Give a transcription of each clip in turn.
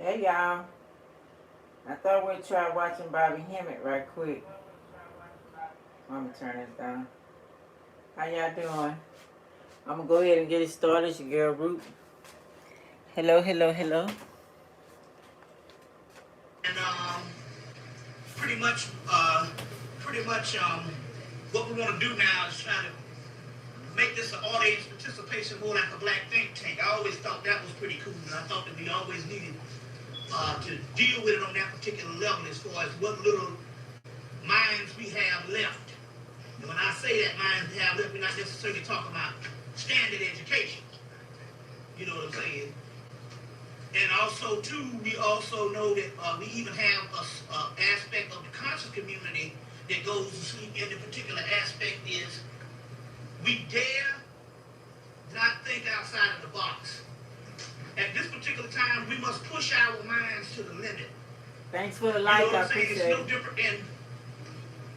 Hey y'all, I thought we'd try watching Bobby Hemmett right quick. I'm gonna turn this down. How y'all doing? I'm gonna go ahead and get it started. It's your girl Root. Hello, hello, hello. And pretty much, pretty much, what we want to do now is try to make this an audience participation more like a black think tank. I always thought that was pretty cool, and I thought that we always needed to deal with it on that particular level as far as what little minds we have left. And when I say that minds we have left, we're not necessarily talking about standard education. You know what I'm saying? And also, too, we also know that we even have an aspect of the conscious community that goes to sleep in the particular aspect is we dare not think outside of the box. At this particular time, we must push our minds to the limit. Thanks for the like, I appreciate it. It's no different in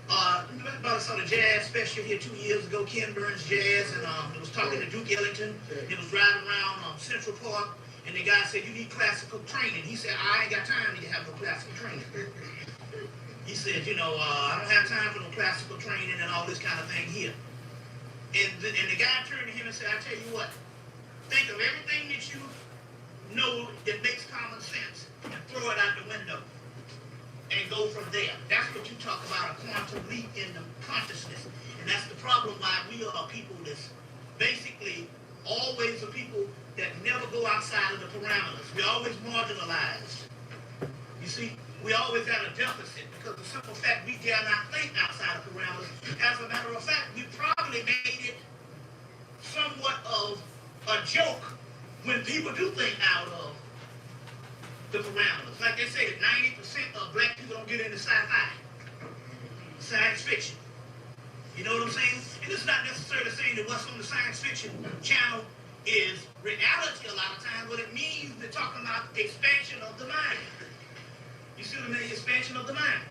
about some of the jazz special here 2 years ago, Ken Burns Jazz, and it was talking to Duke Ellington. It was driving around Central Park, and the guy said, "You need classical training." He said, "I ain't got time to have no classical training." He said, "I don't have time for no classical training and all this kind of thing here." And the guy turned to him and said, "I tell you what, think of everything that you know that makes common sense and throw it out the window and go from there." That's what you talk about, a quantum leap in the consciousness. And that's the problem why we are people that's basically always the people that never go outside of the parameters. We're always marginalized. You see, we always at a deficit because the simple fact we dare not think outside of parameters. As a matter of fact, we probably made it somewhat of a joke when people do think out of the parameters. Like they say that 90% of black people don't get into sci-fi, science fiction. You know what I'm saying? And it's not necessarily saying that what's on the science fiction channel is reality a lot of times, but it means they're talking about expansion of the mind. You see what I mean? Expansion of the mind.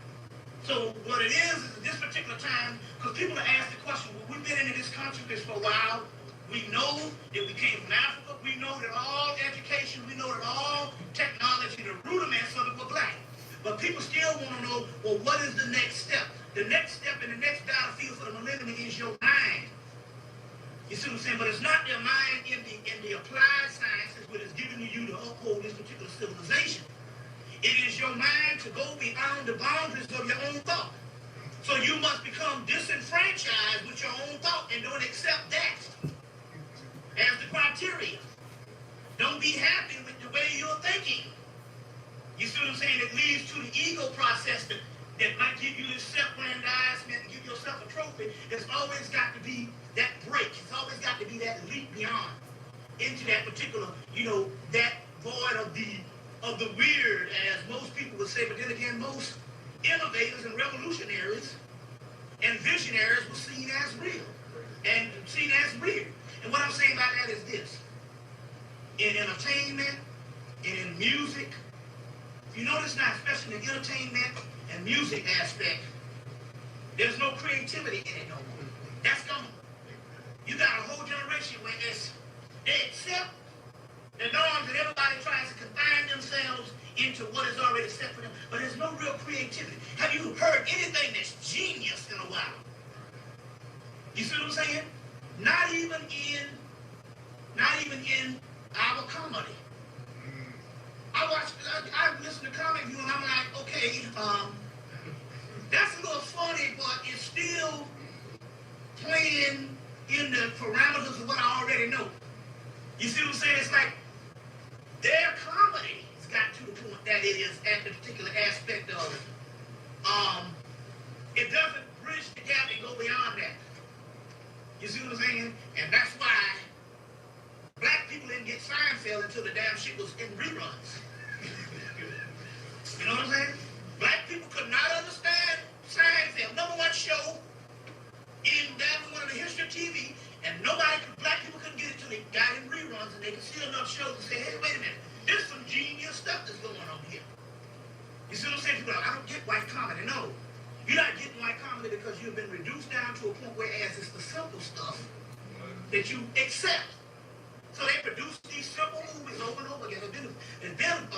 So what it is at this particular time, because people are asked the question, well, we've been into this consciousness for a while. We know that we came from Africa. We know that all education, we know that all technology, the rudiments of it were black. But people still want to know, well, what is the next step? The next step in the next battlefield for the millennium is your mind. You see what I'm saying? But it's not their mind in the applied sciences, what is given to you to uphold this particular civilization. It is your mind to go beyond the boundaries of your own thought. So you must become disenfranchised with your own thought and don't accept that as the criteria. Don't be happy with the way you're thinking. You see what I'm saying? It leads to the ego process that might give you this self-grandizement and give yourself a trophy. There's always got to be that break. It's always got to be that leap beyond into that particular, that void of the weird, as most people would say. But then again, most innovators and revolutionaries and visionaries were seen as real and seen as weird. And what I'm saying by that is this. In entertainment and in music, you notice now, especially in the entertainment and music aspect, there's no creativity in it no more. That's gone. You got a whole generation where they accept the norms and everybody tries to confine themselves into what is already set for them, but there's no real creativity. Have you heard anything that's genius in a while? You see what I'm saying? Not even in our comedy. I listen to comic view and I'm like, okay, that's a little funny, but it's still playing in the parameters of what I already know. You see what I'm saying? It's like their comedy has got to the point that it is at the particular aspect of it. It doesn't bridge the gap and go beyond that. You see what I'm saying? And that's why black people didn't get Seinfeld until the damn shit was in reruns. You know what I'm saying? Black people could not understand Seinfeld, #1 show in the history of TV, and black people couldn't get it till they got in reruns, and they could see enough shows and say, hey, wait a minute, there's some genius stuff that's going on here. You see what I'm saying? People are like, I don't get white comedy. No. You're not getting white comedy because you've been reduced down to a point where it's the simple stuff that you accept. So they produce these simple movies over and over again. There's been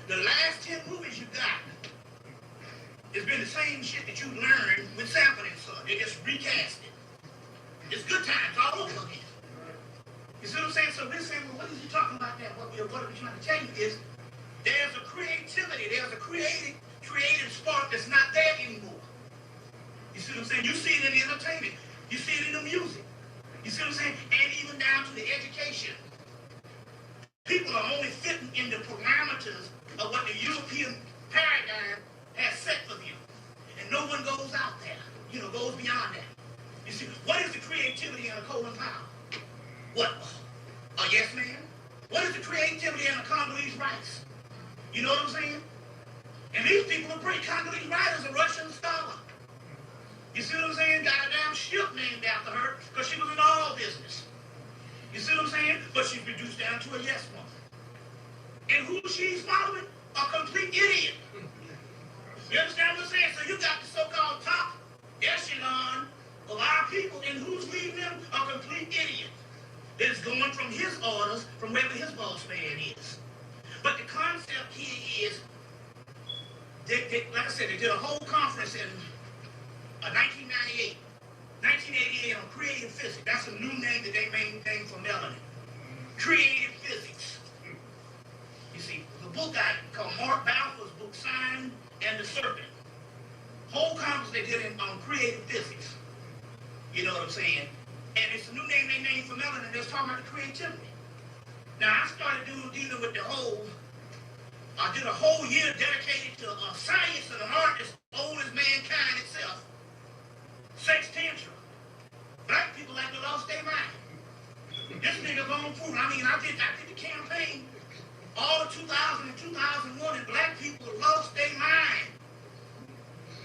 the the last 10 movies you got, it's been the same shit that you learned with Sanford and Son. They just recast it. It's good times all over again. You see what I'm saying? So we're saying, well, what is he talking about there? What we're trying to tell you is there's a creativity, there's a creative spark that's not there anymore. You see what I'm saying? You see it in the entertainment. You see it in the music. You see what I'm saying? And even down to the education. People are only fitting in the parameters of what the European paradigm has set for them. And no one goes out there, goes beyond that. You see, what is the creativity in a Colin Powell? What? A yes man? What is the creativity in a Congolese Rice? You know what I'm saying? And these people are great. Congolese Rice is a Russian scholar. You see what I'm saying? Got a damn ship named after her because she was in all business. You see what I'm saying? But she's reduced down to a yes woman. And who she's following? A complete idiot. You understand what I'm saying? So you got the so-called top echelon of our people, and who's leading them? A complete idiot. That's going from his orders, from wherever his boss man is. But the concept here is, like I said, they did a whole conference in 1998, 1988 on creative physics. That's a new name that they maintained for Melanie. Creative physics. You see, the book called Mark Balfour's book, Sign and the Serpent. Whole conference they did on creative physics. You know what I'm saying? And it's a new name they named for Melanie, and they're talking about the creativity. Now, I started dealing with I did a whole year dedicated to science and an art as old as mankind itself. Sex tantrum. Black people like to lost their mind. This nigga going through. I did the campaign all of 2000 and 2001, and black people lost their mind.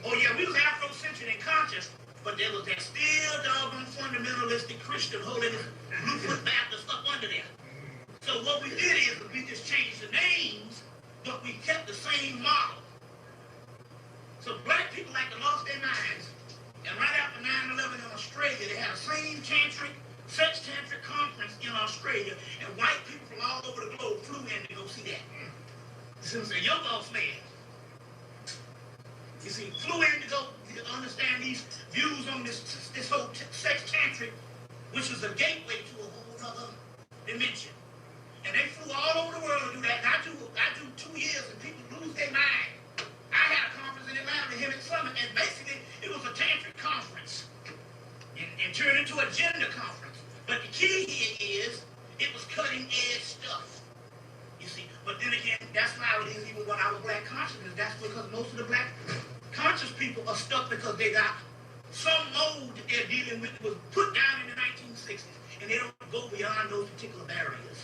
Oh yeah, we was Afrocentric and conscious, but there was that still doggone fundamentalistic Christian holiness, Bluefoot Baptist up under there. So what we did is we just changed the names, but we kept the same model. So black people like to lost their minds. And right after 9/11 in Australia, they had the same sex tantric conference in Australia, and white people from all over the globe flew in to go see that. So say, your boss man. You see, flew in to go understand these views on this whole sex tantric, which is a gateway to a whole other dimension. And they flew all over the world to do that. And I do 2 years, and people lose their mind. I had a conference in Atlanta, the Hemet Summit, and basically it was a tantric conference and turned into a gender conference. But the key here is it was cutting edge stuff. You see, but then again, that's why it is even when I was black consciousness. That's because most of the black conscious people are stuck because they got some mold that they're dealing with was put down in the 1960s, and they don't go beyond those particular barriers.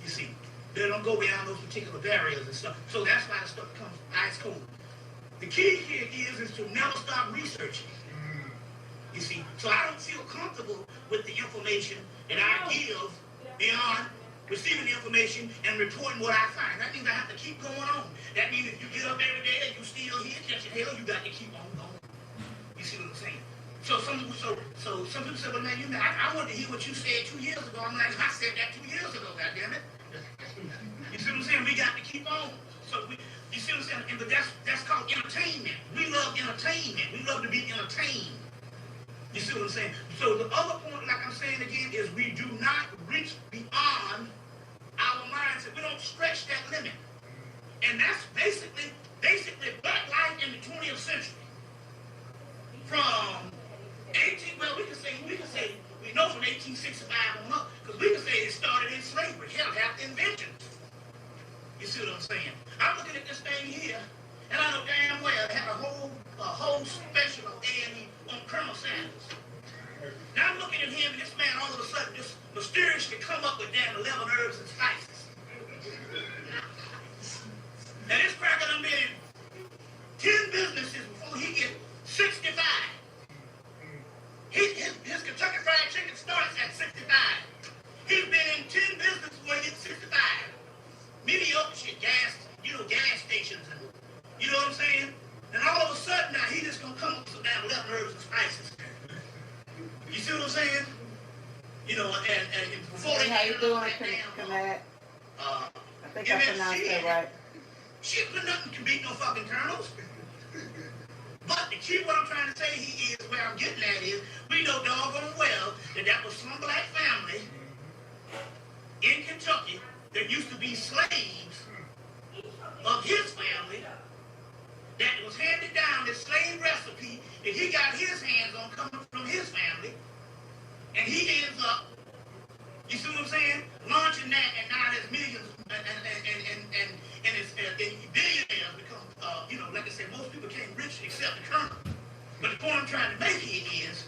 You see, they don't go beyond those particular barriers and stuff. So that's why the stuff becomes ice cold. The key here is to never stop researching. You see, so I don't feel comfortable with the information that I give beyond receiving the information and reporting what I find. That means I have to keep going on. That means if you get up every day and you still here catching hell, you got to keep on going. You see what I'm saying? So some people say, well, man, I wanted to hear what you said 2 years ago. I'm like, I said that 2 years ago, goddammit. You see what I'm saying? We got to keep on. So you see what I'm saying? But that's called entertainment. We love entertainment. We love to be entertained. You see what I'm saying? So the other point, like I'm saying again, is we do not reach beyond our mindset. We don't stretch that limit. And that's basically black life in the 20th century. From we know from 1865 on up, because we can say it started in slavery. Hell, half the inventions. You see what I'm saying? I'm looking at this thing here, and I know damn well it had a whole special of A&E on Colonel Sanders. Now I'm looking at him, and this man all of a sudden just mysteriously come up with damn 11 herbs and spices. Now this cracker done been in 10 businesses before he gets 65. His Kentucky Fried Chicken starts at 65. He's been in 10 businesses before he gets 65. Mediocre shit, gas stations, and you know what I'm saying? And all of a sudden now he just gonna come up with some damn 11 herbs and spices. You see what I'm saying? You know, and before they how you doing, Kamat? I think I pronounced that right. Shit, but nothing can beat no fucking colonels. But the key, what I'm trying to say is, where I'm getting at is, we know doggone well that was some black family in Kentucky that used to be slaves of his family that was handed down this slave recipe that he got his hands on coming from his family, and he ends up, you see what I'm saying, launching that, and now there's millions and it's billionaires become, like I said, most people became rich except the colonel. But the point I'm trying to make here is,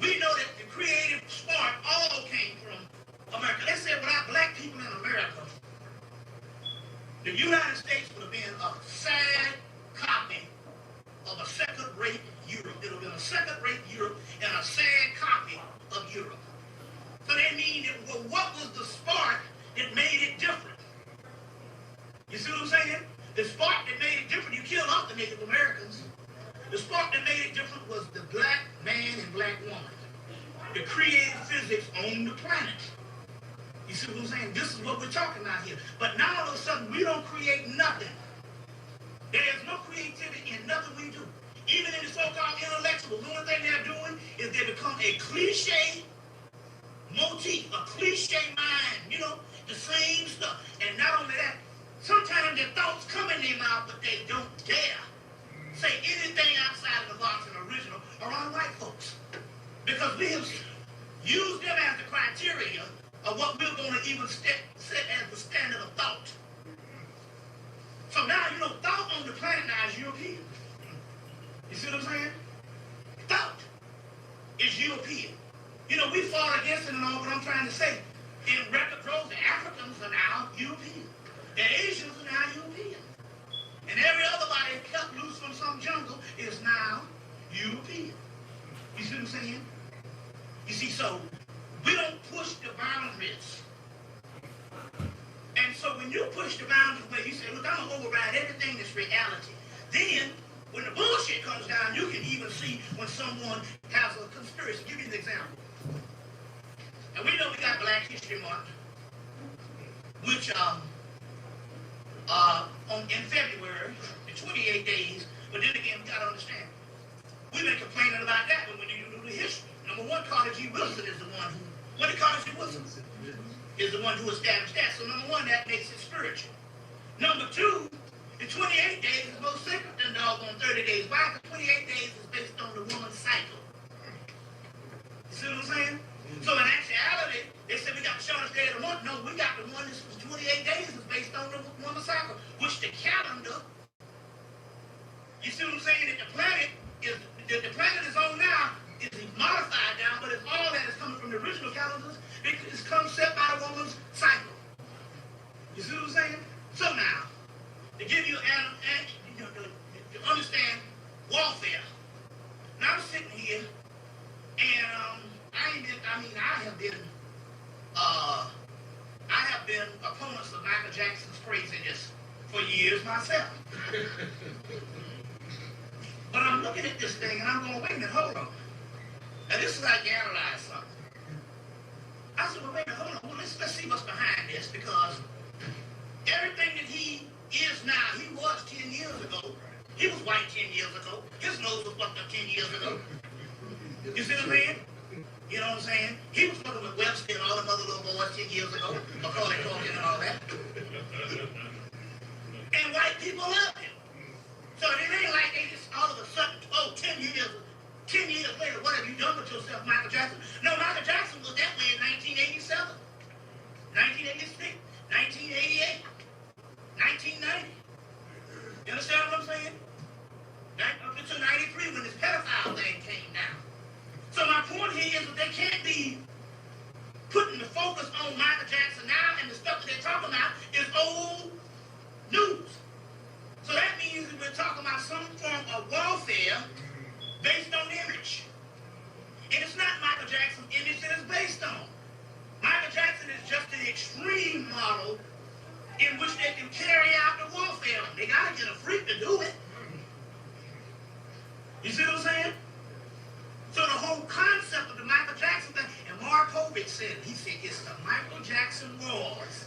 we know that the creative spark all came from America. Let's say without black people in America, the United States would have been a sad copy of a second-rate Europe. It would have been a second-rate Europe and a sad copy of Europe. So that means that, well, what was the spark that made it different? You see what I'm saying? The spark that made it different, you killed off the Native Americans. The spark that made it different was the black man and black woman. The creative physics on the planet. You see what I'm saying? This is what we're talking about here. But now all of a sudden, we don't create nothing. There is no creativity in nothing we do. Even in the so-called intellectuals, the only thing they're doing is they become a cliche motif, a cliche mind, the same stuff. And not only that, sometimes their thoughts come in their mouth, but they don't dare say anything outside of the box and original around white folks. Because we have used them as the criteria of what we're going to even set as the standard of thought. So now, thought on the planet now is European. You see what I'm saying? Thought is European. We fought against it and all, but I'm trying to say, in record growth, the Africans are now European. The Asians are now European. And every other body cut loose from some jungle is now European. You see what I'm saying? You see, so we don't push the boundaries. And so when you push the boundaries where you say, look, I'm going to override everything that's reality, then when the bullshit comes down, you can even see when someone has a conspiracy. Give you an example. And we know we got Black History Month, which in February, the 28 days, but then again, we got to understand, we've been complaining about that when we do the history. Number one, Carter G. Wilson is the one who, Carter G. Wilson is the one who established that. So number one, that makes it spiritual. Number two, the 28 days is most sacred than the doggone 30 days. Why? Because 28 days is based on the woman's cycle. You see what I'm saying? So in actuality, they said we got the shortest day of the month. No, we got the one that's 28 days is based on the woman's cycle, which the calendar, you see what I'm saying, that the planet is on now, is modified down, but it's all that is coming from the original calendars. It's come set by the woman's cycle. You see what I'm saying? So now, to give you to understand warfare. Now I'm sitting here, and I have been opponents of Michael Jackson's craziness for years myself. But I'm looking at this thing, and I'm going, wait a minute, hold on. Now this is how you analyze something. I said, well, wait a minute, hold on. Well, let's see what's behind this, because everything that he is now, he was 10 years ago. He was white 10 years ago. His nose was fucked up 10 years ago. You see what I'm saying? You know what I'm saying? He was fucking with Webster and all them other little boys 10 years ago. Macaulay Culkin and all that. And white people loved him. So it ain't like they just all of a sudden, 10 years later, what have you done with yourself, Michael Jackson? No, Michael Jackson was that way in 1987, 1986, 1988, 1990. You understand what I'm saying? Up until 93 when this pedophile thing came down. So my point here is that they can't be putting the focus on Michael Jackson now, and the stuff that they're talking about is old news. So that means that we're talking about some form of warfare based on image. And it's not Michael Jackson's image that it's based on. Michael Jackson is just an extreme model in which they can carry out the warfare. They gotta get a freak to do it. You see what I'm saying? So the whole concept of the Michael Jackson thing, and Mark Povich said, he said it's the Michael Jackson wars.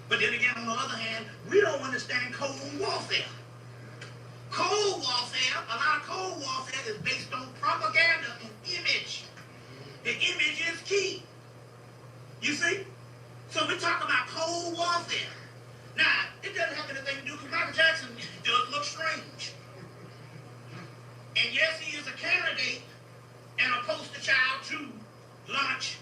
But But then again, on the other hand, we don't understand cold warfare. Cold warfare, a lot of cold warfare is based on propaganda and image. The image is key. You see? So we talk about cold warfare. Now, it doesn't have anything to do with Michael Jackson. Does look strange. And yes, he is a candidate and a poster child to launch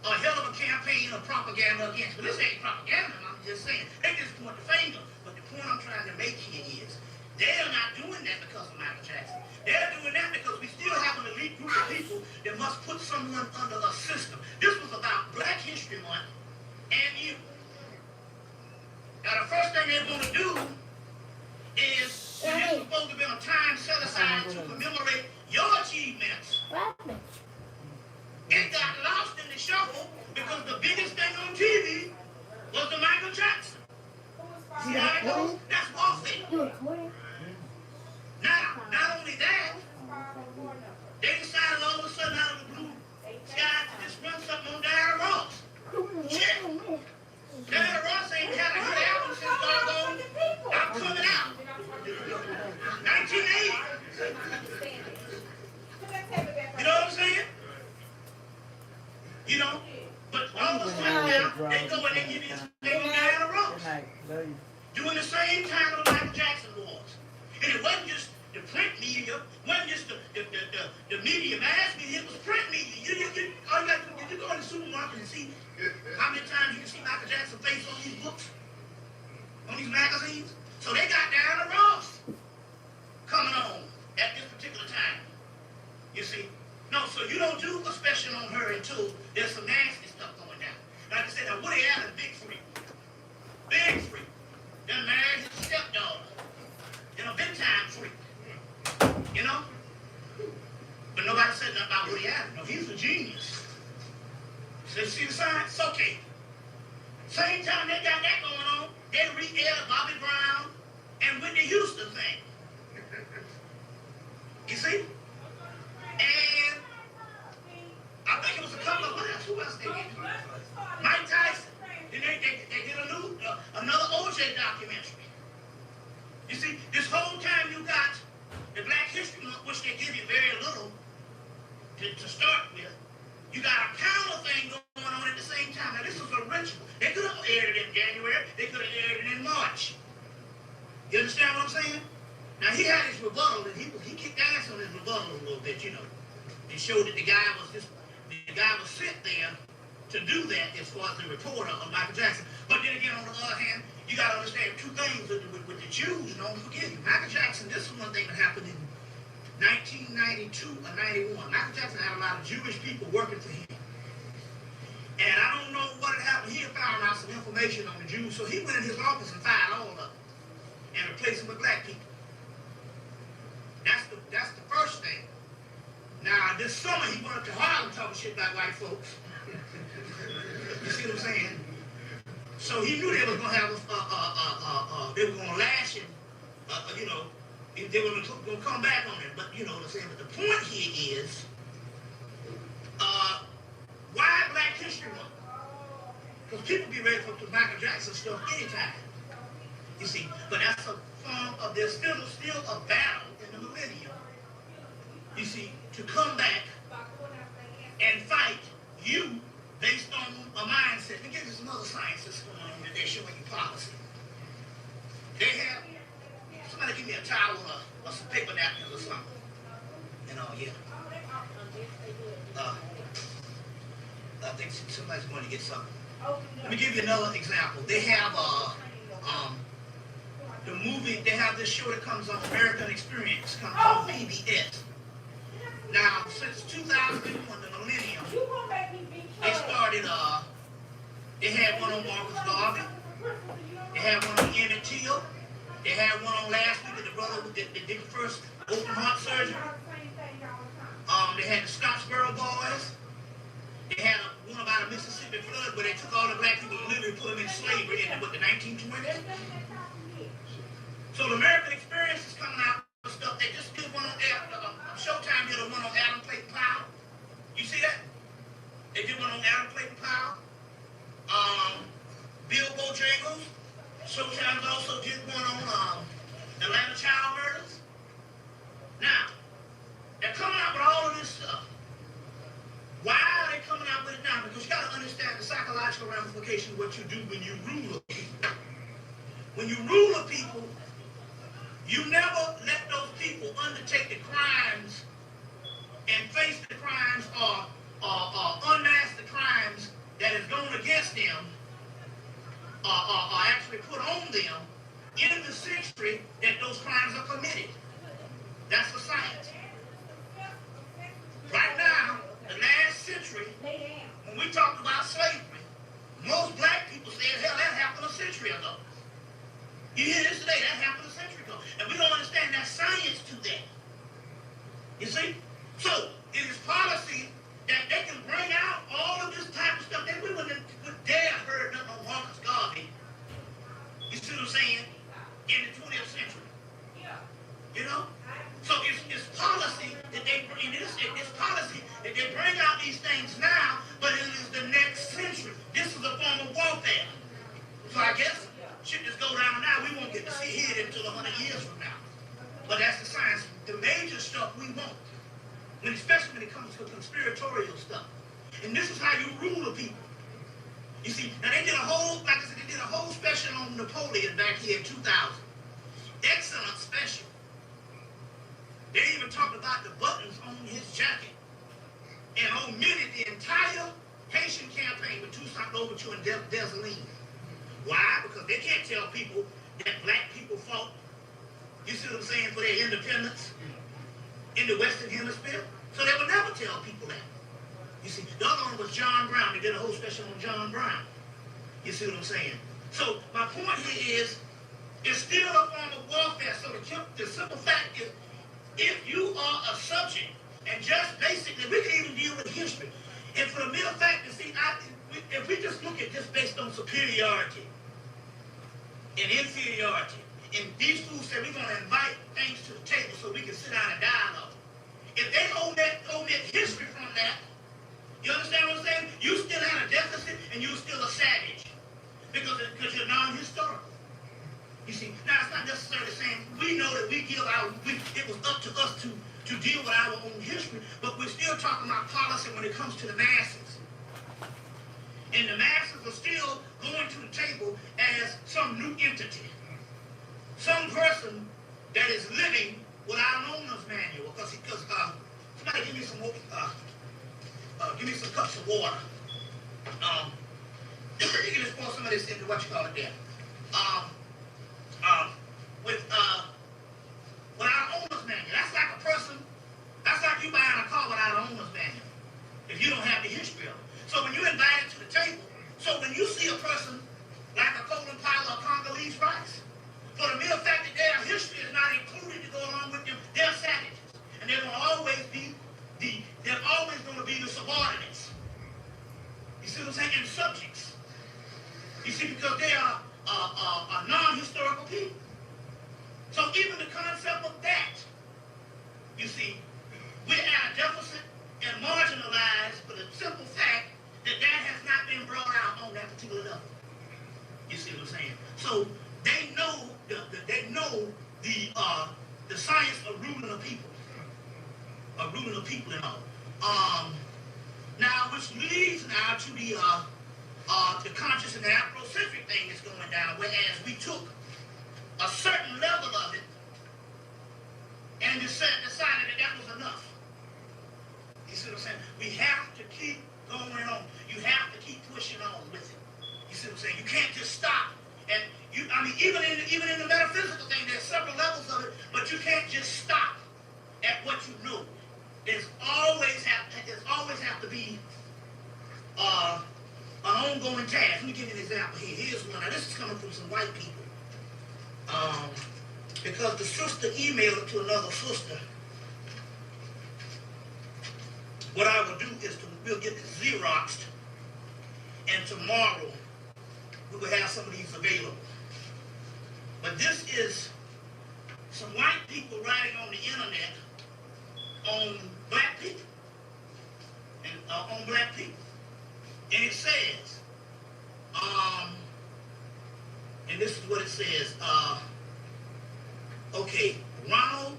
a hell of a campaign of propaganda against. But this ain't propaganda, I'm just saying. They just point the finger. But the point I'm trying to make here is, they're not doing that because of Michael Jackson. They're doing that because we still have an elite group of people that must put someone under a system. This was about Black History Month and you. Now, the first thing they're going to do is, when this was supposed to be a time set aside to commemorate your achievements, it got lost in the shuffle because the biggest thing on TV was the Michael Jackson. See how it goes? That's warfare. Now, not only that, they decided all of a sudden out of the blue sky to just run something on Diana Ross. Shit. Diana Ross ain't had a hit album since doggone I'm Coming Out. 1980. You know what I'm saying? You know? But all of a sudden now, they go and they give you Diana Ross. Doing the same time of the Michael Jackson wars. And it wasn't just the print media, wasn't just the media, mass media, it was print media. All you got to do is you go in the supermarket and see how many times you can see Michael Jackson's face on these books, on these magazines. So they got Diana Ross coming on at this particular time. You see? No, so you don't do a special on her until there's some nasty stuff going down. Like I said, now Woody Allen, big freak. Big freak. Done married his stepdaughter. You know, big time freak. You know? But nobody said nothing about Woody Allen. No, he's a genius. So see the science? Okay. Same time they got that going on, they re-aired Bobby Brown and Whitney Houston thing. You see? And I think it was a couple of months. Who else they did? Mike Tyson. Then they did another OJ documentary. You see, this whole time you got the Black History Month, which they give you very little to start with. You got a counter thing going on at the same time. Now, this was a ritual. They could have aired it in January. They could have aired it in March. You understand what I'm saying? Now, he had his rebuttal, and he kicked ass on his rebuttal a little bit, you know. It showed that the guy was sent there to do that as far as the reporter of Michael Jackson. But then again, on the other hand, you got to understand two things with the Jews. Don't forget, Michael Jackson, this is one thing that happened in 1992 or 91. Michael Jackson had a lot of Jewish people working for him. And I don't know what had happened. He had found out some information on the Jews, so he went in his office and fired all of them and replaced them with black people. That's the first thing. Now, this summer, he went up to Harlem talking shit about white folks. You see what I'm saying? So he knew they was going to have they were going to lash him, you know, they were going to come back on him. But, you know what I'm saying? But the point here is, why Black History Month? Because people be ready for Michael Jackson stuff anytime. You see, but that's a form of, there's still a battle in the millennium, you see, to come back and fight you based on a mindset. Let me give you some other science that's going on that they're showing you policy. They have, somebody give me a towel or some paper napkins or something. And yeah. I think somebody's going to get something. Let me give you another example. They have the movie, they have this show that comes on American Experience, comes on PBS. Now, since 2001, the millennium, they started, they had one on Marcus Garvey, they had one on Emmett Till, they had one on last week with the brother that did the first open heart surgery. They had the Scottsboro Boys. They had one about a Mississippi flood where they took all the black people and literally put them in slavery in the 1920s. So the American Experience is coming out with stuff. They just did one on Showtime did one on Adam Clayton Powell. You see that? They did one on Adam Clayton Powell. Bill Bojangles. Showtime's also did one on Atlanta child murders. Now, they're coming out with all of this stuff. Why are they coming out with it now? Because you got to understand the psychological ramification of what you do when you rule a people. When you rule a people, you never let those people undertake the crimes and face the crimes or unmask the crimes that is going against them or actually put on them in the century that those crimes are committed. That's the science. Right now, the last century, when we talked about slavery, most black people said, hell, that happened a century ago. You hear this today, that happened a century ago. And we don't understand that science to that. You see? So, it is policy that they can bring out all of this type of stuff. Then we wouldn't dare heard nothing on Marcus Garvey. You see what I'm saying? In the 20th century. You know? So it's policy that they bring, it's policy that they bring out these things now, but it is the next century. This is a form of warfare. So I guess shit just go down now. We won't get to see it until 100 years from now. But that's the science. The major stuff we want, especially when it comes to conspiratorial stuff. And this is how you rule the people. You see, now they did a whole, like I said, they did a whole special on Napoleon back here in 2000. Excellent special. They even talked about the buttons on his jacket and omitted the entire Haitian campaign with Toussaint Louverture and Dessalines. Why? Because they can't tell people that black people fought, you see what I'm saying, for their independence in the Western Hemisphere. So they would never tell people that. You see, the other one was John Brown. They did a whole special on John Brown. You see what I'm saying? So my point here is, it's still a form of warfare. So the simple fact is, if you are a subject, and just basically, we can even deal with history. And for the mere fact that, see, if we just look at this based on superiority and inferiority, and these fools say we're going to invite things to the table so we can sit down and dialogue. If they omit history from that, you understand what I'm saying? You still had a deficit and you're still a savage because you're non-historical. You see, now it's not necessarily saying we know that it was up to us to deal with our own history, but we're still talking about policy when it comes to the masses. And the masses are still going to the table as some new entity. Some person that is living without an owner's manual. Because somebody give me some cups of water. You can just pour some of this into what you call it there. Without an owner's manual. That's like a person, that's like you buying a car without an owner's manual. If you don't have the history of it. So when you invite it to the table, so when you see a person like a Colin Powell or Congolese Rice, for the mere fact that their history is not included to go along with them, they're savages. And they're going to always be the subordinates. You see what I'm saying? And subjects. You see, because they are non-historical people. So even the concept of that, you see, we're at a deficit and marginalized for the simple fact that has not been brought out on that particular level. You see what I'm saying? So they know the science of ruling the people, and all. Now, which leads now to the conscious and the Afrocentric thing that's going down, whereas we took a certain level of it and decided that was enough. You see what I'm saying? We have to keep going on. You have to keep pushing on with it. You see what I'm saying? You can't just stop. And even in the metaphysical thing, there's several levels of it, but you can't just stop at what you know. There's always have to be an ongoing task. Let me give you an example here. Here's one. Now this is coming from some white people. Because the sister emailed it to another sister. What I will do is we'll get this Xeroxed, and tomorrow we will have some of these available. But this is some white people writing on the internet on black people. And on black people. And it says, and this is what it says. Okay, Ronald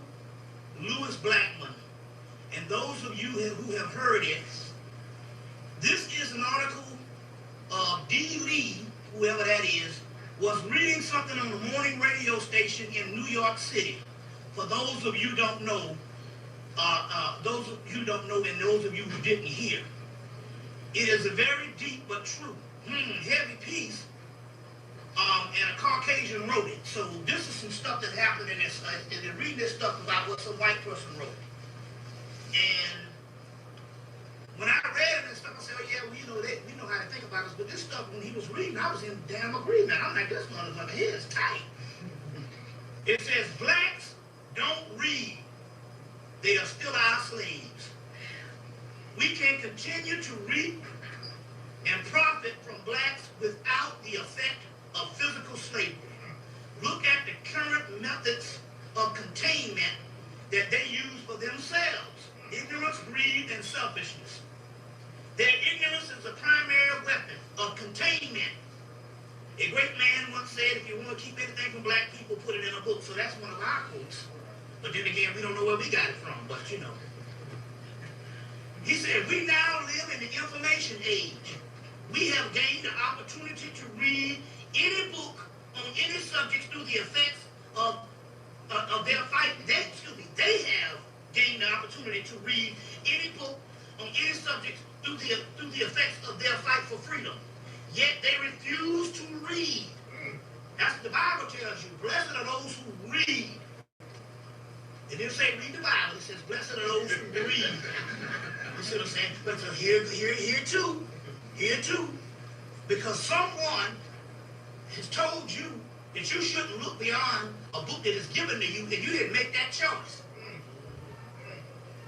Lewis Blackman, and those of you who have heard it, this is an article of D. Lee, whoever that is, was reading something on the morning radio station in New York City. For those of you who don't know, and those of you who didn't hear, it is a very deep but true, heavy piece, and a Caucasian wrote it. So this is some stuff that happened in this, and they're reading this stuff about what some white person wrote. And when I read it and stuff, I said, oh yeah, we know how to think about this, but this stuff, when he was reading, I was in damn agreement. I'm like, this motherfucker here is tight. It says, blacks don't read. They are still our slaves. We can continue to reap and profit from blacks without the effect of physical slavery. Look at the current methods of containment that they use for themselves. Ignorance, greed, and selfishness. Their ignorance is the primary weapon of containment. A great man once said, if you want to keep anything from black people, put it in a book. So that's one of our quotes. But then again, we don't know where we got it from, but you know. He said, we now live in the information age. We have gained the opportunity to read any book on any subject through the effects of their fight. They have gained the opportunity to read any book on any subject through the effects of their fight for freedom. Yet they refuse to read. That's what the Bible tells you. Blessed are those who read. It didn't say read the Bible. It says blessed are those who read. You see what I'm saying? But here too, because someone has told you that you shouldn't look beyond a book that is given to you, and you didn't make that choice.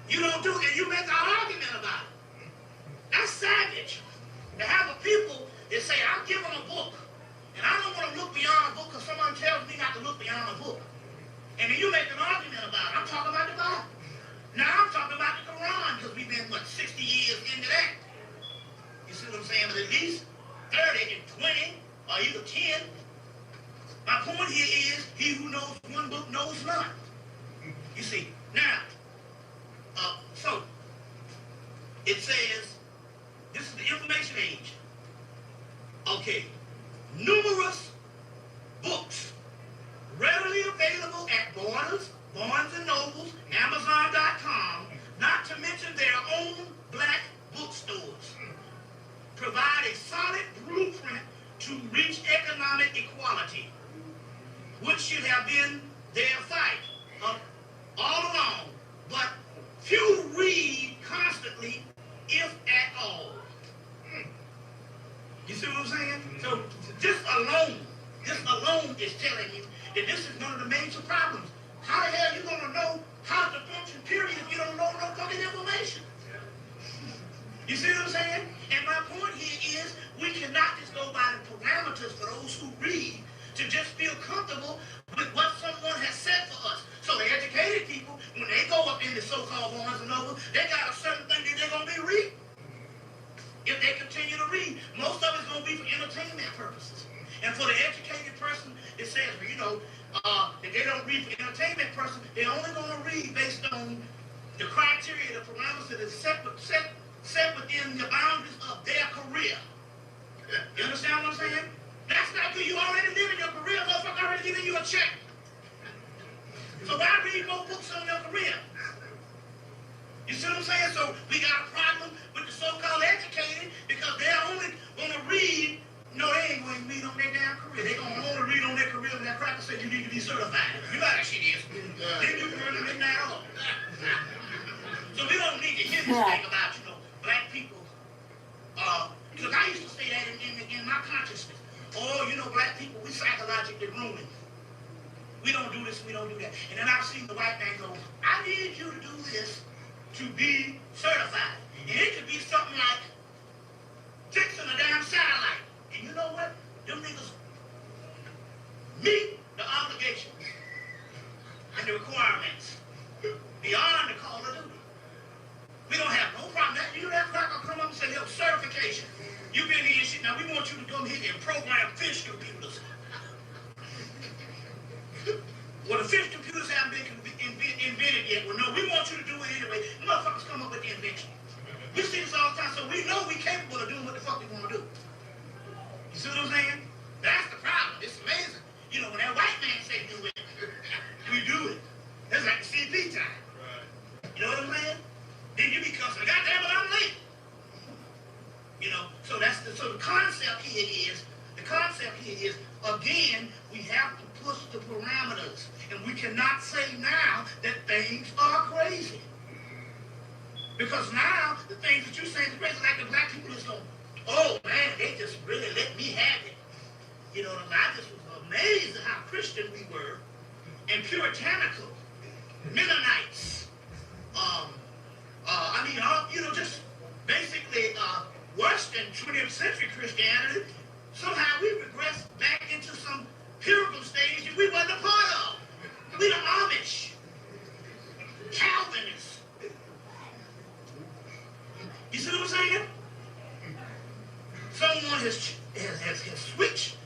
You don't do it, and you make an argument about it. That's savage. To have a people that say, I'm given a book, and I don't want to look beyond a book because someone tells me not to look beyond a book. And then you make an argument about it. I'm talking about the Bible. Now I'm talking about the Quran because we've been, 60 years into that. You see what I'm saying? But at least 30 and 20 or either 10. My point here is, he who knows one book knows none. You see, now, so, it says, this is the information age. Okay, numerous books readily available at Barnes and Nobles, Amazon.com, not to mention their own black bookstores, provide a solid blueprint to reach economic equality, which should have been their fight all along. But few read constantly, if at all. You see what I'm saying? So this alone is telling you that this is one of the major problems. How the hell are you going to know how to function, period, if you don't know no fucking information? You see what I'm saying? And my point here is, we cannot just go by the parameters for those who read to just feel comfortable with what someone has said for us. So the educated people, when they go up in the so-called Barnes and Noble, they got a certain thing that they're going to be reading. If they continue to read, most of it's going to be for entertainment purposes. And for the educated person, it says, if they don't read for entertainment person, they're only going to read based on the criteria, the parameters that is set within the boundaries of their career. You understand what I'm saying? That's not good. You already live in your career. Motherfucker already giving you a check. So why read more books on your career? You see what I'm saying? So we got a problem with the so-called educated because they're only going to read. No, they ain't going to read on their damn career. They're going to only read on their career when that cracker said you need to be certified. You know how that shit is. Then you can earn the midnight oil. So we don't need to hear this thing about, black people. Because I used to say that in my consciousness. Oh, black people, we psychologically ruined. We don't do this, we don't do that. And then I've seen the white man go, I need you to do this to be certified. And it could be something like fixing a damn satellite. And you know what? Them niggas meet the obligations and the requirements beyond the call of duty. We don't have no problem. You that cracker come up and say, yo, certification. You've been here and shit. Now we want you to come here and program fish computers. Well, the fish computers haven't been invented yet. Well, no, we want you to do it anyway. Motherfuckers come up with the invention. We see this all the time, so we know we're capable of doing what the fuck we want to do. You see what I'm saying? That's the problem. It's amazing. You know, when that white man say do it, we do it. That's like the CP time. Right. You know what I'm saying? Then you be cussing, God damn it, I'm late. You know, so the concept here is, again, we have to push the parameters. And we cannot say now that things are crazy. Because now, the things that you say is crazy, like the black people is going, oh man, they just really let me have it. You know, I just was amazed at how Christian we were, and puritanical, Mennonites, just basically worse than 20th century Christianity. Somehow we regressed back into some Pilgrim stage that we wasn't a part of. We the Amish, Calvinists. You see what I'm saying? Someone has switched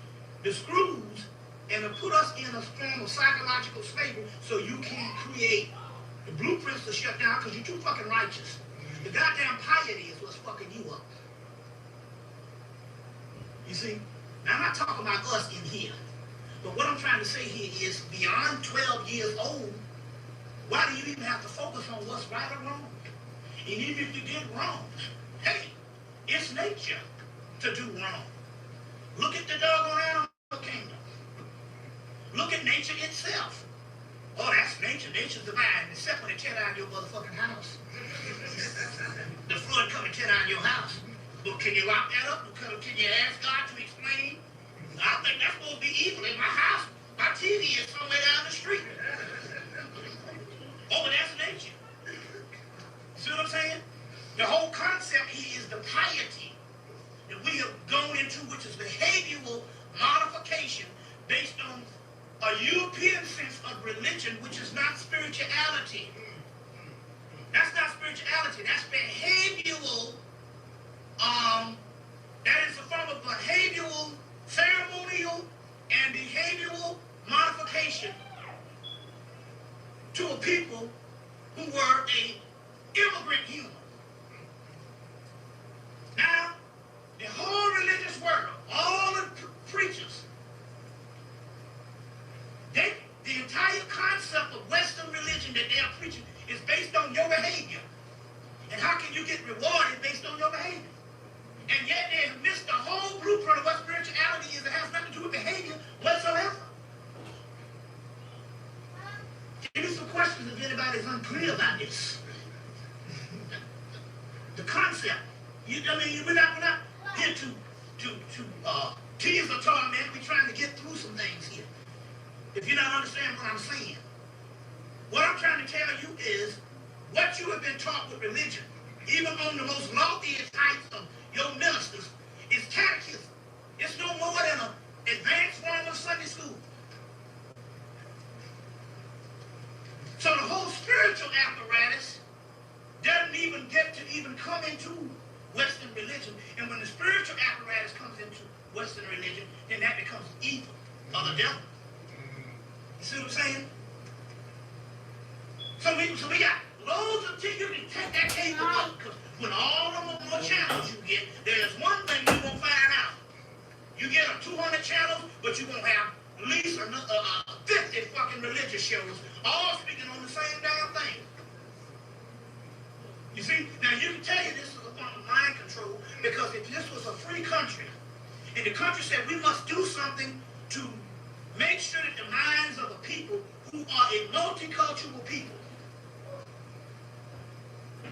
the screws and have put us in a form of psychological slavery so you can't create the blueprints to shut down because you're too fucking righteous. The goddamn piety is what's fucking you up. You see? Now, I'm not talking about us in here. But what I'm trying to say here is beyond 12 years old, why do you even have to focus on what's right or wrong? And even if you did wrong, hey, it's nature to do wrong. Look at the doggone animal kingdom. Look at nature itself. Oh, that's nature. Nature's divine, except when it tear down your motherfucking house. The flood come and tear down your house. But can you lock that up? Can you ask God to explain? I don't think that's supposed to be evil. In my house, my TV is somewhere down the street. Oh, but that's nature. See what I'm saying? The whole concept here is the piety that we have gone into, which is behavioral modification based on a European sense of religion, which is not spirituality. That's not spirituality. That's behavioral. That is a form of behavioral, ceremonial, and behavioral modification to a people who were a immigrant human. Now, the whole religious world, all the preachers, the entire concept of Western religion that they are preaching is based on your behavior. And how can you get rewarded based on your behavior? And yet they have missed the whole blueprint of what spirituality is. It has nothing to do with behavior whatsoever. Give me some questions if anybody's unclear about this. The concept. We're not here to tease or torment. We're trying to get through some things here. If you don't understand what I'm saying. What I'm trying to tell you is what you have been taught with religion, even on the most loftiest heights of your ministers, is catechism. It's no more than an advanced form of Sunday school. So the whole spiritual apparatus doesn't even get to even come into Western religion. And when the spiritual apparatus comes into Western religion, then that becomes evil of the devil. You see what I'm saying? So we got loads of things. You can take that cable up, because when all the more channels you get, there's one thing you're going to find out. You get 200 channels, but you're going to have at least 50 fucking religious shows, all speaking on the same damn thing. You see? Now, you can tell you this is a form of mind control, because if this was a free country, and the country said we must do something to make sure that the minds of the people who are a multicultural people,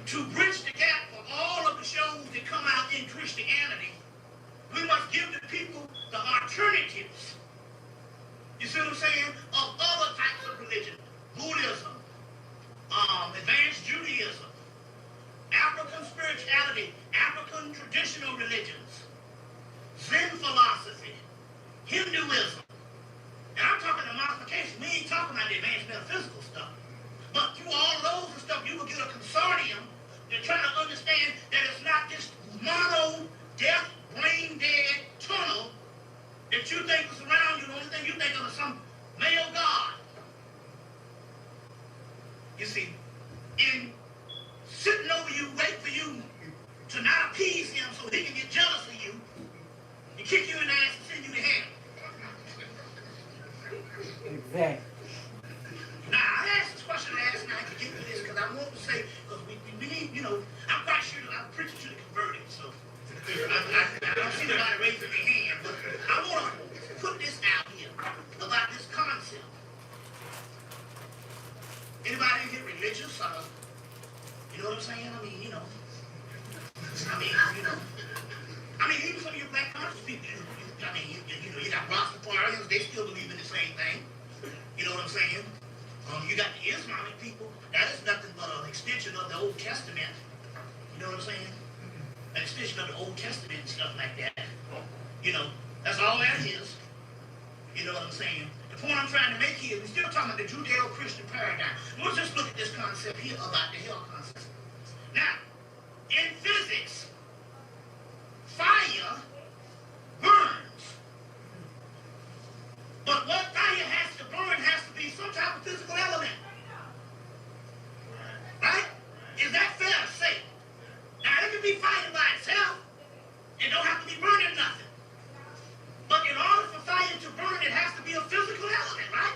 to bridge the gap for all of the shows that come out in Christianity, we must give the people the alternatives, you see what I'm saying, of other types of religion. Buddhism, advanced Judaism, African spirituality, African traditional religions, Zen philosophy, Hinduism. And I'm talking the modification. We ain't talking about the advanced metaphysical stuff. But through all those and stuff, you will get a consortium to try to understand that it's not this mono, deaf, brain-dead tunnel that you think is around you. The only thing you think of is some male god. You see, in sitting over you, waiting for you to not appease him so he can get jealous of you and kick you in the ass and send you to hell. Exactly. Now, I asked this question last night to get to this because I want to say, because we need, I'm quite sure that I'm preaching to the converted, so I don't see nobody raising their hand, but I want to put this out here about this concept. Anybody in here religious? You know what I'm saying? I mean, even some of your black conscious people, you got Rastafarians, they still believe in the same thing. You know what I'm saying? You got the Islamic people, that is nothing but an extension of the Old Testament. You know what I'm saying? An extension of the Old Testament and stuff like that. That's all that is. You know what I'm saying? The point I'm trying to make here, we're still talking about the Judeo-Christian paradigm. Let's just look at this concept here about the hell concept. Now, in physics, fire burns. But what fire has to burn has to be some type of physical element. Right? Is that fair to say? Now, it can be fire by itself. It don't have to be burning nothing. But in order for fire to burn, it has to be a physical element, right?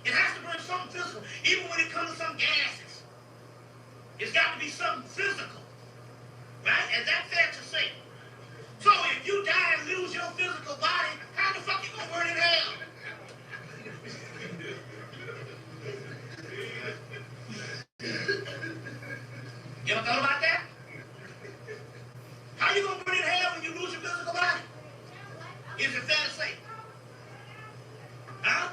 It has to burn something physical. Even when it comes to some gases, it's got to be something physical. Right? Is that fair to say? So if you die and lose your physical body, how the fuck you gonna burn in hell? You ever thought about that? How you gonna burn in hell when you lose your physical body? Is it fair to say? Huh?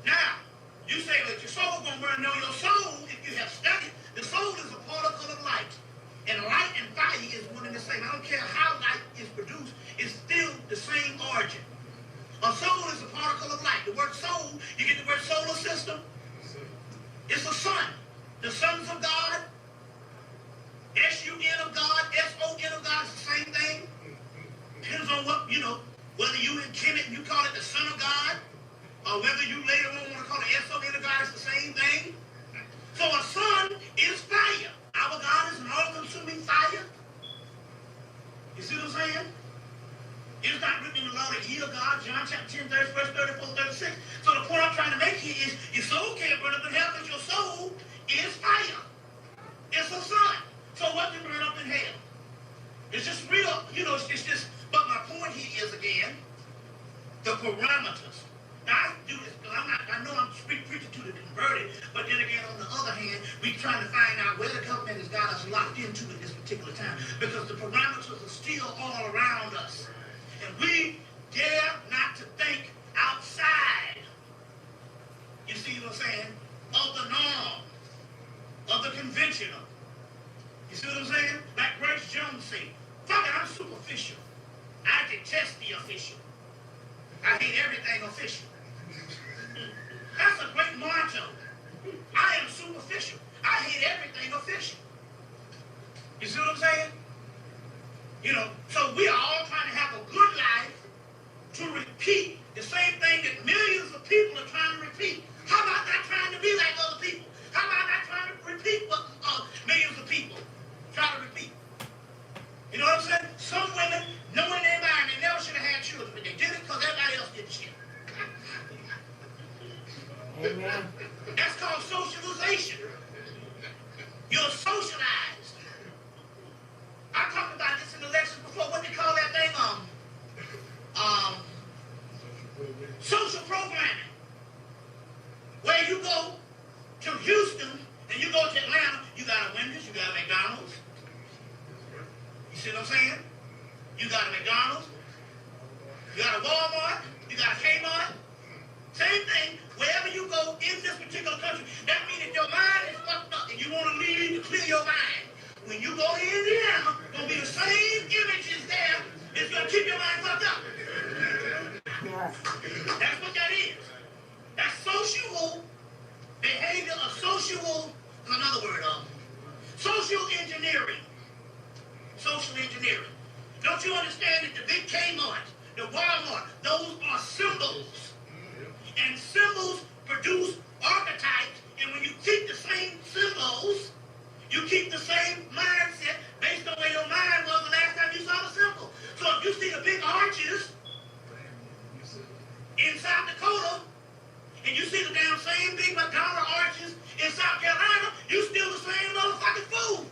Now, you say that your soul gonna burn. No, your soul, if you have studied, the soul is a particle of light. And light and fire is one and the same. I don't care how light is produced, it's still the same origin. A soul is a particle of light. The word soul, you get the word solar system. It's a sun. The sons of God, S-U-N of God, S-O-N of God is the same thing. Depends on what, whether you in it and you call it the Son of God, or whether you later on want to call it S-O-N of God, it's the same thing. So a sun is fire. Our God is an all-consuming fire. You see what I'm saying? It's not written in the law that ye are God, John chapter 10, verse 34, 36. So the point I'm trying to make here is your soul can't burn up in hell because your soul is fire. It's a sun. So what can burn up in hell? It's just real, it's just, but my point here is, again, the parameters. Now, I do this because I know I'm preaching to the converted, but then again, on the other hand, we're trying to find out where the covenant has got us locked into at this particular time, because the parameters are still all around us. And we dare not to think outside, you see what I'm saying, of the norm, of the conventional. You see what I'm saying? Like Grace Jones said, fuck it, I'm superficial. I detest the official. I hate everything official. That's a great motto. I am superficial. I hate everything official. You see what I'm saying? So we are all trying to have a good life to repeat the same thing that millions of people are trying to repeat. How about not trying to be like other people? How about not trying to repeat what millions of people try to repeat? You know what I'm saying? Some women, knowing their mind, they never should have had children, but they did it because everybody else did the shit. Amen. That's called socialization. You're socialized. I talked about this in the lecture before. What they call that thing? Social programming. Where you go to Houston and you go to Atlanta, you got a Wendy's, you got a McDonald's. You see what I'm saying? You got a McDonald's, you got a Walmart, you got a Kmart. Same thing, wherever you go in this particular country. That means if your mind is fucked up and you want to leave to clear your mind, when you go to Indiana, it's going to be the same images there. It's going to keep your mind fucked up. Yes. That's what that is. That's social behavior of another word, social engineering. Social engineering. Don't you understand that the big Kmart, the Walmart, those are symbols. And symbols produce archetypes arches in South Dakota, and you see the damn same big McDonald arches in South Carolina, you still the same motherfucking fool.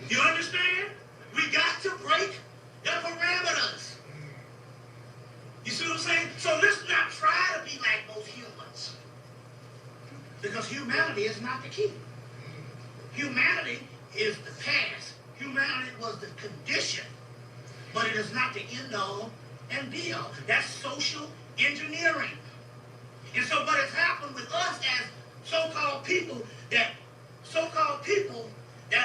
You understand? We got to break the parameters. You see what I'm saying? So let's not try to be like most humans. Because humanity is not the key. Humanity is the past. Humanity was the condition. But it is not the end all and be all. That's social engineering. And so what has happened with us as so-called people that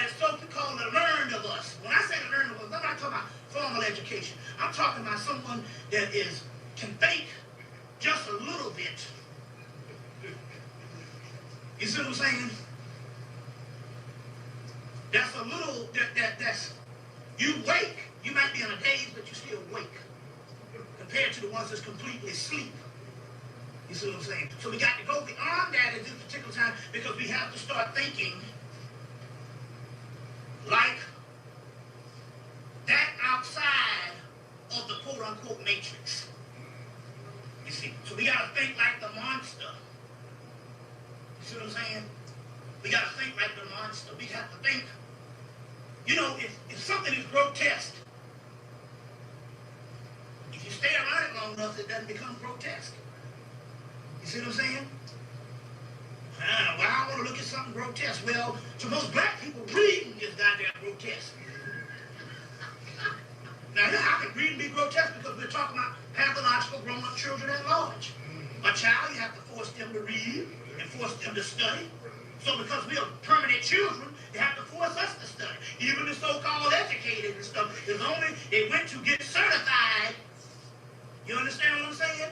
is so-called learned of us. When I say learned of us, I'm not talking about formal education. I'm talking about someone that can think just a little bit. You see what I'm saying? That's a little, that's, you wake. You might be in a daze, but you still wake. Compared to the ones that's completely asleep. You see what I'm saying? So we got to go beyond that at this particular time because we have to start thinking like that outside of the quote-unquote matrix. You see? So we got to think like the monster. You see what I'm saying? We got to think like the monster. We have to think, you know, if something is grotesque, if you stay around it long enough, it doesn't become grotesque. You see what I'm saying? Well, I want to look at something grotesque. Well, to most black people, breeding is goddamn grotesque. Now, how can breeding be grotesque? Because we're talking about pathological grown-up children at large. A child, you have to force them to read and force them to study. So because we are permanent children, they have to force us to study. Even the so-called educated and stuff, is only they went to get certified. You understand what I'm saying?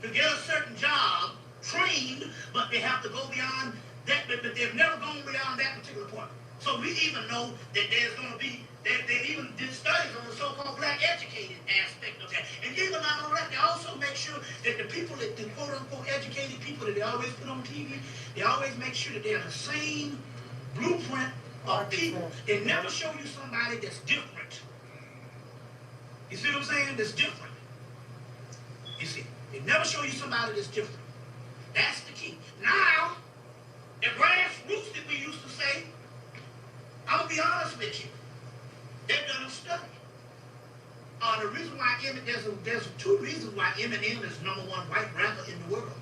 To get a certain job, trained, but they have to go beyond that, but they've never gone beyond that particular point. So we even know that there's going to be, they even did studies on the so-called black educated aspect of that. And even not only that, they also make sure that the people, that the quote-unquote educated people that they always put on TV, they always make sure that they're the same blueprint of people. They never show you somebody that's different. You see what I'm saying? That's different. You see, they never show you somebody that's different. That's the key. Now, the grassroots that we used to say, I'm going to be honest with you. They've done a study. The reason why there's two reasons why Eminem is #1 white rapper in the world.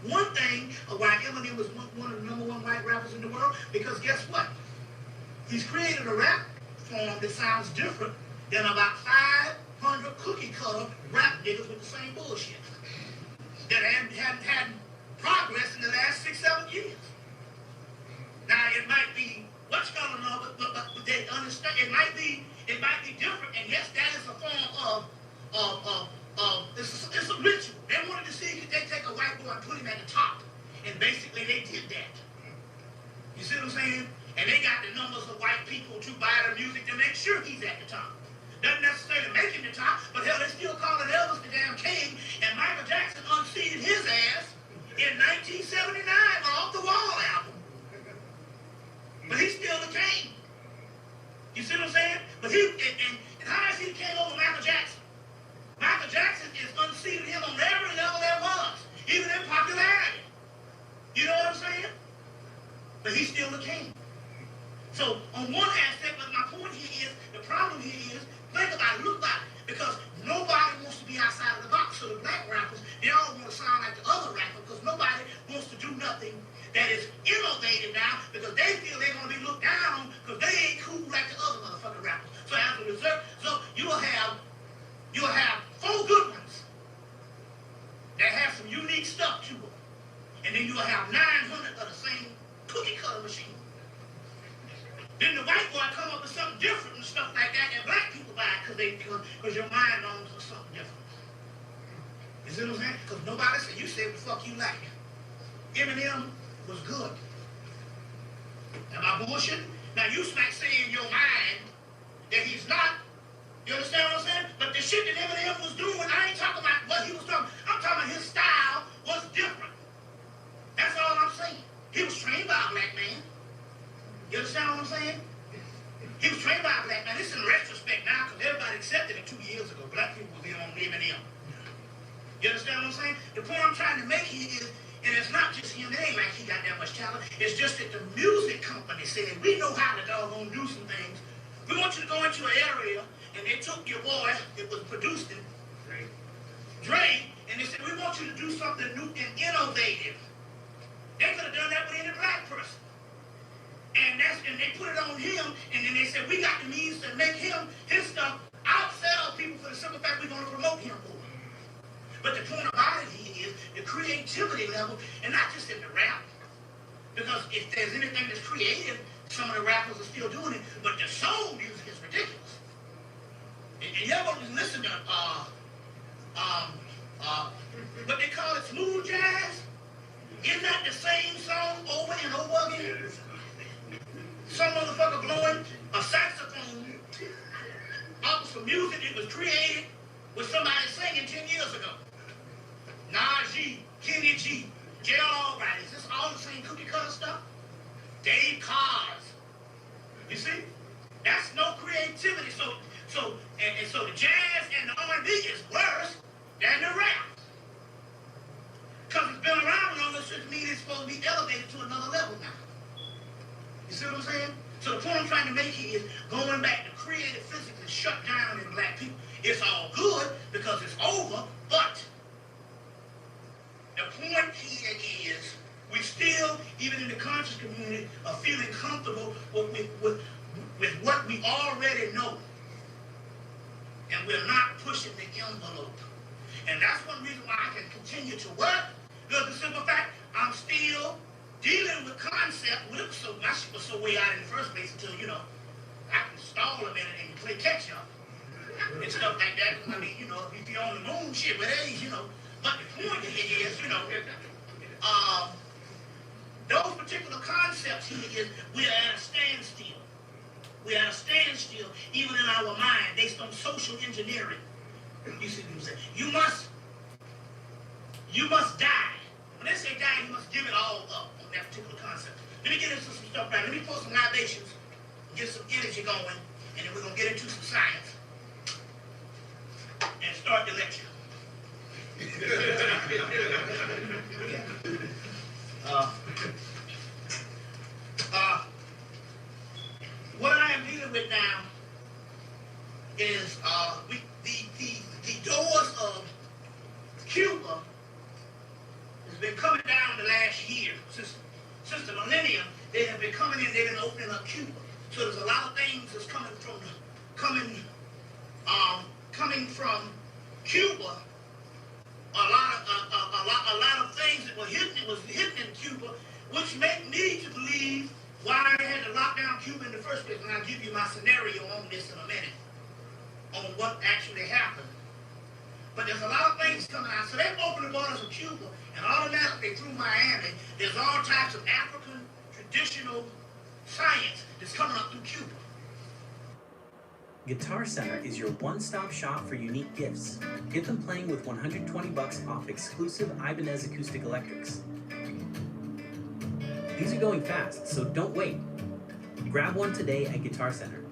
One thing why Eminem was one of the #1 white rappers in the world, because guess what? He's created a rap form that sounds different than about 500 cookie cutter rap niggas with the same bullshit that haven't had progress in the last 6-7 years. Now it might be what's going on, but they understand it might be different, and yes, that is a form of it's a ritual. They wanted to see could they take a white boy and put him at the top, and basically they did that. You see what I'm saying? And they got the numbers of white people to buy their music to make sure he's at the top. Doesn't necessarily make him the top, but hell, they still calling Elvis the damn king, and Michael Jackson unseated his ass in 1979 off the Wall album. But he's still the king. You see what I'm saying? But and how is he the king over Michael Jackson? Michael Jackson is unseated him on every level there was, even in popularity. You know what I'm saying? But he's still the king. So on one aspect, but my point here is, the problem here is, think about it, look about it, because nobody wants to be outside of the box. So the black rappers, they all want to sound like the other rappers, because nobody wants to do nothing that is innovative now, because they feel they're going to be looked down on, because they ain't cool like the other motherfucking rappers. So as a result, you'll have 4 good ones that have some unique stuff to them, and then you'll have 900 of the same cookie cutter machine. Then the white boy come up with something different and stuff like that, and black people buy it because your mind owns for something different. You see what I'm saying? Because nobody said, you said what the fuck you like. Eminem was good. Am I bullshit? Now you might say in your mind that he's not. You understand what I'm saying? But the shit that Eminem was doing, I ain't talking about what he was talking. I'm talking about his style was different. That's all I'm saying. He was trained by a black man. You understand what I'm saying? He was trained by a black man. This is in retrospect now because everybody accepted it 2 years ago. Black people were on Eminem. You understand what I'm saying? The point I'm trying to make here is, and it's not just him, it ain't like he got that much talent. It's just that the music company said, we know how to doggone do some things. We want you to go into an area, and they took your boy that was produced in Dre, and they said, we want you to do something new and innovative. They could have done that with any black person. And they put it on him, and then they said, we got the means to make him, his stuff, outsell people for the simple fact we're going to promote him more. But the point about it here is the creativity level, and not just in the rap. Because if there's anything that's creative, some of the rappers are still doing it, but the soul music is ridiculous. And you ever listen to what they call it, smooth jazz? Isn't that the same song over and over again? Some motherfucker blowing a saxophone off some music that was created with somebody singing 10 years ago. Nas G, Kenny G, J.L. Albright. Is this all the same cookie cutter stuff? Dave Cars. You see? That's no creativity. So the jazz and the R&B is worse than the rap. Because it's been around longer, so it means it's supposed to be elevated to another level now. You see what I'm saying? So the point I'm trying to make here is going back to creative physics is shut down in black people. It's all good because it's over, but the point here is we still, even in the conscious community, are feeling comfortable with what we already know. And we're not pushing the envelope. And that's one reason why I can continue to work. Because the simple fact, I'm still dealing with concept. My shit was so way out in the first place until, I can stall a minute and play catch up and stuff like that. I mean, if you're on the moon, shit, with age, But the point here is, those particular concepts here is we're at a standstill. We're at a standstill, even in our mind, based on social engineering. You see what I'm saying? You must die. When they say die, you must give it all up on that particular concept. Let me get into some stuff right. Let me pour some libations, get some energy going, and then we're going to get into some science and start the lecture. What I am dealing with now is the doors of Cuba has been coming down the last year. Since the millennium, they have been coming in, they've been opening up Cuba. So there's a lot of things that's coming from Cuba. A lot of things that was hidden in Cuba, which make me to believe why they had to lock down Cuba in the first place. And I'll give you my scenario on this in a minute, on what actually happened. But there's a lot of things coming out. So they've opened the borders of Cuba, and automatically through Miami, there's all types of African traditional science that's coming up through Cuba. Guitar Center is your one-stop shop for unique gifts. Get them playing with $120 off exclusive Ibanez acoustic electrics. These are going fast, so don't wait. Grab one today at Guitar Center.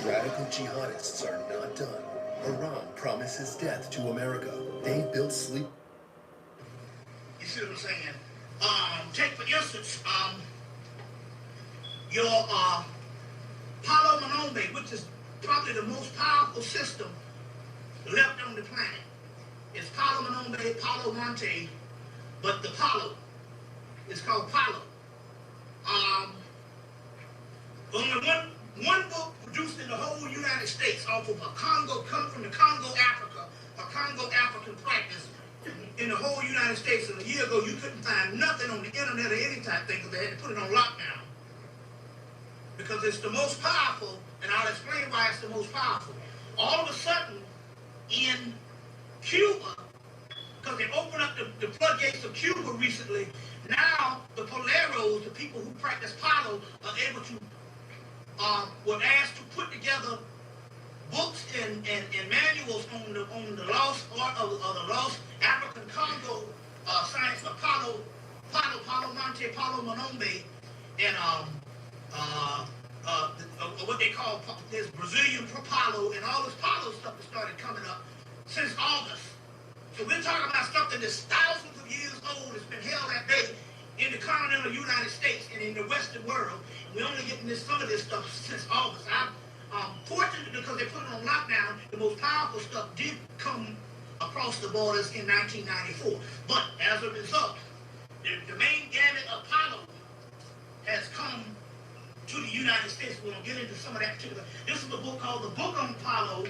Radical jihadists are not done. Iran promises death to America. They've built sleep. You see what I'm saying? Take for instance, your Palo Monombe, which is probably the most powerful system left on the planet. It's Palo Monombe, Palo Monte, but the Palo is called Palo. Only one book produced in the whole United States off of come from the Congo, Africa, a Congo African practice in the whole United States. And a year ago, you couldn't find nothing on the internet or any type thing because they had to put it on lockdown. Because it's the most powerful, and I'll explain why it's the most powerful. All of a sudden, in Cuba, because they opened up the floodgates of Cuba recently, now the Poleros, the people who practice Palo, are able to, were asked to put together books and manuals on the lost art of the lost African Congo science of Palo Monte, Palo Monombe, and what they call this Brazilian Apollo and all this Apollo stuff that started coming up since August. So we're talking about stuff that is thousands of years old. It's been held that day in the continental United States and in the Western world. We're only getting some of this stuff since August. I'm fortunate because they put it on lockdown. The most powerful stuff did come across the borders in 1994. But as a result, the main gamut of Apollo has come to the United States. We're going to get into some of that particular. This is a book called The Book on Apollo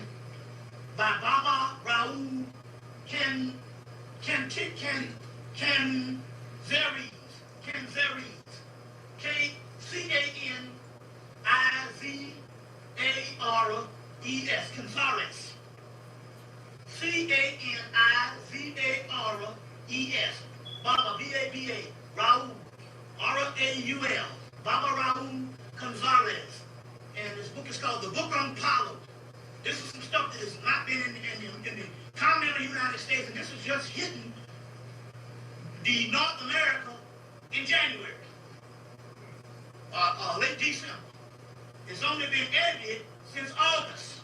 by Baba Raoul Canzares, Canzares, Canzares, Canzares, Baba, B-A-B-A, Raoul, R-A-U-L, Baba Raoul Canzares, and this book is called The Book on Apollo. This is some stuff that has not been in the continental United States, and this is just hitting the North America in January, late December. It's only been edited since August.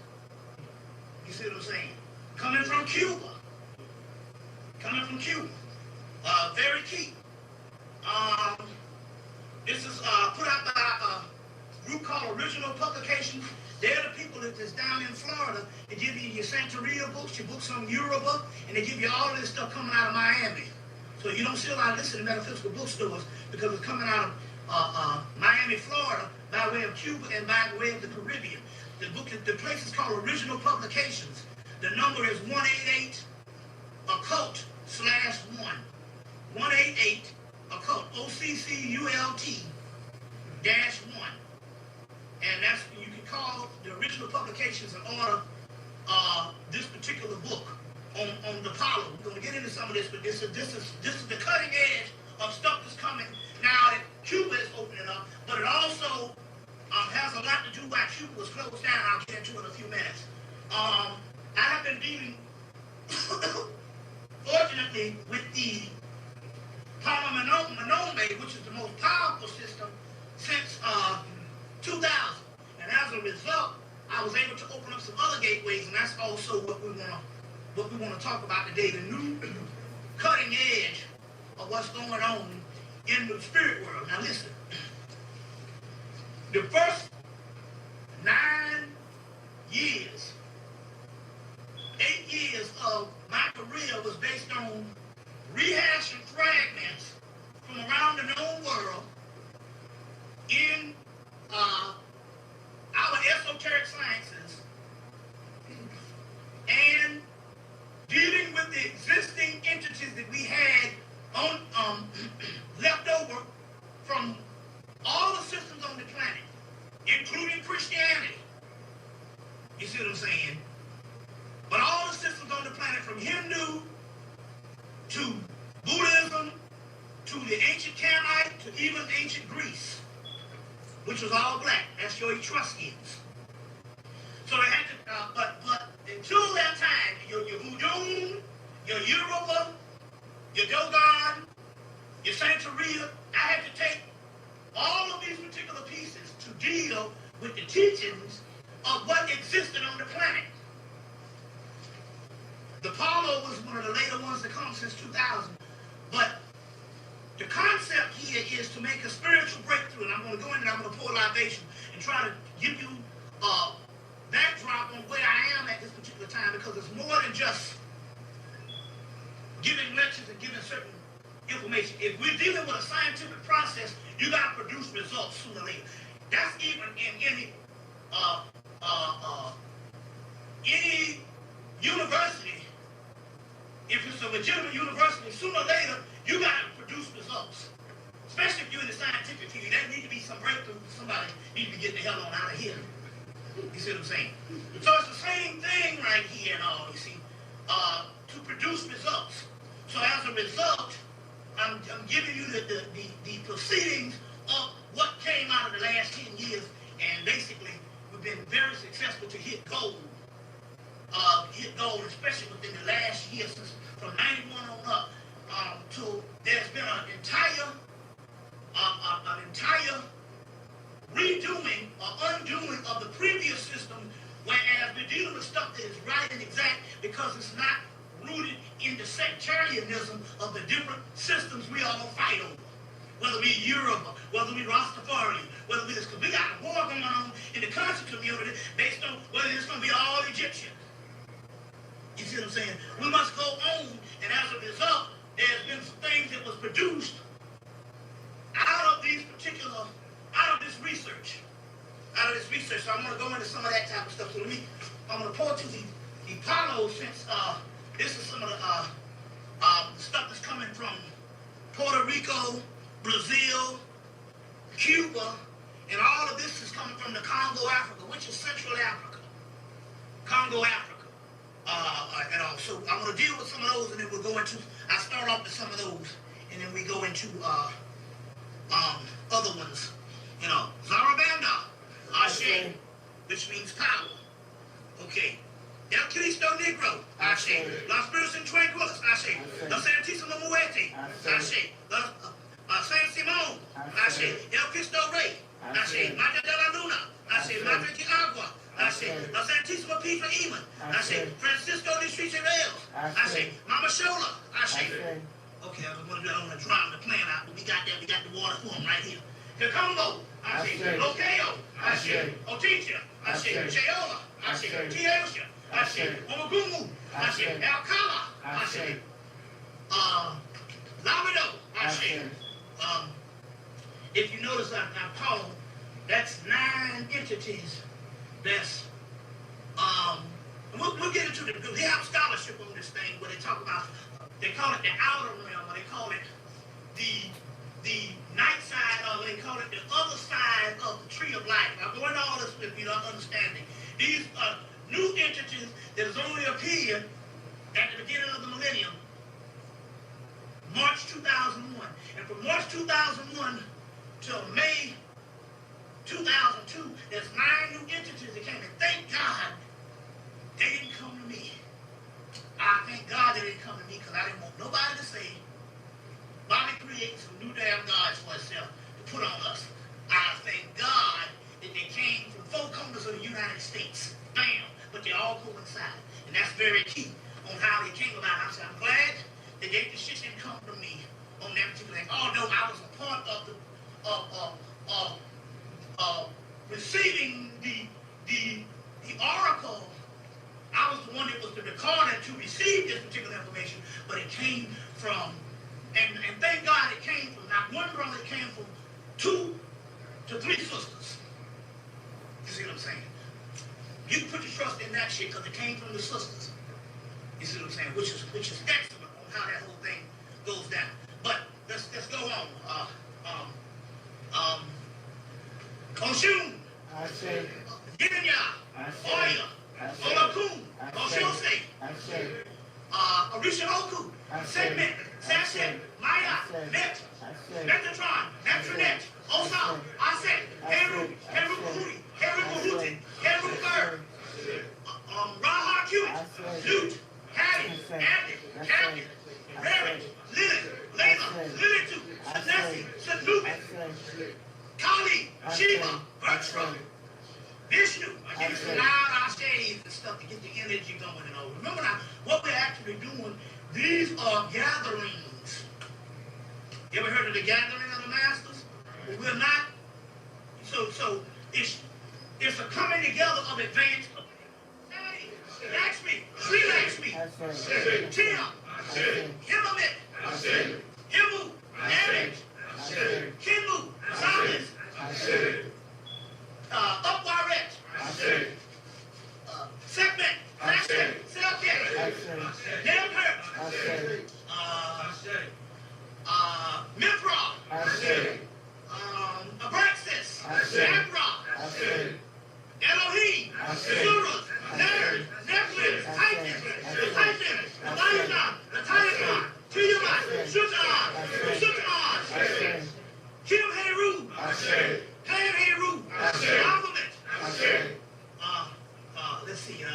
You see what I'm saying? Coming from Cuba. Very key. This is put out by a group called Original Publications. They're the people that's down in Florida. They give you your Santeria books, your books on Yoruba, and they give you all of this stuff coming out of Miami. So you don't see a lot of this in the metaphysical bookstores because it's coming out of Miami, Florida, by way of Cuba and by way of the Caribbean. The place is called Original Publications. The number is 188-occult/1. 188-occult, OCCULT-1. And that's, you can call the Original Publications and order this particular book on the Apollo. We're going to get into some of this, but this is the cutting edge of stuff that's coming now that Cuba is opening up, but it also has a lot to do why Cuba was closed down. I'll get into it in a few minutes. I have been dealing, fortunately, with the Palma Manome, which is the most powerful system since 2000. And as a result, I was able to open up some other gateways, and that's also what we want to talk about today, the new cutting edge of what's going on in the spirit world. Now listen, the first 9 years, 8 years of my career was based on rehashing fragments from around the known world in our esoteric sciences and dealing with the existing entities that we had on left over from all the systems on the planet, including Christianity. You see what I'm saying? But all the systems on the planet, from Hindu to Buddhism to the ancient Canaanite to even ancient Greece, which was all black. That's your Etruscans. So they had to, but until that time, your Voodoo, your Yoruba, your Dogon, your Santeria, I had to take all of these particular pieces to deal with the teachings of what existed on the planet. The Apollo was one of the later ones to come since 2000, but the concept here is to make a spiritual breakthrough, and I'm going to go in and I'm going to pour libation and try to give you a backdrop on where I am at this particular time, because it's more than just giving lectures and giving certain information. If we're dealing with a scientific process, you got to produce results sooner or later. That's even in any university. If it's a legitimate university, sooner or later, you got to produce results. Especially if you're in the scientific field, there need to be some breakthrough. Somebody needs to get the hell on out of here. You see what I'm saying? So it's the same thing right here and all, you see, to produce results. So as a result, I'm giving you the proceedings of what came out of the last 10 years, and basically, we've been very successful to hit gold, especially within the last year, since from 91 on up, till there's been an entire an entire redoing or undoing of the previous system, whereas we're dealing with stuff that is right and exact because it's not rooted in the sectarianism of the different systems we all fight over. Whether we Yoruba, whether we Rastafarian, whether we this, because we got a war going on in the country community based on whether it's going to be all Egyptian. You see what I'm saying? We must go on, and as a result, there's been some things that was produced out of this research. So I'm going to go into some of that type of stuff. So I'm going to point to the Apollo, since this is some of the stuff that's coming from Puerto Rico, Brazil, Cuba, and all of this is coming from the Congo, Africa, which is Central Africa. Congo, Africa. And all. So I'm going to deal with some of those, and then we'll go into, I start off with some of those, and then we go into other ones. You know, Zarabanda, Ashe, which means power. Okay. El Cristo Negro, Ashe. Los Spiritus Tranquilos, Ashe. Los Santísimo Muerte, Ashe. San Simón, Ashe. El Cristo Rey, Ashe. Madre de la Luna, Ashe. Madre de Agua, Ashe. Los Santísimo Peter Eamon, Ashe. Francisco de Streeterells, Ashe. Mama Shola, Ashe. Okay, I was going to drown the plan out, but we got that. We got the water for him right here. Kakombo, Ashe. Lokeo, Ashe. Oticha, Ashe. Sheola, Ashe. Tiosha, Ashe. Omagumu, Ashe. Alcala, Ashe. Lamado, Ashe. If you notice, I call them, that's 9 entities. That's we'll get into they have scholarship on this thing where they talk about, they call it the outer realm, or they call it the night side, or they call it the other side of the tree of life. I'll go into all this if you don't understand it. These are new entities that has only appeared at the beginning of the millennium, March 2001. And from March 2001 till May 2002, there's 9 new entities that came. And thank God they didn't come to me. I thank God they didn't come to me, because I didn't want nobody to say Bobby created some new damn gods for himself to put on us. I thank God that they came from 4 corners of the United States. Bam. But they all coincide. And that's very key on how they came about. I'm glad that they just didn't come from me on that particular thing. Although I was a part of receiving the oracle, I was the one that was the recorder to receive this particular information, but it came from, and thank God it came from not one brother, it came from 2 to 3 sisters. You see what I'm saying? You can put your trust in that shit because it came from the sisters. You see what I'm saying? Which is excellent on how that whole thing goes down. But let's go on. Oshun, Yenya, Oya, Olakun, Oshose, Orishaoku, Segment, Sashet, Maya, Net, Metatron, Netranet, Osam, Aset, Heru, Heru Kuhuti, Heru Kuhuti, Heru Bird, Raha Kuit, Lut, Hattie, Abdi, Captain, Barrett, Lilith, Layla, Lilitu, Sanesi, Sanubit, Kali, Shiva, Bertram, Vishnu. I give you some loud ashes and stuff to get the energy going and all. Remember now, what we're actually doing, these are gatherings. You ever heard of the gathering of the masters? We're not. So it's a coming together of advanced. Lakshmi, Sri Lakshmi, Tim, Himamit, Himu, Eric, Kinmu, Salis, Upwaret, Segment, Flashback, Selket, Nelkert, Mithra, Abraxas, Abra, Elohim, Surah, Nerd, Netflix, Titan, Leviathan, Tiamat, Shutan, Kim Heru, Pan Heru, Alphabet. Let's see.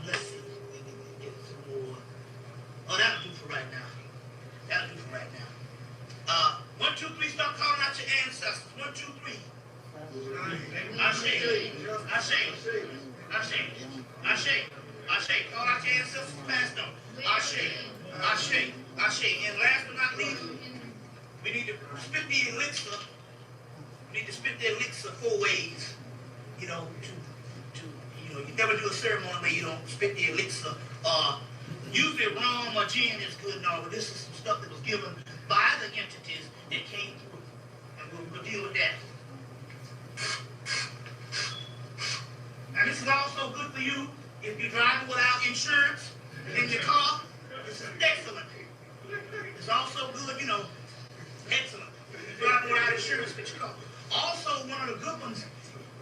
Let's see. We can get some more. Oh, that'll do for right now. 1, 2, 3, start. All our ancestors passed on. And last but not least, we need to spit the elixir. We need to spit the elixir 4 ways. You know, you never do a ceremony where you don't spit the elixir. Usually rum or gin is good and all, but this is some stuff that was given by the entities that came through. And we'll deal with that. And this is also good for you if you're driving without insurance in your car. This is excellent. It's also good, excellent. If you're driving without insurance in your car. Also, one of the good ones,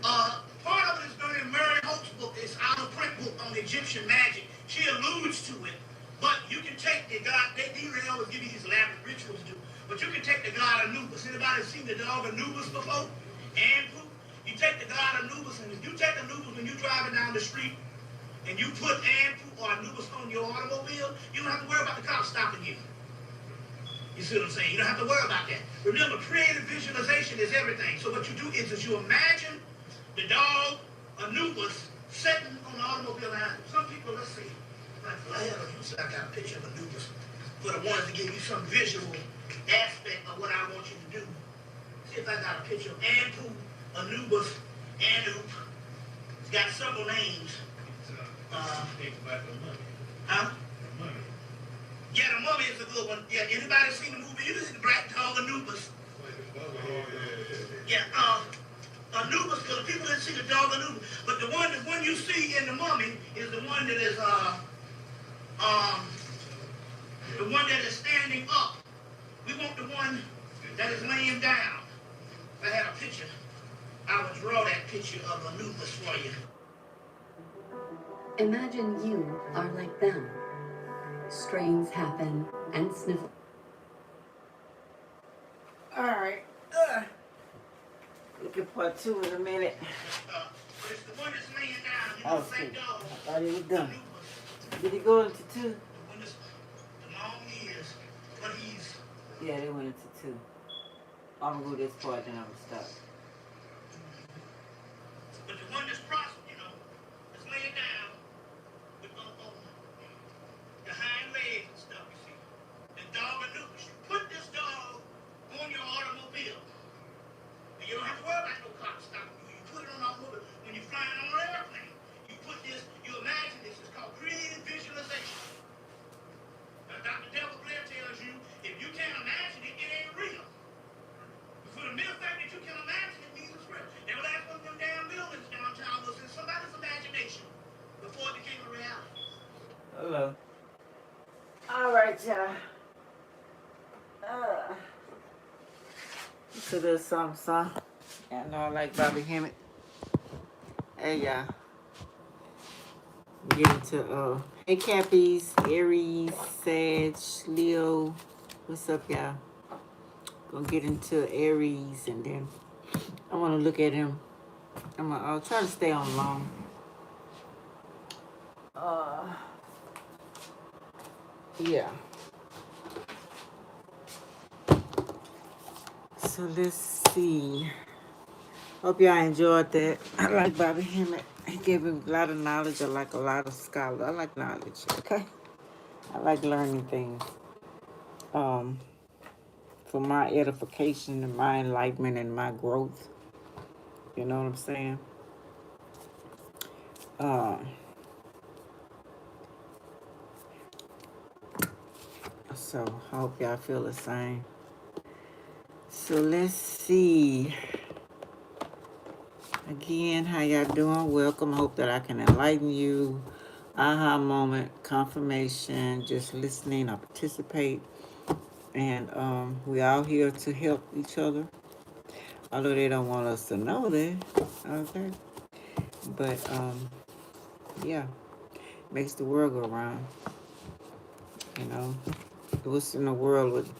part of it is going in Mary Hope's book. It's out of print book on Egyptian magic. She alludes to it. But you can take the god, they always give you these elaborate rituals do. But you can take the god Anubis. Anybody seen the dog Anubis before? Anpu? You take the god Anubis, and if you take Anubis when you're driving down the street, and you put Anpu or Anubis on your automobile, you don't have to worry about the cops stopping you. You see what I'm saying? You don't have to worry about that. Remember, creative visualization is everything. So what you do is you imagine the dog Anubis sitting on the automobile line. Some people, let's see, I got a picture of Anubis, but I wanted to give you some visual aspect of what I want you to do. See if I got a picture of Anpu, Anubis, Anup. It's got several names. Yeah, the mummy is a good one. Yeah, anybody seen the movie? You see the black dog Anubis. Yeah, Anubis, because people didn't see the dog Anubis. But the one you see in the mummy is the one that is standing up. We want the one that is laying down. If I had a picture, I would draw that picture of Anubis for you. Imagine you are like them. Strains happen and sniffle. All right. Look at part 2 in a minute. It's the one that's laying down. Oh, shit. I thought he was done. Did he go into 2? The one that's the long ears, but he's... Yeah, they went into 2. I'm gonna go this part, then I'm gonna stop. But the one that's prostrate, that's laying down with the hind legs and stuff, you see. The dog Anubis. You put this dog on your automobile. And you don't have to worry about no cops stopping you. You put it on automobile. When you're flying on an airplane, you put this, you imagine this. It's called creative visualization. Now, Dr. Devil Blair tells you, if you can't imagine it, it ain't real. But for the mere fact that you can imagine it means it's real. That was last one of them damn buildings downtown was in somebody's imagination before it became a reality. Hello. All right, y'all. So there's some song. I know I like Bobby Hemmett. Hey, y'all. Get into, hey, Cappies, Aries, Sag, Leo. What's up, y'all? Gonna get into Aries, and then I want to look at him. I'll try to stay on long. Yeah. So let's see. Hope y'all enjoyed that. I like Bobby Hemmett. He gave him a lot of knowledge. I like a lot of scholars. I like knowledge. Okay. I like learning things. For my edification and my enlightenment and my growth. You know what I'm saying? So I hope y'all feel the same. So let's see. Again, how y'all doing? Welcome. Hope that I can enlighten you. Aha moment, confirmation, just listening or participate. And we all here to help each other. Although they don't want us to know that. Okay. But yeah. Makes the world go round. You know. What's in the world with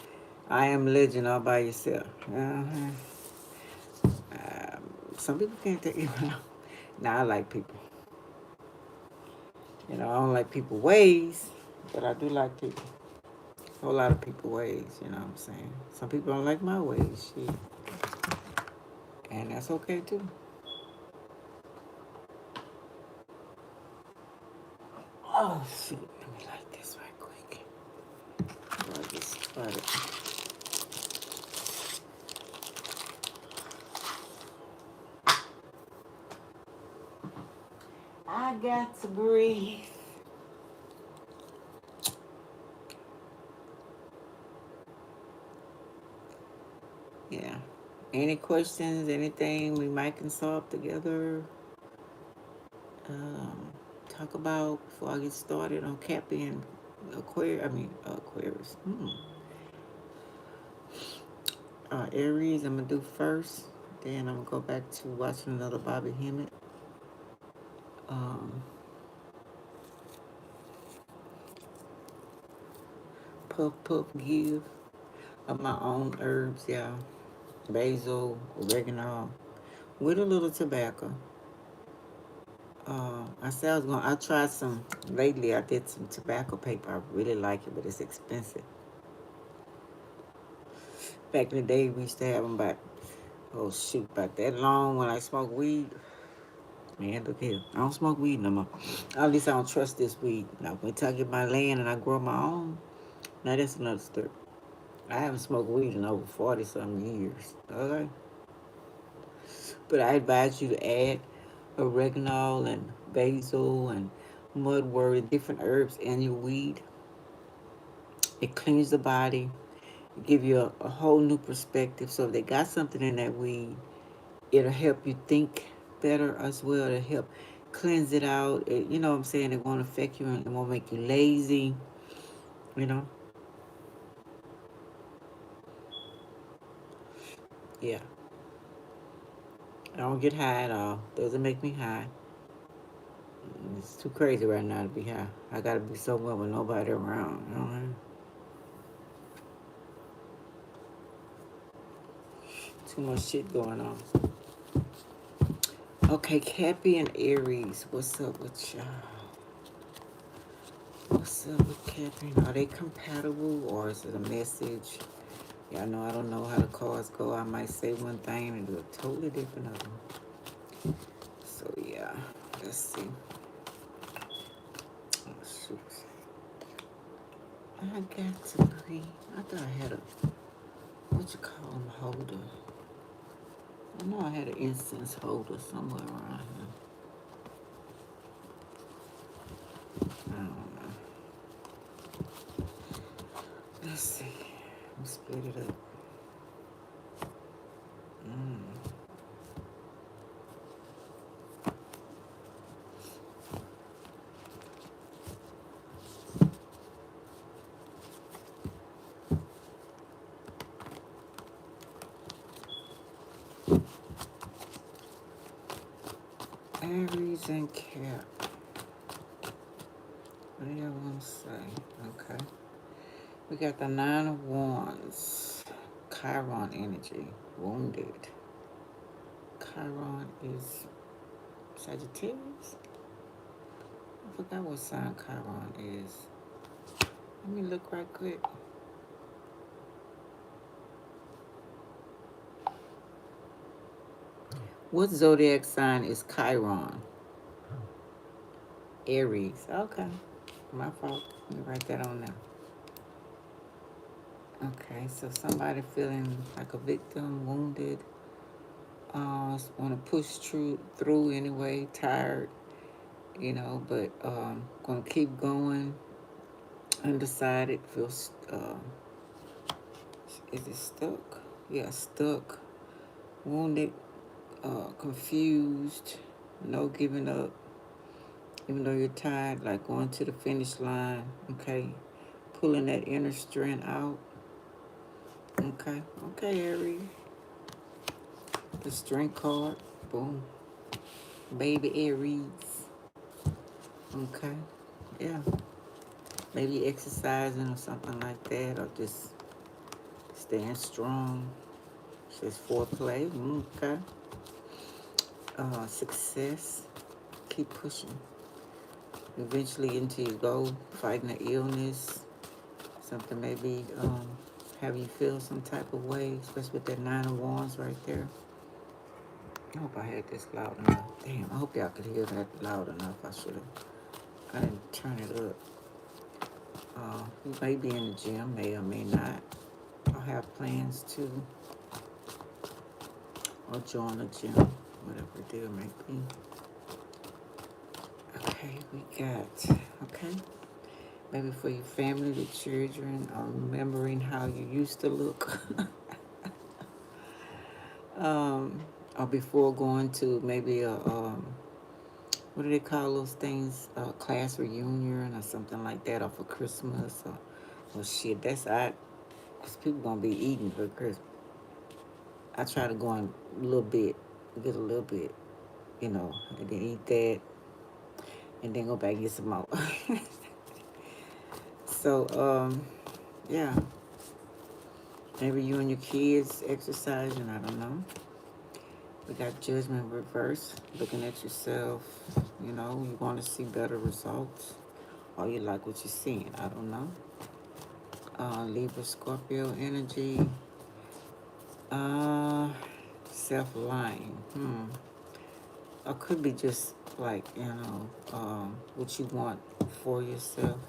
I am legend all by yourself? Some people can't take it around. Nah, I like people. I don't like people ways, but I do like people. A whole lot of people ways, you know what I'm saying? Some people don't like my ways, shit. And that's okay too. Oh, shoot. Let me light this right quick. Before I get started. I got to breathe. Yeah. Any questions? Anything we might can solve together? Talk about before I get started on Cappy and Aquarius. Aries, I'm gonna do first. Then I'm gonna go back to watching another Bobby Hemmett. Puff Puff Give of my own herbs, yeah. Basil, oregano, with a little tobacco. I tried some, lately I did some tobacco paper. I really like it, but it's expensive. Back in the day, we used to have them about that long when I smoked weed. Man, look here. I don't smoke weed no more. At least I don't trust this weed. Now, when I get my land and I grow my own, now that's another story. I haven't smoked weed in over 40-something years. Okay? But I advise you to add oregano and basil and mudwort, different herbs in your weed. It cleans the body, give you a whole new perspective. So if they got something in that weed, it'll help you think better as well. It'll help cleanse it out. You know what I'm saying? It won't affect you and it won't make you lazy, you know? Yeah. I don't get high at all. Doesn't make me high. It's too crazy right now to be high. I gotta be somewhere with nobody around. You know what I mean? Too much shit going on. Okay, Cappy and Aries. What's up with y'all? What's up with Cappy? Are they compatible or is it a message? Y'all know I don't know how the cards go. I might say one thing and do a totally different other. So yeah, let's see. Oh shoot. I got to breathe. I thought I had a, what you call them, holder. I know I had an incense holder somewhere around here. I don't know. Let's see. Let's split it up. Aries and Cap. What do y'all want to say? Okay. We got the Nine of Wands. Chiron energy. Wounded. Chiron is Sagittarius? I forgot what sign Chiron is. Let me look right quick. What zodiac sign is Chiron? Aries. Okay. My fault. Let me write that on now. Okay, so somebody feeling like a victim, wounded, want to push through anyway, tired, you know, but going to keep going, undecided, feels, is it stuck? Yeah, stuck, wounded, confused, no giving up, even though you're tired, like going to the finish line, okay, pulling that inner strength out. Okay, Aries. The strength card, boom. Baby Aries. Okay, yeah. Maybe exercising or something like that, or just staying strong. Just foreplay, okay. Success, keep pushing. Eventually into your goal, fighting an illness, something maybe have you feel some type of way, especially with that Nine of Wands right there. I hope I had this loud enough. Damn, I hope y'all could hear that loud enough. I should have I didn't turn it up. You may be in the gym, may or may not. Or have plans to, or join the gym, whatever the deal may be. Okay, we got, okay. Maybe for your family, the children, or remembering how you used to look. Or before going to maybe a, what do they call those things? A class reunion or something like that, or for Christmas, or shit. That's I, cause people gonna be eating for Christmas. I try to go in a little bit, get a little bit, and then eat that, and then go back and get some more. So, yeah, maybe you and your kids exercising. I don't know. We got judgment reverse, looking at yourself. You want to see better results, or you like what you're seeing. I don't know. Libra, Scorpio energy. Self-lying. Or could be just like, what you want for yourself,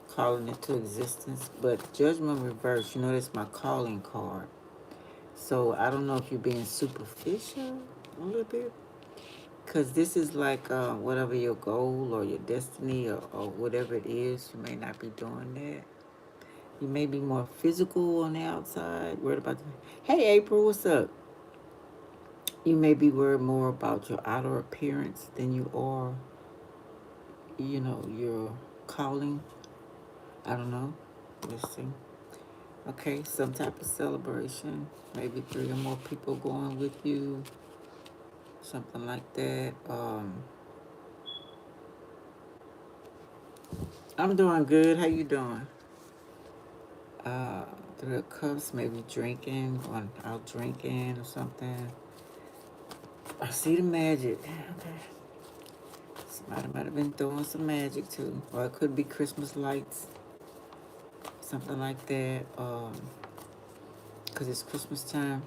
calling it to existence. But judgment reverse, that's my calling card. So I don't know if you're being superficial a little bit. Because this is like whatever your goal or your destiny or whatever it is, you may not be doing that. You may be more physical on the outside, worried about hey, April, what's up? You may be worried more about your outer appearance than you are, your calling. I don't know. Let's see. Okay, some type of celebration. Maybe 3 or more people going with you. Something like that. I'm doing good. How you doing? 3 of Cups, maybe drinking, going out drinking or something. I see the magic. Okay. Somebody might have been throwing some magic too. Or it could be Christmas lights. Something like that. Because it's Christmas time.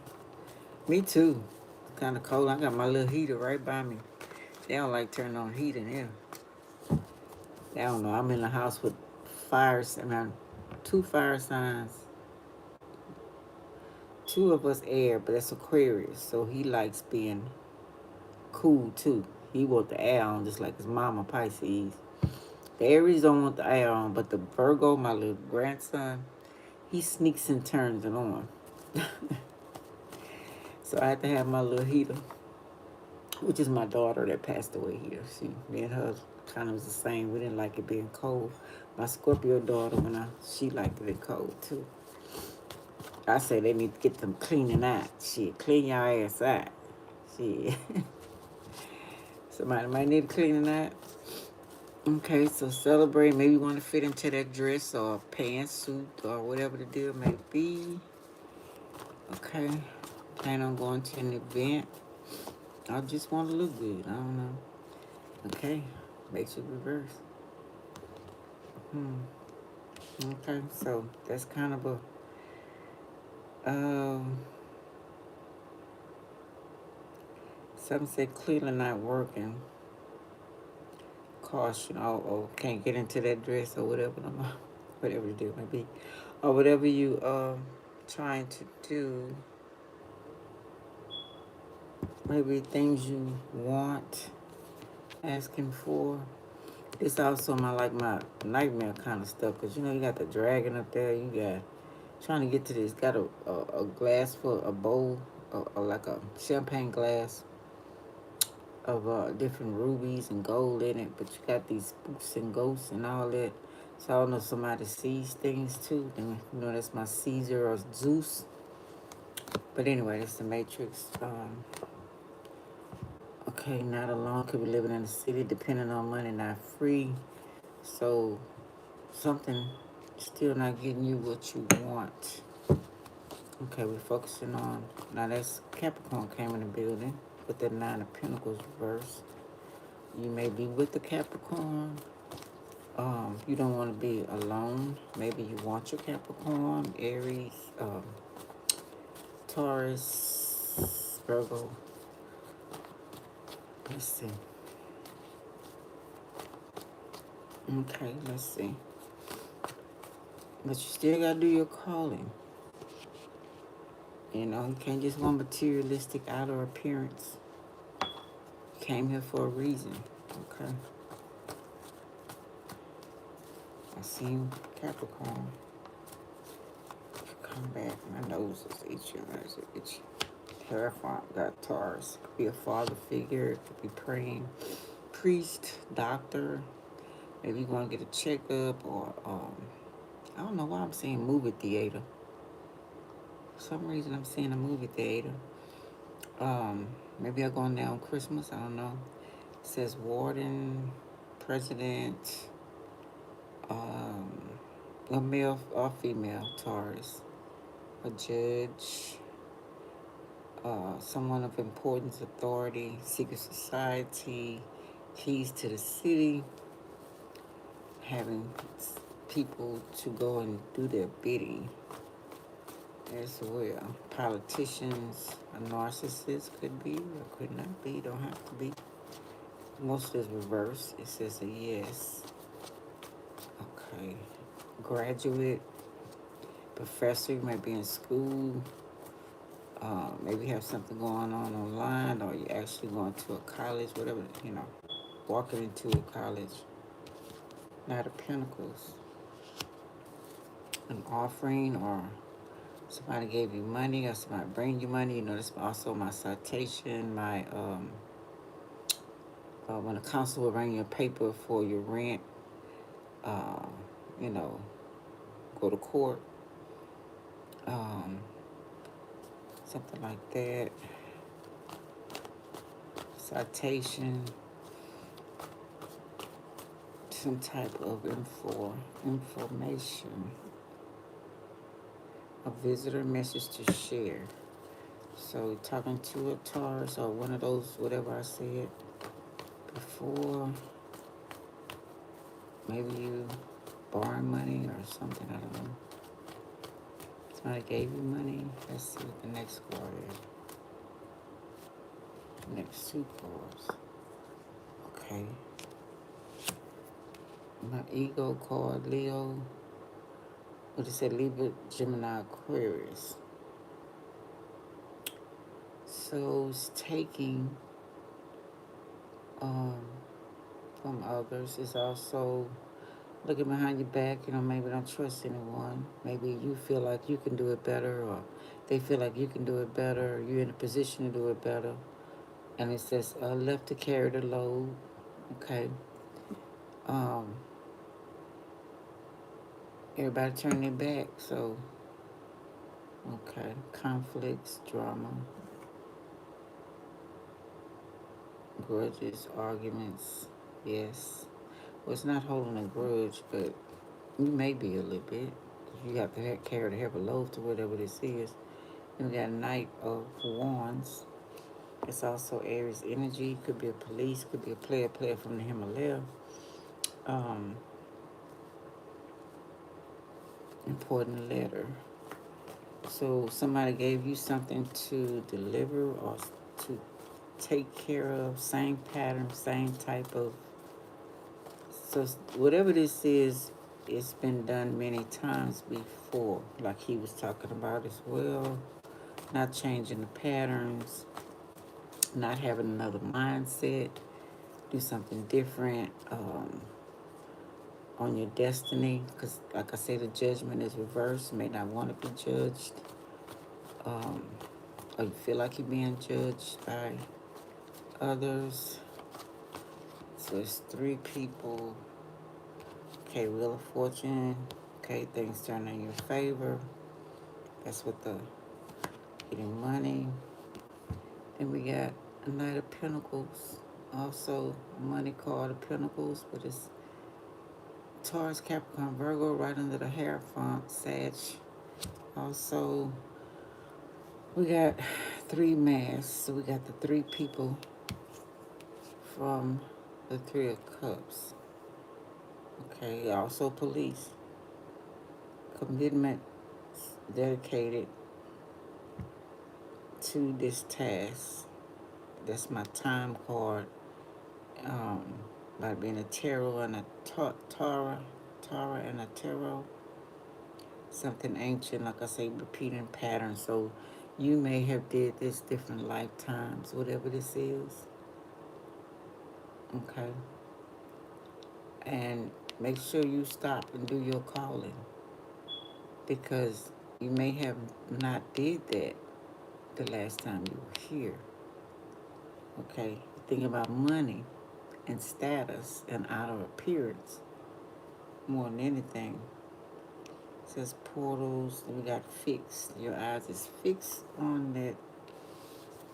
Me too. It's kind of cold. I got my little heater right by me. They don't like turning on heat in here. They don't know. I'm in the house with fires. 2 fire signs. 2 of us air, but that's Aquarius. So he likes being cool too. He want the air on just like his mama Pisces. The Aries don't want the air on, but the Virgo, my little grandson, he sneaks and turns it on. So I had to have my little heater, which is my daughter that passed away here. Me and her kind of was the same. We didn't like it being cold. My Scorpio daughter, she liked it being cold too. I say they need to get them cleaning out. Shit, clean your ass out. Shit. Somebody might need to clean out. Okay, so celebrate. Maybe you want to fit into that dress or pantsuit or whatever the deal may be. Okay. Plan on going to an event. I just want to look good. I don't know. Okay. Makes it reverse. Okay, so that's kind of a something said clearly not working. Caution, or can't get into that dress or whatever whatever the deal may be. Or whatever you trying to do. Maybe things you want, asking for. It's also my nightmare kind of stuff, because you got the dragon up there. You got trying to get to this. Got a glass for a bowl, or like a champagne glass of different rubies and gold in it. But you got these spooks and ghosts and all that. So I don't know if somebody sees things too. Then that's my Caesar or Zeus. But anyway, that's the Matrix. Okay, not alone. Could be living in the city, depending on money, not free. So something still not getting you what you want. Okay, we're focusing on, now that's Capricorn came in the building with the 9 of Pentacles reverse. You may be with the Capricorn. You don't want to be alone. Maybe you want your Capricorn, Aries, Taurus, Virgo. Let's see. Okay, let's see. But you still gotta do your calling. You know, you can't just want materialistic outer appearance. You came here for a reason. Okay. I seen Capricorn. Come back. My nose is itchy. My nose is itchy. Terrifying. Got Taurus. Could be a father figure. Could be praying. Priest, doctor. Maybe you want to get a checkup or I don't know why I'm saying movie theater. For some reason I'm saying a movie theater. Maybe I'm going there on Christmas. I don't know. It says warden, president, a male or female Taurus, a judge, someone of importance, authority, secret society, keys to the city, having people to go and do their bidding as well. Politicians, a narcissist could be or could not be, don't have to be. Most is reverse. It says a yes. Okay. Graduate, professor, you might be in school. Maybe have something going on online, or you actually going to a college, whatever, you know, walking into a college. Knight of Pentacles. An offering, or somebody gave you money, or somebody bring you money. You know, that's also my citation, my, when the council will bring you a paper for your rent, you know, go to court, something like that. Citation, some type of information, a visitor message to share. So talking to a Taurus or one of those, whatever I said before, maybe you borrowing money or something, I don't know. Somebody gave you money. Let's see what the next card is. Next two cards. Okay. My ego card, Leo. What it said, Libra, Gemini, Aquarius. So it's taking from others. It's also looking behind your back. You know, maybe don't trust anyone. Maybe you feel like you can do it better, or they feel like you can do it better. You're in a position to do it better. And it says left to carry the load. Okay. Everybody turn their back. So, okay. Conflicts, drama, grudges, arguments. Yes. Well, it's not holding a grudge, but you may be a little bit. You have to carry the heavy load to whatever this is. And we got Knight of Wands. It's also Aries energy. Could be a police. Could be a player from the Himalaya. Important letter. So somebody gave you something to deliver or to take care of. Same pattern, same type of. So whatever this is, it's been done many times before, like he was talking about as well. Not changing the patterns, not having another mindset, do something different on your destiny. Because, like I say, the judgment is reversed. You may not want to be judged, or you feel like you're being judged by others. So it's three people. Okay, Wheel of Fortune. Okay, things turn in your favor. That's what the getting money. Then we got a Knight of Pentacles. Also, money card of Pentacles, but it's Taurus, Capricorn, Virgo, right under the hair font, Sag. Also, we got three masks. So we got the three people from the Three of Cups. Okay, also police. Commitment dedicated to this task. That's my time card. About being a tarot and a Tara and a tarot. Something ancient, like I say, repeating patterns. So you may have did this different lifetimes, whatever this is. Okay. And make sure you stop and do your calling, because you may have not did that the last time you were here. Okay. Think about money and status and outer appearance more than anything. It says portals, we got fixed. Your eyes is fixed on that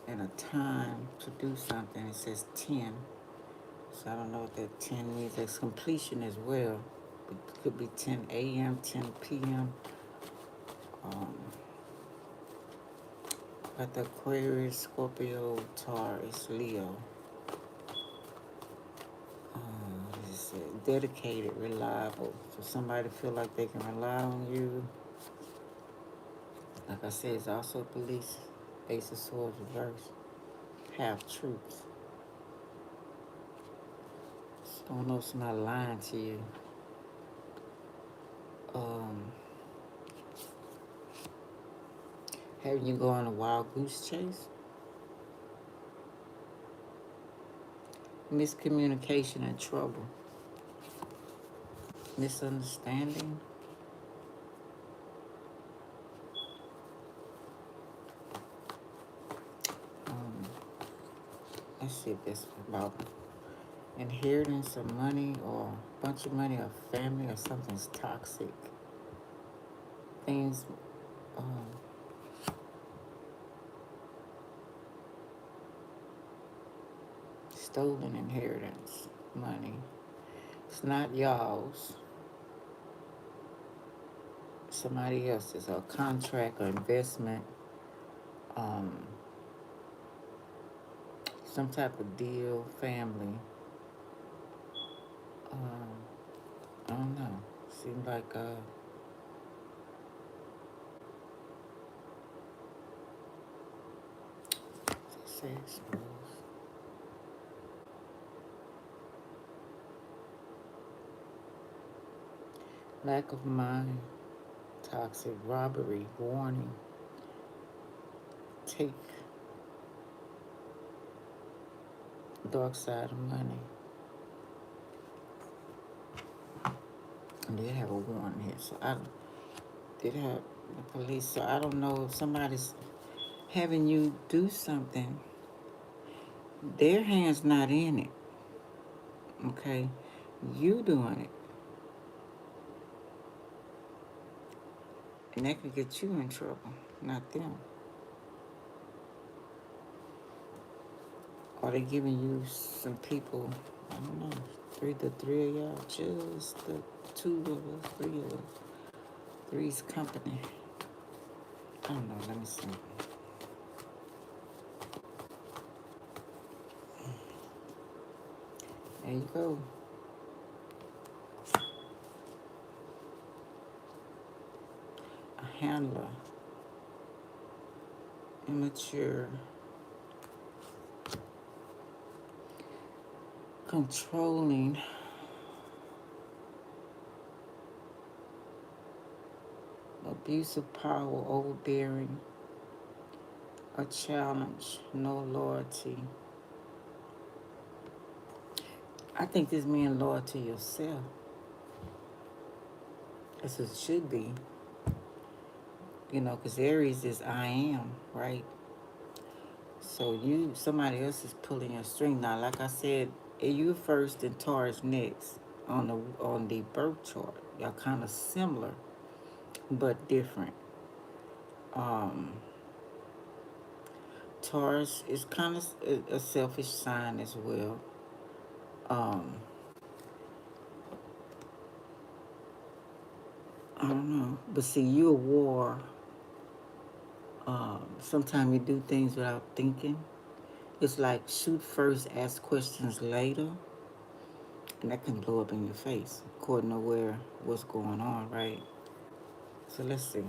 and a time to do something. It says 10. So I don't know what that 10 means. That's completion as well. It could be 10 a.m., 10 p.m. But the Aquarius, Scorpio, Taurus, Leo. This is dedicated, reliable. So somebody feel like they can rely on you. Like I said, it's also police, Ace of Swords reverse, half truths. So don't know if somebody lying to you. Having you go on a wild goose chase. Miscommunication and trouble. Misunderstanding. Let's see if this about inheritance of money or a bunch of money or family or something's toxic. Things, stolen inheritance, money. It's not y'all's. Somebody else's, or contract or investment. Some type of deal, family. I don't know. Seems like sex, lack of mind, toxic, robbery, warning, take, dark side of money. And they have a warning here, so I did have the police. So I don't know if somebody's having you do something. Their hand's not in it. Okay, you doing it, and that could get you in trouble, not them. Or they giving you some people, I don't know, the three of y'all, just the two of us, three of us. Three's company. I don't know, let me see. There you go. A handler. Immature. Controlling. Abuse of power, overbearing. A challenge, no loyalty. I think this means loyal to yourself. That's what it should be. You know, because Aries is I am, right? So somebody else is pulling your string. Now, like I said, you first and Taurus next on the birth chart. Y'all kind of similar, but different. Taurus is kind of a selfish sign as well. I don't know, but see, you a war. Sometimes you do things without thinking. It's like shoot first, ask questions later, and that can blow up in your face, according to what's going on, right? So let's see.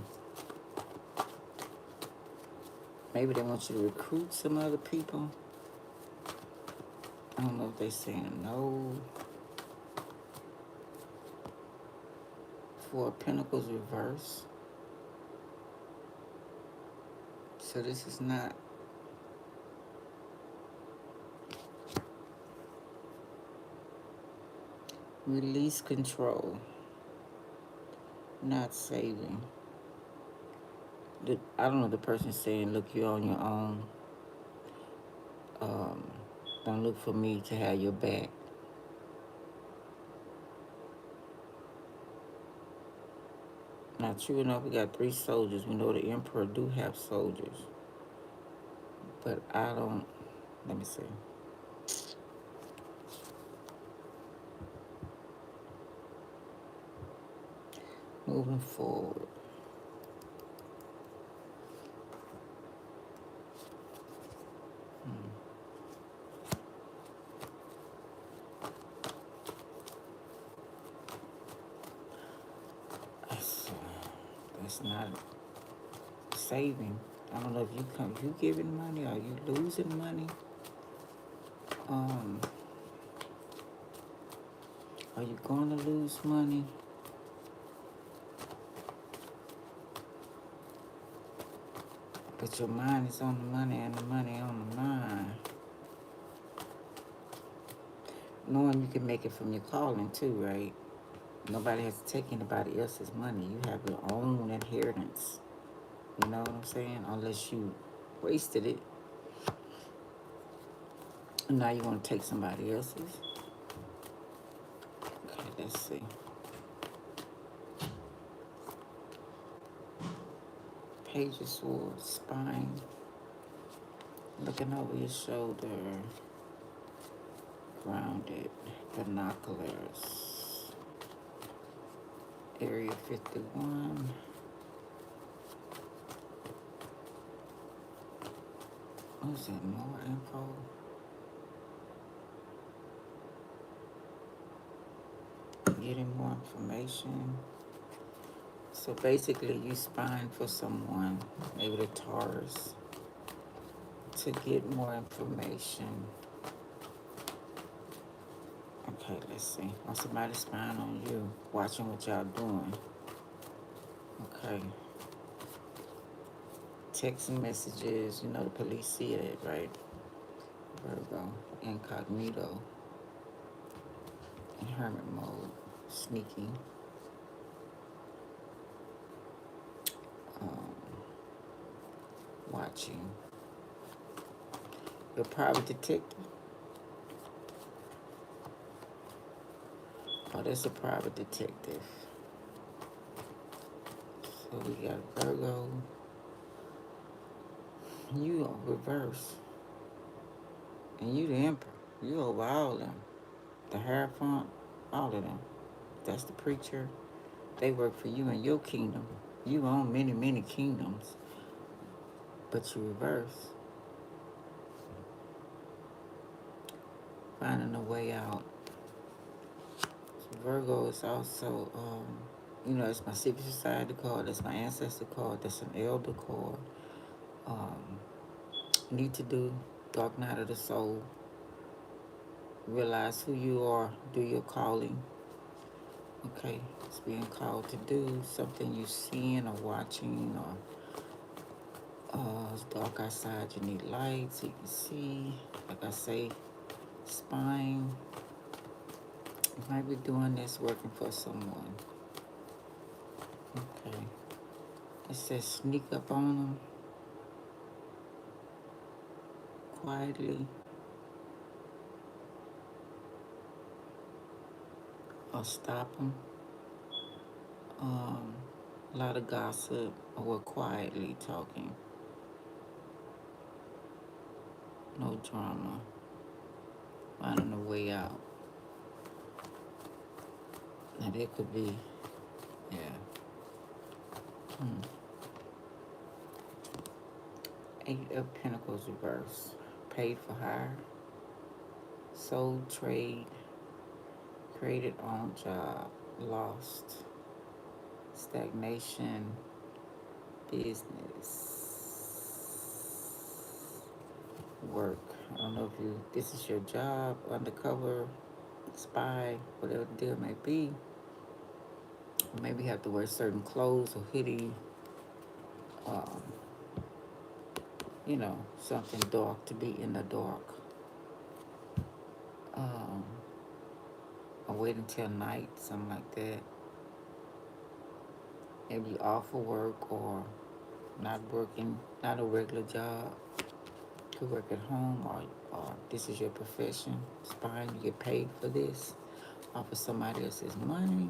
Maybe they want you to recruit some other people. I don't know if they're saying no. Four of Pentacles reverse. So this is not. Release control. Not saving. I don't know, the person saying, look, you're on your own. Um, don't look for me to have your back. Now, true enough, we got 3 soldiers. We know the Emperor do have soldiers. But I don't, let me see. Moving forward. That's not saving. I don't know if you giving money or you losing money. Are you going to lose money? But your mind is on the money and the money on the mind. Knowing you can make it from your calling too, right? Nobody has to take anybody else's money. You have your own inheritance. You know what I'm saying? Unless you wasted it. And now you want to take somebody else's. Okay, let's see. Page of Swords, spine. Looking over your shoulder. Grounded. Binoculars. Area 51. What is it? More info? Getting more information. So basically, you spying for someone, maybe the Taurus, to get more information. Okay, let's see. Or somebody spying on you, watching what y'all doing. Okay. Texting messages, you know the police see it, right? Virgo, incognito, in hermit mode, sneaky. Watching. Your private detective. Oh, that's a private detective. So we got Virgo. You are reverse. And you the emperor. You over all of them. The Hierophant, all of them. That's the preacher. They work for you in your kingdom. You own many, many kingdoms. But you reverse. Finding a way out. So Virgo is also, you know, it's my secret society card. That's my ancestor card. That's an elder card. Need to do dark night of the soul. Realize who you are. Do your calling. Okay, it's being called to do something you're seeing or watching, or it's dark outside, you need light so you can see. Like I say, spine. You might be doing this working for someone. Okay. It says sneak up on them quietly or stop them. A lot of gossip or quietly talking. No drama. Finding a way out. Now that could be, yeah. 8 of Pentacles reverse. Paid for hire. Sold trade. Created on job. Lost. Stagnation. Business. Work. I don't know if this is your job, undercover, spy, whatever the deal may be. Maybe you have to wear certain clothes or hoodie, um, something dark to be in the dark. Um, or wait until night, something like that. Maybe off for work or not working, not a regular job. You work at home or this is your profession, spying, you get paid for this off of somebody else's money.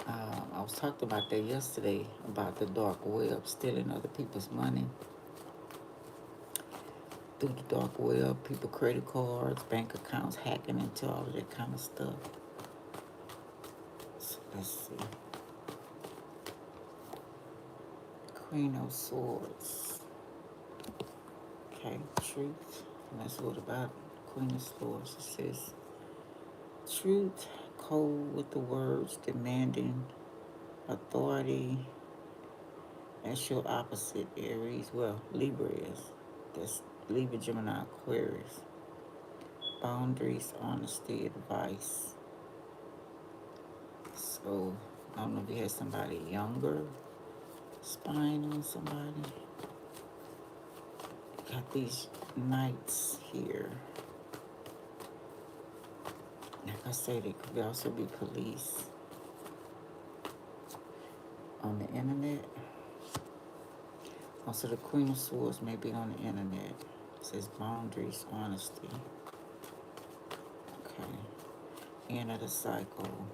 I was talking about that yesterday, about the dark web, stealing other people's money through the dark web, people credit cards, bank accounts, hacking into all of that kind of stuff. So let's see. Queen of Swords. Okay, truth. And that's what about Queen of Swords. It says, truth, cold with the words, demanding authority. That's your opposite, Aries. Well, Libra is. That's Libra, Gemini, Aquarius. Boundaries, honesty, advice. So, I don't know if you had somebody younger spying on somebody. Got these knights here. Like I say, they could also be police on the internet. Also, the Queen of Swords may be on the internet. It says boundaries, honesty. Okay. End of the cycle.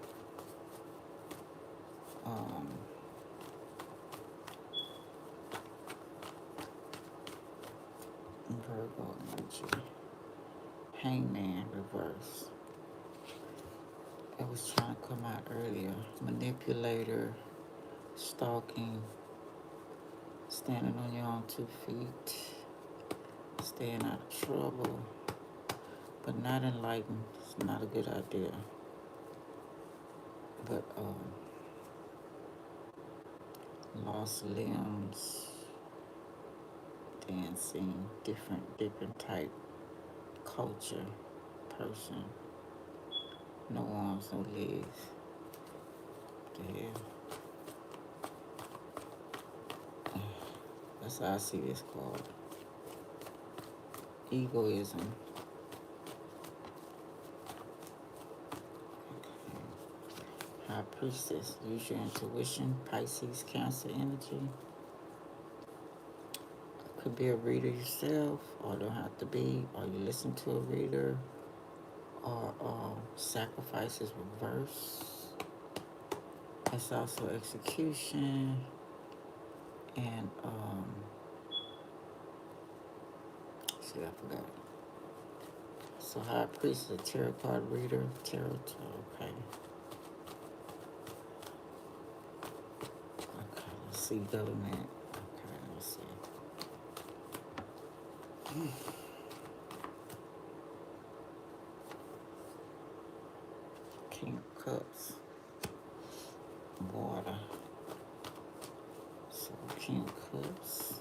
Virgo energy. Hangman reverse. It was trying to come out earlier. Manipulator, stalking, standing on your own 2 feet, staying out of trouble, but not enlightened. It's not a good idea. But lost limbs, dancing, different type culture, person. No arms, no legs. What the hell? That's how I see this card. Egoism. Okay. High Priestess. Use your intuition. Pisces, Cancer energy. Could be a reader yourself, or don't have to be, or you listen to a reader, or sacrifice is reverse. It's also execution, and see, I forgot. So High Priest is a tarot card reader. Tarot, okay. Okay, let's see, government. Okay, let's see. King of Cups. Water. So King of Cups.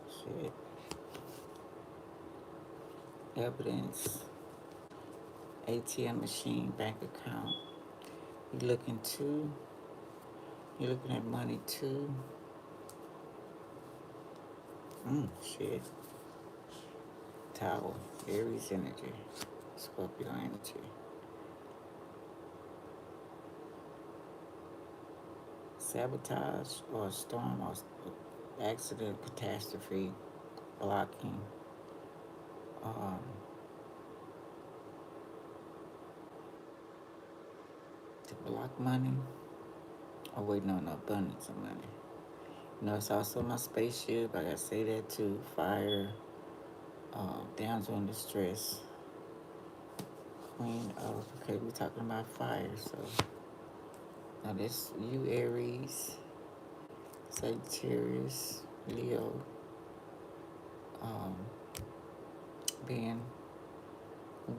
Shit. Evidence. ATM machine, bank account. You're looking at money too. Shit. Tower. Aries energy. Scorpio energy. Sabotage or storm or accident, catastrophe, blocking. To block money or waiting on abundance of money. It's also my spaceship. I gotta say that too. Fire, damsel in distress. Queen of, okay, we're talking about fire, so now this you Aries, Sagittarius, Leo, being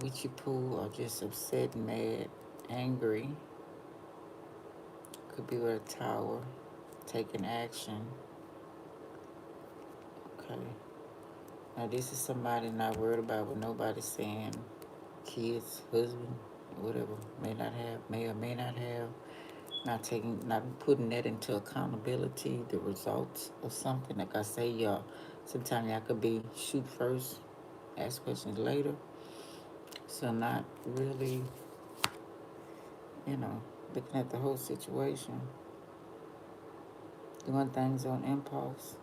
witchy poo or just upset, mad, angry. Could be with a tower, taking action. Okay. Now, this is somebody not worried about what nobody's saying. Kids, husband, whatever, may or may not have. Not putting that into accountability, the results of something. Like I say, y'all, sometimes y'all could be shoot first, ask questions later. So not really, you know, looking at the whole situation, doing things on impulse.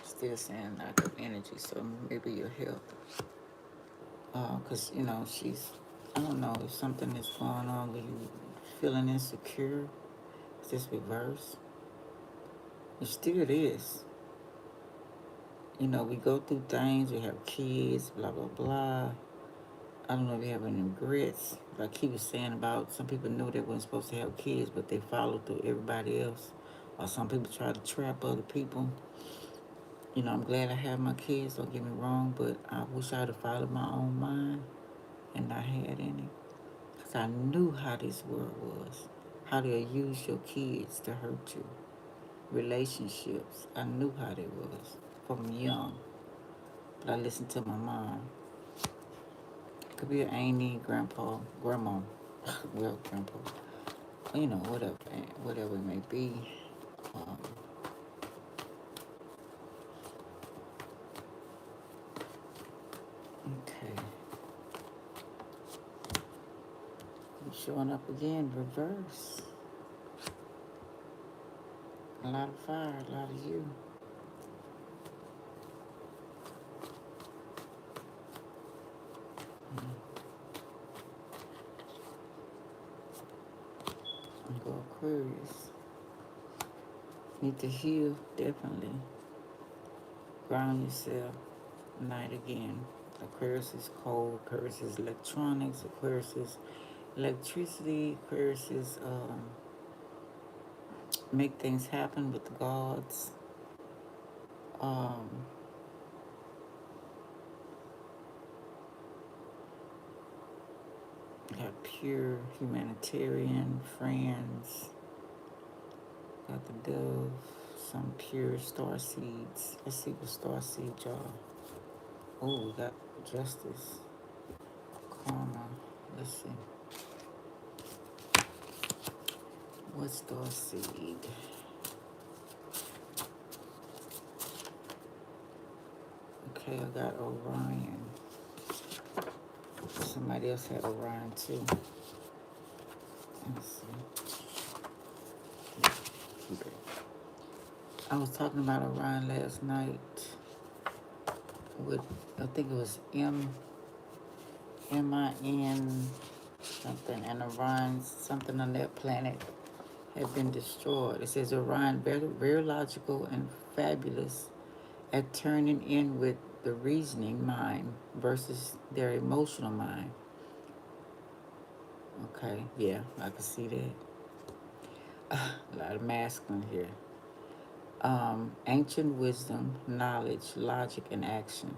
Still saying lack of energy, so maybe your health. Because, I don't know if something is going on where you feeling insecure. Is this reverse? It still is. We go through things, we have kids, blah, blah, blah. I don't know if you have any regrets. Like he was saying about some people knew they weren't supposed to have kids, but they followed through everybody else. Or some people try to trap other people. I'm glad I have my kids, don't get me wrong, but I wish I'd have followed my own mind and not had any. Because I knew how this world was. How they'll use your kids to hurt you. Relationships, I knew how they was from young. But I listened to my mom. Could be an auntie, grandpa, grandma, well, grandpa, whatever it may be. Um, okay, you showing up again, reverse. A lot of fire, a lot of you. And go Aquarius. Need to heal, definitely. Ground yourself. Night again. Aquarius is cold. Aquarius is electronics. Aquarius is electricity. Aquarius is make things happen with the gods. Got pure humanitarian friends. Got the dove. Some pure star seeds. Let's see what star seed y'all. Oh, we got justice. Karma. Let's see. What star seed? Okay, I got Orion. Somebody else had Orion too. Let's see. I was talking about Orion last night with, I think it was MIN something, and Orion, something on that planet had been destroyed. It says Orion, very, very logical and fabulous at turning in with the reasoning mind versus their emotional mind. Okay, yeah, I can see that. A lot of masculine here. Ancient wisdom, knowledge, logic, and action.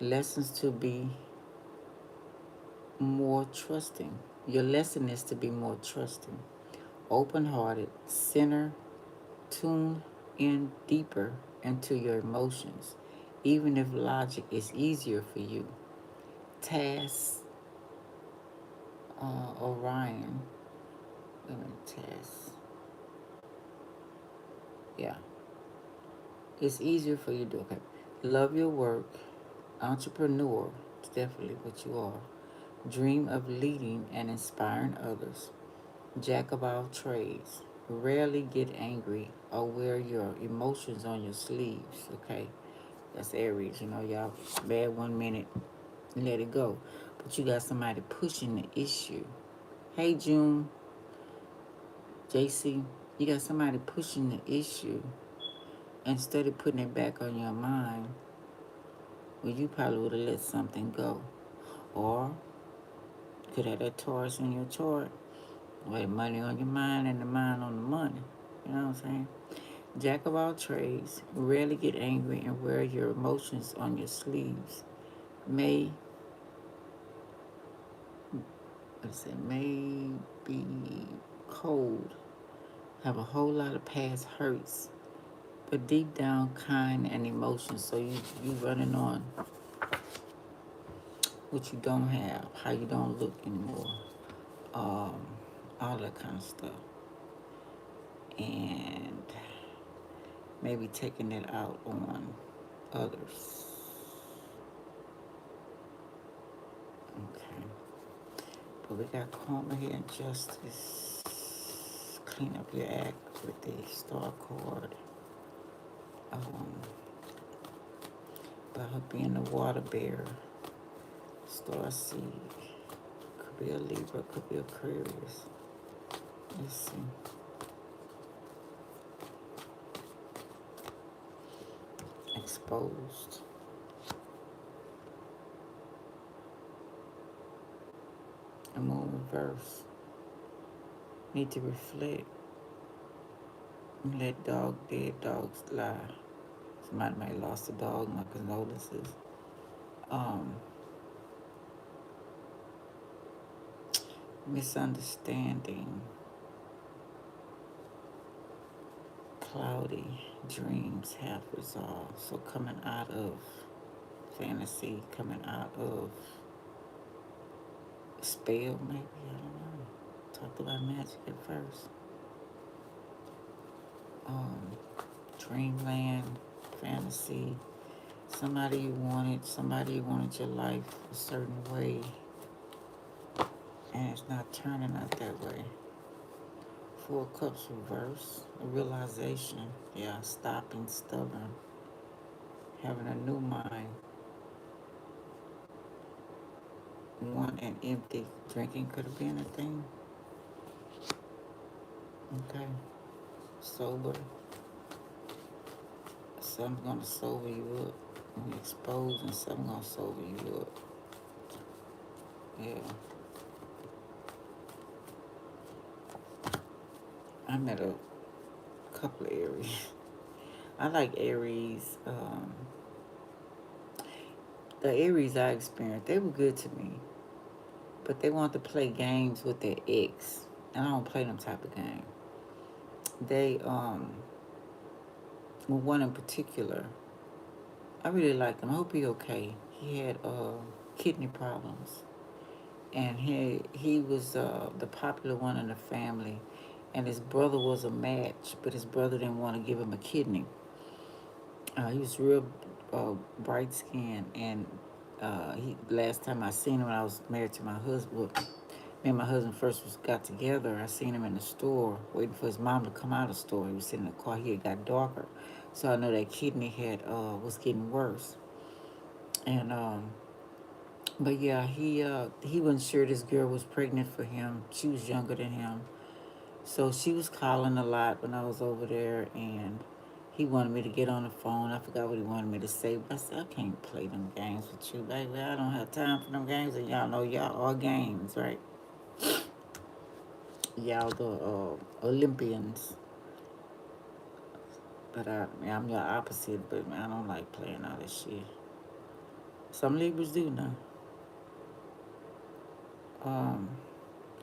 Lessons to be more trusting. Your lesson is to be more trusting, open-hearted, center, tune in deeper into your emotions, even if logic is easier for you. Task, Orion. Wait a minute, task. Yeah. It's easier for you to do. Okay. Love your work. Entrepreneur. It's definitely what you are. Dream of leading and inspiring others. Jack of all trades. Rarely get angry or wear your emotions on your sleeves. Okay. That's Aries. Y'all bad 1 minute, let it go. But you got somebody pushing the issue. Hey, June. JC. You got somebody pushing the issue. Instead of putting it back on your mind, well, you probably would have let something go. Or could have that Taurus in your chart, with money on your mind and the mind on the money. You know what I'm saying? Jack of all trades, rarely get angry and wear your emotions on your sleeves. May It may be cold, have a whole lot of past hurts, but deep down kind and emotions. So you running on what you don't have, how you don't look anymore, all that kind of stuff. And maybe taking it out on others. Okay. But we got karma here and justice. Clean up your act with the star card. By her being the water bearer. Star seed. Could be a Libra, could be Aquarius. Let's see. Exposed. And moon reverse. Need to reflect. And let dead dogs lie. Somebody might have lost a dog, my condolences. Misunderstanding. Cloudy dreams have resolved. So coming out of fantasy, coming out of spell, maybe, I don't know. Talked about magic at first. Dreamland, fantasy, somebody you wanted your life a certain way, and it's not turning out that way. Four of Cups reverse, a realization, stopping, stubborn, having a new mind. One and empty, drinking could have been a thing. Okay, sober. Something's gonna sober you up. When you're exposed and something's gonna sober you up. Yeah. I met a couple of Aries. I like Aries. The Aries I experienced, they were good to me. But they want to play games with their ex. And I don't play them type of game. They, one in particular, I really liked him. I hope he's okay. He had kidney problems. And he was the popular one in the family. And his brother was a match, but his brother didn't want to give him a kidney. He was real bright skinned, and last time I seen him when I was married to my husband, me and my husband first got together, I seen him in the store waiting for his mom to come out of the store. He was sitting in the car. He had got darker, so I know that kidney was getting worse. And but yeah, he wasn't sure this girl was pregnant for him. She was younger than him, so she was calling a lot when I was over there, and he wanted me to get on the phone. I forgot what he wanted me to say, but I said, I can't play them games with you, baby. I don't have time for them games, and y'all know y'all are games, right? Y'all the Olympians. But I'm your opposite, but man, I don't like playing all this shit. Some Libras do now.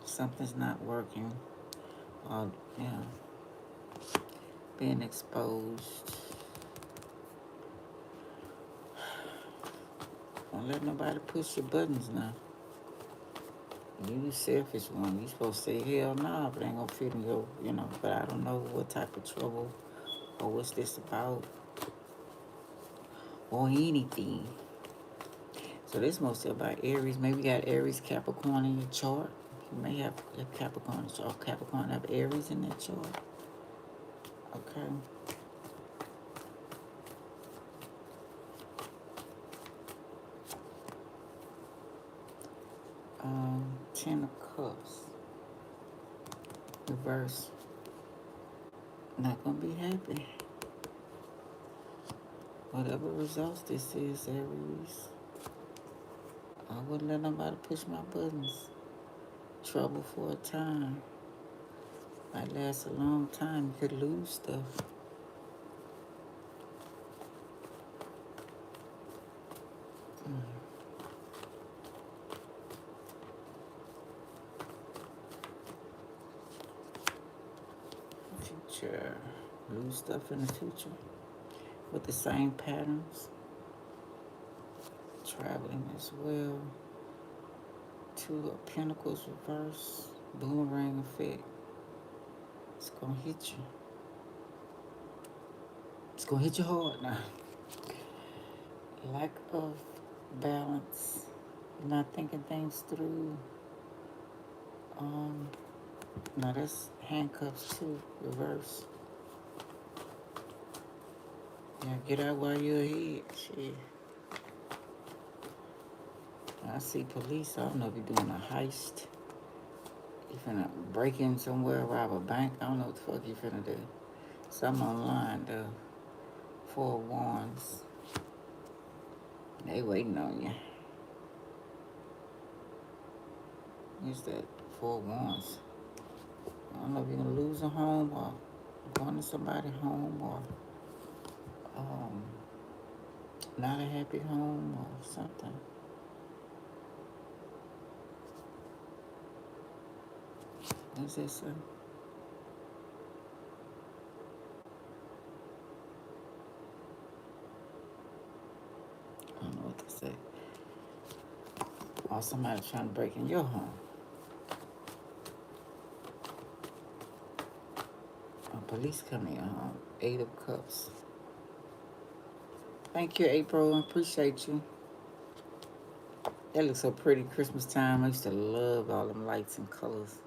Something's not working. Being exposed. Don't let nobody push your buttons now. You selfish one. You supposed to say, hell nah, but ain't gonna fit in your, but I don't know what type of trouble or what's this about or anything. So this mostly about Aries. Maybe you got Aries, Capricorn in your chart. You may have Capricorn in your chart. Capricorn have Aries in their chart. Okay. Ten of Cups. Reverse. Not gonna be happy. Whatever results this is, Aries. I wouldn't let nobody push my buttons. Trouble for a time. Might last a long time. You could lose stuff. future. Lose stuff in the future with the same patterns. Traveling as well. Two of Pentacles reverse. Boomerang effect. It's gonna hit you. It's gonna hit you hard now. Lack of balance. Not thinking things through. Now that's handcuffs too. Reverse. Yeah, get out while you're ahead. Shit. I see police. I don't know if you're doing a heist. You finna break in somewhere, rob a bank. I don't know what the fuck you finna do. Something online, though. Four of Wands. They waiting on you. What's that? Four of Wands. I don't know if you're gonna lose a home or going to somebody's home or not a happy home or something. What's that say? I don't know what to say. Or somebody trying to break in your home. Or police coming in your home. Eight of Cups. Thank you, April. I appreciate you. That looks so pretty Christmas time. I used to love all them lights and colors.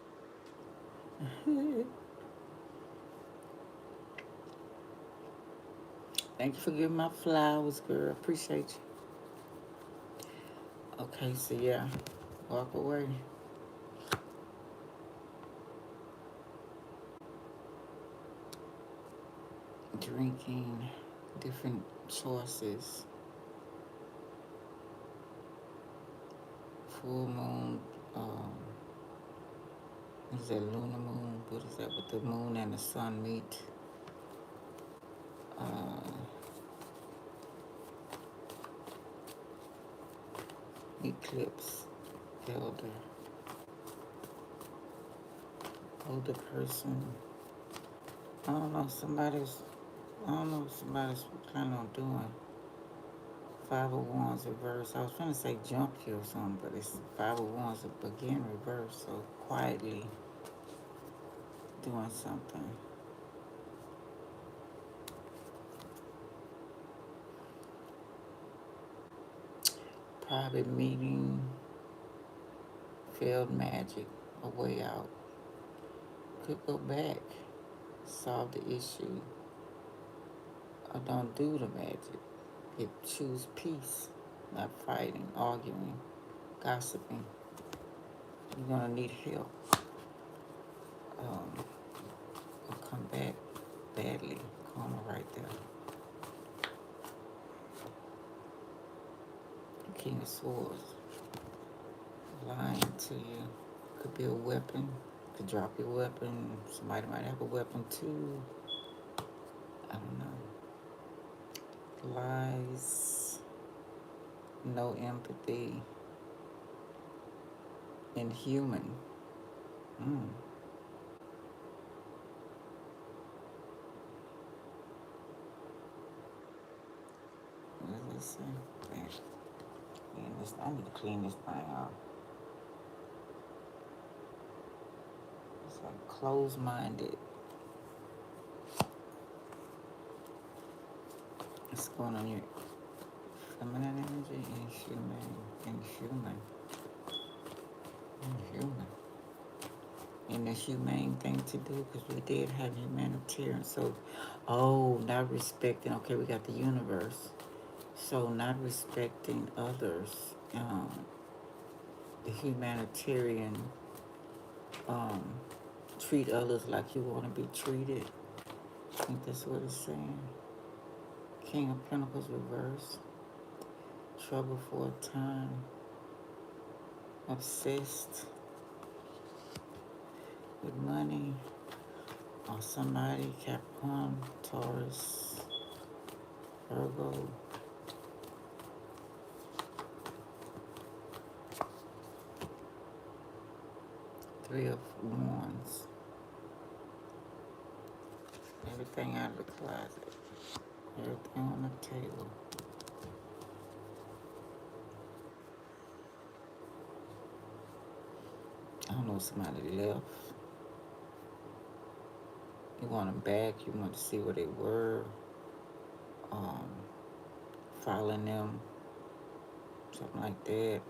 Thank you for giving my flowers, girl. Appreciate you. Okay, so yeah, walk away. Drinking, different choices. Full moon, is that lunar moon? What is that with the moon and the sun meet? Eclipse, elder, older person. I don't know, somebody's planning on doing Five of Wands reverse. I was trying to say jump you or something, but it's Five of Wands again reverse. So quietly doing something. Private meeting, failed magic, a way out. Could go back, solve the issue, or don't do the magic. Choose peace, not fighting, arguing, gossiping. You're gonna need help. Will come back badly. Karma right there. King of Swords. Lying to you. Could be a weapon. Could drop your weapon. Somebody might have a weapon too. I don't know. Lies. No empathy. Inhuman. What does it say? I need to clean this thing off. It's like closed-minded. What's going on here? Feminine energy, inhuman. And the humane thing to do, because we did have humanitarian. So, not respecting. Okay, we got the universe. So, not respecting others. The humanitarian, treat others like you want to be treated. I think that's what it's saying. King of Pentacles reverse. Trouble for a time. Obsessed with money. Or somebody, Capricorn, Taurus, Virgo. Three of Wands. Everything out of the closet. Everything on the table. I don't know, somebody left. You want them back. You want to see where they were. Um, Following them. Something like that.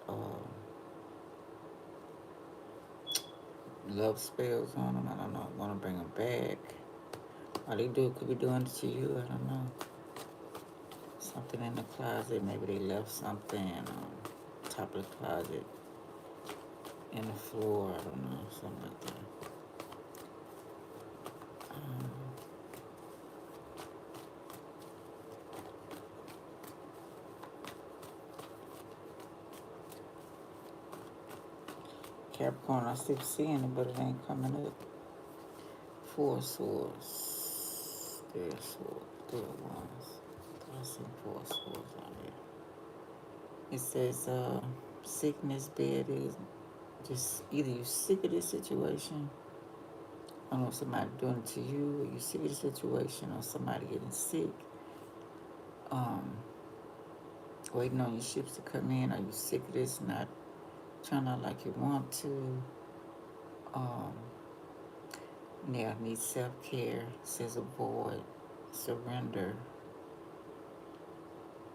Love spells on them. I don't know. Want to bring them back. All they could be doing it to you. I don't know. Something in the closet. Maybe they left something on top of the closet. In the floor. I don't know. Something like that. Capricorn, I still seeing it, but it ain't coming up. 4 swords. There's swords. There ones. I see 4 swords out there. It says, sickness, bed is just either you sick of this situation. I don't know if somebody doing it to you, or you sick of the situation, or somebody getting sick. Waiting on your ships to come in. Are you sick of this? Not turn out like you want to. Yeah, need self-care. Says avoid, surrender,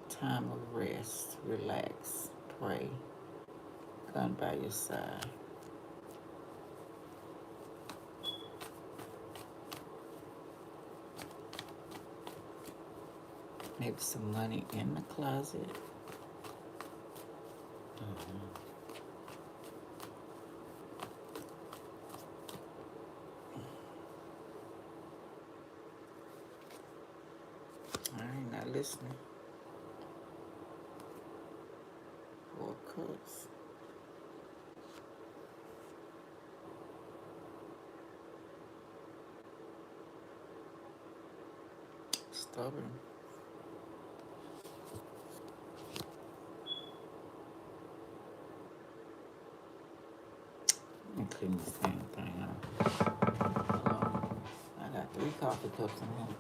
time of rest, relax, pray. Gun by your side. Maybe some money in the closet. I ain't not listening. 4 cups. Stubborn. Let me clean this damn thing up. I got 3 coffee cups in here.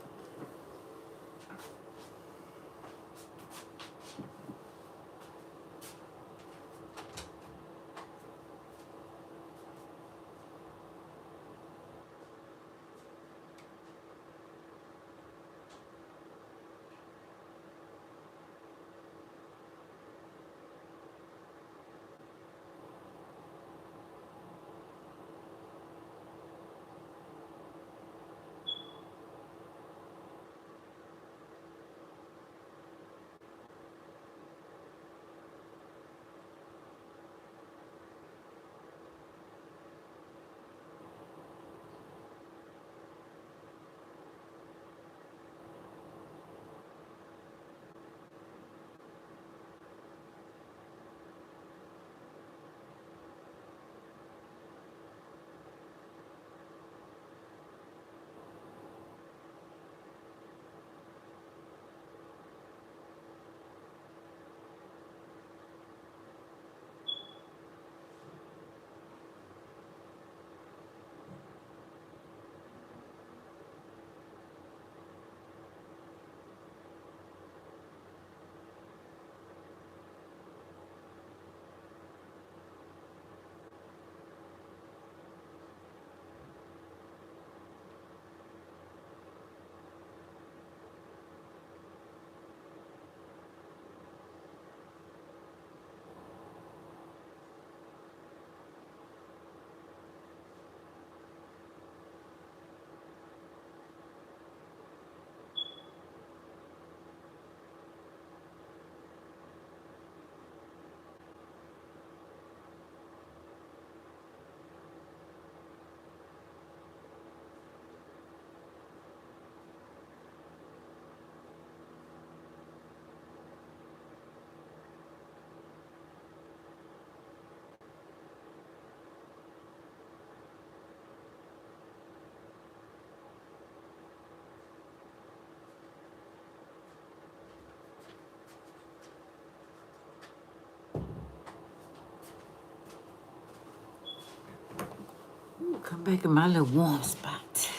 Ooh, come back in my little warm spot.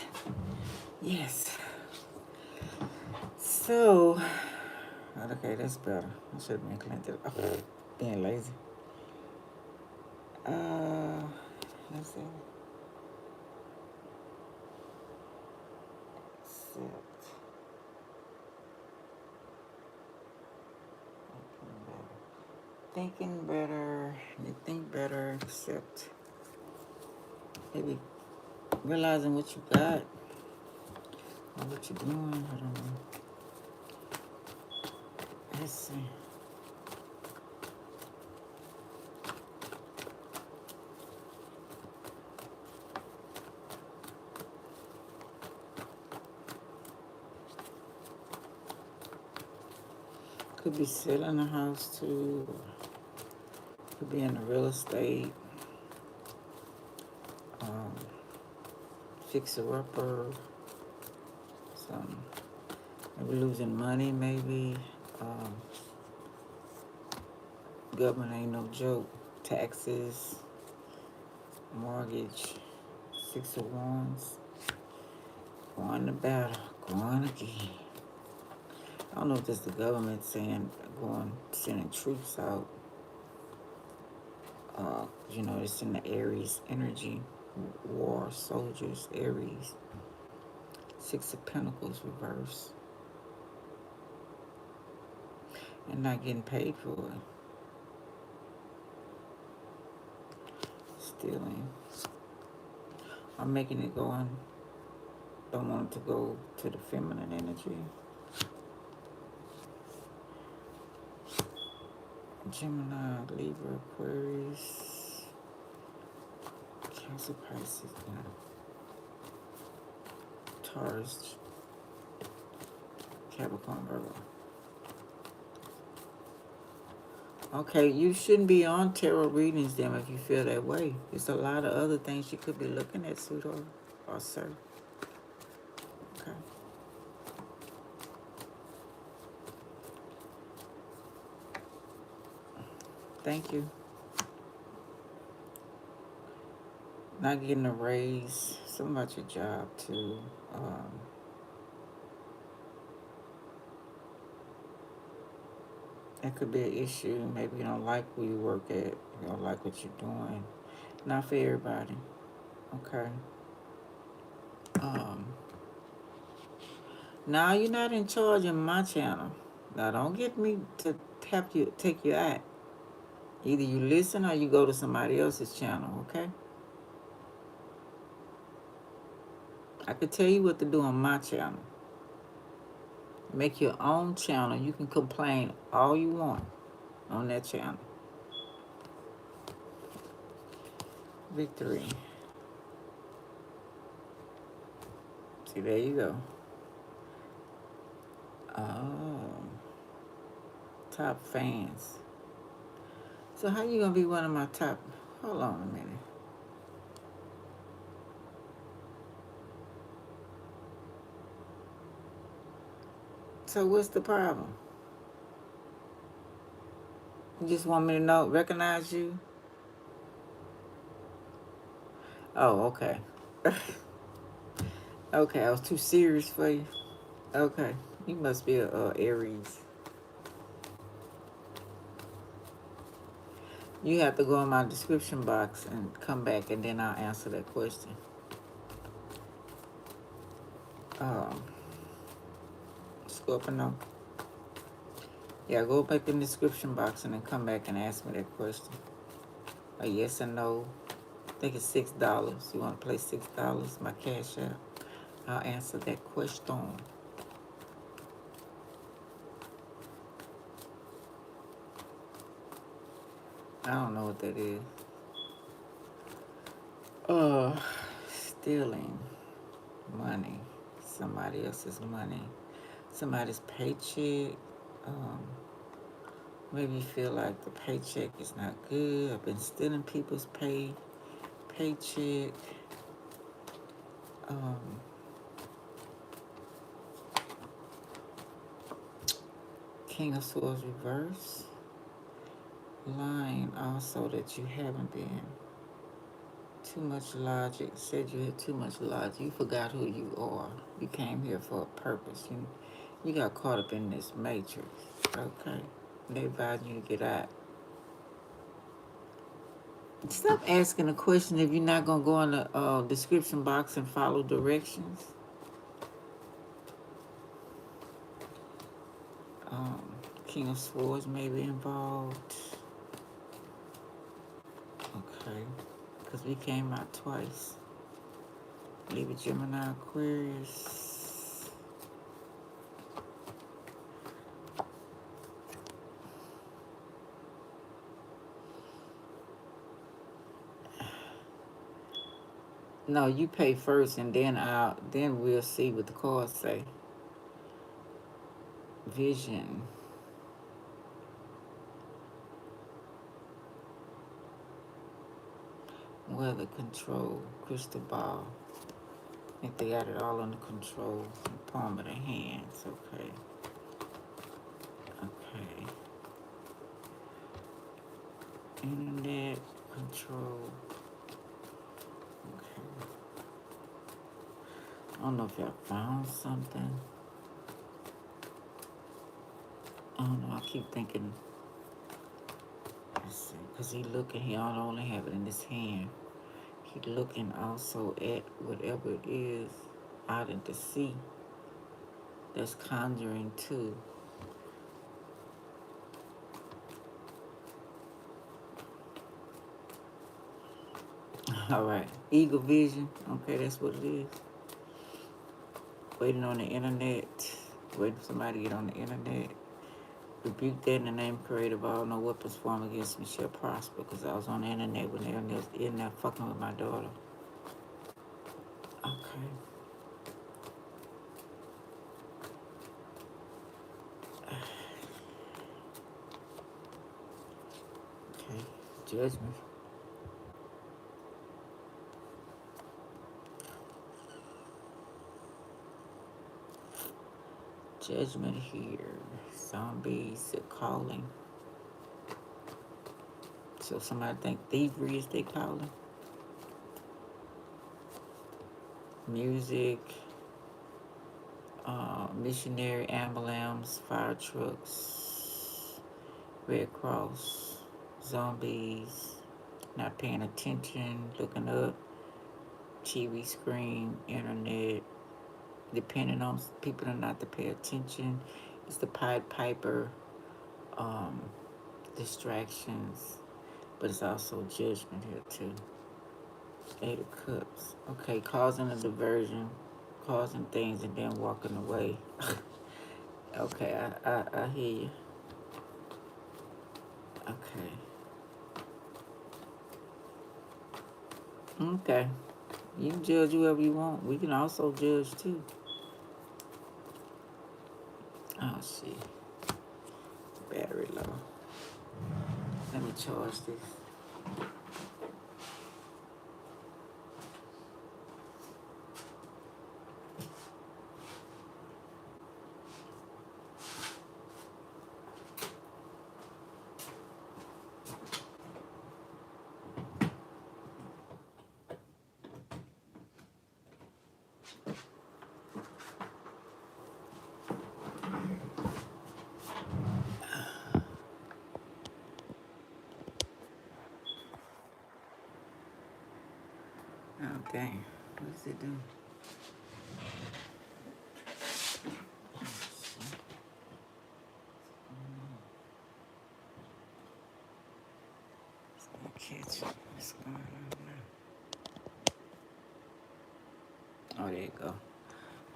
Yes. So, okay, that's better. I should have been cleaned it up. Being lazy. Let's see. Accept. Thinking better. You think better. Accept. Maybe realizing what you got or what you're doing. I don't know. Let's see. Could be selling a house too. Could be in the real estate. Fixer upper. Some maybe losing money. Maybe government ain't no joke. Taxes, mortgage, 6 of Wands. Going to battle. Going again. I don't know if this is the government saying sending troops out. It's in the Aries energy. War, soldiers, Aries. 6 of Pentacles reverse. And not getting paid for it. Stealing. I'm making it go on. Don't want it to go to the feminine energy. Gemini, Libra, Aquarius, Cancer, Pisces, Taurus, Capricorn, Virgo. Okay, you shouldn't be on tarot readings then if you feel that way. There's a lot of other things you could be looking at, sweetheart or sir. Okay. Thank you. Not getting a raise. Something about your job too. That could be an issue. Maybe you don't like where you work at. You don't like what you're doing. Not for everybody. Okay. Now you're not in charge of my channel. Now don't get me to take you out. Either you listen or you go to somebody else's channel, okay? I could tell you what to do on my channel. Make your own channel. You can complain all you want on that channel. Victory. See, there you go. Oh. Top fans. So how you gonna be one of my top? Hold on a minute. So what's the problem? You just want me to recognize you? Oh, okay. Okay, I was too serious for you. Okay, you must be a Aries. You have to go in my description box and come back, and then I'll answer that question. Scorpio. Yeah, go back in the description box and then come back and ask me that question. A yes or no. I think it's $6. You want to play $6? My cash app. I'll answer that question. I don't know what that is. Stealing money. Somebody else's money. Somebody's paycheck. Maybe you feel like the paycheck is not good. I've been stealing people's paycheck. King of Swords reverse. Lying also that you haven't been. Too much logic. Said you had too much logic. You forgot who you are. You came here for a purpose. You got caught up in this matrix. Okay. They advise you to get out. Stop asking a question if you're not gonna go in the description box and follow directions. King of Swords may be involved. Okay. Because we came out twice. Libra, Gemini, Aquarius. No, you pay first and then we'll see what the cards say. Vision. Weather control. Crystal ball. I think they got it all under control. The palm of their hands. Okay. Okay. Internet control. Okay. I don't know if y'all found something. I don't know. I keep thinking. Let's see. Because he don't only have it in his hand. He looking also at whatever it is out at the sea that's conjuring too. All right. Eagle vision. Okay, that's what it is. Waiting on the internet. Waiting for somebody to get on the internet. Rebuke that in the name creative all. No weapons formed against me shall prosper. Because I was on the internet when they were in there fucking with my daughter. Okay. Okay. Judgment. Judgment here. Zombies are calling. So somebody think thievery is they calling. Music. Missionary ambulance, fire trucks, Red Cross, zombies, not paying attention, looking up, TV screen, internet, depending on people are not to pay attention. It's the Pied Piper, distractions, but it's also judgment here too. Eight of Cups. Okay, causing a diversion, causing things and then walking away. Okay, I hear you. Okay. Okay. You can judge whoever you want. We can also judge too. Oh shit. Battery low. Let me charge this. Oh dang. What is it doing? It's not catching. What's going on now? Oh, there you go.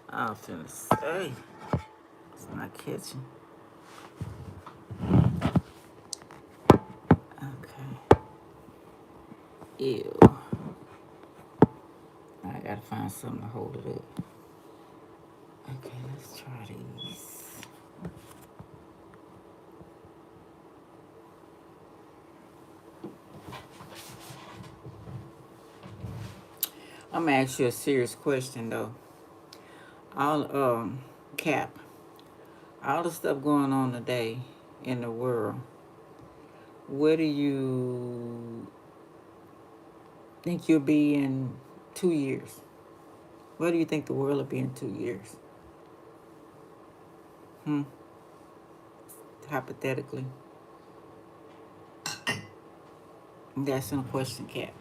I was finna say. It's not catching. Okay. Ew. I gotta find something to hold it up. Okay, let's try these. I'm gonna ask you a serious question though. Cap, all the stuff going on today in the world, where do you think you'll be in 2 years? Where do you think the world will be in 2 years? Hypothetically. That's in a question, Cap.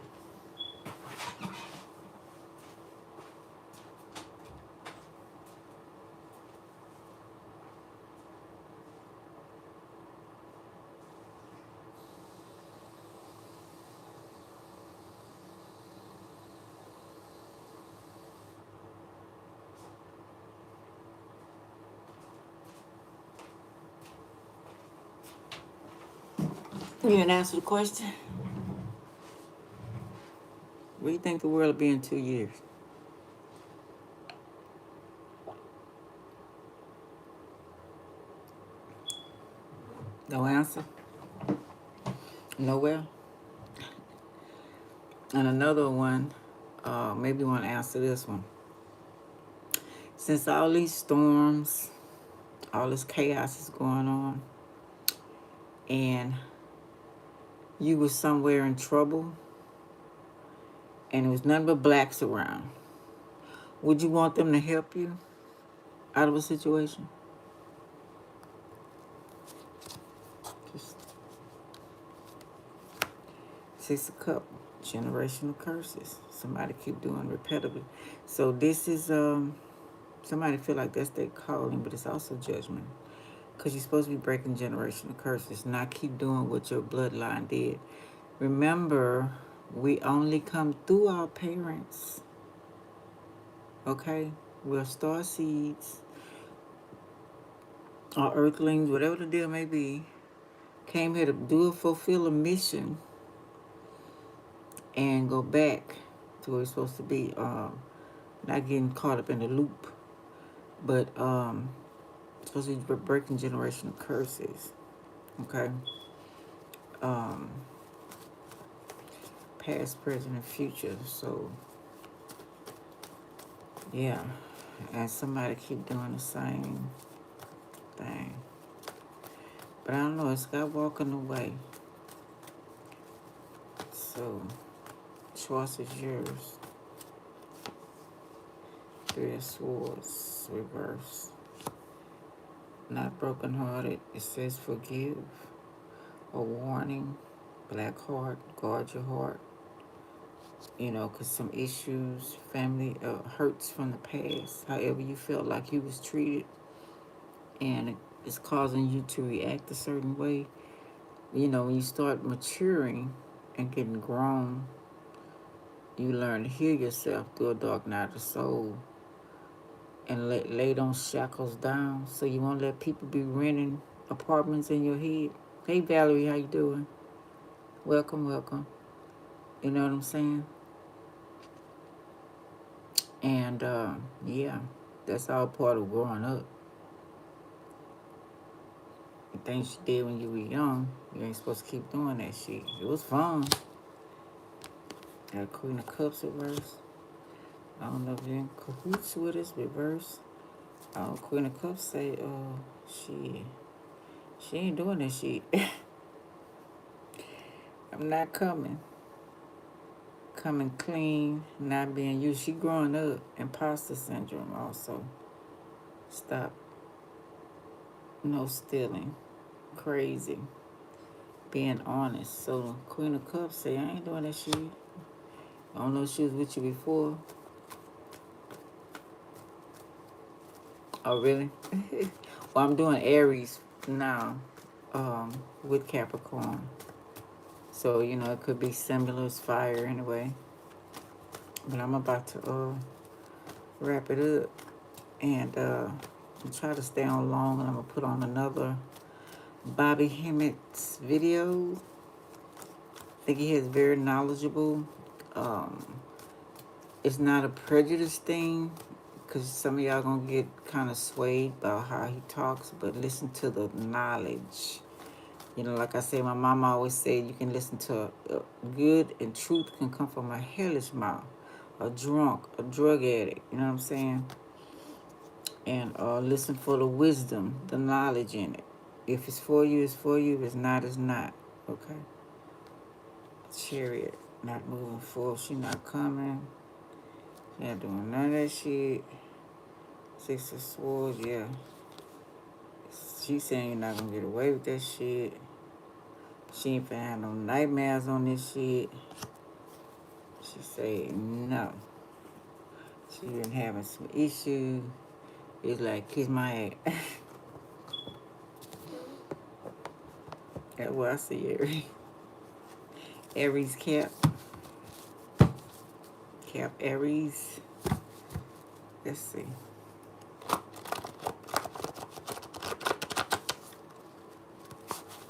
You didn't answer the question. Where do you think the world will be in 2 years? No answer? Nowhere? And another one, maybe you want to answer this one. Since all these storms, all this chaos is going on, and you were somewhere in trouble, and there was nothing but blacks around, would you want them to help you out of a situation? Just 6 of Cups, generational curses. Somebody keep doing repetitively. So this is somebody feel like that's their calling, but it's also judgment. Because you're supposed to be breaking generational curses, not keep doing what your bloodline did. Remember, we only come through our parents. Okay? We're star seeds, or earthlings, whatever the deal may be. Came here to fulfill a mission and go back to where we're supposed to be. Not getting caught up in the loop. But supposed to be breaking generational curses. Okay? Past, present, and future. So yeah. And somebody keep doing the same thing. But I don't know, it's got walking away. So choice is yours. 3 of Swords, reverse. Not brokenhearted. It says forgive. A warning. Black heart. Guard your heart. You know, because some issues, family hurts from the past. However you felt like you was treated. And it's causing you to react a certain way. You know, when you start maturing and getting grown, you learn to heal yourself through a dark night of the soul. And lay those shackles down, so you won't let people be renting apartments in your head. Hey Valerie, how you doing? Welcome, welcome. You know what I'm saying? And yeah, that's all part of growing up. The things you did when you were young, you ain't supposed to keep doing that shit. It was fun. Got Queen of Cups reverse. I don't know if you're in cahoots with us, reverse. Queen of Cups say, she ain't doing that shit. I'm not coming. Coming clean, not being used. She growing up. Imposter syndrome also. Stop. No stealing. Crazy. Being honest. So Queen of Cups say, I ain't doing that shit. I don't know if she was with you before. Oh, really? Well, I'm doing Aries now with Capricorn. So, you know, it could be similar as fire anyway. But I'm about to wrap it up. And try to stay on long. And I'm going to put on another Bobby Hemmett's video. I think he is very knowledgeable. It's not a prejudice thing, because some of y'all going to get kind of swayed by how he talks. But listen to the knowledge. You know, like I say, my mama always said, you can listen to good, and truth can come from a hellish mouth, a drunk, a drug addict. You know what I'm saying? And listen for the wisdom, the knowledge in it. If it's for you, it's for you. If it's not, it's not. Okay? Chariot, not moving forward. She not coming. She not doing none of that shit. 6 of Swords, yeah. She saying you're not gonna get away with that shit. She ain't finna have no nightmares on this shit. She say no. She been having some issues. It's like kiss my ass. That's what I see, Aries. Aries Cap. Cap Aries. Let's see.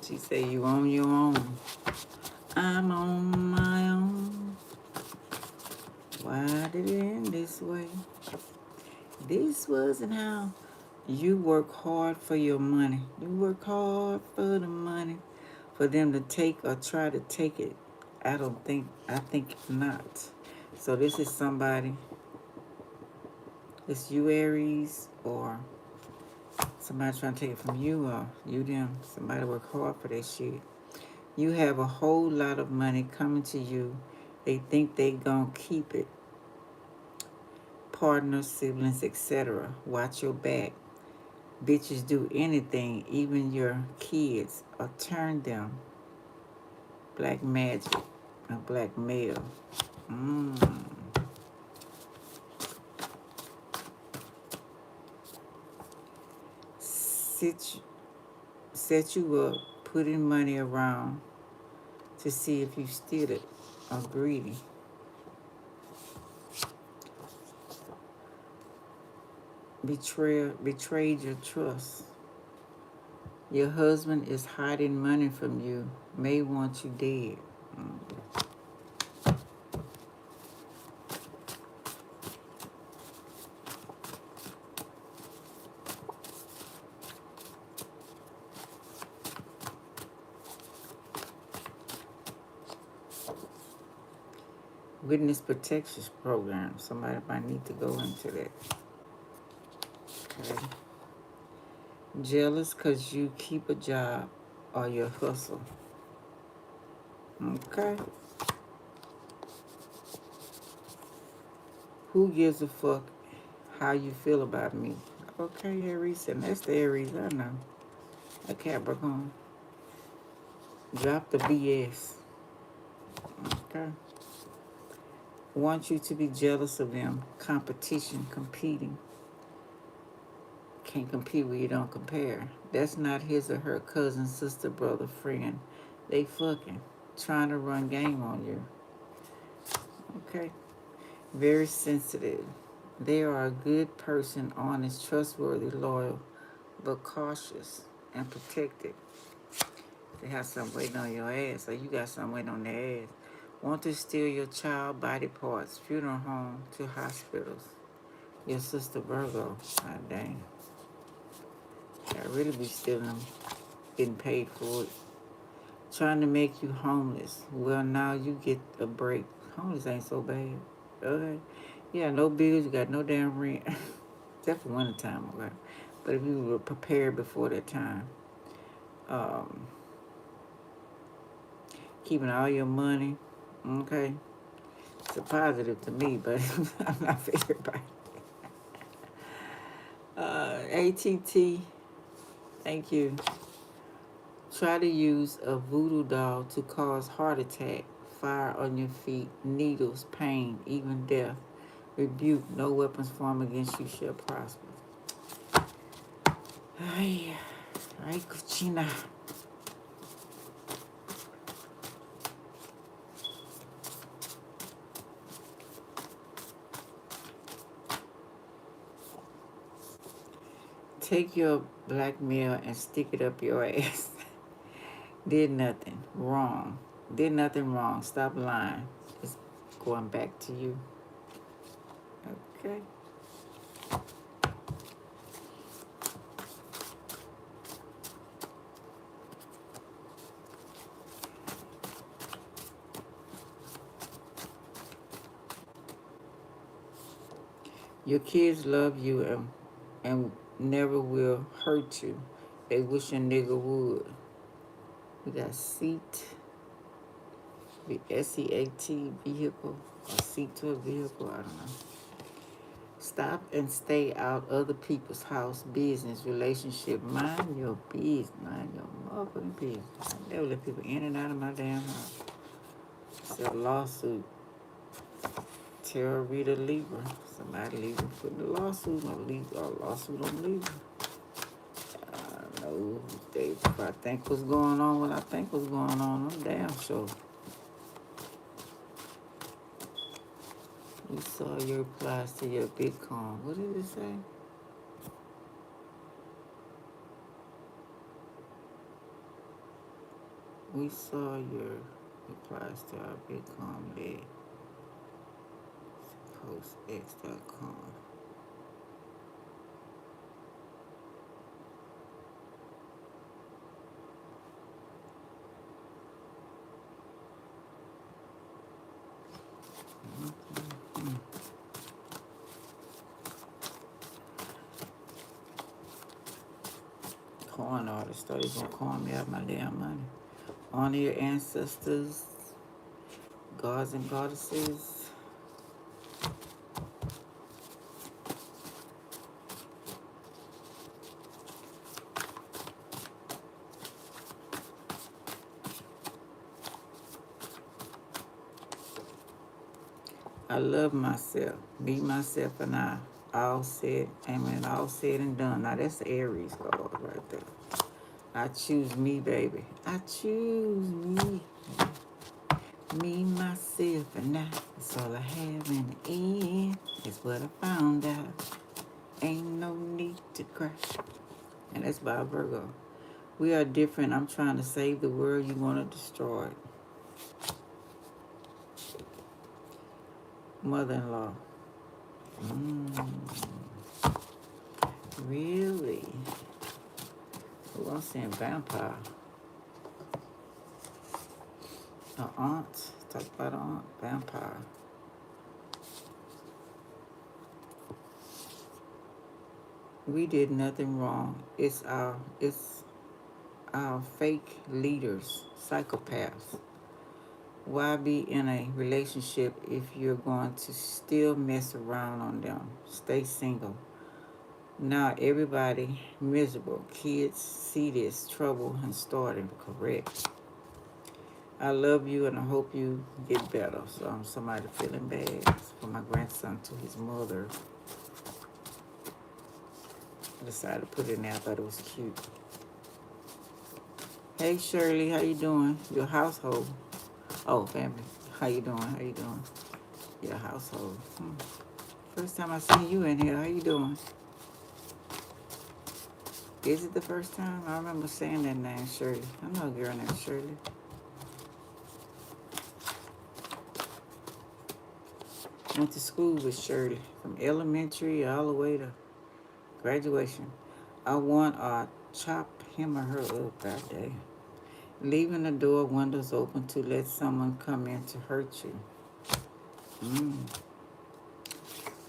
She say you on your own. I'm on my own. Why did it end this way? This wasn't how. You work hard for your money. You work hard for the money. For them to take or try to take it. I think not. So this is somebody. It's you, Aries, or somebody trying to take it from you, or you them. Somebody work hard for that shit. You have a whole lot of money coming to you. They think they gonna keep it. Partners, siblings, etc. Watch your back. Bitches do anything, even your kids, or turn them. Black magic, a black male. Set you up, putting money around to see if you steal it or greedy. Betrayed your trust. Your husband is hiding money from you, may want you dead. Witness protection program. Somebody might need to go into that. Okay. Jealous because you keep a job or your hustle. Okay. Who gives a fuck how you feel about me? Okay, Aries, and that's the Aries I know. A Capricorn. Drop the BS. Okay. Want you to be jealous of them. Competition, competing. Can't compete where you don't compare. That's not his or her cousin, sister, brother, friend. They fucking trying to run game on you. Okay. Very sensitive. They are a good person, honest, trustworthy, loyal, but cautious and protected. They have something waiting on your ass, or you got something waiting on their ass. Want to steal your child body parts, funeral home to hospitals. Your sister Virgo. God dang. I really be stealing them, getting paid for it. Trying to make you homeless. Well, now you get a break. Homeless ain't so bad. Okay. You got no bills, you got no damn rent. Except for winter time, okay? But if you were prepared before that time, keeping all your money, okay? It's a positive to me, but I'm not for everybody. ATT, thank you. Try to use a voodoo doll to cause heart attack, fire on your feet, needles, pain, even death. Rebuke, no weapons formed against you shall prosper. Ay, Cucina. Take your black mail and stick it up your ass. Did nothing wrong. Did nothing wrong. Stop lying. It's going back to you. Okay. Your kids love you and never will hurt you. They wish a nigga would. We got seat, the SEAT vehicle, or seat to a vehicle, I don't know. Stop and stay out other people's house, business, relationship. Mind your business. Mind your motherfucking business. I never let people in and out of my damn house. It's a lawsuit. Tara Rita Libra. Somebody Libra putting a lawsuit on Libra. A lawsuit on Libra. I know if I think what's going on, what I think what's going on, I'm damn sure. We saw your replies to your Bitcoin. What did it say? We saw your replies to our Bitcoin lead. PostX.com. Coin artists. Thought he was gonna coin me out my damn money. Honor your ancestors, gods and goddesses. I love myself. Me, myself, and I. All said, and when all said and done. Now that's the Aries card right there. I choose me, baby. I choose me. Me, myself, and I. That's all I have in the end. It's what I found out. Ain't no need to cry. And that's by Virgo. We are different. I'm trying to save the world. You want to destroy it. Mother-in-law. Really? Oh, I'm saying vampire. An aunt. Talk about an aunt. Vampire. We did nothing wrong. It's our fake leaders, psychopaths. Why be in a relationship if you're going to still mess around on them? Stay single. Now everybody miserable. Kids see this trouble and starting. Correct. I love you and I hope you get better. So I'm somebody feeling bad. It's for my grandson to his mother. I decided to put it in there. I thought it was cute. Hey Shirley, how you doing? Your household. Oh, family. How you doing? How you doing? Your household. First time I seen you in here. How you doing? Is it the first time? I remember saying that name, Shirley. I know a girl named Shirley. Went to school with Shirley. From elementary all the way to graduation. I want to chop him or her up that day. Leaving the door windows open to let someone come in to hurt you.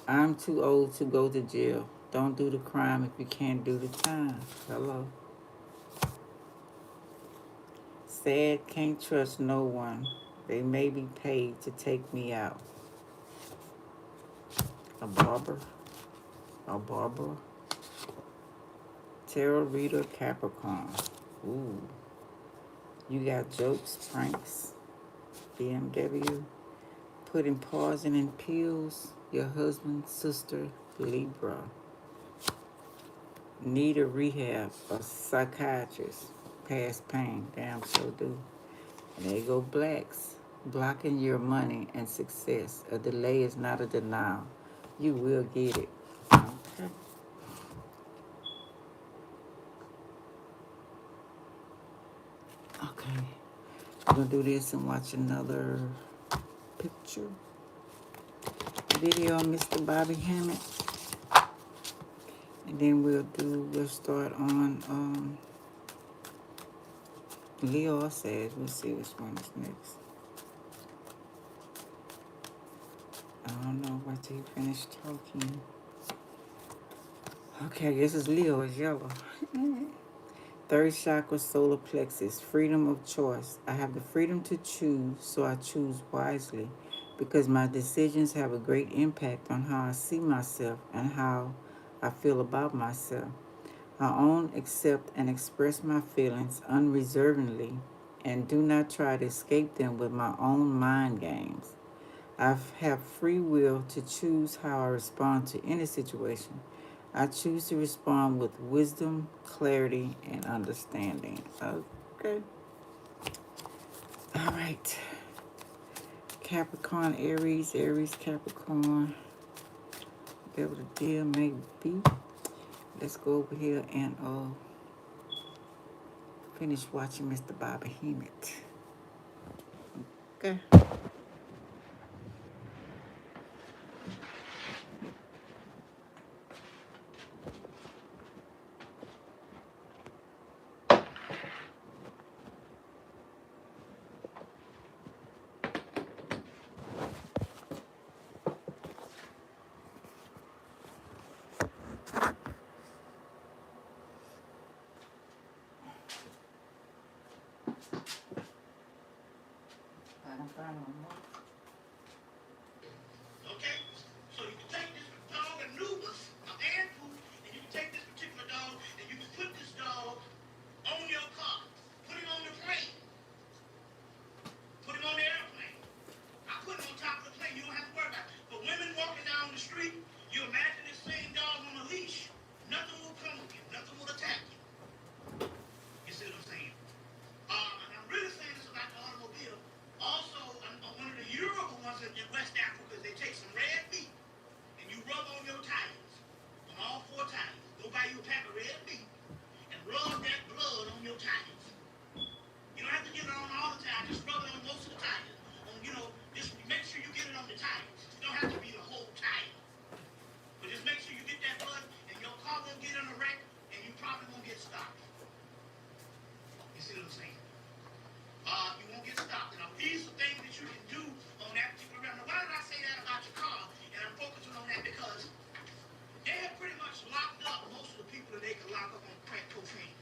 I'm too old to go to jail. Don't do the crime if you can't do the time. Hello. Sad, can't trust no one. They may be paid to take me out. A barber. Tarot reader, Capricorn. Ooh. You got jokes, pranks, BMW, putting poison in pills, your husband, sister, Libra. Need a rehab, a psychiatrist, past pain, damn sure do. And there you go, blacks, blocking your money and success. A delay is not a denial. You will get it. Okay. Okay. We're going to do this and watch another picture. Video on Mr. Bobby Hammett. And then we'll start on Leo says. We'll see which one is next. I don't know, wait till he finished talking. Okay, I guess it's Leo, it's yellow. Third chakra, solar plexus, freedom of choice. I have the freedom to choose, so I choose wisely. because my decisions have a great impact on how I see myself and how I feel about myself. I own, accept, and express my feelings unreservedly and do not try to escape them with my own mind games. I have free will to choose how I respond to any situation. I choose to respond with wisdom, clarity, and understanding. Okay. All right. Capricorn, Aries, Aries, Capricorn. Whatever the deal may be. Let's go over here and finish watching Mr. Bobby Hemmett. Okay. I don't find no more. Okay? So you can take this dog and Anubis, and you can take this particular dog and you can put this dog on your car. Put him on the plane. Put him on the airplane. I put him on top of the plane. You don't have to worry about it. But women walking down the street, you imagine this same dog on a leash. Nothing will come with you. Nothing will attack you. You see what I'm saying? And I'm really saying this about the automobile. Also, one of the Yoruba ones in West Africa, they take some red meat and you rub on your tires, on all four tires. Go buy you a pack of red meat and rub that blood on your tires. You don't have to get it on all the tires, just rub it on most of the tires. Just make sure you get it on the tires. It don't have to be the whole tire. But just make sure you get that blood and your car won't get in a wreck and you probably won't get stopped. You see what I'm saying? You won't get stopped. Now, these are things that you can do on that particular round. Now, why did I say that about your car? And I'm focusing on that because they have pretty much locked up most of the people that they can lock up on crack cocaine.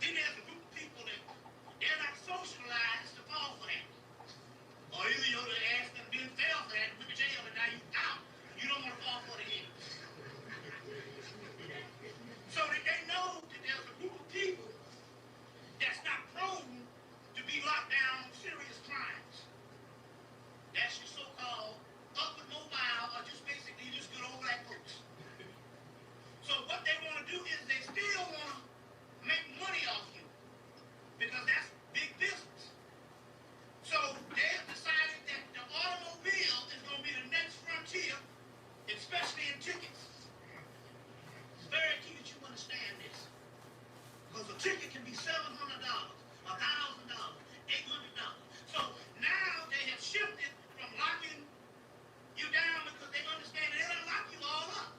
Then there's a group of people that they're not socialized to fall for that. Or either you're the ass that didn't fail for that, went to jail, and now you out. You don't want to fall for it again. So that they know that there's a group of people that's not prone to be locked down on serious crimes. That's your so-called upward mobile, or just basically just good old black folks. So what they want to do is they still want to make money off you, because that's big business. So they have decided that the automobile is going to be the next frontier, especially in tickets. It's very key that you understand this. Because a ticket can be $700, $1,000, $800. So now they have shifted from locking you down because they understand they don't lock you all up.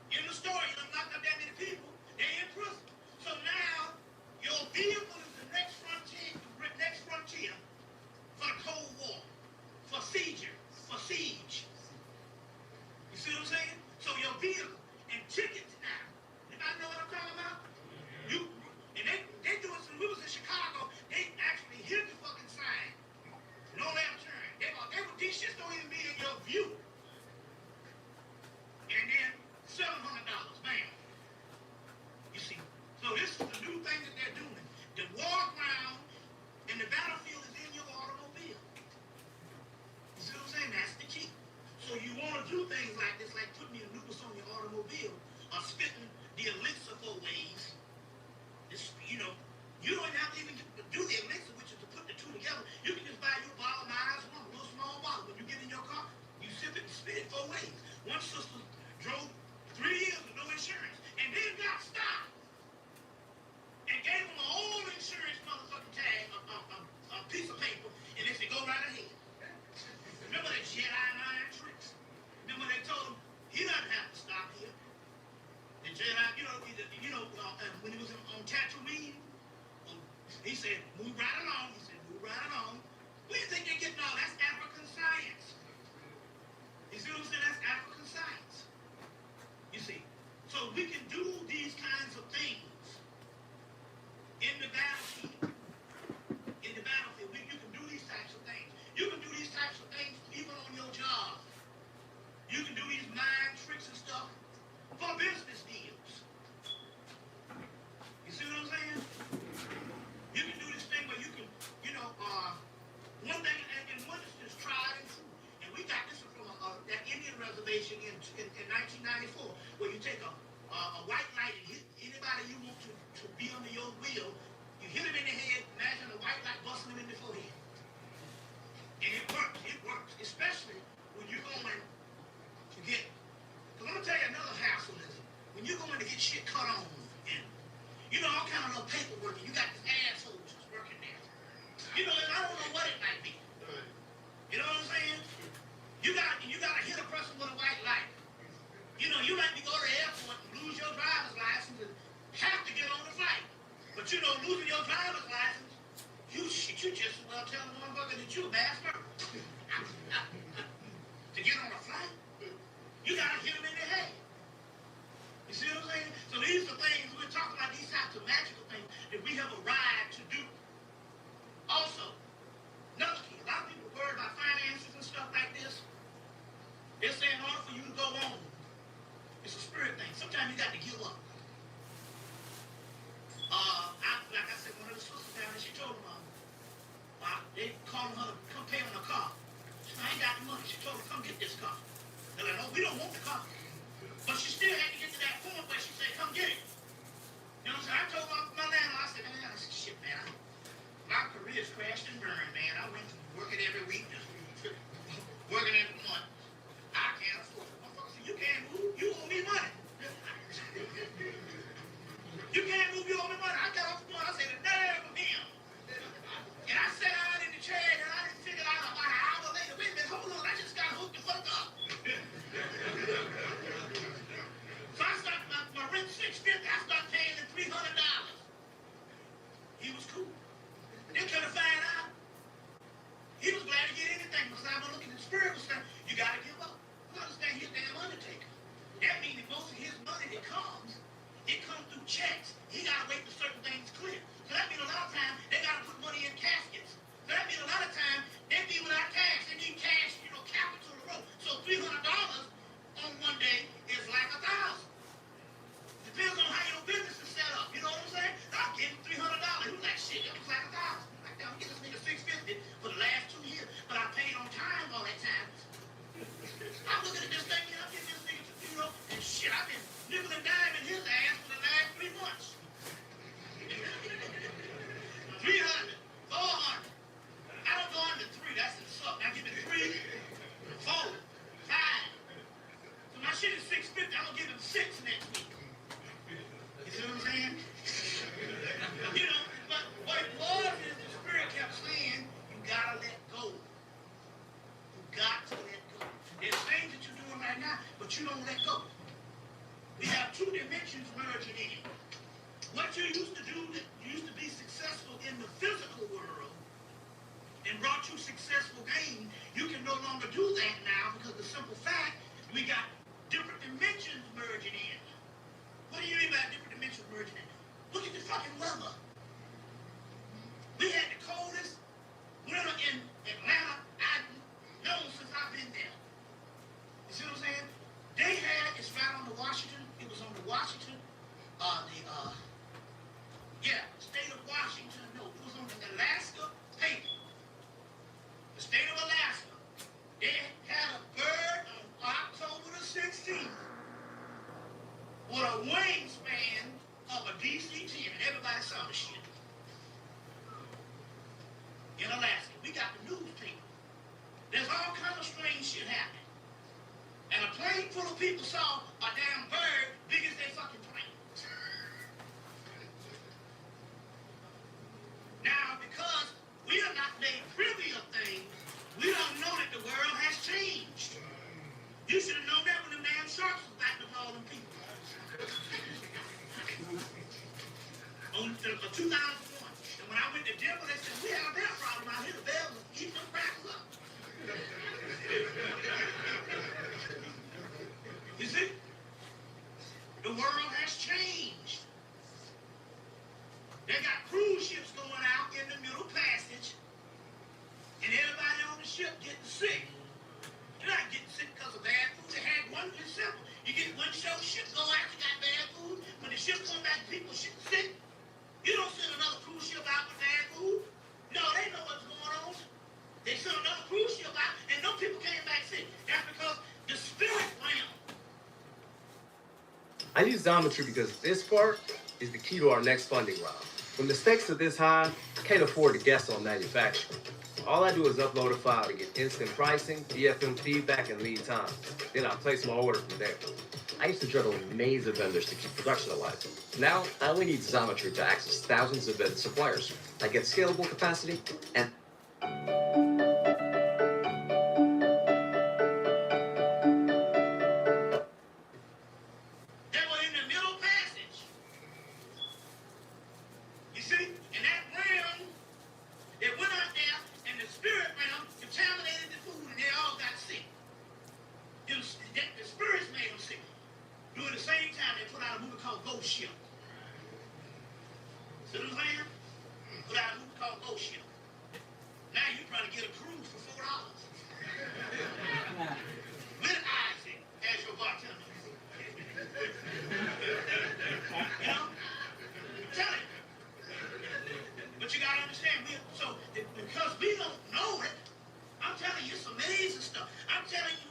In the story, you don't lock up that many people. They're in prison. So now your vehicle is the next frontier for the Cold War, for siege. You see what I'm saying? So your vehicle and tickets now. Anybody know what I'm talking about? They doing some moves in Chicago. They actually hit the fucking sign. No left turn. These shits don't even be in your view. And then $700, bam. You see. So this is the new thing that they're doing. The war ground and the battlefield is in your automobile. You see what I'm saying? That's the key. So you want to do things like this, like putting the nucleus on your automobile, or spitting the elixir for ways. You don't have to even do the elixir, which is to put the two together. You can just buy your bottle of Myers one, a little small bottle. When you get in your car, you sip it and spit it 4 ways. One sister drove 3 years with no insurance, and then got stopped, and gave them an old insurance motherfucking tag, a piece of paper, and they said, go right ahead. Remember that Jedi mind tricks? Remember they told him, he doesn't have to stop here. The Jedi, when he was on Tatooine, he said, move right along. Where do you think they're getting all? That's African science. You see what I'm saying? That's African science. You see? So we can do these kinds of things in the battlefield. You can do these types of things. You can do these you take a white light and hit anybody you want to be under your will. You hit him in the head, imagine a white light busting him in the forehead. And it works, especially when you're going to get, because I'm going to tell you another hassle is when you're going to get shit cut on, and you know, all kind of little paperwork, and you got this asshole just working there. You know, and I don't know what it might be. You know what I'm saying? You got to hit a person with a white light. You know, you might be going to the airport and lose your driver's license and have to get on the flight. But you know, losing your driver's license, you just well tell the motherfucker that you're a bad murderer. To get on a flight, you got to hit him in the head. You see what I'm saying? So these are things, we're talking about these types of magical things that we have arrived to do. Also, another key, a lot of people worry about finances and stuff like this. They're saying in order for you to go on, it's a spirit thing. Sometimes you got to give up. Like I said, one of the sisters down there, she told them, they called her to come pay on the car. She said, I ain't got the money. She told her, come get this car. They're like, no, we don't want the car. But she still had to get to that point where she said, come get it. You know what I'm saying? I told my landlord, I said, man, I said, shit, man, my career's crashed and burned, man. I went to working every week, working every month. I can't afford it. Motherfucker said, you can't move, you owe me money. You can't move, you owe me money. I got off the phone, I said, the nerve of him. And I sat down in the chair and I didn't figure out about an hour later, wait a minute, hold on, I just got hooked the fuck up. So I started, my rent $650, I started paying him $300. He was cool. Then couldn't find out. He was glad to get anything because I was looking at the spiritual stuff. You gotta give up. You understand, he's a damn undertaker. That means that most of his money that comes, it comes through checks. He gotta wait for certain things clear. So that means a lot of times they gotta put money in caskets. So that means a lot of times they be without cash. They need cash, you know, capital to the road. So $300 on one day is like 1,000. Depends on how your business is set up. You know what I'm saying? I'm getting $300. He was like, shit, that was like 1,000. Like, I'm getting this nigga $650 for the last 2 years, but I paid on time all that time. I'm looking at this thing here, I'm getting this nigga, you know, and shit, I've been nickel and diming his ass for the last 3 months. 300, 400. I don't go under 3, that's insult. Now give me 3, 4, 5. So my shit is $650, I'm gonna give him 6 next week. You see what I'm saying? You know, but what it was is the spirit kept saying, you gotta let go. You got to let go. There's things that you're doing right now, but you don't let go. We have 2 dimensions merging in. What you used to do, that you used to be successful in the physical world and brought you successful gain, you can no longer do that now because the simple fact, we got different dimensions merging in. What do you mean by different dimensions merging in? Look at the fucking weather. We had the coldest winter in Atlanta I've known since I've been there. You see what I'm saying? They had, it's right on the Washington, it was on the Washington, state of Washington, no, it was on the Alaska paper. The state of Alaska, they had a bird on October the 16th with a wingspan of a DC-10, and everybody saw the shit. In Alaska, we got the newspaper. There's all kind of strange shit happening. And a plane full of people saw a damn bird big as their fucking plane. Now, because we are not made privy of things, we don't know that the world has changed. You should have known that when the damn sharks was back to all them people. On 2001. And when I went to Denver, they said, we have a bear problem out here. The bears was eating them crackers up. You see? I use Xometry because this part is the key to our next funding round. When the stakes are this high, I can't afford to guess on manufacturing. All I do is upload a file to get instant pricing, DFM feedback, and lead time. Then I place my order from there. I used to juggle a maze of vendors to keep production alive. Now, I only need Xometry to access thousands of vetted suppliers. I get scalable capacity and They were in the middle passage. You see? And that realm, it went out there, and the spirit realm contaminated the food, and they all got sick. The spirits made them sick. During the same time, they put out a movie called Ghost Ship. See what I'm saying? Put out a movie called Ghost Ship. Now you probably get a cruise for $4. With Isaac as your bartender. You know? I'm telling you. But you gotta understand, because we don't know it, I'm telling you, it's amazing stuff. I'm telling you,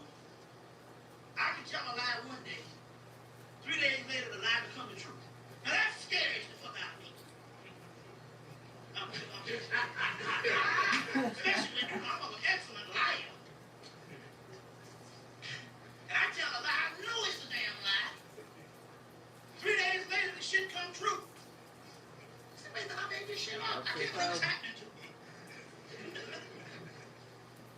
I can tell a lie one day. 3 days later, the lie becomes the truth. Now that scares the fuck out of me. Especially when I'm an excellent liar. And I tell a lie, I know it's a damn lie. 3 days later, the shit come true. I said, wait, I made this shit up. I can't believe it's happening to me.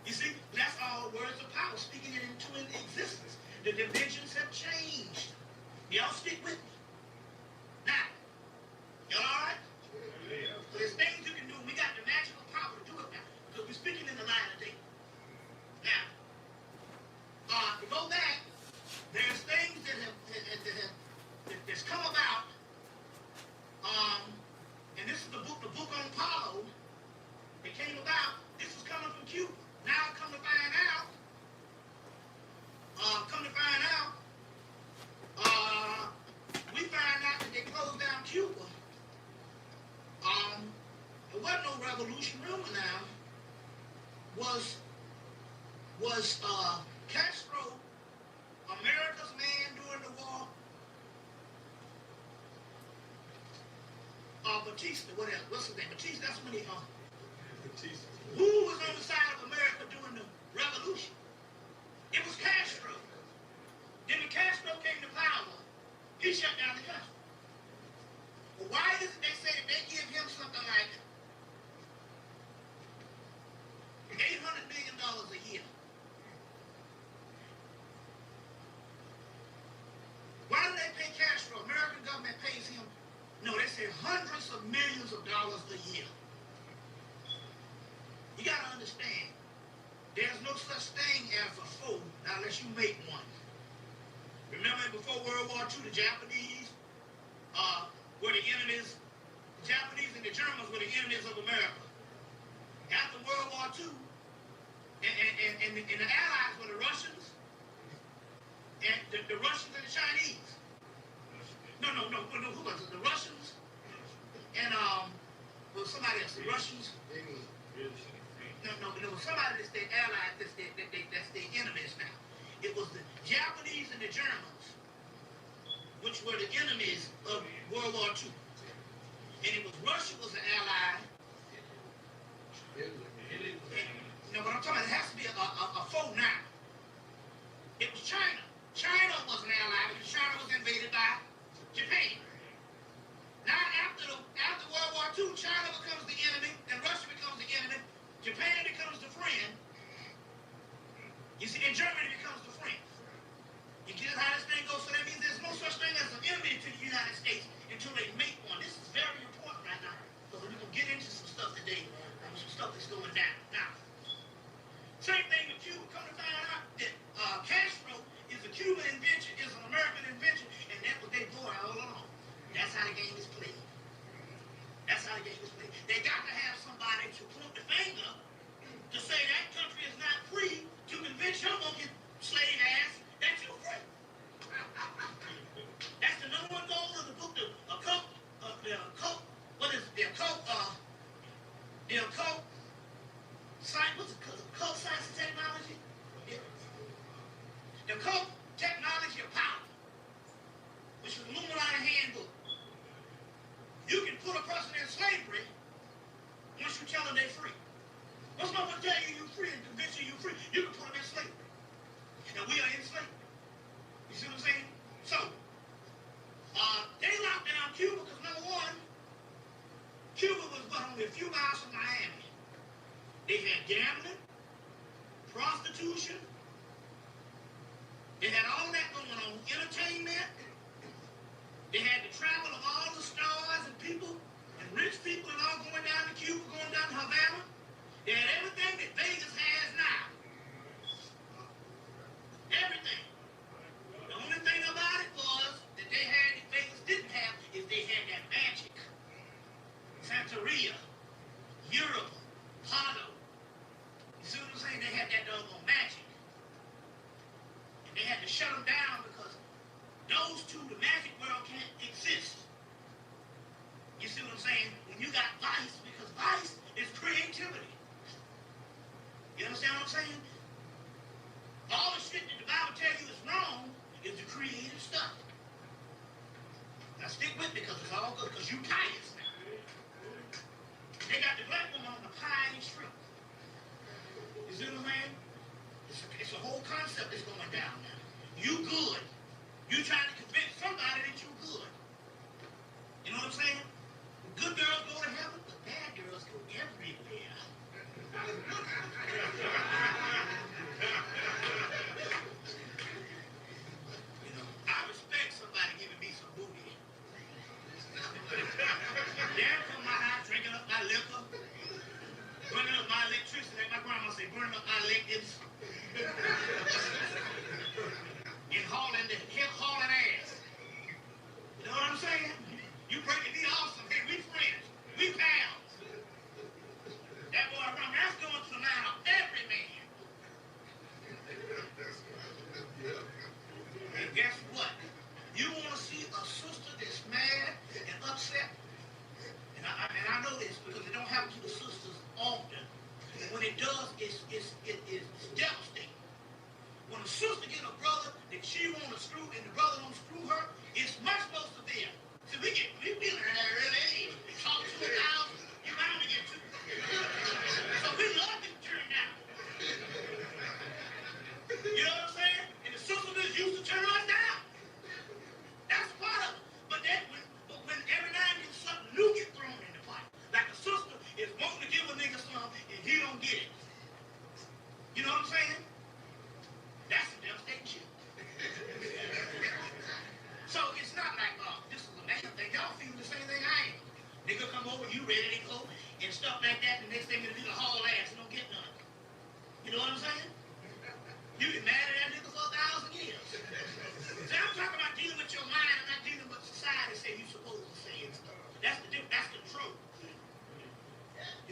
You see, that's all words of power, speaking it into existence. The dimensions have changed. Y'all stick with me. Now, y'all all right? So there's things you can do. We got the magical power to do it now. Because we're speaking in the light of day. Now, to go back, there's things that's come about. And this is the book on Apollo. It came about. This is coming from Cuba. Now, come to find out, we find out that they closed down Cuba. There wasn't no revolution. Rumor now was Castro, America's man during the war. Batista, whatever. What's his name? Batista. That's when he. Batista. Who was on the side of America during the revolution? It was Castro. Then when Castro came to power, he shut down the country. Well, why is it they say that they give him something like $800 million a year? Why do they pay Castro? American government pays him. No, they say hundreds of millions of dollars a year. You gotta understand, there's no such thing as a foe unless you make one. Remember before World War II, the Japanese were the enemies. The Japanese and the Germans were the enemies of America. After World War II, and the Allies were the Russians, and the Russians and the Chinese. No, who was it? The Russians and somebody else. The Russians. No, but there was somebody that's their allies, that's their enemies now. It was the Japanese and the Germans, which were the enemies of World War II. And it was Russia was an ally. But I'm talking about it has to be a foe now. It was China. China was an ally because China was invaded by Japan. Now after World War II, China becomes the enemy and Russia becomes the enemy. Japan becomes the friend. You see, and Germany becomes the friend. You get how this thing goes? So that means there's no such thing as an enemy to the United States until they make one. This is very important right now. So we're going to get into some stuff today. Some stuff that's going down. Now, same thing with Cuba. Come to find out that Castro is a Cuban invention, is an American invention, and that was their boy all along. That's how the game is played. That's how the game is played. They got to have somebody to point the finger to say that country is not free to convince your monkey slave ass that you're free. That's the number one goal of the book, the occult science, what's it called? Occult science and technology? Yeah. The occult technology of power, which was motherfucker tell you you're free and convince you you're free, you can put them in slavery. And we are in slavery. You see what I'm saying? So, they locked down Cuba because number one, Cuba was only a few miles from Miami. They had gambling, prostitution, they had all that going on, entertainment. They had the travel of all the stars and people and rich people and all going down to Cuba, going down to Havana. They had everything that Vegas has now. Everything. The only thing about it was that they had that Vegas didn't have is they had that magic. Santeria, Europe, Palo. You see what I'm saying? They had that doggone magic. And they had to shut them down because those two, the magic world can't exist. You see what I'm saying? When you got vice, because vice is creativity. You understand what I'm saying? All the shit that the Bible tells you is wrong is the creative stuff. Now stick with me because it's all good, because you pious now. They got the black woman on the pie and shrimp. You see what I'm saying? It's a whole concept that's going down now. You good. You trying to convince somebody that you good. You know what I'm saying? Good girls go to heaven, but bad girls go everywhere. You know, I respect somebody giving me some booty. There come my house drinking up my liquor, burning up my electricity, like my grandma said, burning up my electrics. And hauling ass. You know what I'm saying? You breaking me awesome. Hey, we friends. We pals. That boy around, that's going to the mind of every man. And guess what? You want to see a sister that's mad and upset? And I know this because it don't happen to the sisters often. And when it does, it's devastating. When a sister get a brother that she want to screw and the brother don't screw her, it's much more severe. So we in that early age. Talk to a thousand, you bound to get two. So we love to turn down. You know what I'm saying? And the sisters used to turn us down. That's part of it. But when every now and then something new gets thrown in the pot, like a sister is wanting to give a nigga something and he don't get it. You know what I'm saying? That's a devastating shit. So it's not like, this is a man thing. Y'all feel the same thing I am. Nigga come over, you ready to go, and stuff like that, and the next thing you do the haul ass and don't get none. You know what I'm saying? You get mad at that nigga for 1,000 years. See, I'm talking about dealing with your mind, I'm not dealing with society saying you're supposed to say it. That's control.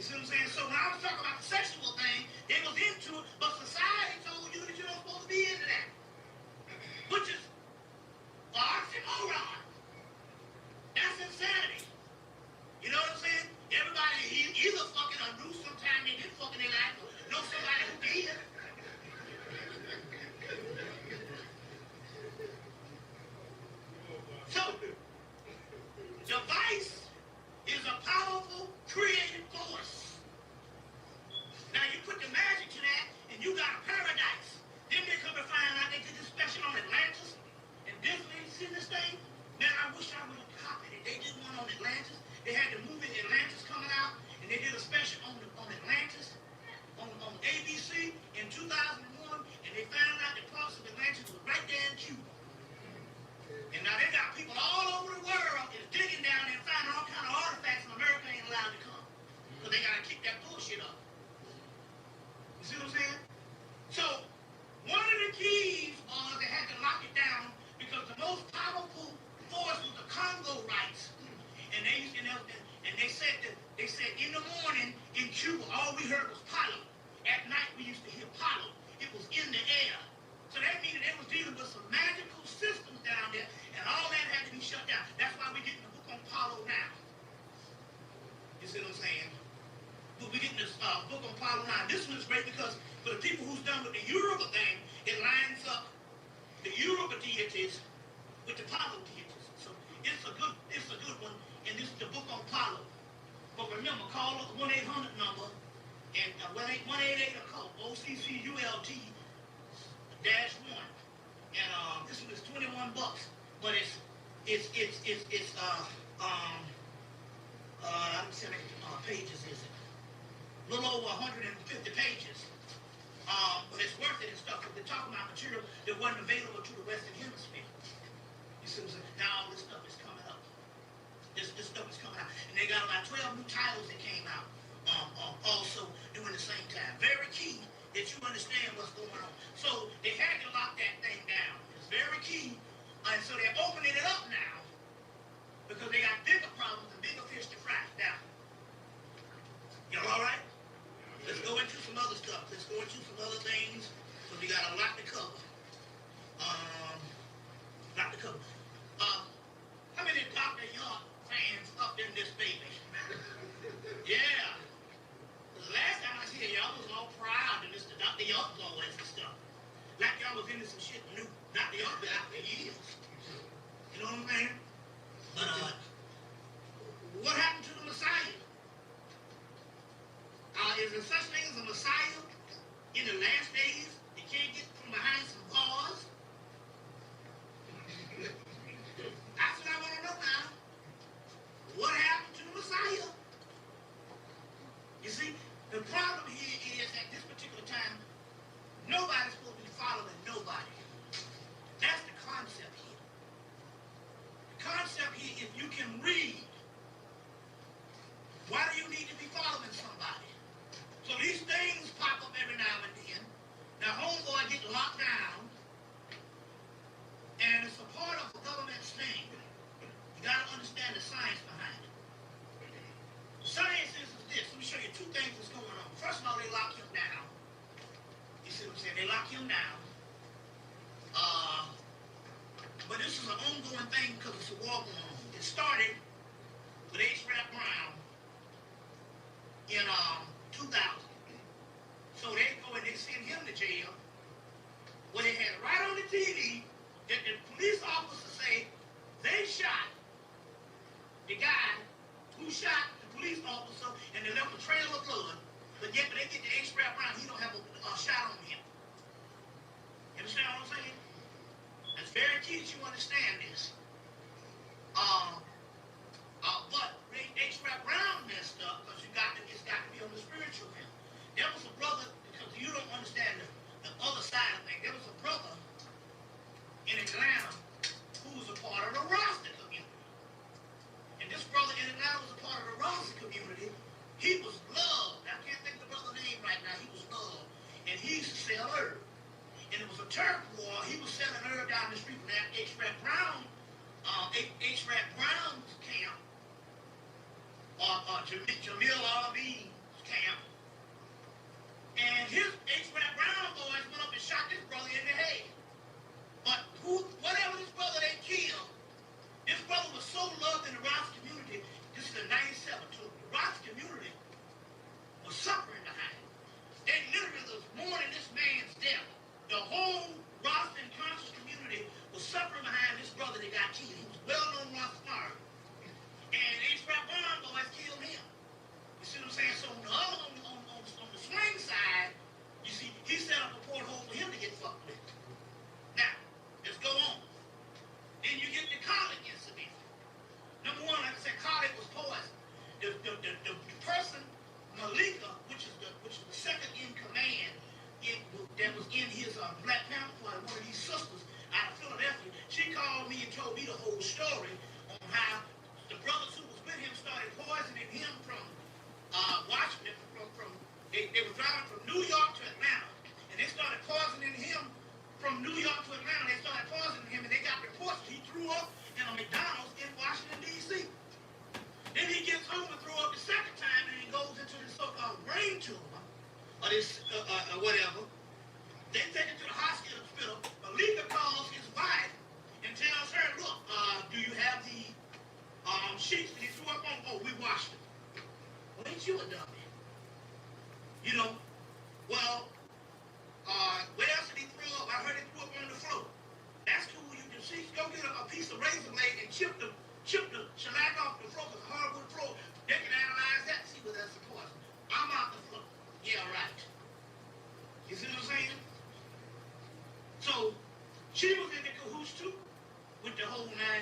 You see what I'm saying? So when I was talking about the sexual thing, they was into it, but society told you that you're not supposed to be into that. Which is oxymoron. That's insanity. You know what I'm saying? Everybody either fucking or knew sometime they did fucking their life or know somebody who did. So, device is a powerful creative force. Now you put the magic to that and you got a paradise. Then they come and find out they did this special on Atlantis and Disney. See this thing? Man, I wish I would have copied it. They did one on Atlantis. They had the movie Atlantis coming out and they did a special on Atlantis on ABC in 2001 and they found out the parts of Atlantis was right there in Cuba. And now they got people all over the world is digging down there and finding all kind of artifacts and America ain't allowed to come. Because they got to kick that bullshit up. You see what I'm saying? So, one of the keys was they had to lock it down because the most powerful force was the Congo rights. And they said in the morning in Cuba, all we heard was palo. At night we used to hear palo. It was in the air. So that means they was dealing with some magical systems down there, and all that had to be shut down. That's why we're getting the book on palo now. You see what I'm saying? But we're getting this book on palo now. This one is great because for the people who's done with the Yoruba thing, it lines up the Yoruba deities with the palo deities. So it's a good one, and this is the book on palo. But remember, call the 1-800 number And 188 occult, OCCULT-1. And this one is $21, but let me see how many pages is it? A little over 150 pages. But it's worth it and stuff. Because they're talking about material that wasn't available to the Western Hemisphere. You see what I'm saying? Now all this stuff is coming up. This stuff is coming out. And they got about 12 new titles that came out also during the same time. Very key that you understand what's going on. So they had to lock that thing down. It's very key. And so they're opening it up now because they got bigger problems and bigger fish to fry. Now, y'all all right? Let's go into some other stuff. Let's go into some other things because we got a lot to cover. Lot to cover. How many Dr. York fans up in this baby? Yeah. The last time I see y'all was all proud of Mr. Dr. York boys and stuff. Like y'all was into some shit new. Dr. York been out for years. You know what I'm saying? But what happened to the Messiah? Is there such thing as a Messiah in the last days? You can't get from behind some bars. That's what I want to know now. What happened to the Messiah? You see, the problem here is at this particular time, nobody's supposed to be following nobody. That's the concept here. The concept here, if you can read, why do you need to be following somebody? So these things pop up every now and then. Now, homeboy gets locked down, and it's a part of the government's thing. You got to understand the science behind it. The science is this. Let me show you two things that's going on. First of all, they lock him down. You see what I'm saying? They lock him down. But this is an ongoing thing because it's a war going on. It started with H. Rap Brown in 2000. So they go and they send him to jail. Well, they had it right on the TV that the police officers say they shot the guy who shot the police officer and they left a trail of blood. But yet when they get to H. Rap Brown, he don't have a shot on him. You understand what I'm saying? That's very key that you understand this. But H. Rap Brown messed up because it's got to be on the spiritual realm. There was a brother, because you don't understand the other side of things. There was a brother in Atlanta who was a part of the Rasta community. And this brother in Atlanta was a part of the Rasta community. He was loved. I can't think of the brother's name right now. He was loved. And he used to sell herb. And it was a turf war. He was selling herb down the street from that H. Rap Brown, H. Rap Brown's camp, Jamil R.B.'s camp. And his H. Rap Brown boys went up and shot this brother in the head. But whatever this brother they killed, this brother was so loved in the Rasta community. This is in 97 too. The Rasta community was suffering behind it. They literally was mourning this man's death. The whole Rasta and conscious community was suffering behind this brother that got killed. He was well-known Rastafari. And H. Rap Brown boys killed him. You see what I'm saying? So on the swing side, you see, he set up a porthole for him to get fucked with. Now, let's go on. Then you get the Khalid incident. Number one, like I said, Khalid was poisoned. The person, Malika, which is the second in command, that was in his Black Panther Party, one of these sisters out of Philadelphia, she called me and told me the whole story on how the brothers who was with him started poisoning him from Washington, they were driving from New York to Atlanta, and they started poisoning him from New York to Atlanta. They started poisoning him, and they got reports he threw up in a McDonald's in Washington, D.C. Then he gets home and threw up the second time, and he goes into this so-called brain tumor, or this, whatever. They take him to the hospital. Malika calls his wife and tells her, look, do you have the sheets that he threw up on? Oh, we washed them. Well, ain't you a dummy? You know, well, where else did he throw up? I heard he threw up on the floor. That's cool. You can see, go get a piece of razor blade and chip the shellac off the floor, because hardwood floor, they can analyze that and see whether that's a poison. I'm out the floor. Yeah,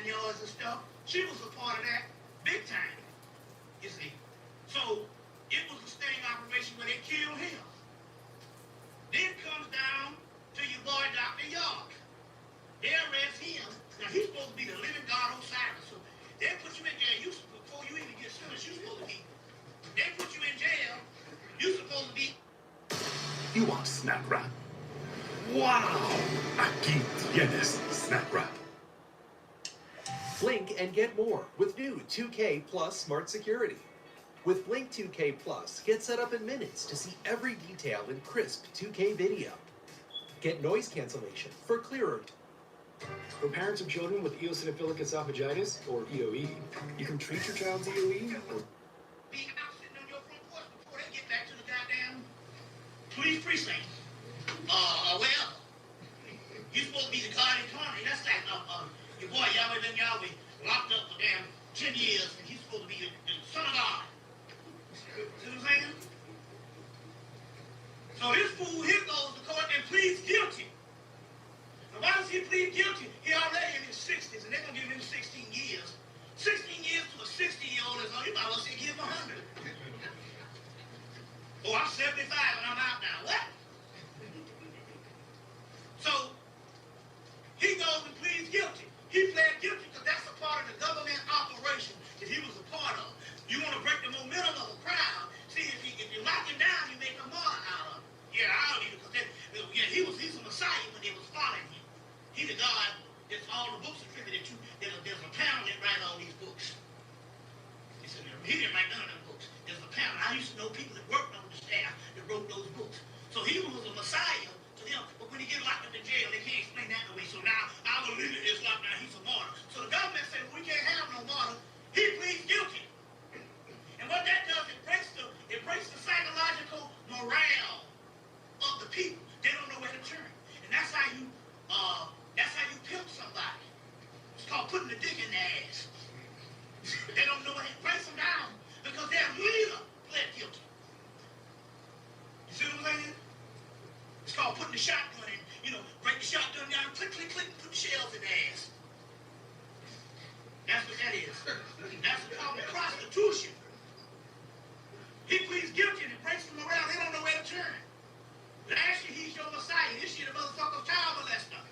9 yards and stuff. She was a part of that big time, you see. So it was a sting operation where they killed him. Then comes down to your boy Dr. York. They arrest him. Now he's supposed to be the living God Osiris. So they put you in jail. Before you even get sentenced, you're supposed to be. They put you in jail. You're supposed to be. You want Snap Wrap? Wow! Aquí tienes Snap Wrap. Blink and get more with new 2K Plus Smart Security. With Blink 2K Plus, get set up in minutes to see every detail in crisp 2K video. Get noise cancellation for clearer. For parents of children with eosinophilic esophagitis, or EOE, you can treat your child's EOE or Be out sitting on your front porch before they get back to the goddamn police precinct. Well, you're supposed to be the God incarnate. That's like your boy Yahweh locked up for damn 10 years, and he's supposed to be the son of God. See what I'm saying? So this fool here goes to court and pleads guilty. Now why does he plead guilty? He already in his 60s, and they're going to give him 16 years. 16 years to a 60-year-old is all you might well say give him 100. Oh, I'm 75 and I'm out now. What? So he goes and pleads guilty. He pled guilty because that's a part of the government operation that he was a part of. You want to break the momentum of a crowd. See, if you lock him down, you make a martyr out of him. Yeah, I don't need it because he's a Messiah when they was following him. He the God that's all the books attributed to. There's a panel that write all these books. He didn't write none of them books. There's a panel. I used to know people that worked on the staff that wrote those books. So he was a Messiah to them. But when he get locked up in jail, they can't explain that away. So now our leader is locked down. He's a martyr. So the government said, well, we can't have no martyr. He pleads guilty. And what that does, it breaks the psychological morale of the people. They don't know where to turn. And that's how you pimp somebody. It's called putting the dick in their ass. They don't know where to break them down because their leader pled guilty. You see what I'm saying? It's called putting the shotgun in, break the shotgun down, click, click, click, and put the shells in their ass. That's what that is. That's called prostitution. He pleads guilty and it breaks them around. They don't know where to turn. Last year, he's your Messiah. This year, the motherfucker's child molester.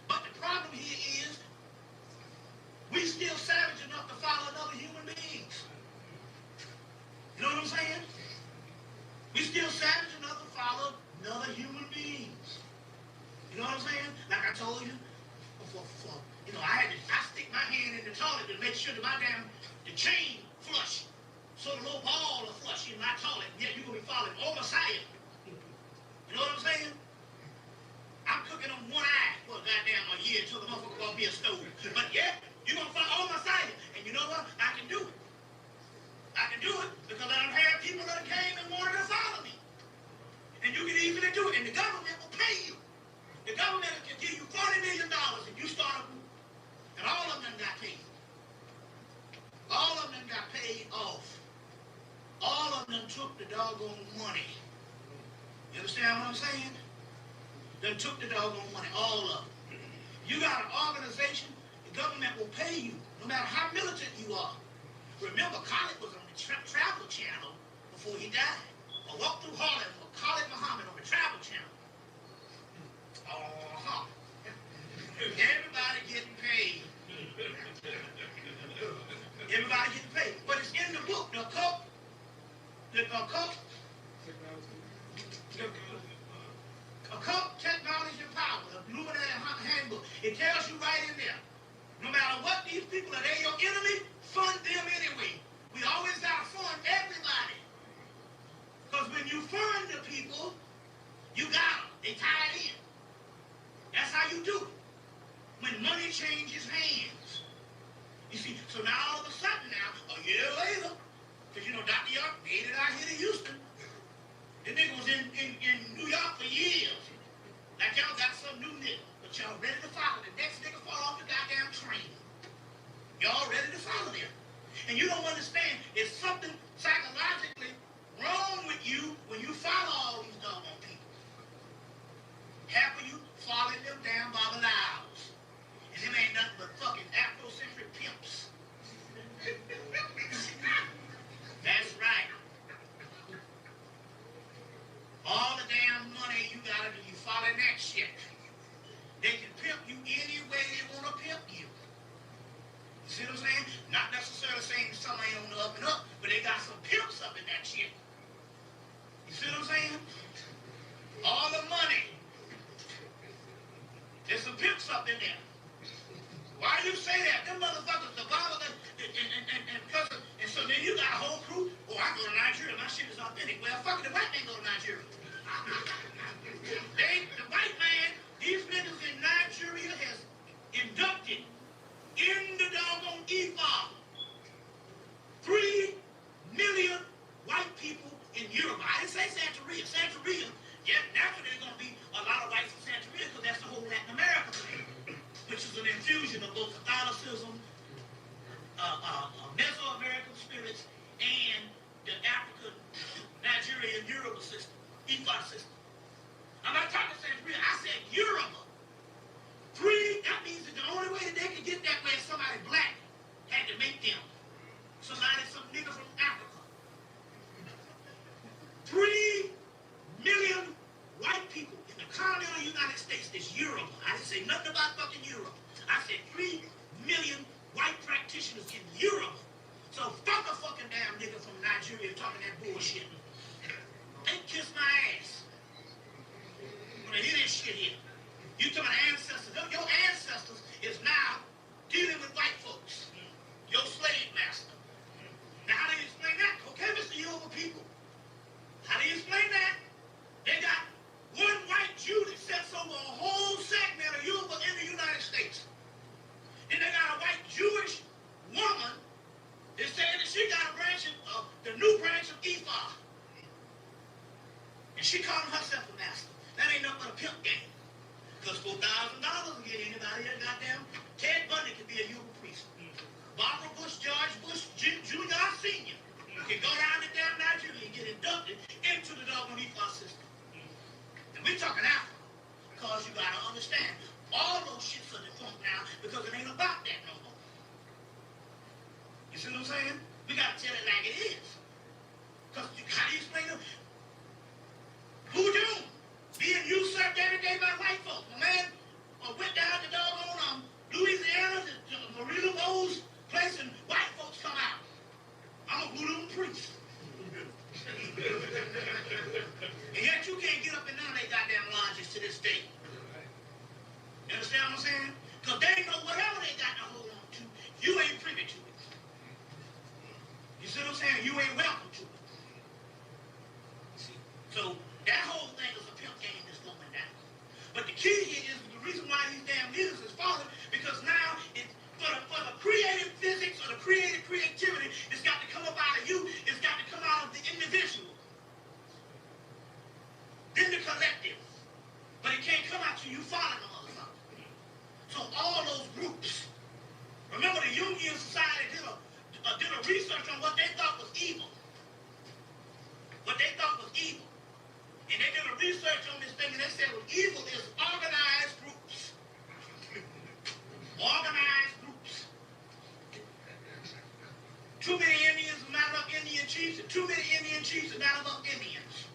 But the problem here is, we still savage enough to follow another human beings. You know what I'm saying? We still savage enough to follow another human beings. You know what I'm saying? Like I told you, I stick my hand in the toilet to make sure that the chain flush. So the little ball will flush in my toilet. Yeah, you're going to be following old Messiah. You know what I'm saying? I'm cooking on one eye for a year until the motherfucker going to be a stove. But yeah, you're going to follow old Messiah. And you know what? I can do it. I can do it because I don't have people that came and wanted to follow me. And you can easily do it. And the government will pay you. The government can give you $40 million and you start a group. And all of them got paid. All of them got paid off. All of them took the doggone money. You understand what I'm saying? They took the doggone money, all of them. You got an organization, the government will pay you, no matter how militant you are. Remember, Khalid was on the Travel Channel before he died. I walked through Harlem with Khalid Muhammad on the Travel Channel. Everybody getting paid. Everybody getting paid. But it's in the book, the occult technology and power, the Illuminati handbook. It tells you right in there, no matter what these people are, they're your enemy, fund them anyway. We always gotta fund everybody. Because when you fund the people, you got them. They tied in. That's how you do it. When money changes hands. You see, so now all of a sudden now, a year later, because Dr. York made it out here to Houston. The nigga was in New York for years. Like y'all got some new nigga, but y'all ready to follow. The next nigga fall off the goddamn train. Y'all ready to follow them. And you don't understand, there's something psychologically wrong with you when you follow all these doggone people. Half of you following them down by the Laos. And Him ain't nothing but fucking Afrocentric pimps. That's right. All the damn money you gotta do, you following that shit. They can pimp you any way they wanna pimp you. You see what I'm saying? Not necessarily saying somebody ain't on the up and up, but they got some pimps up in that shit. You see what I'm saying? All the money. There's some pimps up in there. Why you say that? Them motherfuckers, the Bible, and so then you got a whole crew. Oh, I go to Nigeria, my shit is authentic. Well, fucking the white man go to Nigeria. The white man, these niggas in Nigeria has inducted in the doggone EFA 3 million white people in Europe. I didn't say Santeria. Santeria, yeah, naturally there's going to be a lot of whites in Santeria because that's the whole Latin America thing, which is an infusion of both Catholicism, Mesoamerican spirits, and the African, Nigerian, Yoruba system, EFA system. I'm not talking Santeria, I said Yoruba. 3, that means that the only way that they could get that way is somebody black had to make them. Somebody, some nigga from Africa. 3 million white people in the continental United States is Yoruba. I didn't say nothing about fucking Europe. I said 3 million white practitioners in Europe. So fuck a fucking damn nigga from Nigeria talking that bullshit. They kiss my ass. When I hear this shit here. You talking about ancestors. Your ancestors is now dealing with white folks. Your slave master. Now how do you explain that? Okay, Mr. Yoruba people. How do you explain that? They got one white Jew that sets over a whole segment of Yoruba in the United States. Then they got a white Jewish woman that said that she got a branch of the new branch of Ephah. And she calling herself a master. That ain't nothing but a pimp game. Because $4,000 will get anybody a goddamn Ted Bundy could be a Yoruba priest. Barbara Bush, George Bush, Jr. Sr. can go down to damn Nigeria and get inducted into the doggone Ephah system. And we're talking Africa. Because you gotta understand, all those shits are defunct now because it ain't about that no more. You see what I'm saying? We gotta tell it like it is. Because how do you explain it? Voodoo being usurped every day by white folks. My man went down to doggone Louisiana to Marina Bowes place and white folks come out. I'm a voodoo priest. And yet you can't get up and down they goddamn lodges to this day. You understand what I'm saying? Because they know whatever they got to hold on to, you ain't privy to it. You see what I'm saying? You ain't welcome to it. See? So that whole thing is a pimp game that's going down. But the key here is the reason why these damn leaders is falling, because now for the creative physics or the creative creativity, it's got to come up out of you, it's got to come out of the individual. Then the collective. But it can't come out to you following the motherfucker. So all those groups, remember the Jungian Society did a research on what they thought was evil. What they thought was evil. And they did a research on this thing and they said what evil is organized groups. Organized groups. Too many Indians are not enough Indian chiefs, and too many Indian chiefs are not enough Indians.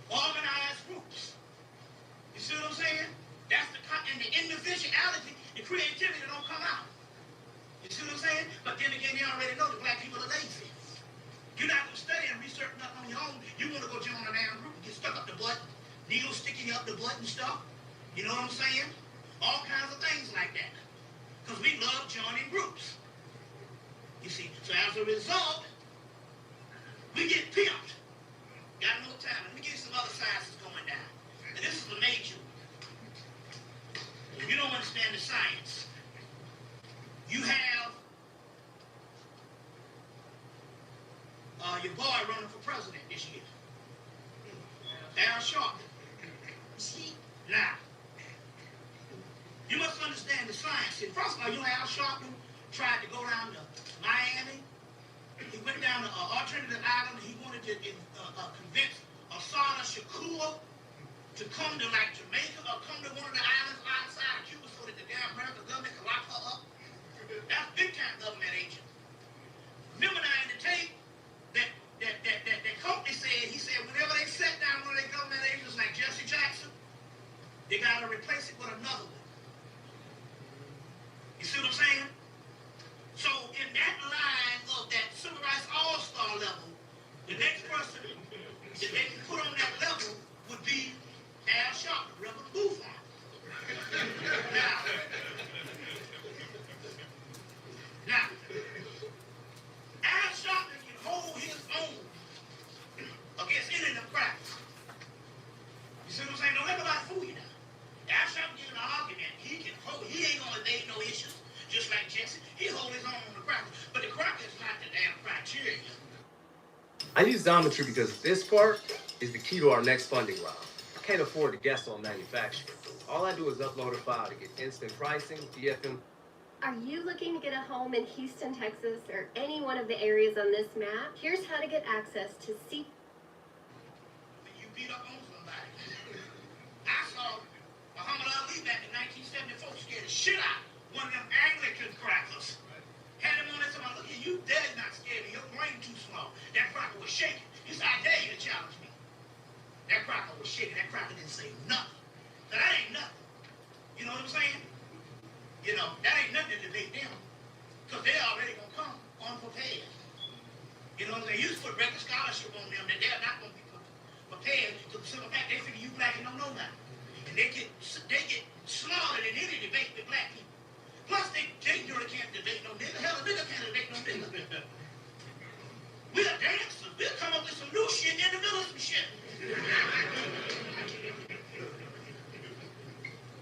Organized groups. You see what I'm saying? That's and the individuality, the creativity that don't come out. You see what I'm saying? But then again, you already know that black people are lazy. You're not going to study and research nothing on your own. You want to go join a damn group and get stuck up the butt, needles sticking you up the butt and stuff. You know what I'm saying? All kinds of things like that. Because we love joining groups. You see, so as a result, we get pimped. Got no time. Let me give you some other sciences going down. And this is the major. If you don't understand the science, you have your boy running for president this year. Al Sharpton. Now, you must understand the science. And first of all, you know Al Sharpton tried to go down to Miami. He went down to alternative island. He wanted to convince Asada Shakur to come to like Jamaica or come to one of the islands outside of Cuba so that the damn American government can lock her up. That's big time government agent. Remember now in the tape that Courtney said, he said whenever they set down one of their government agents like Jesse Jackson, they gotta replace it with another one. You see what I'm saying? So in that line of that civil rights all-star level, the next person that they can put on that level would be Al Sharpton, Reverend Buffon. Now, Al Sharpton can hold his own against any of them crackers. You see what I'm saying? Don't let nobody fool you now. Al Sharpton get in an argument. He can hold. He ain't gonna evade no issues. Just like Jesse, he hold his own on the crackers. But the crackers not the damn criteria. I use Xometry because this part is the key to our next funding round. I can't afford to guess on manufacturing. All I do is upload a file to get instant pricing, DFM. Are you looking to get a home in Houston, Texas, or any one of the areas on this map? Here's how to get access to You beat up on somebody. I saw Muhammad Ali back in 1974 scared the shit out of one of them Anglican crackers. Had him on there, somebody, look at you, dead not scared me. Your brain too small. That cracker was shaking. He said, I dare you to challenge me. That cracker was shaking. That cracker didn't say nothing. Now, that ain't nothing. You know what I'm saying? You know, that ain't nothing to debate them. Because they already going to come unprepared. You know what I'm saying? You just put regular scholarship on them that they're not going to be prepared to the simple fact they figure you black and don't know nothing. And they get slaughtered in any debate with black people. Plus, they really can't debate no nigga. Hell, a nigga can't debate no nigga. We're dancers. We'll come up with some new shit in the middle of some shit.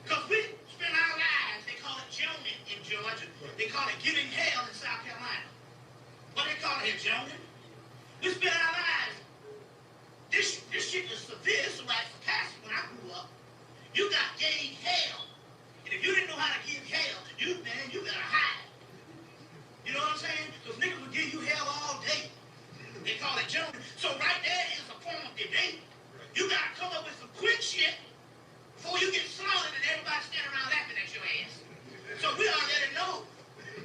Because we spend our lives, they call it joning in Georgia. They call it giving hell in South Carolina. What they call it here, joning? We spend our lives. This shit is severe. It's like for Pastor when I grew up. You got gave hell. And if you didn't know how to give hell, you better hide. You know what I'm saying? Because niggas will give you hell all day. They call it joning. So right there is a form of debate. You got to come up with some quick shit before you get slaughtered and everybody standing around laughing at your ass. So we already know.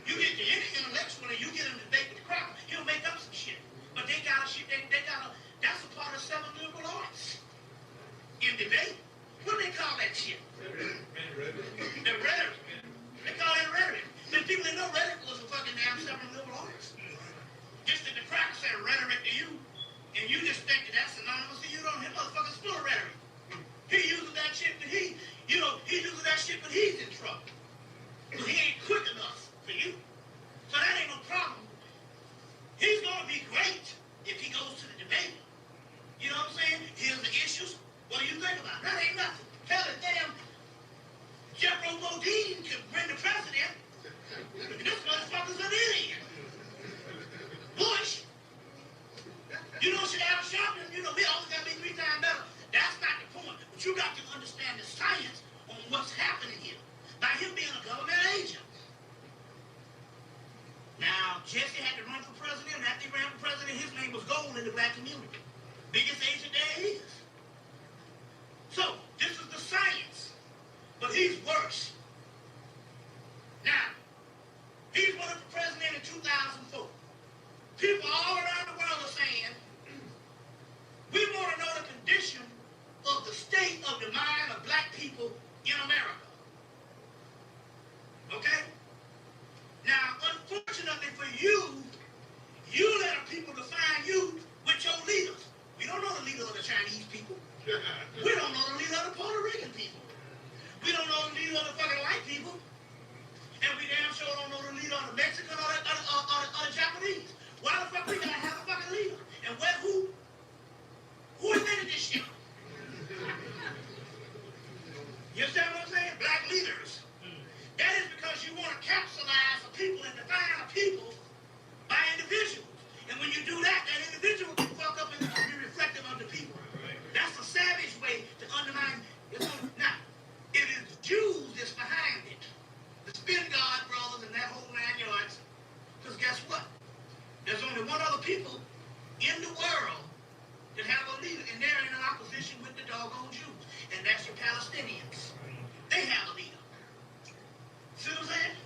You get the intellectual and you get in a debate with the crowd, he'll make up some shit. But they got a shit, that's a part of 7 liberal arts. In debate. What do they call that shit? The rhetoric. They call it rhetoric. The people that know rhetoric was a fucking damn 7 liberal arts. Just that the cracker said rhetoric to you, and you just think that that's synonymous to you. Don't hit motherfuckers full of rhetoric. He uses that shit, but he uses that shit, but he's in trouble. Because he ain't quick enough for you. So that ain't no problem. He's gonna be great if he goes to the debate. You know what I'm saying? Here's the issues. What do you think about it? That ain't nothing. Hell, the damn Jeffro Bodine could bring the president. This motherfucker's an idiot. Bush. You know, should have Sharpton, we always got to be 3 times better. That's not the point. But you got to understand the science on what's happening here. By him being a government agent. Now, Jesse had to run for president, and after he ran for president, his name was gold in the black community. Biggest agent there is. So, this is the science. But he's worse. Now, he's running for president in 2004. People all around the world are saying, we want to know the condition of the state of the mind of black people in America. Okay? Now, unfortunately for you, you let people define you with your leaders. We don't know the leader of the Chinese people. We don't know the leader of the Puerto Rican people. We don't know the leader of the fucking white people. And we damn sure don't know the leader of the Mexican or the Japanese. Why the fuck we gotta have a fucking leader? And who invented this shit? You understand what I'm saying? Black leaders. That is because you want to capsulize the people and define a people by individuals. And when you do that, that individual can fuck up and be reflective of the people. That's a savage way to undermine. Now, it is the Jews that's behind it. The Spin God brothers and that whole 9 yards. Because guess what? There's only one other people in the world that have a leader, and they're in an opposition with the doggone Jews. and that's your Palestinians. They have a leader. See what I'm saying?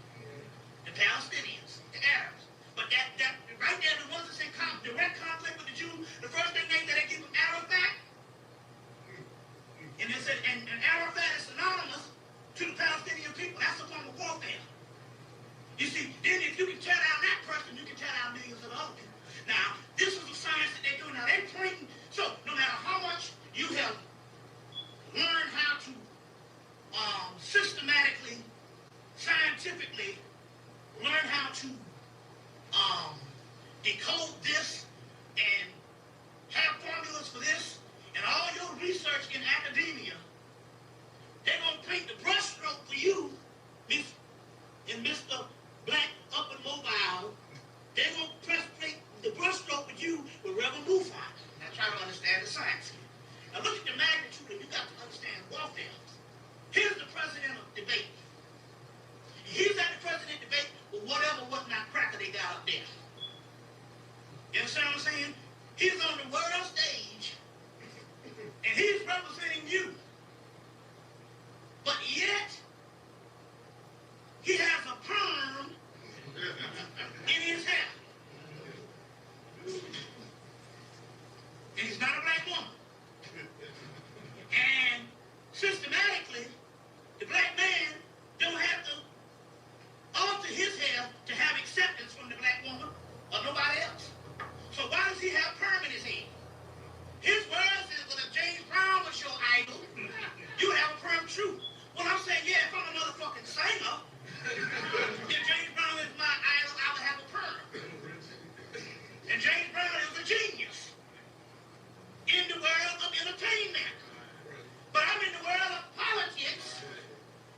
The Palestinians, the Arabs. But that right there, the ones that's in direct conflict with the Jews, the first thing they give them Arafat. And they said, and Arafat is synonymous to the Palestinian people. That's a form of warfare. You see, then if you can tear down that person, you can tear down millions of other people. Now, this is a science that they're doing. Now, they're training. So, no matter how much you have learned how to systematically, scientifically learn how to decode this and have formulas for this, and all your research in academia, they're going to paint the brushstroke for you, Mr. Black Up and Mobile. They're going to paint the brushstroke with you with Rebel Mufon. Now try to understand the science. Now look at the magnitude, and you got to understand warfare. Here's the president of debate. He's at the president debate with whatever whatnot cracker they got up there. You understand what I'm saying? He's on the world stage, and he's representing you. But yet, he has a perm in his hair. And he's not a black woman. And systematically, the black man don't have to alter his hair to have acceptance from the black woman or nobody else. So why does he have perm in his head? His words is, well, if James Brown was your idol, you would have a perm too. Well, I'm saying, yeah, if I'm a motherfucking singer, if James Brown is my idol, I would have a perm. And James Brown is a genius in the world of entertainment. But I'm in the world of politics,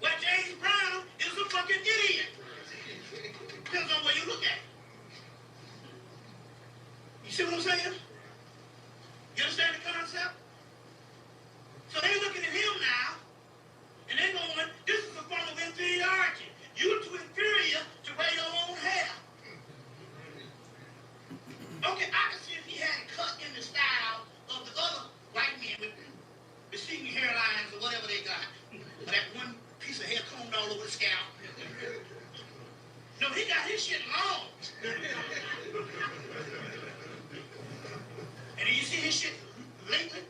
where James Brown is a fucking idiot. Depends on where you look at it. You see what I'm saying? You understand the concept? So they're looking at him now, and they're going, this is a form of inferiority. You're too inferior to wear your own hair. Okay, I can see if he had it cut in the style of the other white men with receding hairlines or whatever they got. Or that one piece of hair combed all over the scalp. No, he got his shit long. And you see his shit lately?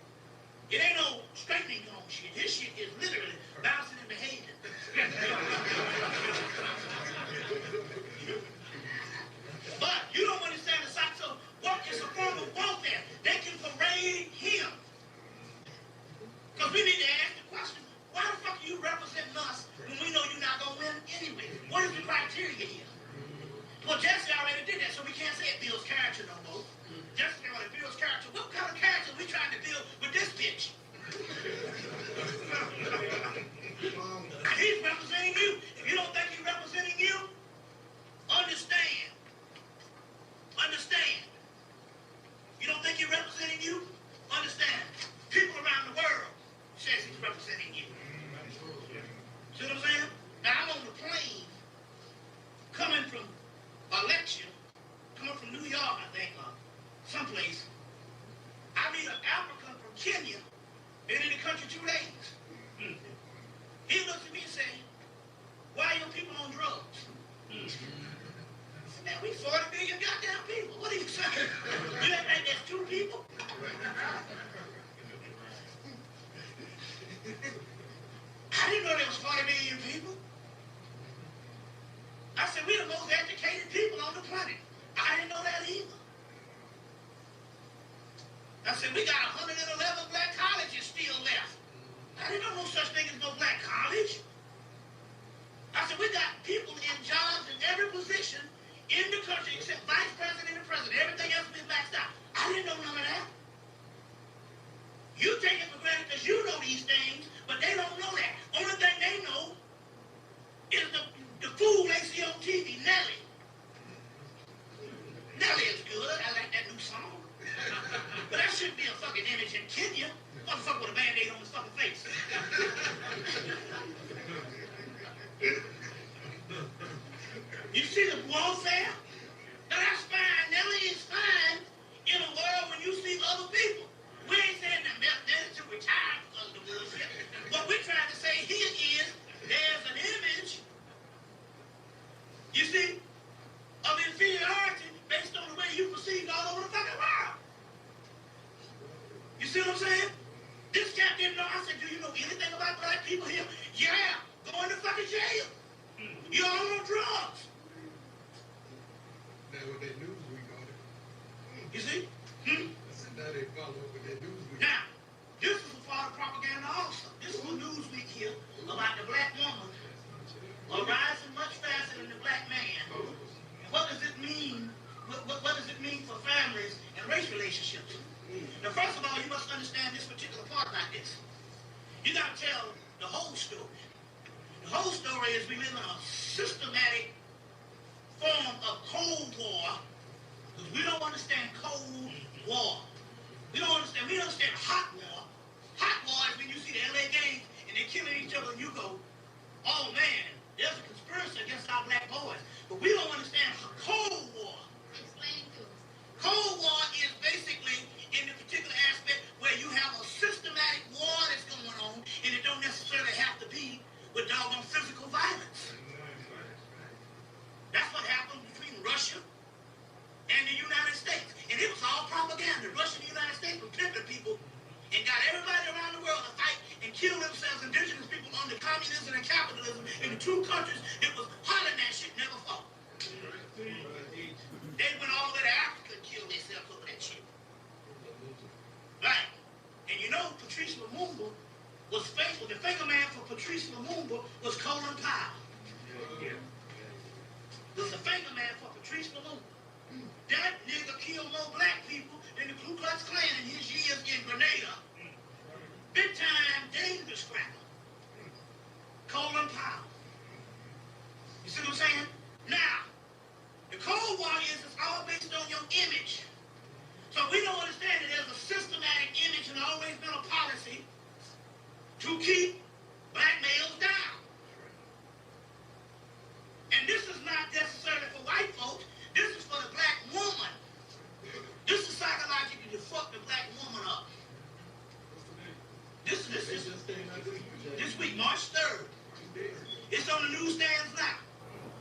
It ain't no straightening comb shit. His shit is literally bouncing and behaving. But you don't understand the science. So what is a form of warfare? They can parade him. Because we need to ask the question, why the fuck are you representing us when we know you're not going to win anyway? What is the criteria here? Well, Jesse already did that, so we can't say it builds character no more. Jesse already builds character. What kind of character are we trying to build with this bitch? He's representing you. If you don't think he's representing you, understand. Understand. You don't think he's representing you? Understand. People around the world says he's representing you. See what I'm saying? Now I'm on the plane coming from a lecture, coming from New York, I think, or someplace. I meet an African from Kenya, been in the country 2 days. He looks at me and says, why are your people on drugs? I said, man, we 40 million goddamn people. What are you saying? You act like there's 2 people? I didn't know there was 40 million people. I said, we're the most educated people on the planet. I didn't know that either. I said, we got 111 black colleges still left. I didn't know no such thing as no black college. I said, we got people in jobs in every position in the country except vice president and president. Everything else has been maxed out. I didn't know none of that. You take it for granted because you know these things, but they don't know that. Only thing they know is the fool they see on TV, Nelly. Nelly is good. I like that new song. But that shouldn't be a fucking image in Kenya. Motherfucker with a band-aid on his fucking face. You see the warfare? Now that's fine. Nelly is fine in a world when you see other people. We ain't saying that they're to retire because of the bullshit. with that news we got it. You see? I said now they follow up with that news we got. Now, this is a part of propaganda also. This is a Newsweek here about the black woman arising much faster than the black man. And what does it mean? What does it mean for families and race relationships? Now, first of all, you must understand this particular part about this. You got to tell the whole story. The whole story is we live in a systematic form of Cold War, because we don't understand Cold War. We understand hot war. Hot war is when you see the LA Games and they're killing each other and you go, oh man, there's a conspiracy against our black boys. But we don't understand Cold War. Explain to us. Cold War is basically in the particular aspect where you have a systematic war that's going on, and it don't necessarily have to be with doggone physical violence. That's what happened between Russia and the United States. And it was all propaganda. Russia and the United States were pimping people and got everybody around the world to fight and kill themselves, indigenous people, under communism and capitalism in the two countries that was hotter than that shit never fought. They went all the way to Africa and killed themselves over that shit. Right. And you know, Patrice Lumumba was faithful. The finger man for Patrice Lumumba was Colin Powell. Was the finger man for Patrice Lumumba. That nigga killed more black people than the Ku Klux Klan in his years in Grenada. Big time dangerous scrapper. Colin Powell. You see what I'm saying? Now, the Cold War is it's all based on your image. So we don't understand that there's a systematic image and always been a policy to keep black males down. And this is not necessarily for white folks. This is for the black woman. This is psychologically to fuck the black woman up. This week, March 3rd. It's on the newsstands now.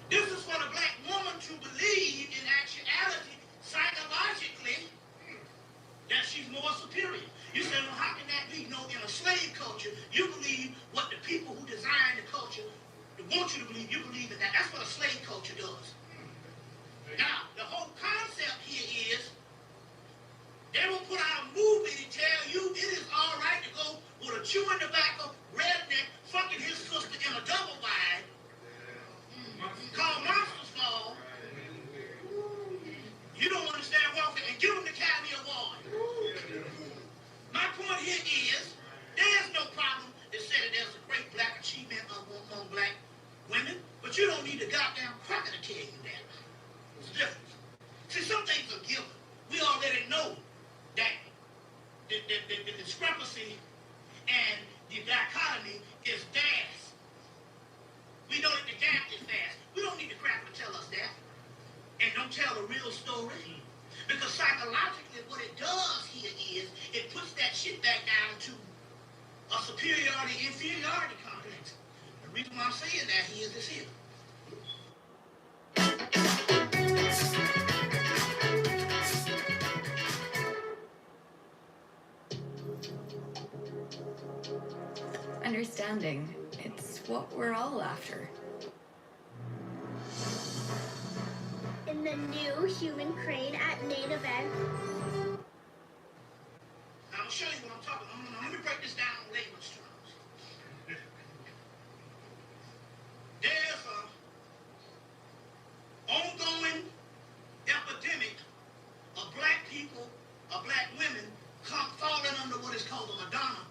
This is for the black woman to believe in actuality, psychologically, that she's more superior. You say, well, how can that be? No, in a slave culture, you believe what the people who design the culture want you to believe. You believe in that. That's what a slave culture does. Now, the whole concept here is they will put out a movie to tell you it is all right to go with a chewing tobacco redneck fucking his sister in a double wide called Monsters Fall. You don't understand welfare and give them the Academy Award. My point here is there's no problem to say that there's a great black achievement among black women, but you don't need a goddamn cracker to tell you that. It's different. See, some things are given. We already know that the discrepancy and the dichotomy is vast. We know that the gap is vast. We don't need the cracker to tell us that. And don't tell the real story. Because psychologically what it does here is it puts that shit back down to a superiority-inferiority complex. The reason why I'm saying that here is this here. Understanding, it's what we're all after. In the new human crane at Native End. I'm going to show you what I'm talking about. Let me break this down in layman's terms. There's an ongoing epidemic of black people, of black women, falling under what is called the Madonna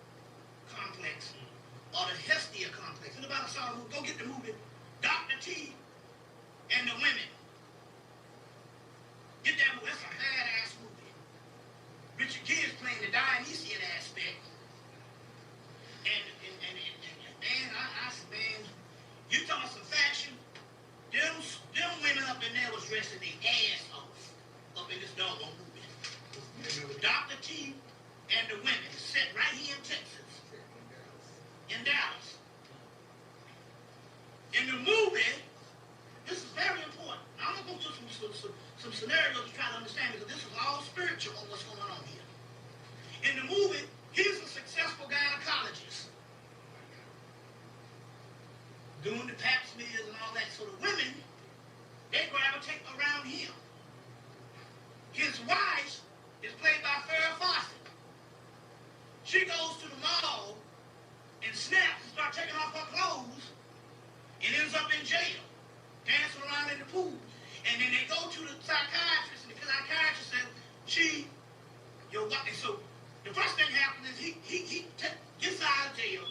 complex, or the Hestia complex. Anybody saw the movie? Go get the movie Dr. T and the Women. Get that movie. That's a badass movie. Richard Gere's playing the Dionysian aspect. And man, you talking some fashion, them women up in there was dressing their ass off up in this doggone movie. Dr. T and the Women, set right here in Texas, in Dallas. In the movie, this is very important. Now, I'm going to go through some scenarios to try to understand, because this is all spiritual on what's going on here. In the movie, here's a successful gynecologist doing the pap smears and all that. So the women, they gravitate around him. His wife is played by Farrah Fawcett. She goes to the mall and snaps and starts taking off her clothes and ends up in jail, dancing around in the pool. And then they go to the psychiatrist, and the psychiatrist says, your wife. And so the first thing happens is he gets out of jail,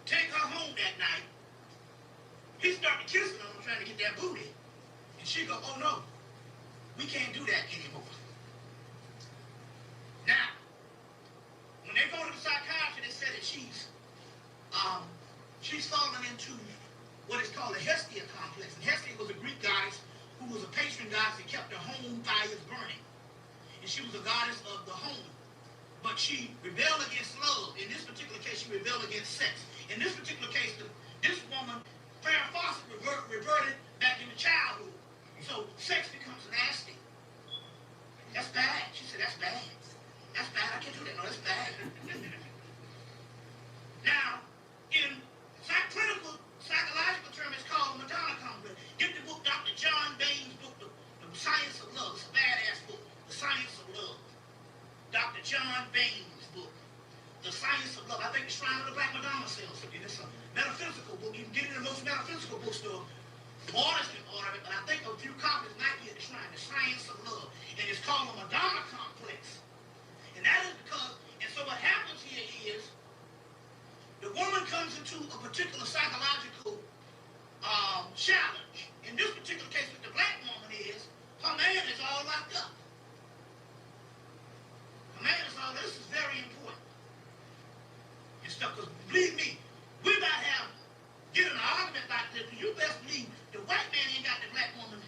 take her home that night. He started kissing her, trying to get that booty. And she go, oh no, we can't do that anymore. Now, when they go to the psychiatrist, they say that she's fallen into what is called the Hestia complex. And Hestia was a Greek goddess who was a patron goddess that kept her home fires burning. And she was a goddess of the home. But she rebelled against love. In this particular case, she rebelled against sex. In this particular case, this woman, Farrah Fawcett, reverted back into childhood. So sex becomes nasty. That's bad. She said, that's bad. That's bad. I can't do that. No, that's bad. Now, in clinical, psychological terms, it's called the Madonna complex. Get the book, Dr. John Bain's book, The Science of Love. It's a badass book, The Science of Love. Dr. John Bain's book, The Science of Love. I think the Shrine of the Black Madonna sells it. It's a metaphysical book. You can get it in the most metaphysical bookstore. Orders can order it, but I think a few copies might be at the Shrine, The Science of Love. And it's called the Madonna complex. And that is because, and so what happens here is, the woman comes into a particular psychological challenge. In this particular case with the black woman is, her man is all locked up. Her man is all, this is very important. And stuff, because believe me, we about to get in an argument like this, but you best believe the white man ain't got the black woman's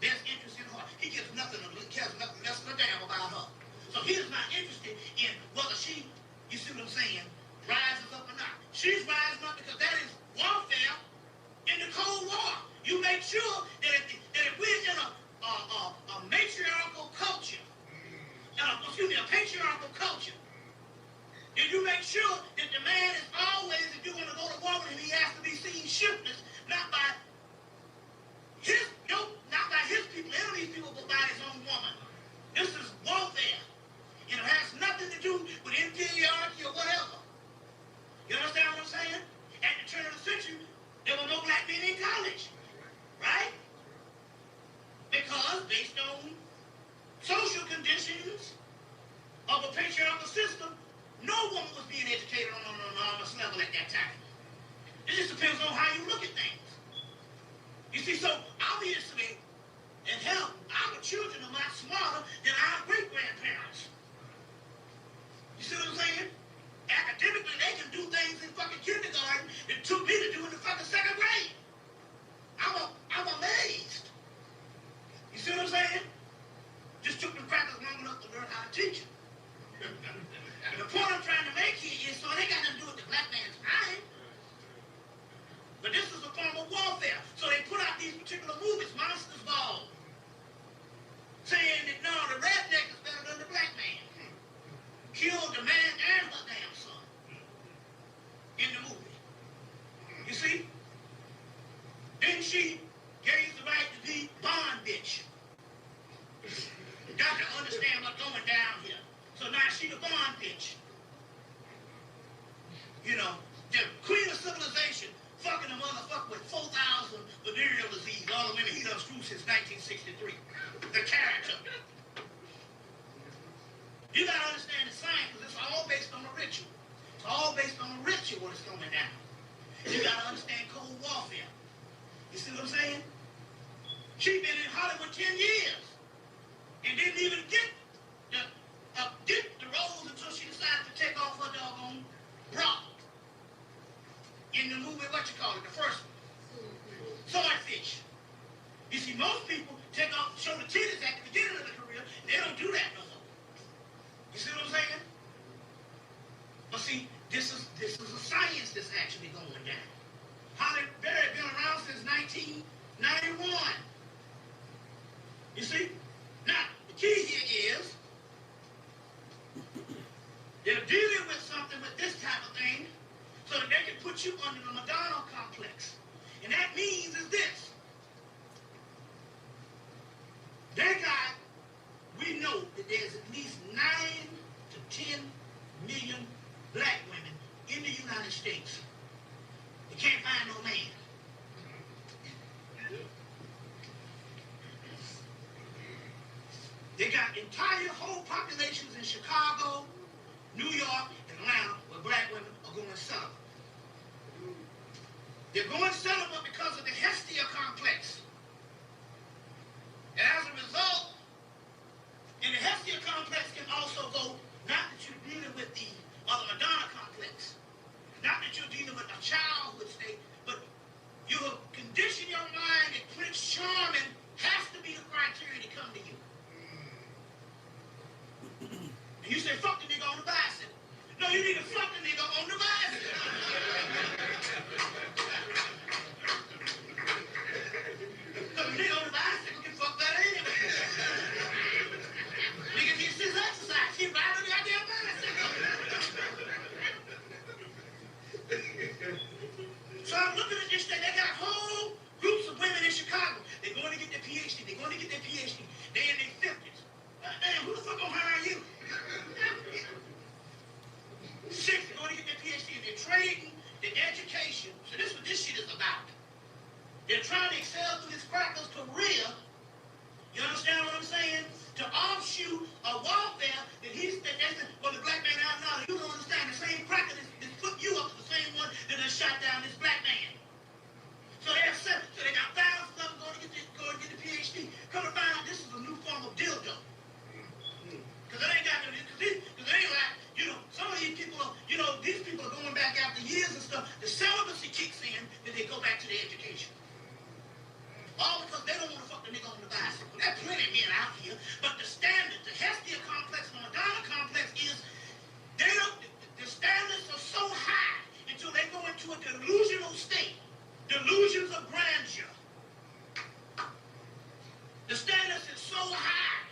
best interest in heart. He gives nothing, cares nothing less than a damn about her. So he is not interested in whether she, you see what I'm saying, rises up or not. She's rising up because that is warfare in the Cold War. You make sure that if we're in a matriarchal culture, a patriarchal culture, then you make sure that the man is always, if you're going to go to war with him, he has to be seen shiftless, not by his people, enemies' people, but by his own woman. This is warfare. And it has nothing to do with inferiority or whatever. You understand what I'm saying? At the turn of the century, there were no black men in college. Right? Because based on social conditions of a patriarchal system, no woman was being educated on an enormous level at that time. It just depends on how you look at things. You see, so obviously, and hell, our children are not smarter than our great-grandparents. You see what I'm saying? Academically, they can do things in fucking kindergarten that took me to do in the fucking second grade. I'm amazed. You see what I'm saying? Just took them crackers long enough to learn how to teach them. And the point I'm trying to make here is, so it ain't got nothing to do with the black man's mind. But this is a form of warfare. So they put out these particular movies, Monsters Ball, saying that no, the redneck is better than the black man. Killed the man and her damn son in the movie. You see? Then she gave the right to be bond bitch. You got to understand what's going down here. So now she the bond bitch. You know, the queen of civilization fucking a motherfucker with 4,000 venereal disease. All the women he done screwed since 1963. The character. You gotta understand the science, because it's all based on a ritual. It's all based on a ritual that's coming down. You gotta understand cold warfare. You see what I'm saying? She been in Hollywood 10 years and didn't even get the roles until she decided to take off her doggone bra. In the movie, what you call it, the first one. Swordfish. You see, most people show the titties at the beginning of the career, and they don't do that no more. You see what I'm saying? But see, this is a science that's actually going down. Holly Berry been around since 1991. You see? Now, the key here is they're dealing with something with this type of thing so that they can put you under the Madonna complex. And that means is this. They got that there's at least 9 to 10 million black women in the United States that can't find no man. They got entire whole populations in Chicago, New York, and Atlanta where black women are going celibate. They're going celibate because of the Hestia complex. And as a result, and the Hestia complex can also go, not that you're dealing with the Madonna complex, not that you're dealing with a childhood state, but you have conditioned your mind that Prince Charming has to be the criteria to come to you. And you say, fuck the nigga on the bicycle. No, you need to fuck the nigga on the bicycle. Because the nigga on the bicycle can fuck better anyway. Nigga needs his exercise. He ride on the goddamn bicycle. So I'm looking at this thing. They got whole groups of women in Chicago. They're going to get their PhD. They're going to get their PhD. They're in their 50s. Damn, who the fuck gonna hire you? 6, they're going to get their PhD. They're trading their education. So this is what this shit is about. They're trying to excel through this cracker's career. You understand what I'm saying? To offshoot a warfare that well, the black man out now, you don't understand. The same cracker that's put you up to the same one that has shot down this black man. So they got thousands of them going to get the PhD. Come to find out this is a new form of dildo. Because it ain't got no, because it ain't like, some of these people are, these people are going back after years and stuff. The celibacy kicks in, then they go back to their education. All because they don't want to fuck the nigga on the bicycle. There's plenty of men out here, but the standard, the Hestia complex and the Madonna complex is, the standards are so high until they go into a delusional state. Delusions of grandeur. The standards is so high.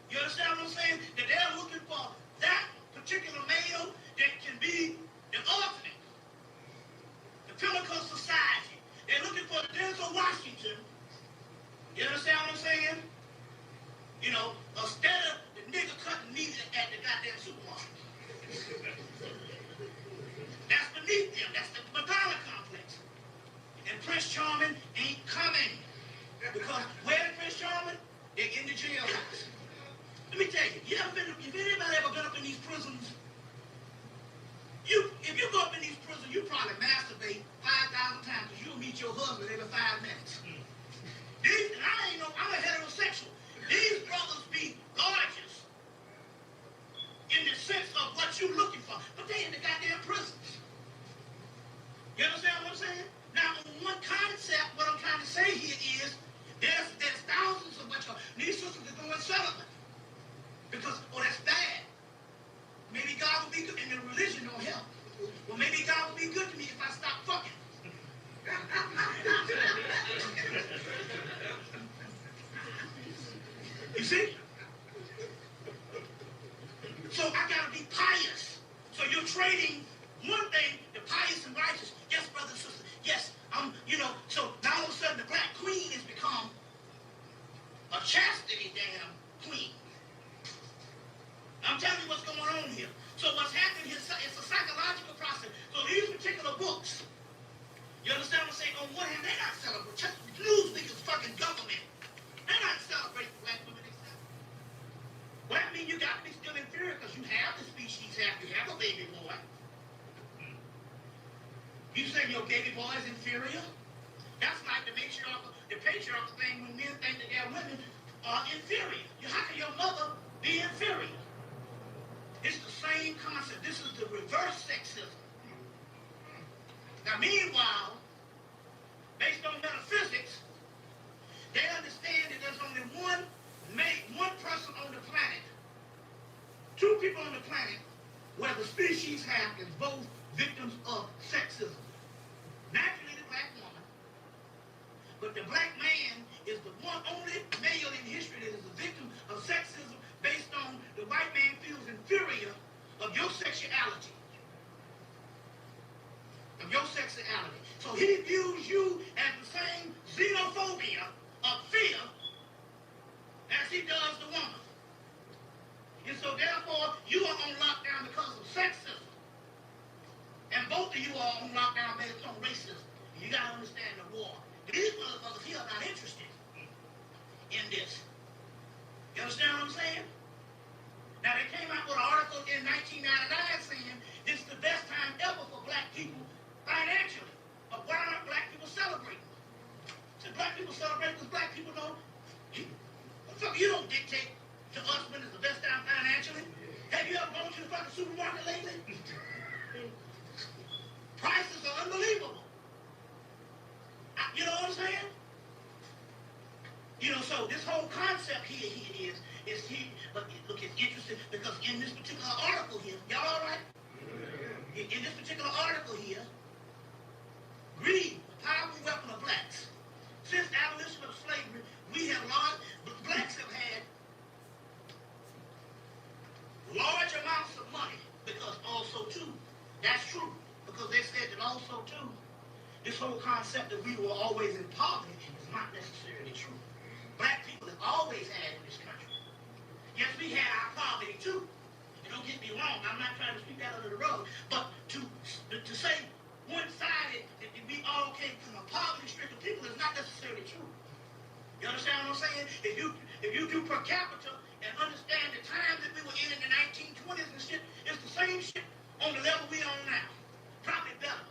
You understand what I'm saying? That they're looking for that particular male that can be the ultimate. The pinnacle society. They're looking for Denzel Washington. You understand what I'm saying? Instead of the nigga cutting meat at the goddamn supermarket. That's beneath them. That's the Madonna complex. And Prince Charming ain't coming. Because where's Prince Charming? They're in the jailhouse. Let me tell you, if anybody ever been up in these prisons, if you go up in these prisons, you probably masturbate 5,000 times because you'll meet your husband every 5 minutes. I'm a heterosexual. These brothers be gorgeous in the sense of what you're looking for, but they in the goddamn prisons. You understand what I'm saying? Now, one concept, what I'm trying to say here is, there's thousands of these sisters are going celibate. Because, that's bad. Maybe God will be good, and the religion don't help. Well, maybe God will be good to me if I stop fucking. You see? So I gotta be pious. So you're trading one thing, the pious and righteous. Yes, brother and sister. Yes, so now all of a sudden the black queen has become a chastity damn queen. I'm telling you what's going on here. So what's happening here, it's a psychological process. So these particular books, you understand what I'm saying? On one hand, they're not celebrating. Newsweek is fucking government. They're not celebrating black women. Well, that means you got to be still inferior because you have the species, you have a baby boy. You say your baby boy is inferior? That's like the patriarchal thing when men think that their women are inferior. How can your mother be inferior? It's the same concept. This is the reverse sexism. Now, meanwhile, based on metaphysics, they understand that there's only one person on the planet, 2 people on the planet, where the species is both victims of sexism. Naturally, the black woman, but the black man is the only male in history that is a victim of sexism based on the white man feels inferior of your sexuality. So he views you as the same xenophobia of fear as he does the woman. And so therefore, you are on lockdown because of sexism. And both of you are on lockdown based on racism. You gotta understand the war. These motherfuckers here are not interested in this. You understand what I'm saying? Now they came out with an article in 1999 saying this is the best time ever for black people financially. But why aren't black people celebrating? So black people celebrate because black people don't. You don't dictate to us when it's the best time financially. Have you ever gone to the fucking supermarket lately? Prices are unbelievable. You know what I'm saying? You know, so this whole concept here is here, but look, it's interesting because in this particular article here, y'all all right? In this particular article here, greed, powerful weapon of blacks. Since abolition of slavery, blacks have had large amounts of money because also too, that's true, because they said that also too, this whole concept that we were always in poverty is not necessarily true. Black people have always had in this country. Yes, we had our poverty too. And don't get me wrong, I'm not trying to sweep that under the rug, but to say one-sided that we all came from a poverty-stricken people is not necessarily true. You understand what I'm saying? If you do per capita and understand the time that we were in the 1920s and shit, it's the same shit on the level we on now. Probably better.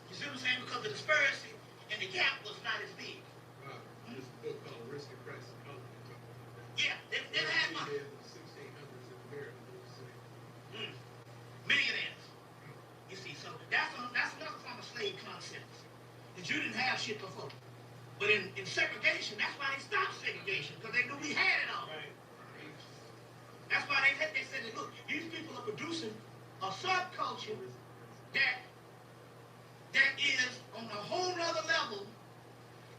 You see what I'm saying? Because the disparity and the gap was not as big. There's a book called Risk and Price of Company. Yeah, they've had money. In the 1600s in America, Millionaires. You see, so that's another form of slave concept. That you didn't have shit before. But in segregation, that's why they stopped segregation, because they knew we had it all. Right. That's why they said that, look, these people are producing a subculture that is on a whole other level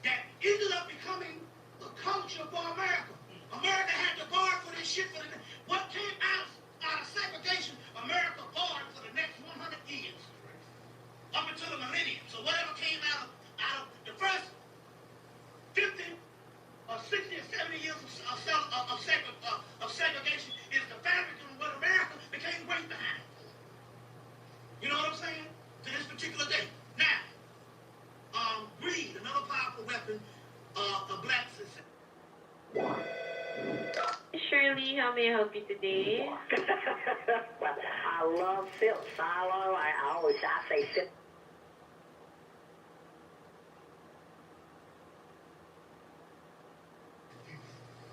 that ended up becoming the culture for America. America had to guard for this shit for what came out of segregation, America barred for the next 100 years. Up until the millennium. So whatever came out of the first 50 or 60 or 70 years of segregation is the fabric of what America became great behind. You know what I'm saying? To this particular day. Now, greed, another powerful weapon of black society. Shirley, how may I help you today? Well, I love silk silo. I say silk.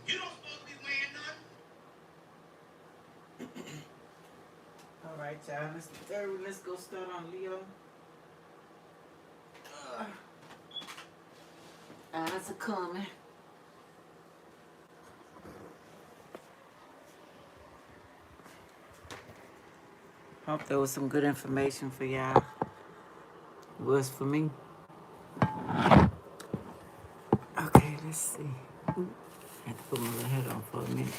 You don't supposed to be wearing none. All right, y'all. Let's go start on Leo. Eyes are coming. Hope there was some good information for y'all. It was for me. Okay, let's see. Ooh, I had to put my little head on for a minute.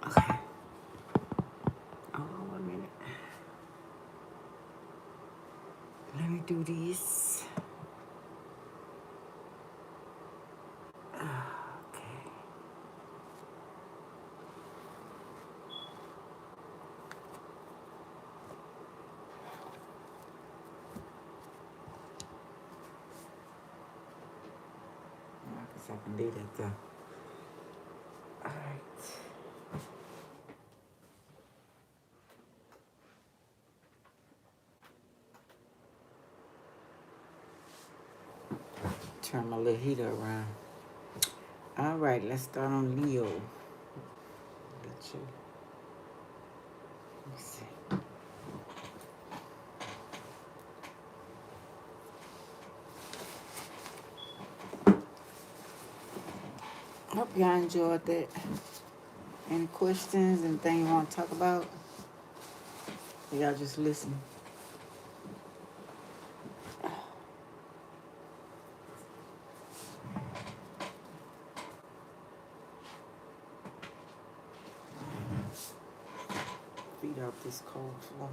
Okay. Hold on 1 minute. Let me do these. Okay. I guess I can do that though. All right. Turn my little heater around. All right, let's start on Leo. Let's see. Hope y'all enjoyed that. Any questions, anything you want to talk about? Y'all just listen. Feed out this cold flow.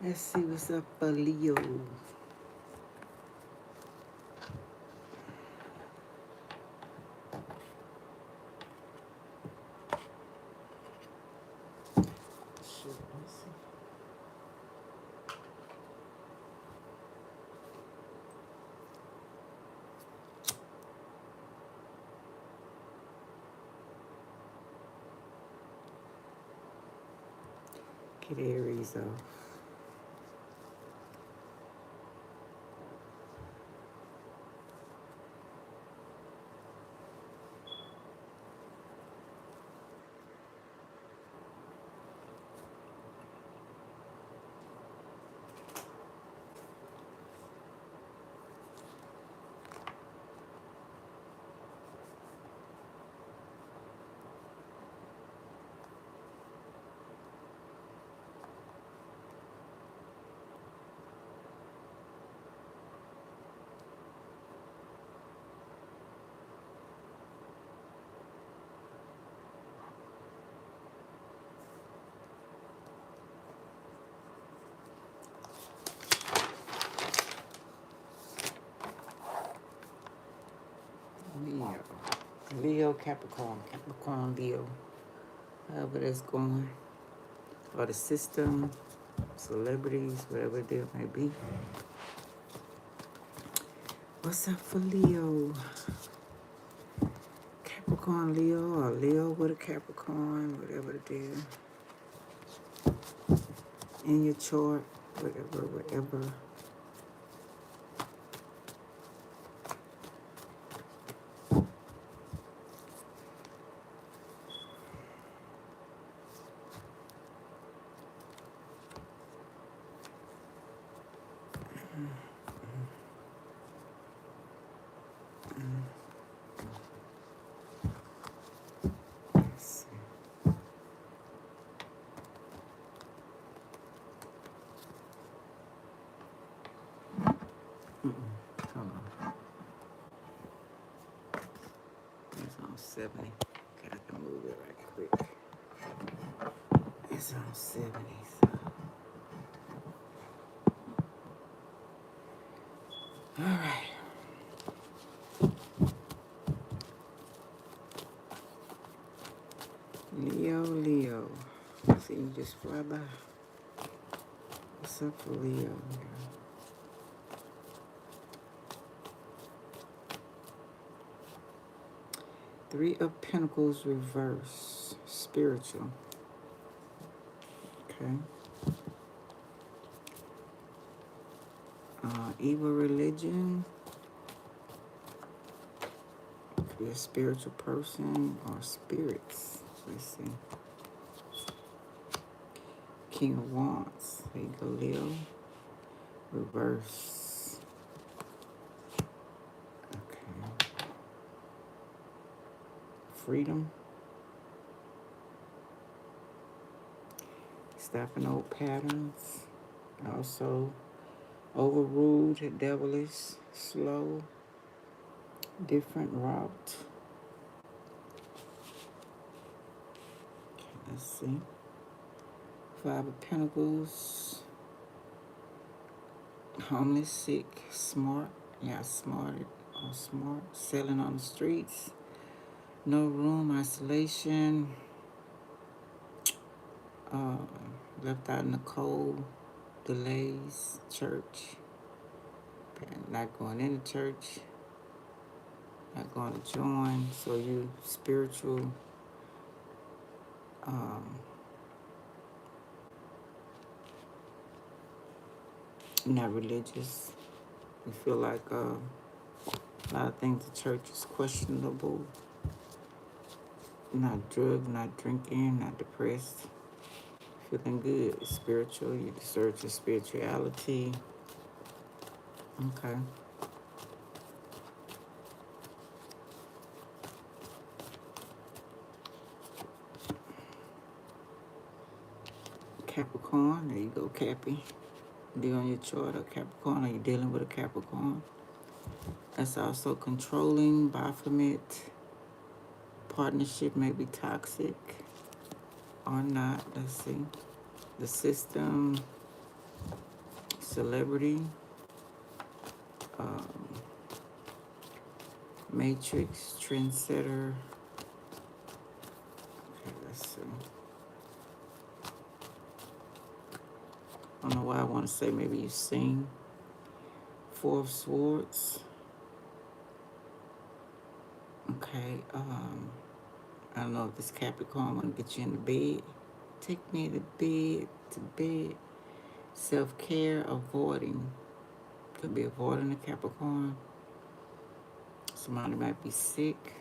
Let's see what's up for Leo. Shoot, let's see. Get Aries off. Leo. Leo, Capricorn. Capricorn, Leo. However that's going. Or the system, celebrities, whatever the deal may be. What's up for Leo? Capricorn, Leo, or Leo with a Capricorn, whatever the deal. In your chart, whatever. Let's see. Hold on. It's on 70. Okay, I can move it right quick. It's on 70, so. All right. Leo. See you just fly by. What's up for Leo? Three of Pentacles reverse. Spiritual. Okay. Evil religion. Could be a spiritual person or spirits. Let's see. King of Wands. There you go, Leo. Reverse. Okay. Freedom. Stopping old patterns. Also, overruled, devilish, slow, different route. Okay, let's see. Five of Pentacles. Homeless, sick, smart. Yeah, smart. Selling on the streets. No room, isolation. Left out in the cold. Delays, church. Not going into church. Not going to join. So you spiritual. Not religious. You feel like a lot of things the church is questionable. Not drugged, not drinking, not depressed. Feeling good. Spiritual. You search your spirituality. Okay. Capricorn. There you go, Cappy. Be on your chart of Capricorn. Are you dealing with a Capricorn? That's also controlling, Baphomet. Partnership may be toxic or not. Let's see. The system. Celebrity, Matrix, trendsetter. Okay, let's see. I don't know why I want to say maybe you sing. Four of Swords. Okay, I don't know if this Capricorn want to get you in the bed. Take me to bed. Self-care, avoiding. Could be avoiding the Capricorn. Somebody might be sick.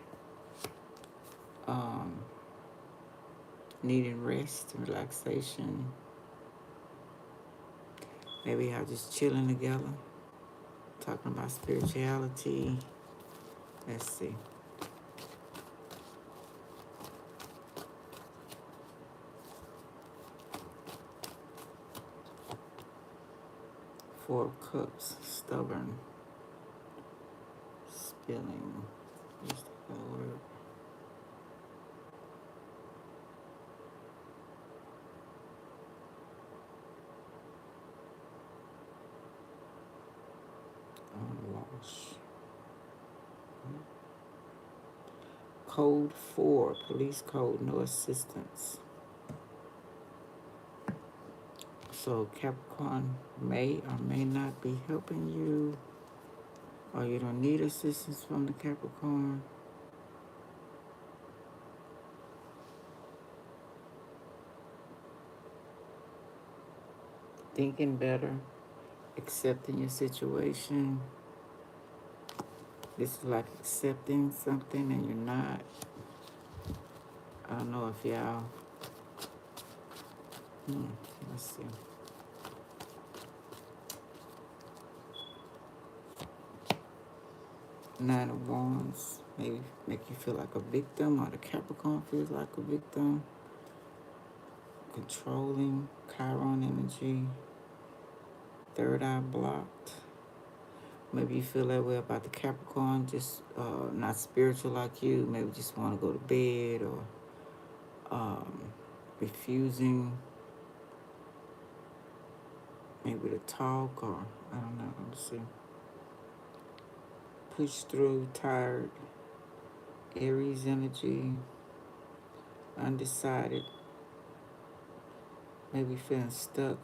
Needing rest, relaxation. Maybe y'all just chilling together. Talking about spirituality. Let's see. Four of Cups, stubborn. Spilling. What's the other word? Loss. Code 4, police code, no assistance. So Capricorn may or may not be helping you, or you don't need assistance from the Capricorn. Thinking better, accepting your situation. This is like accepting something and you're not. I don't know if y'all, let's see. Nine of Wands, maybe make you feel like a victim, or the Capricorn feels like a victim. Controlling, Chiron energy. Third eye blocked. Maybe you feel that way about the Capricorn, just not spiritual like you. Maybe just want to go to bed, or refusing maybe to talk, or I don't know. Let's see. Push through, tired. Aries energy. Undecided. Maybe feeling stuck.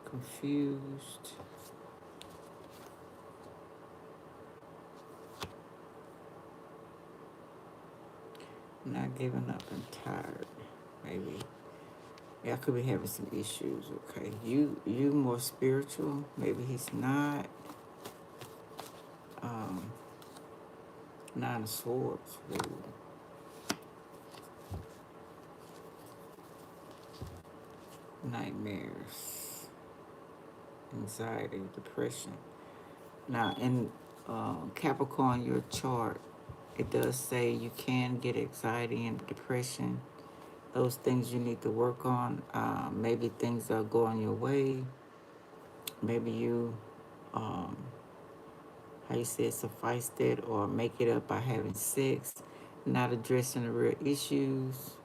Confused. Not giving up and tired. Maybe. Yeah, I could be having some issues, okay? You more spiritual. Maybe he's not. Nine of Swords. Ooh. Nightmares. Anxiety, depression. Now, in Capricorn, your chart, it does say you can get anxiety and depression. Those things you need to work on. Maybe things are going your way. Maybe you, how you say, suffice that, or make it up by having sex, not addressing the real issues.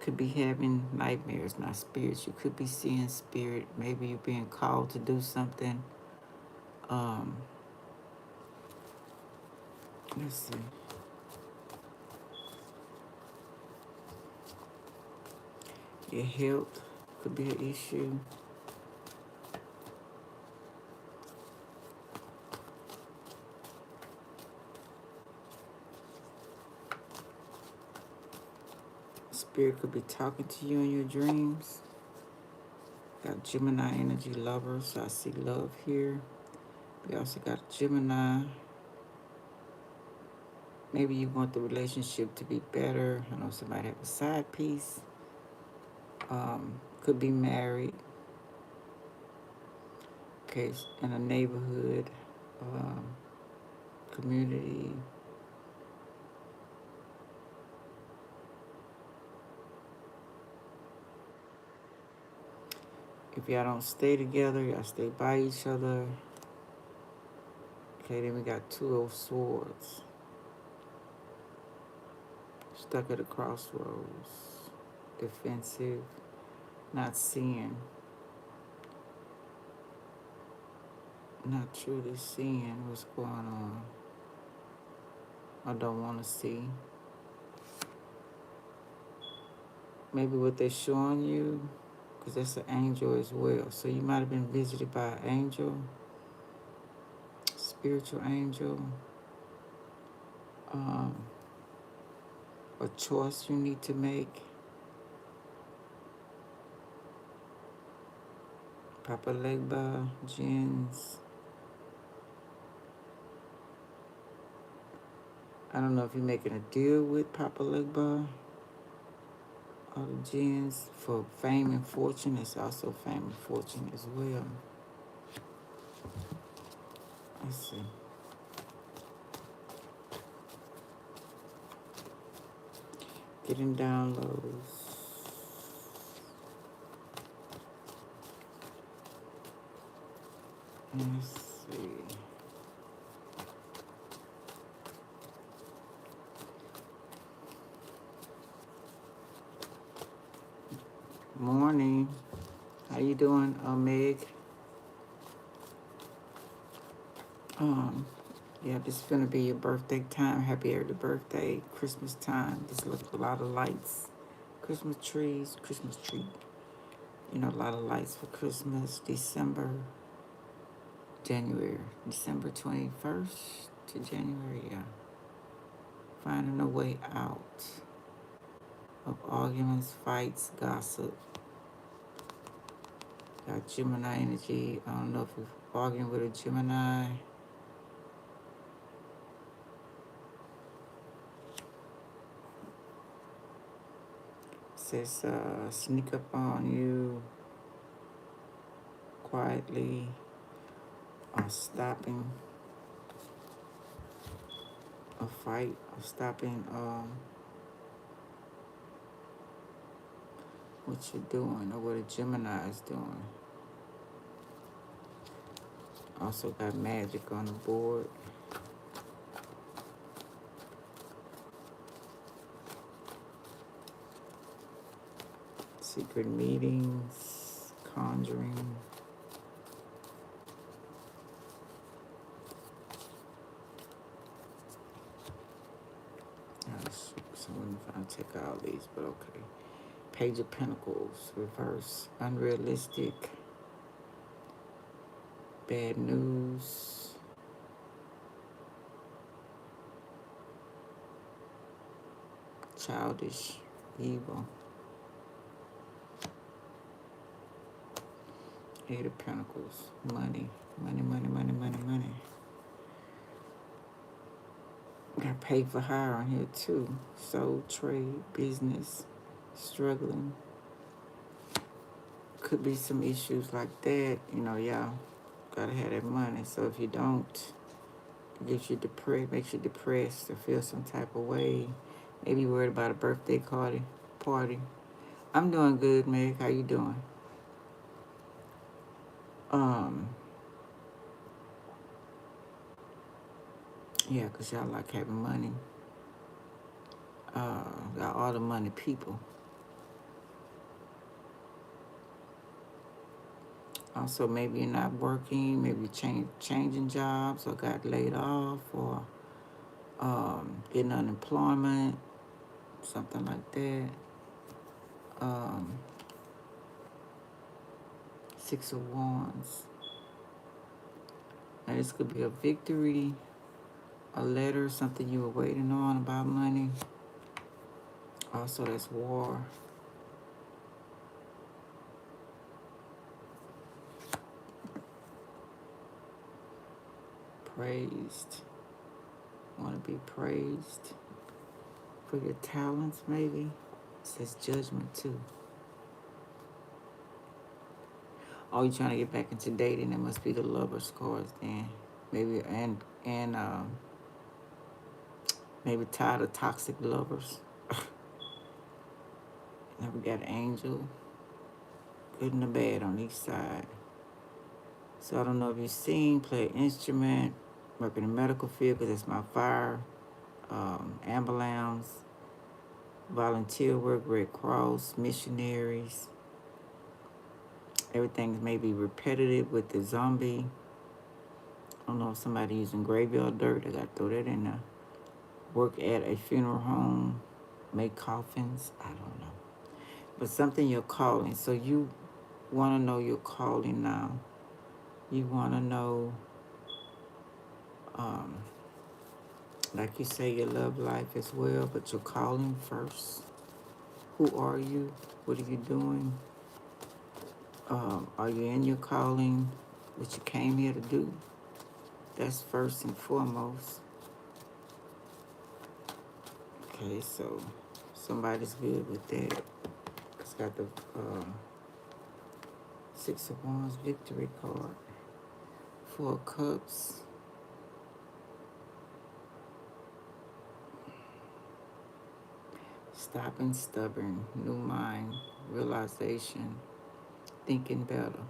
Could be having nightmares, not spirits. You could be seeing spirit. Maybe you're being called to do something. Let's see. Your health could be an issue. Spirit could be talking to you in your dreams. Got Gemini energy, lover, so I see love here. We also got Gemini. Maybe you want the relationship to be better. I know somebody have a side piece. Could be married. Okay, in a neighborhood, community. If y'all don't stay together, y'all stay by each other. Okay, then we got Two of Swords. Stuck at a crossroads. defensive, not seeing, not truly seeing what's going on, or don't want to see. Maybe what they're showing you, because that's an angel as well. So you might have been visited by an angel, spiritual angel, a choice you need to make. Papa Legba, Jinns. I don't know if you're making a deal with Papa Legba or the Jinns for fame and fortune. It's also fame and fortune as well. Let's see. Getting downloads. Let's see. Morning. How you doing, Meg? Yeah, this is gonna be your birthday time. Happy early birthday, Christmas time. Just look a lot of lights, Christmas trees, Christmas tree. You know, a lot of lights for Christmas. January, December 21st to January. Yeah, finding a way out of arguments, fights, gossip. Got Gemini energy. I don't know if you're arguing with a Gemini. Says sneak up on you quietly, or stopping a fight, or stopping what you're doing or what a Gemini is doing. Also got magic on the board. Secret meetings, conjuring. Someone trying to take all these, but okay. Page of Pentacles, reverse, unrealistic, bad news, childish, evil. Eight of Pentacles, money, money, money, money, money, money. Got paid for hire on here too. Soul trade, business, struggling. Could be some issues like that. You know, y'all gotta have that money. So if you don't, it gives you makes you depressed or feel some type of way. Maybe worried about a birthday party. I'm doing good, Meg. How you doing? Yeah, because y'all like having money. Got all the money people. Also, maybe you're not working, maybe changing jobs or got laid off or getting unemployment, something like that. Six of Wands. Now, this could be a victory, a letter, something you were waiting on about money. Also, that's war. Praised. Want to be praised for your talents, maybe. It says judgment, too. Oh, you're trying to get back into dating. It must be the Lover's cards then. Maybe, and maybe tired of toxic lovers. Now we got Angel. Good and the bad on each side. So I don't know if you sing, play an instrument, work in the medical field, because that's my fire, ambulance, volunteer work, Red Cross, missionaries. Everything may be repetitive with the zombie. I don't know if somebody using graveyard dirt. I got to throw that in there. Work at a funeral home, make coffins. I don't know. But something you're calling. So you want to know your calling now. You want to know, like you say, your love life as well, but your calling first. Who are you? What are you doing? Are you in your calling? What you came here to do? That's first and foremost. Okay, so somebody's good with that. It's got the Six of Wands victory card. Four of Cups. Stopping stubborn. New mind. Realization. Thinking better.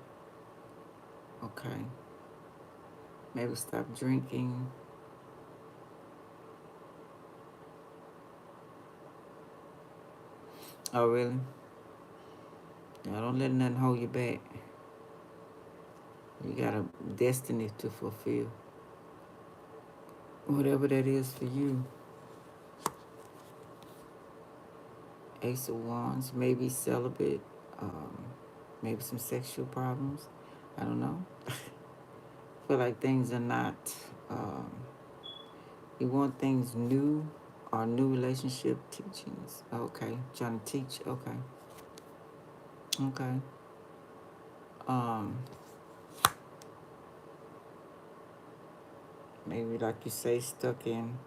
Okay. Maybe stop drinking. Oh, really? Now, don't let nothing hold you back. You got a destiny to fulfill. Whatever that is for you. Ace of Wands, maybe celibate, maybe some sexual problems. I don't know. Feel like things are not, you want things new or new relationship teachings. Okay, trying to teach, okay. Okay. Maybe like you say, stuck in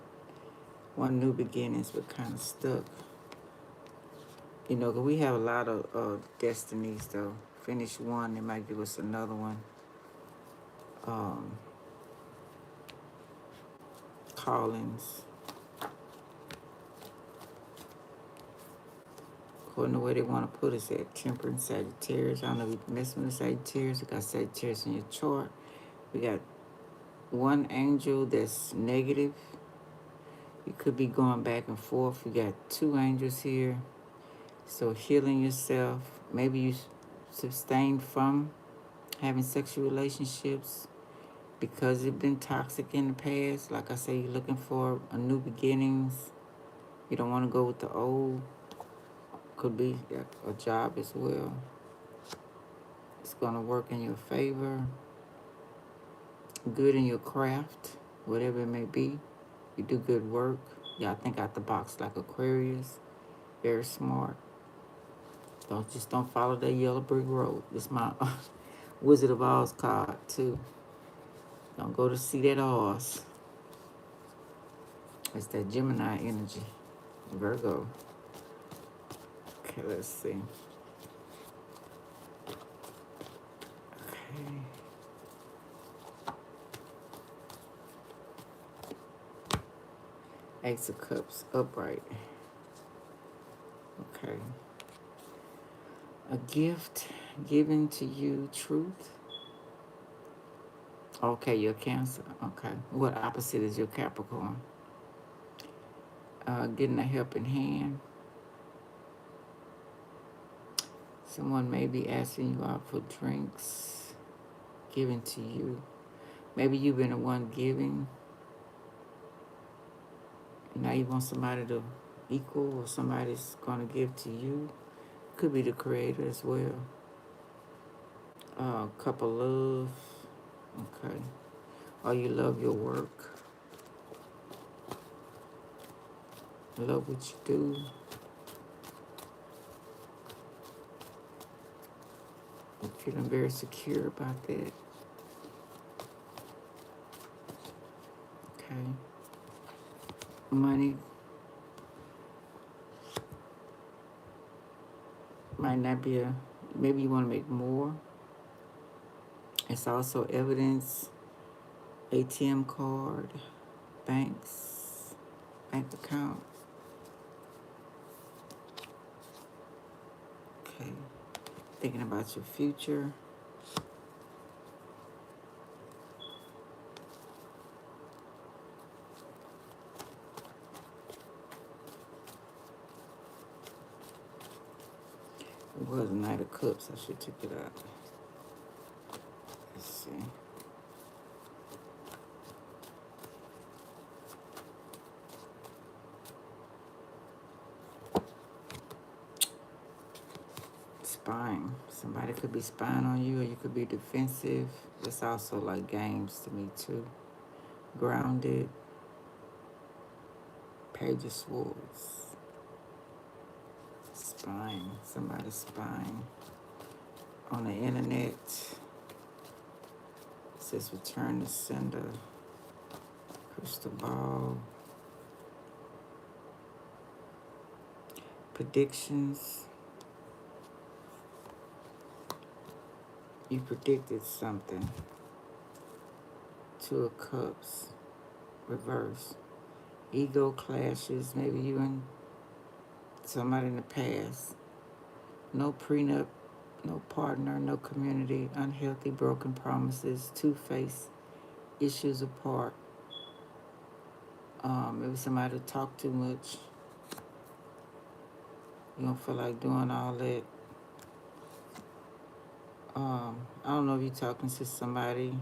one new beginnings, but kind of stuck. You know, 'cause we have a lot of destinies, though. Finish one, they might give us another one. Callings. According to where they want to put us at. Temperance, Sagittarius. I don't know if you're messing with the Sagittarius. You got Sagittarius in your chart. We got one angel that's negative. You could be going back and forth. You got two angels here. So healing yourself. Maybe you abstain from having sexual relationships because it's been toxic in the past. Like I say, you're looking for a new beginnings. You don't want to go with the old. Could be a job as well. It's going to work in your favor. Good in your craft, whatever it may be. You do good work. Y'all think out the box like Aquarius. Very smart. Don't follow that yellow brick road. It's my Wizard of Oz card too. Don't go to see that Oz. It's that Gemini energy. Virgo. Okay, let's see. Okay. Ace of Cups, upright. Okay. A gift given to you, truth. Okay, you're Cancer. Okay. What opposite is your Capricorn? Getting a helping hand. Someone may be asking you out for drinks. Given to you. Maybe you've been the one giving. Now you want somebody to equal or somebody's going to give to you. Could be the creator as well. Couple love. Okay. Or you love your work. Love what you do. I'm feeling very secure about that. Okay. Money might not be maybe you want to make more. It's also evidence, ATM card, banks, bank account. Okay. Thinking about your future. It was a Knight of Cups. I should check it out. Let's see. Spying. Somebody could be spying on you, or you could be defensive. It's also like games to me too. Grounded. Page of Swords. Spying. Somebody spying on the internet. It says return to sender. Crystal ball. Predictions. You predicted something. Two of Cups. Reverse. Ego clashes. Maybe you and somebody in the past. No prenup. No partner. No community. Unhealthy, broken promises. Two-faced. Issues apart. Maybe somebody talk too much. You don't feel like doing all that. I don't know if you're talking to somebody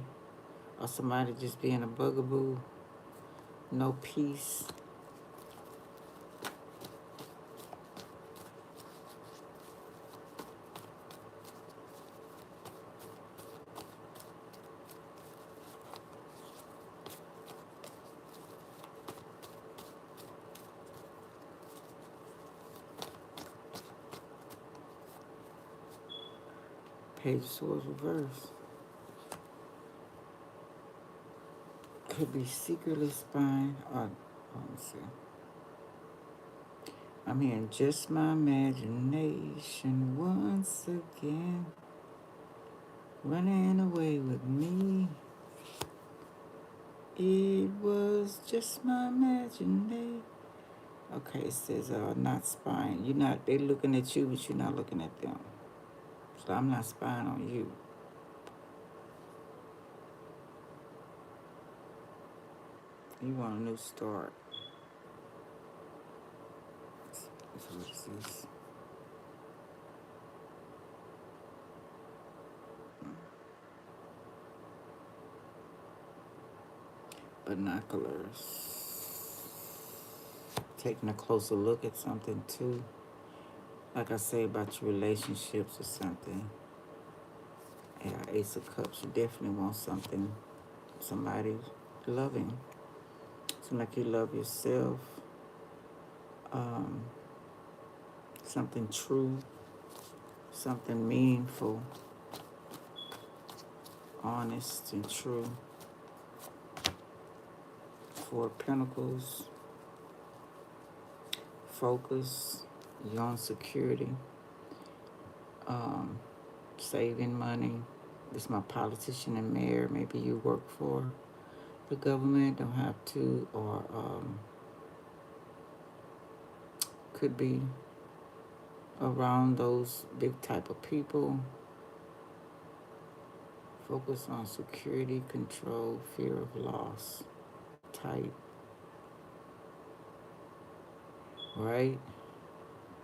or somebody just being a bugaboo. No peace. Page of Swords reverse. Could be secretly spying. Let me see. I'm hearing just my imagination once again. Running away with me. It was just my imagination. Okay, it says not spying. They're looking at you, but you're not looking at them. So I'm not spying on you. You want a new start. That's what it says. Binoculars. Taking a closer look at something too. Like I say about your relationships or something. Yeah, Ace of Cups. You definitely want somebody loving. Seem like you love yourself. Something true. Something meaningful. Honest and true. Four of Pentacles. Focus. Your own security. Saving money. This is my politician and mayor. Maybe you work for the government. Don't have to. Or could be around those big type of people. Focus on security, control, fear of loss. Type. Right?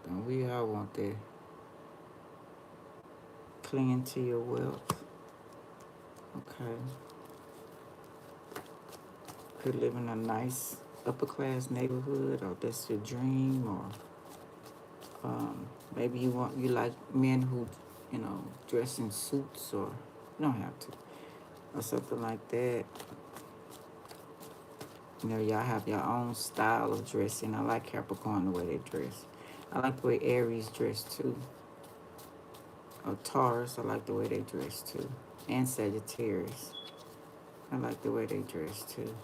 Don't we all want that? Clinging to your wealth. Okay. Could live in a nice upper class neighborhood, or that's your dream, or maybe you like men who, dress in suits, or you don't have to, or something like that. Y'all have your own style of dressing. I like Capricorn the way they dress. I like the way Aries dress too. Or Taurus, I like the way they dress too. And Sagittarius, I like the way they dress too.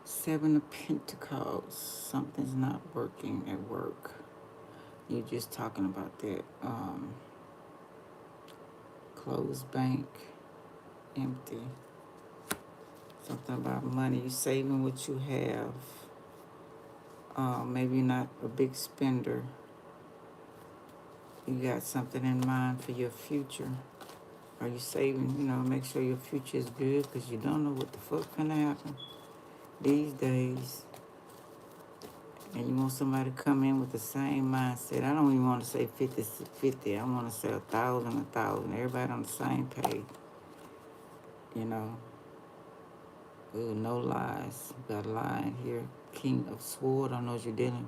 Seven of Pentacles. Something's not working at work. You're just talking about that. Closed bank. Empty. Something about money. You saving what you have. Maybe you're not a big spender. You got something in mind for your future. Are you saving? Make sure your future is good, because you don't know what the fuck gonna happen these days. And you want somebody to come in with the same mindset. I don't even want to say 50. I want to say 1,000. Everybody on the same page. You know. Ooh, no lies. Got a lie in here. King of Sword. I don't know what you're dealing.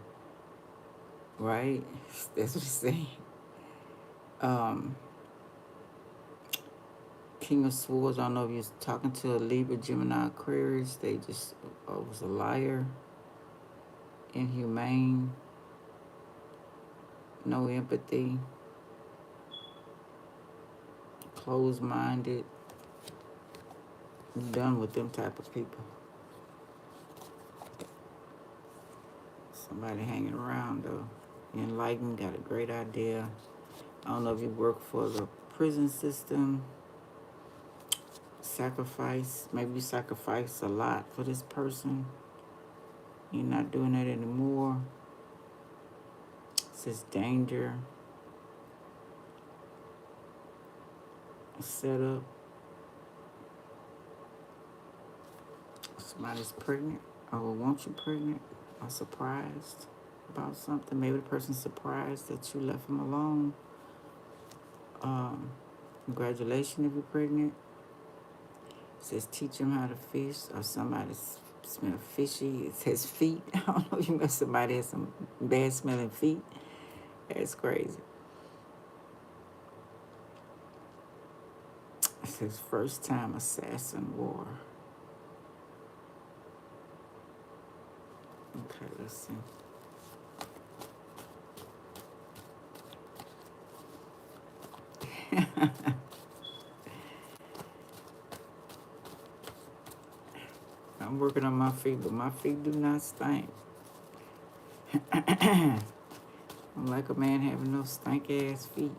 Right? That's what it's saying. King of Swords. I don't know if you're talking to a Libra, Gemini, Aquarius. They just was a liar. Inhumane. No empathy. Closed-minded. I'm done with them type of people. Somebody hanging around though. Enlightened, got a great idea. I don't know if you work for the prison system. Sacrifice. Maybe you sacrifice a lot for this person. You're not doing that anymore. It says danger. Setup. Somebody's pregnant or want you pregnant or surprised about something. Maybe the person's surprised that you left them alone. Congratulations if you're pregnant. It says teach them how to fish, or somebody smell fishy. It says feet. I don't know if you met somebody has some bad smelling feet. That's crazy. It says first time assassin war. Okay, let's see. I'm working on my feet, but my feet do not stink. I'm like a man having no stank ass feet.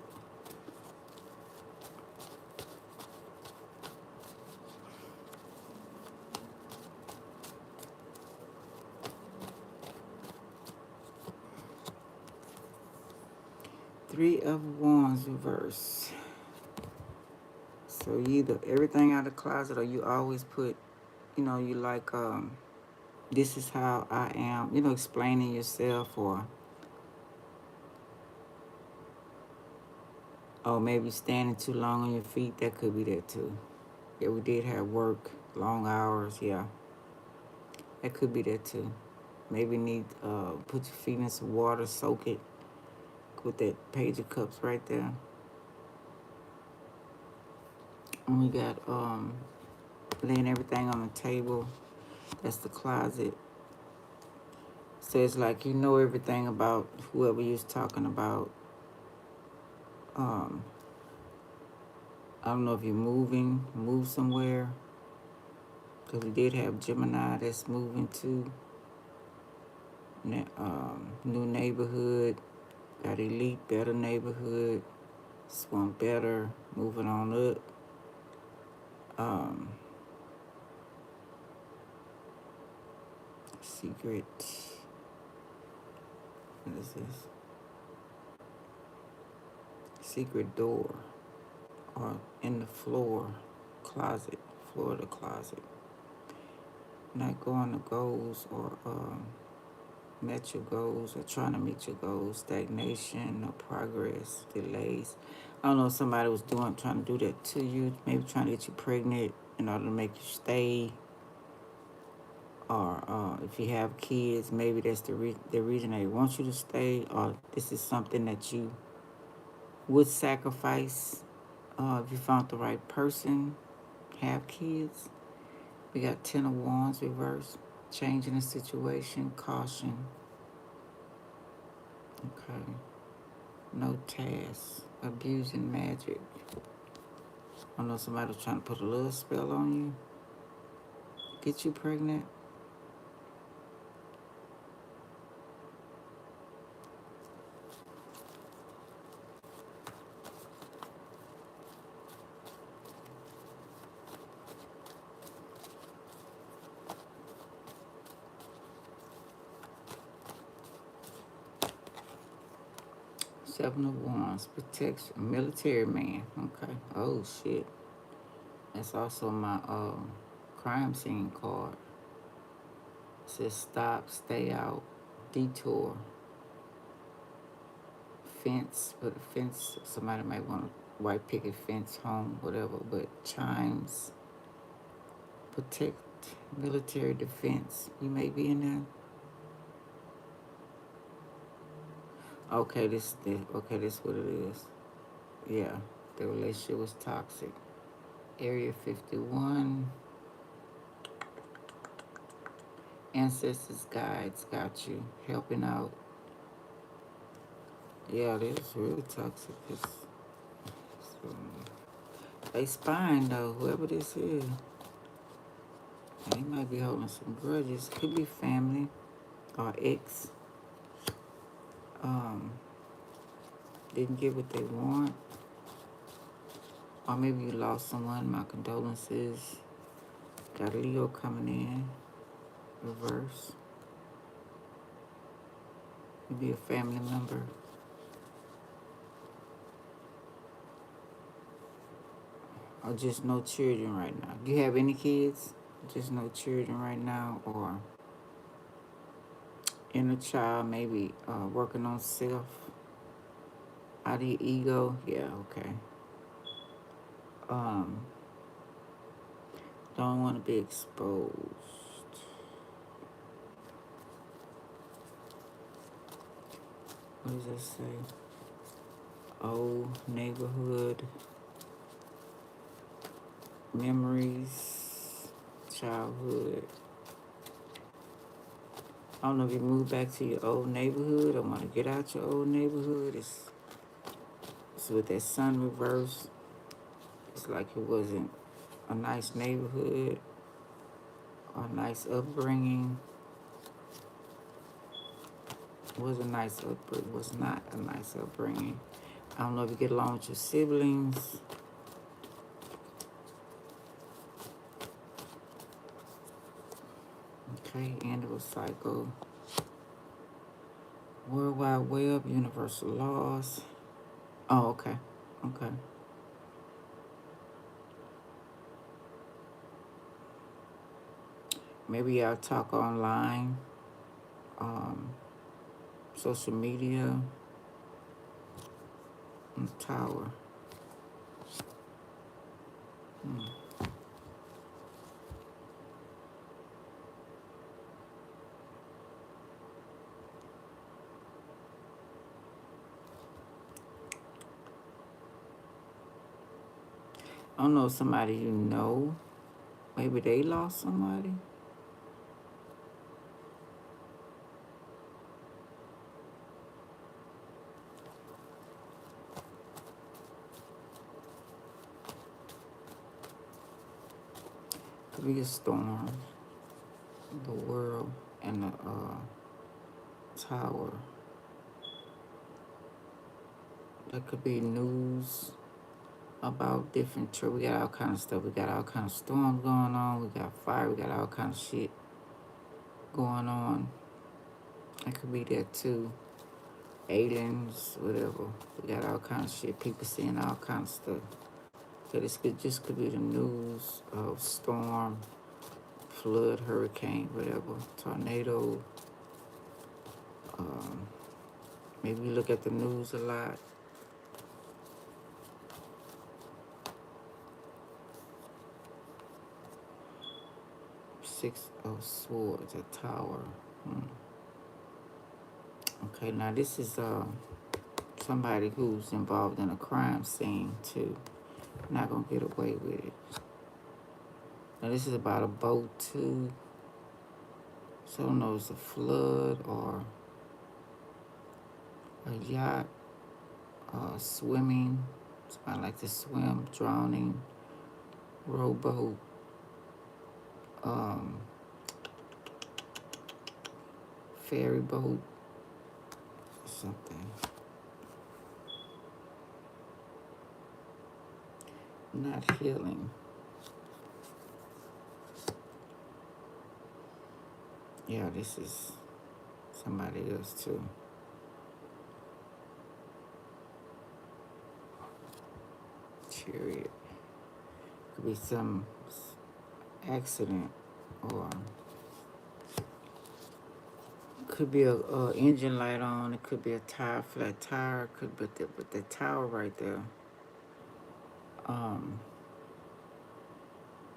Three of Wands reverse. So you either everything out of the closet or you always put, you know, you like, this is how I am, you know, explaining yourself or maybe standing too long on your feet. That could be that too. Yeah, we did have work, long hours, yeah. That could be that too. Maybe need, put your feet in some water, soak it with that Page of Cups right there. And we got, laying everything on the table. That's the closet. So it's like you know everything about whoever you're talking about. I don't know if you're move somewhere. Because we did have Gemini that's moving to new neighborhood. Got elite, better neighborhood. Swamp better, moving on up. Secret. What is this? Secret door. Or in the floor of the closet. Not going to goals or met your goals or trying to meet your goals. Stagnation, no progress, delays. I don't know if somebody was trying to do that to you, maybe trying to get you pregnant in order to make you stay. Or if you have kids, maybe that's the reason they want you to stay. Or this is something that you would sacrifice if you found the right person, have kids. We got 10 of Wands reverse, changing the situation, caution. Okay. No tasks, abusing magic. I know somebody was trying to put a little spell on you, get you pregnant. Seven of Wands, protection, military man. Okay. Oh shit. That's also my crime scene card. It says stop, stay out, detour. Fence, but a fence, somebody might want a white picket fence, home, whatever, but chimes, protect, military defense. You may be in there. Okay, this what it is. Yeah, the relationship was toxic. Area 51. Ancestors guides got you. Helping out. Yeah, this is really toxic. They spying though, whoever this is. They might be holding some grudges. Could be family or ex. Didn't get what they want. Or maybe you lost someone. My condolences. Got a Leo coming in. Reverse. Maybe a family member. Or just no children right now. Do you have any kids? Just no children right now. Or inner child, maybe working on self. Out of your ego. Yeah, okay. Don't want to be exposed. What does that say? Old neighborhood memories, childhood. I don't know if you moved back to your old neighborhood or want to get out your old neighborhood. It's with that sun reverse. It's like it wasn't a nice neighborhood or a nice upbringing. Was not a nice upbringing. I don't know if you get along with your siblings. Okay, end of a cycle. World Wide Web, universal laws. Oh, okay. Okay. Maybe y'all talk online. Social media. And tower. I don't know, somebody you know. Maybe they lost somebody. Could be a storm. The world and the tower. That could be news about different we got all kind of stuff. We got all kind of storms going on. We got fire. We got all kind of shit going on. That could be that too. Aliens, whatever. We got all kind of shit. People seeing all kind of stuff. So this could be the news of storm, flood, hurricane, whatever, tornado. Maybe you look at the news a lot. Six of Swords, a tower. Okay, now this is somebody who's involved in a crime scene too. Not gonna get away with it. Now this is about a boat too. So I don't know, it's a flood or a yacht, swimming. Somebody like to swim, drowning, rowboat. Ferry boat, something. Not healing. Yeah, this is somebody else too. Chariot. Could be some accident or Could be a engine light on. It could be a tire, flat tire. Could be the tower right there.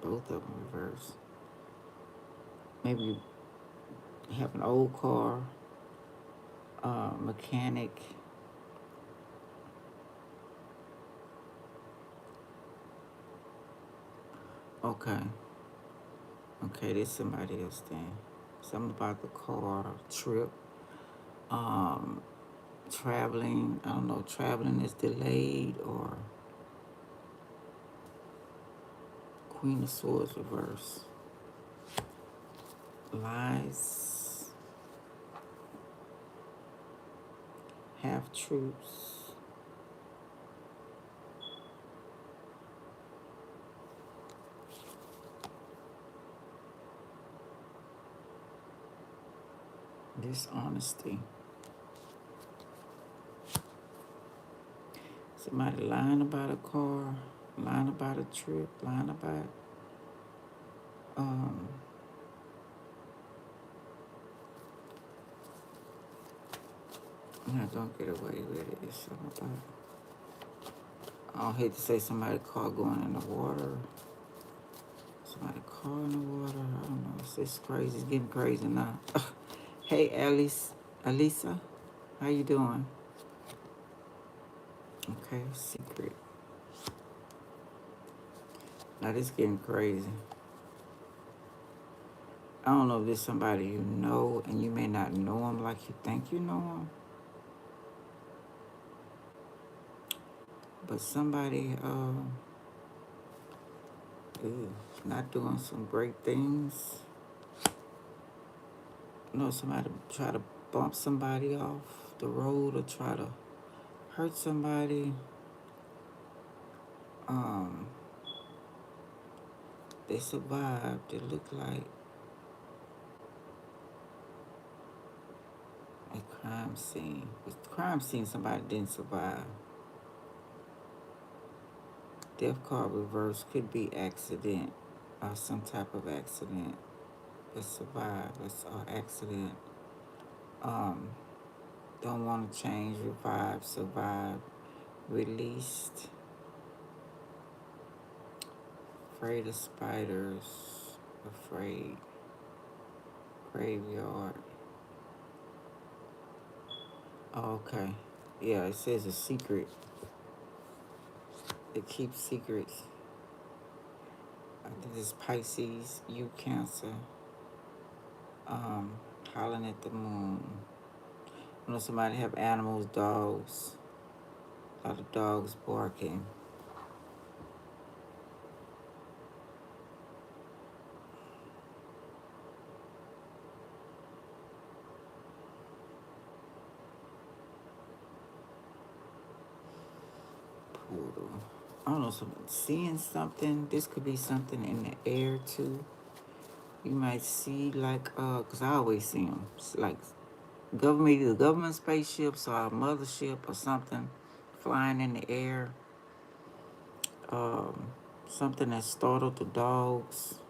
Both of them reverse. Maybe you have an old car, mechanic. Okay. Okay, there's somebody else then. Something about the car, trip, traveling. I don't know, traveling is delayed or Queen of Swords reverse. Lies, half truths. Dishonesty. Somebody lying about a car, lying about a trip, lying about I'm not gonna get away with it. It's something about, I don't hate to say somebody car going in the water. Somebody car in the water. I don't know. It's just crazy. It's getting crazy now. Hey, Alisa, how you doing? Okay, secret. Now this getting crazy. I don't know if there's somebody you know and you may not know them like you think you know them. But somebody not doing some great things. You know, somebody try to bump somebody off the road or try to hurt somebody. They survived. It looked like a crime scene. With the crime scene, somebody didn't survive. Death card reverse could be accident or some type of accident. But survive. It's an accident. Don't want to change, revive, survive, released. Afraid of spiders. Afraid. Graveyard. Oh, okay. Yeah, it says a secret. It keeps secrets. I think this is Pisces, you Cancer. Howling at the moon. You know, somebody have animals, dogs. A lot of dogs barking. Portal. I don't know, seeing something. This could be something in the air too. You might see like, cause I always see them. It's like either government spaceships or a mothership or something flying in the air. Something that startled the dogs.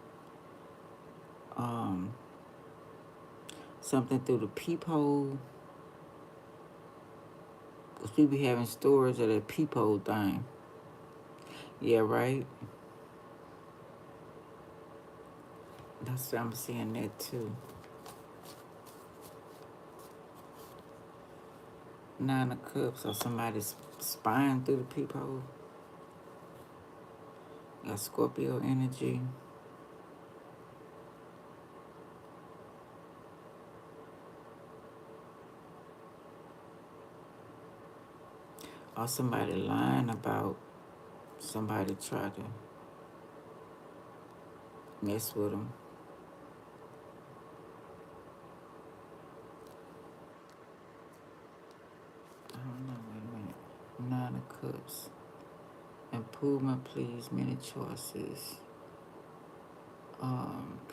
Something through the peephole. Cause we be having stories of that peephole thing. Yeah, right. That's I'm seeing that too. 9 of Cups or somebody's spying through the peephole. Got Scorpio energy. Or somebody lying about somebody try to mess with them. I don't know, wait a minute. 9 of Cups. Improvement, please, many choices.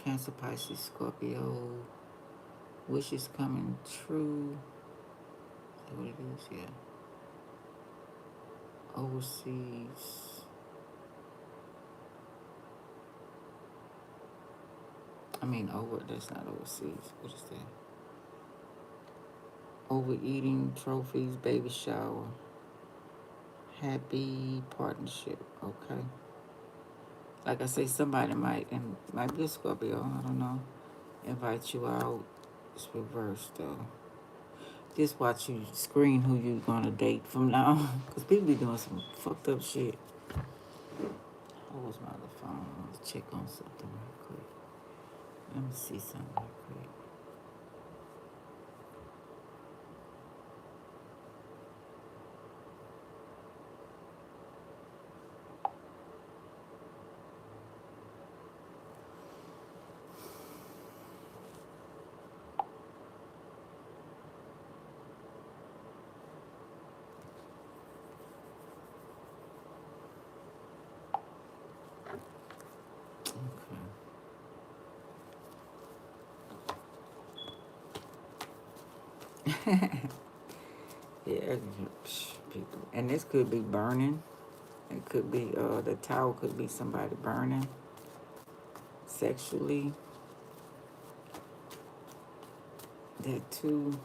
Cancer, Pisces, Scorpio. Wishes coming true. Is that what it is? Yeah. Overseas. That's not overseas. What is that? Overeating, trophies, baby shower, happy partnership. Okay. Like I say, somebody might be a Scorpio. I don't know. Invite you out. It's reversed though. Just watch you screen who you gonna date from now on. Because people be doing some fucked up shit. What was my other phone? I want to check on something real quick. Let me see something real quick. Yeah, people. And this could be burning. It could be, the towel could be somebody burning sexually. That too.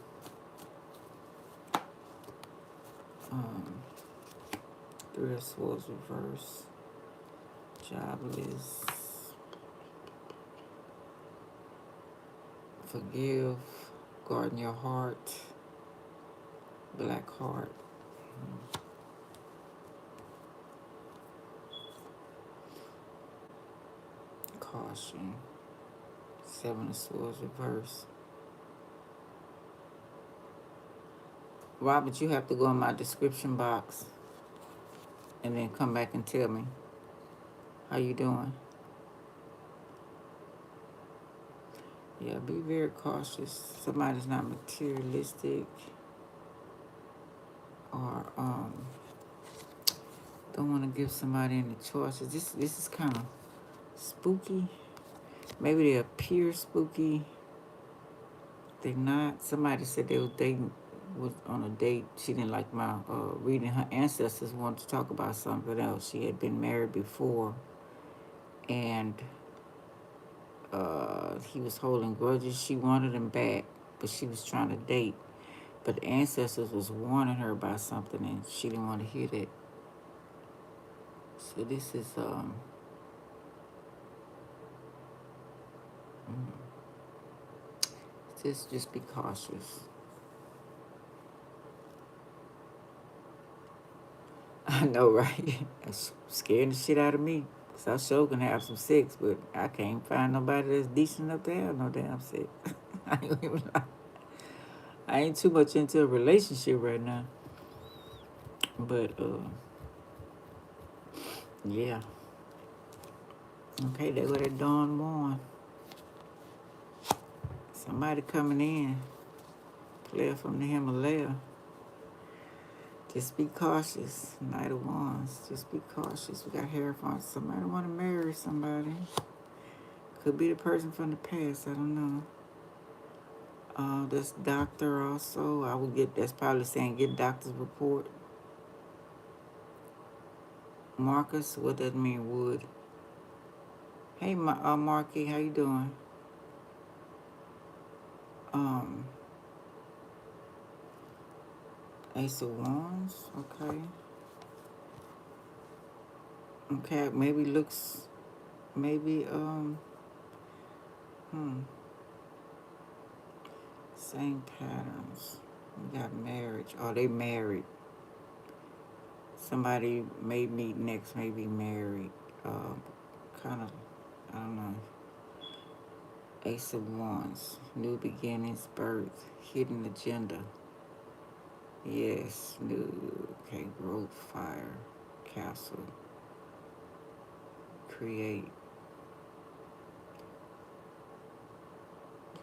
Three of Swords reverse. Jobless. Forgive. Guarding your heart. Black heart. Caution. Seven of Swords reverse. Robert, you have to go in my description box and then come back and tell me how you doing. Yeah, be very cautious. Somebody's not materialistic or don't want to give somebody any choices. This is kind of spooky. Maybe they appear spooky. They not. Somebody said they was dating, was on a date. She didn't like my reading. Her ancestors wanted to talk about something else. She had been married before, and he was holding grudges. She wanted him back, but she was trying to date. But the ancestors was warning her about something, and she didn't want to hear that. So this is just be cautious. I know, right? That's scaring the shit out of me. Cause I sure can have some sex, but I can't find nobody that's decent enough to have no damn sex. I ain't too much into a relationship right now. But yeah. Okay, there go that Dawn Warren. Somebody coming in. Player from the Himalaya. Just be cautious. Knight of Wands. Just be cautious. We got Hierophant. Somebody want to marry somebody. Could be the person from the past. I don't know. That's doctor also. I would get, that's probably saying get doctor's report. Marcus, what does that mean? Wood. Hey, Marky, how you doing? Ace of Wands. Okay. Okay, maybe looks, maybe, same patterns. We got marriage. Oh, they married. Somebody may meet next, may be married. Kind of, I don't know. Ace of Wands. New beginnings, birth, hidden agenda. Yes, new, okay, growth, fire, castle, create,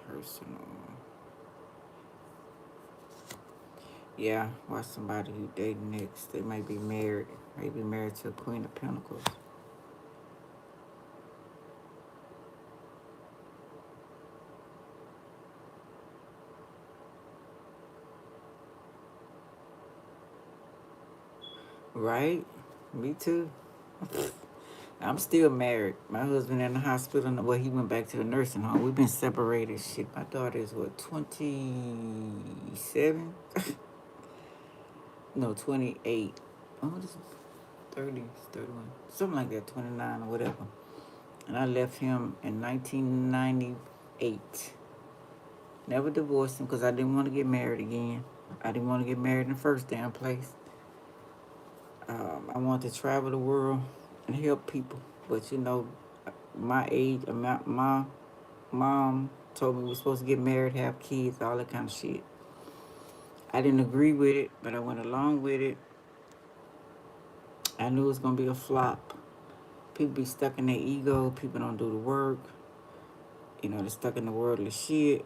personal. Yeah, watch somebody who date next. They may be married to a Queen of Pentacles. Right? Me too. I'm still married. My husband in the hospital. Well, he went back to the nursing home. We've been separated. Shit, my daughter is what, 27? No, 28. Oh, this is 30, 31. Something like that, 29 or whatever. And I left him in 1998. Never divorced him because I didn't want to get married again. I didn't want to get married in the first damn place. I wanted to travel the world and help people. But, you know, my age, my mom told me we were supposed to get married, have kids, all that kind of shit. I didn't agree with it, but I went along with it. I knew it was going to be a flop. People be stuck in their ego. People don't do the work. You know, they're stuck in the worldly shit.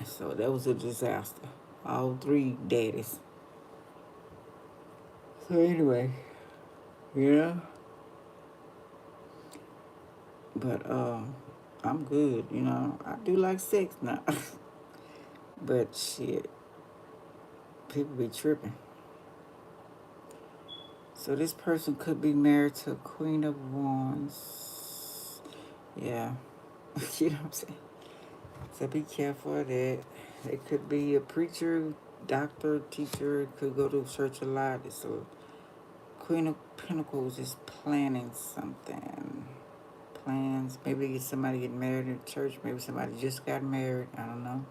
So that was a disaster. All three daddies. So anyway, yeah. But I'm good, you know. I do like sex now. But shit, people be tripping. So this person could be married to a Queen of Wands. Yeah. You know what I'm saying? So be careful of that. It could be a preacher, doctor, teacher. It could go to church a lot. It's a Queen of Pentacles is planning something. Plans. Maybe somebody get married in church. Maybe somebody just got married. I don't know.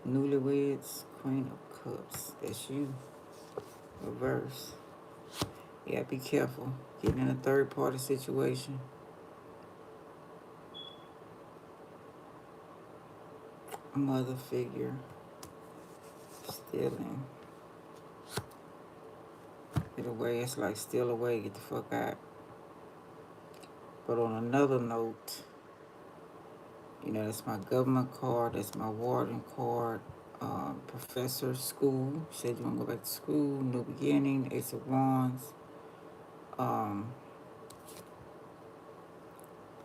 Newlyweds, Queen of Cups. That's you. Reverse. Yeah, be careful. Getting in a third party situation. Mother figure. Stealing. Get away. It's like steal away. Get the fuck out. But on another note, you know, that's my government card. That's my warden card. Professor, school. Said you want to go back to school. New beginning. Ace of Wands.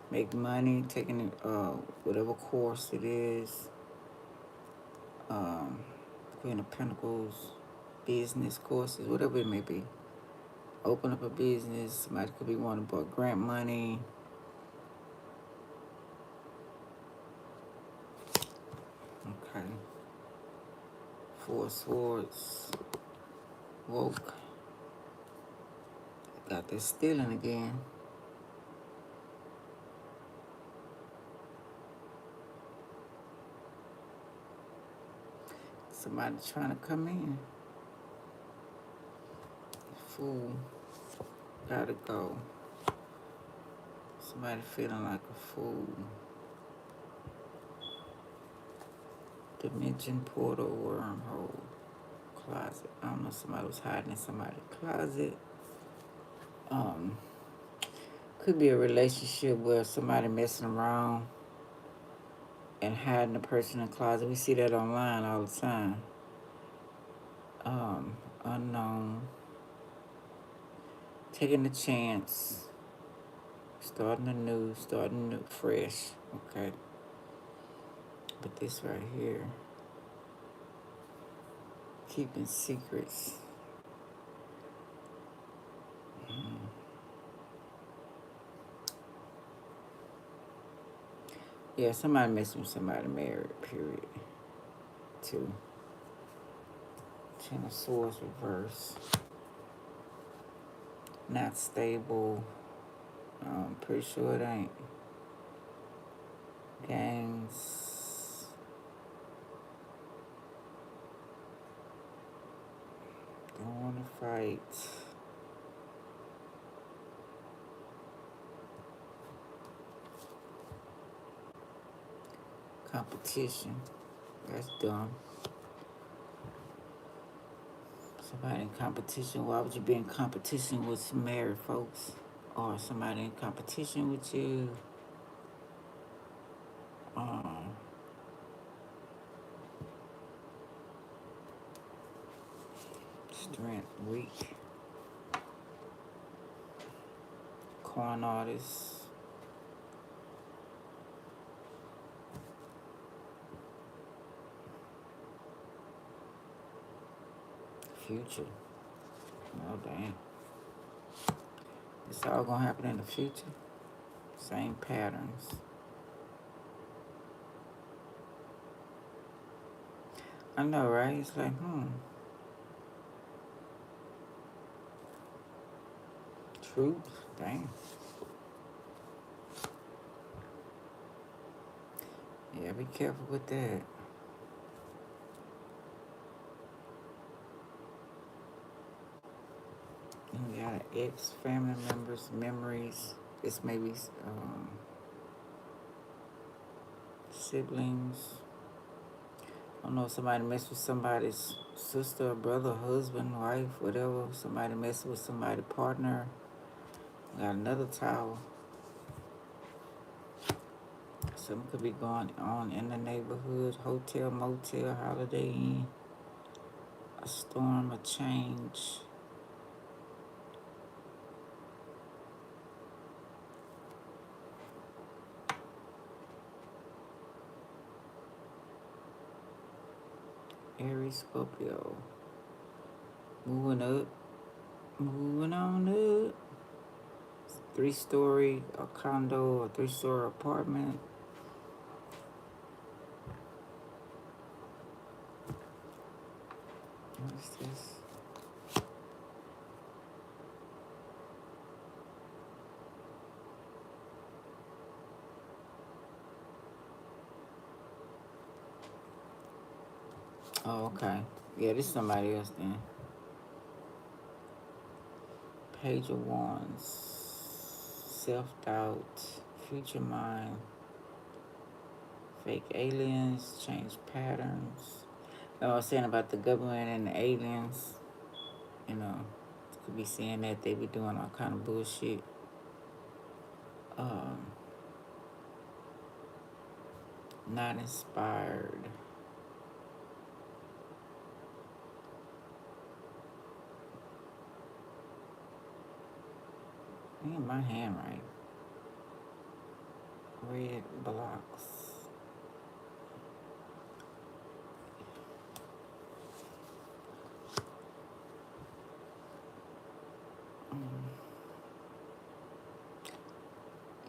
Make money. Taking whatever course it is. Queen of Pentacles. Business courses. Whatever it may be. Open up a business. Somebody could be wanting to borrow grant money. Okay. Four Swords. Woke. Got this stealing again. Somebody trying to come in. Fool. Gotta go. Somebody feeling like a fool. Dimension portal, wormhole, closet. I don't know, somebody was hiding in somebody's closet. Could be a relationship where somebody messing around and hiding the person in the closet. We see that online all the time. Unknown. Taking a chance. Starting new, fresh. Okay. But this right here. Keeping secrets. Yeah, somebody messing with somebody married, period. 2. Ten of Swords reverse. Not stable. I'm pretty sure it ain't. Gangs. Don't want to fight. Competition. That's dumb. Somebody in competition. Why would you be in competition with some married folks? Or somebody in competition with you? Strength, weak. Con artist. Future. Oh, damn. It's all gonna happen in the future. Same patterns. I know, right? It's like, Truth. Damn. Yeah, be careful with that. And we got ex family members, memories. This may be siblings. I don't know if somebody messed with somebody's sister, brother, husband, wife, whatever. Somebody messed with somebody's partner. We got another tower. Something could be going on in the neighborhood. Hotel, motel, Holiday Inn. A storm, a change. Aries, Scorpio. Moving up. Moving on up. 3-story, a condo, a 3-story apartment. What's this? Oh, okay. Yeah, this is somebody else then. Page of Wands. Self-doubt. Future mind. Fake aliens. Change patterns. I was saying about the government and the aliens. You know, could be saying that they be doing all kind of bullshit. Not inspired. Ain't my hand right. Red blocks.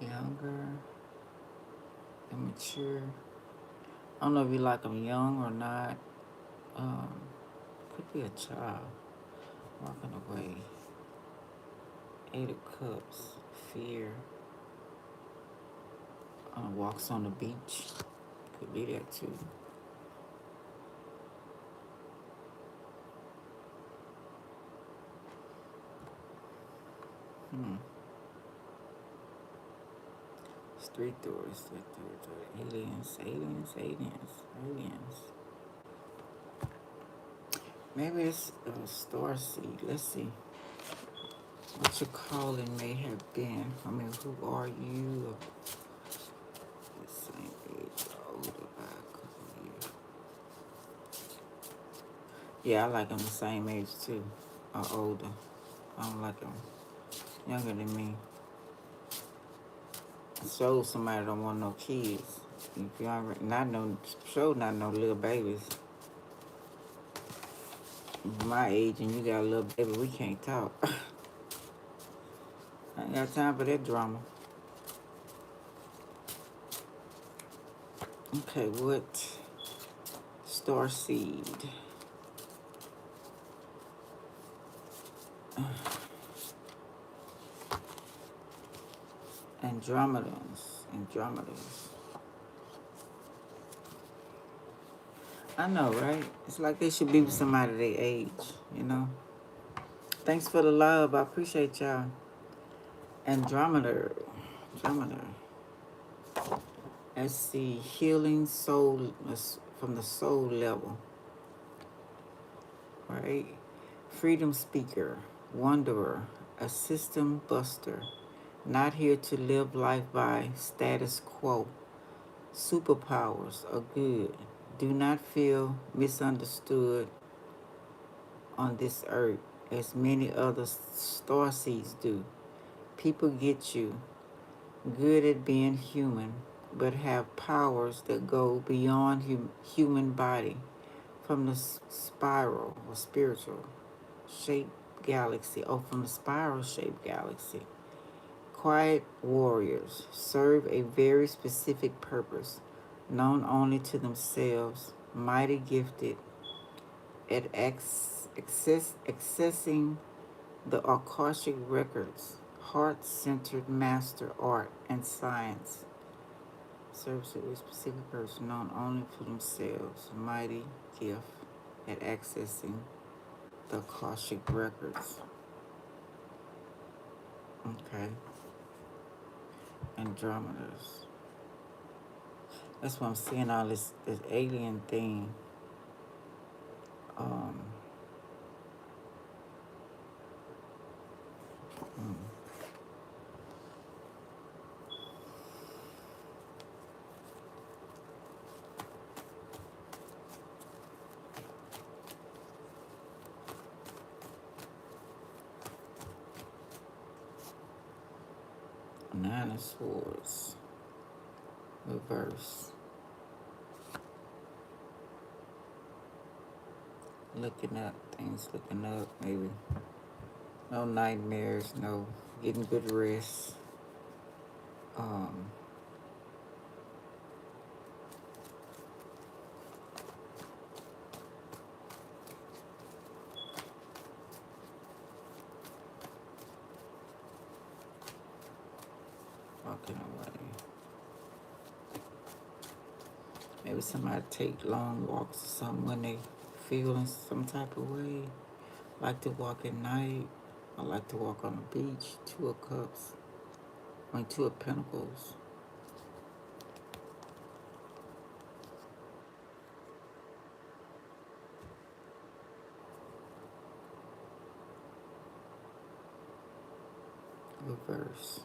Younger. Immature. I don't know if you like them young or not. Could be a child. Walking away. 8 of Cups. Fear. Walks on the beach. Could be that too. It's 3 doors. Aliens. Maybe it's a star seed. Let's see. What your calling may have been. I mean, who are you? The same age, older by a couple of years. Yeah, I like them the same age too, or older. I don't like them younger than me. So somebody don't want no kids. If you already not no little babies. My age and you got a little baby, we can't talk. I ain't got time for that drama. Okay, what? Star seed. Andromedas. I know, right? It's like they should be with somebody their age, you know? Thanks for the love. I appreciate y'all. Andromeda. Let's see. Healing soul from the soul level. Right? Freedom speaker. Wanderer. A system buster. Not here to live life by status quo. Superpowers are good. Do not feel misunderstood on this earth as many other starseeds do. People get you. Good at being human, but have powers that go beyond human body from the spiral or spiritual shape galaxy. Oh, from the spiral-shaped galaxy. Quiet warriors serve a very specific purpose, known only to themselves, mighty gifted at accessing the Akashic records, heart-centered master art and science. Serves a very specific purpose, known only for themselves, mighty gift at accessing the Akashic records. Okay. Andromedas. That's why I'm seeing all this alien thing. Um, mm. Nine of Swords. Reverse. Looking up, things looking up, maybe. No nightmares, no getting good rest. Walking away. Maybe somebody take long walks or something when they feeling some type of way. Like to walk at night. I like to walk on the beach. Two of Cups. Two of Pentacles. Reverse.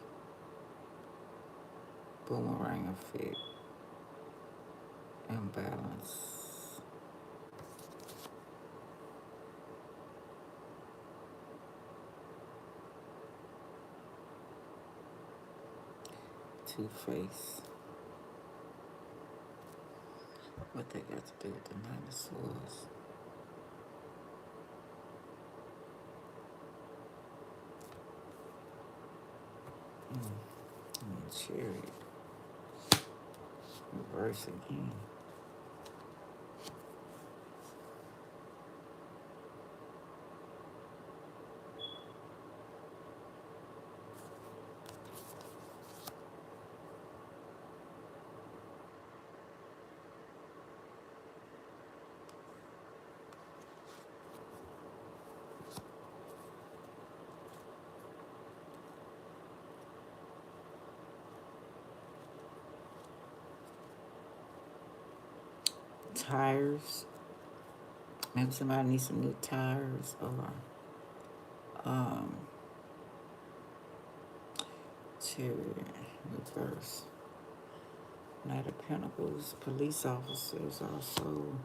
Boomerang effect. Imbalance. Two-Face. What they got to do with the Nine of Swords? Chariot. Reverse again. Tires. Maybe somebody needs some new tires or Chariot. Reverse. Knight of Pentacles. Police officers also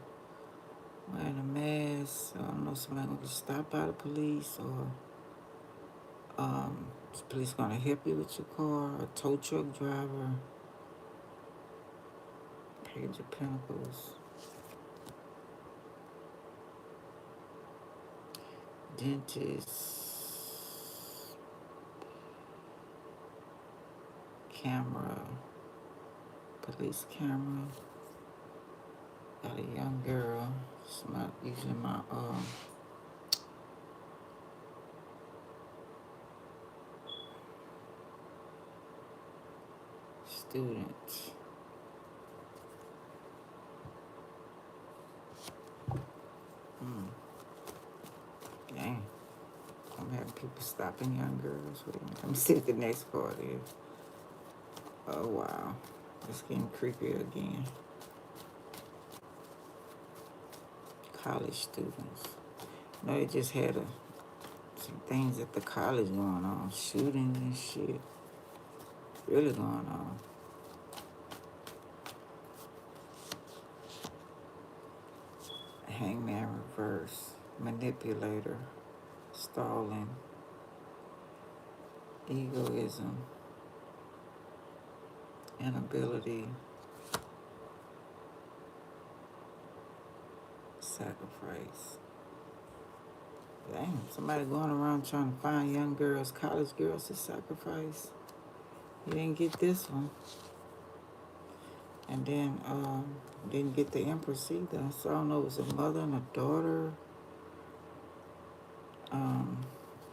wearing a mask. I don't know, somebody gonna get stopped by the police or is the police gonna help you with your car? A tow truck driver. Page of Pentacles. Dentist. Camera. Police camera. Got a young girl. It's not usually my student. Dang. I'm having people stopping young girls. Wait a minute. Let me see what the next part is. Oh wow. It's getting creepy again. College students. No, they just had some things at the college going on. Shootings and shit. Really going on. Hangman reverse. Manipulator. Stalling. Egoism. Inability. Sacrifice. Damn, somebody going around trying to find young girls, college girls to sacrifice. He didn't get this one. And then didn't get the Empress either. So I don't know, it was a mother and a daughter.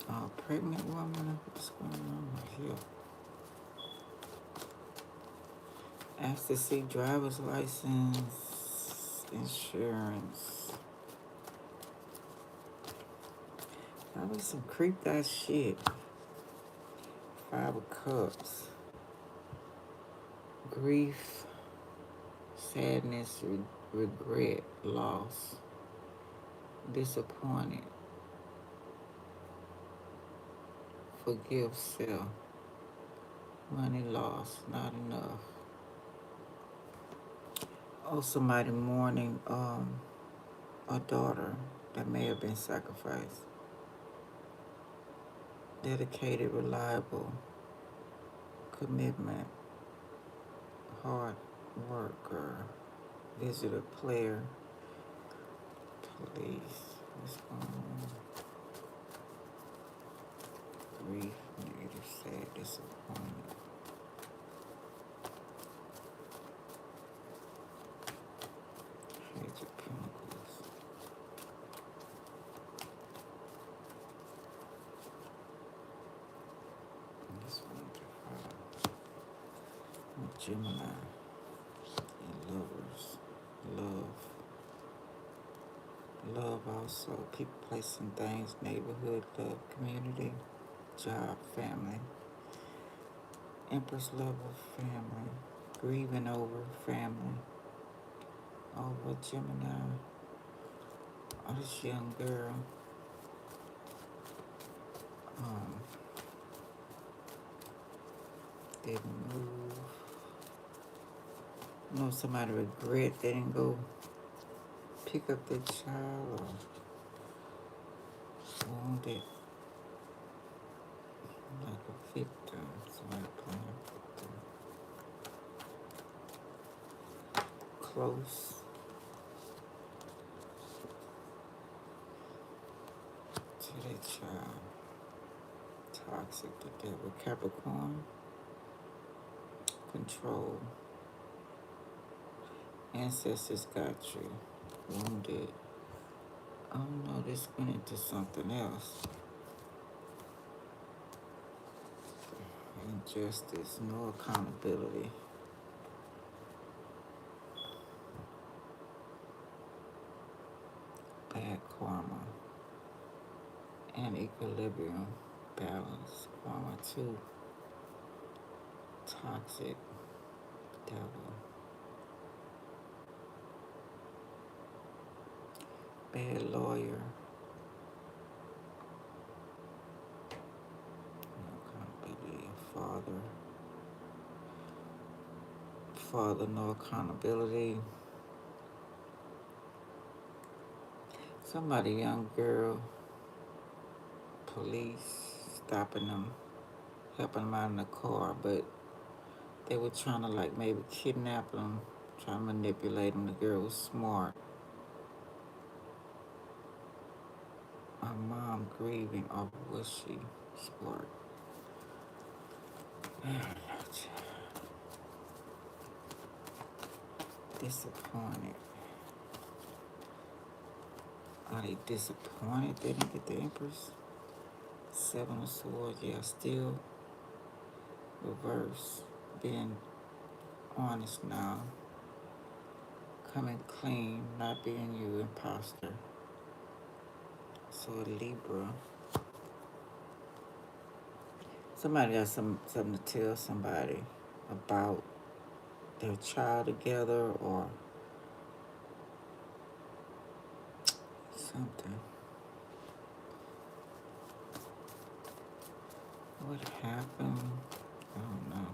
A pregnant woman. What's going on here? Asked to see driver's license, insurance. That was some creeped out shit. 5 of Cups. Grief, sadness, regret, loss, disappointed, forgive self, money lost, not enough. Oh, somebody mourning a daughter that may have been sacrificed. Dedicated, reliable, commitment, hard worker, visitor, player, police. What's going on? Grief, negative, sad, disappointed. Page of Pentacles. This one to 5. Gemini and lovers. Love also. People, placing things, neighborhood, love, community, job, family. Empress level, family. Grieving over, family. Over Gemini. Oh, this young girl. Didn't move. You know, somebody regret they didn't go pick up their child or wounded like a victim. Somebody playing victim. Close to their child. Toxic, the devil. Capricorn. Control. Ancestors got you. Wounded. Oh no, this went into something else. Injustice, no accountability. Bad karma. And equilibrium. Balance. Karma 2. Toxic. Devil. Bad lawyer. No accountability. Father, no accountability. Somebody, young girl, police stopping them, helping them out in the car, but they were trying to like maybe kidnap them, trying to manipulate them. The girl was smart. My mom grieving, or was she smart? Disappointed. Are they disappointed they didn't get the Empress? 7 of Swords, yeah, still reverse. Being honest now. Coming clean, not being you, imposter. So a Libra. Somebody got something to tell somebody about their child together or something. What happened? I don't know.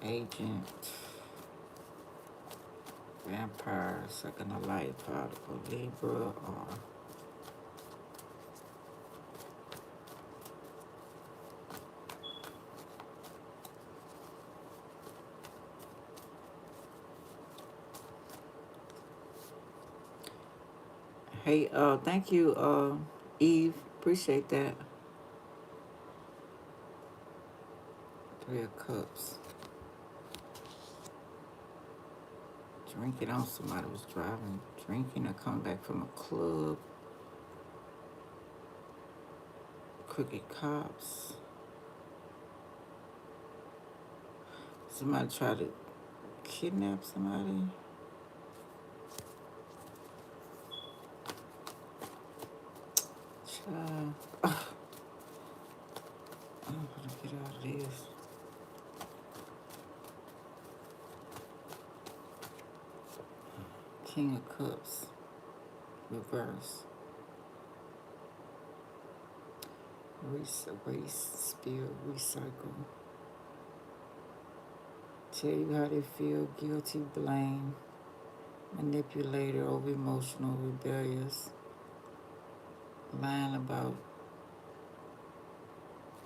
Agent. Vampire, second a light particle. Libra or Hey, thank you, Eve. Appreciate that. 3 of Cups. Drinking on somebody was driving, drinking or coming back from a club. Crooked cops. Somebody tried to kidnap somebody. Child. I'm gonna get out of this. King of Cups. Reverse. Waste, spill, recycle. Tell you how they feel, guilty, blame, manipulator, over emotional, rebellious, lying about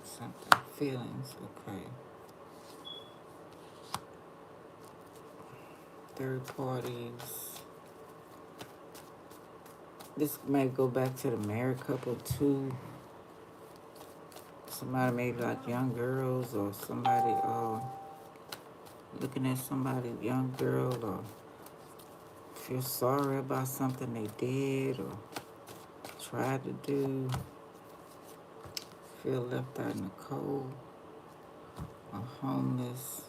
something, feelings, okay. Third parties. This may go back to the married couple too. Somebody maybe like young girls or somebody looking at somebody, young girl, or feel sorry about something they did or tried to do. Feel left out in the cold or homeless.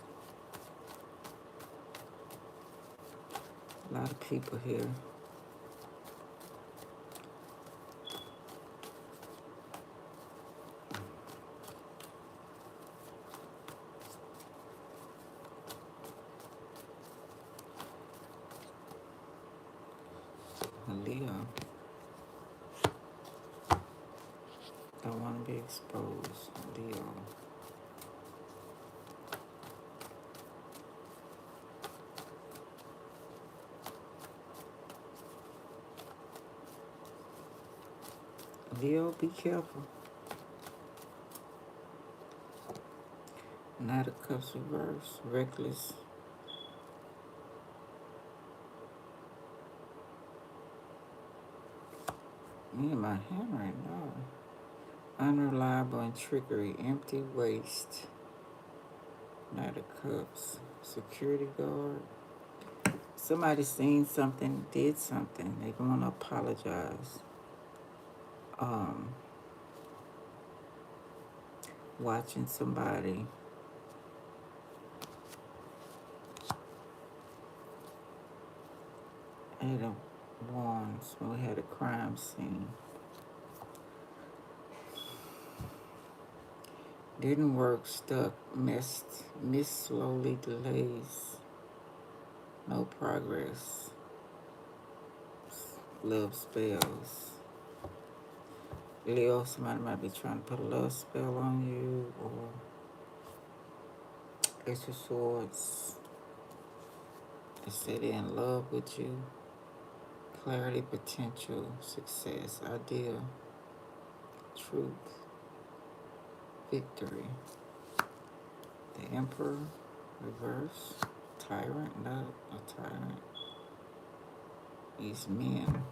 A lot of people here. Leo. Don't want to be exposed. Leo. Leo, be careful. Knight of Cups reverse. Reckless. Me and my handwriting, no. Unreliable and trickery. Empty waste. Knight of Cups. Security guard. Somebody seen something, did something. They want to apologize. Watching somebody. Eight of Wands when we had a crime scene. Didn't work, stuck, missed slowly, delays, no progress, love spells. Leo, somebody might be trying to put a love spell on you, or Ace of Swords. They say they're in love with you. Clarity, potential, success, ideal, truth, victory. The Emperor, reverse, tyrant, not a tyrant. These men.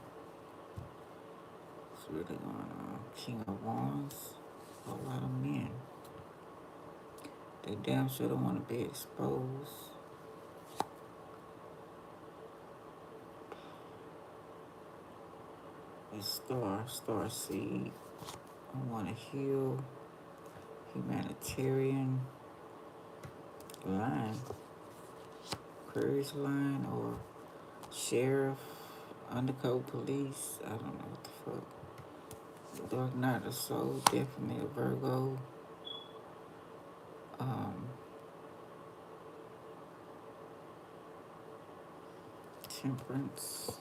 What's really going on? King of Wands, a whole lot of men. They damn sure don't want to be exposed. A star seed. I want to heal. Humanitarian. Line. Aquarius line or sheriff, undercover police. I don't know what the fuck. Dark Knight of Soul, definitely a Virgo. Temperance.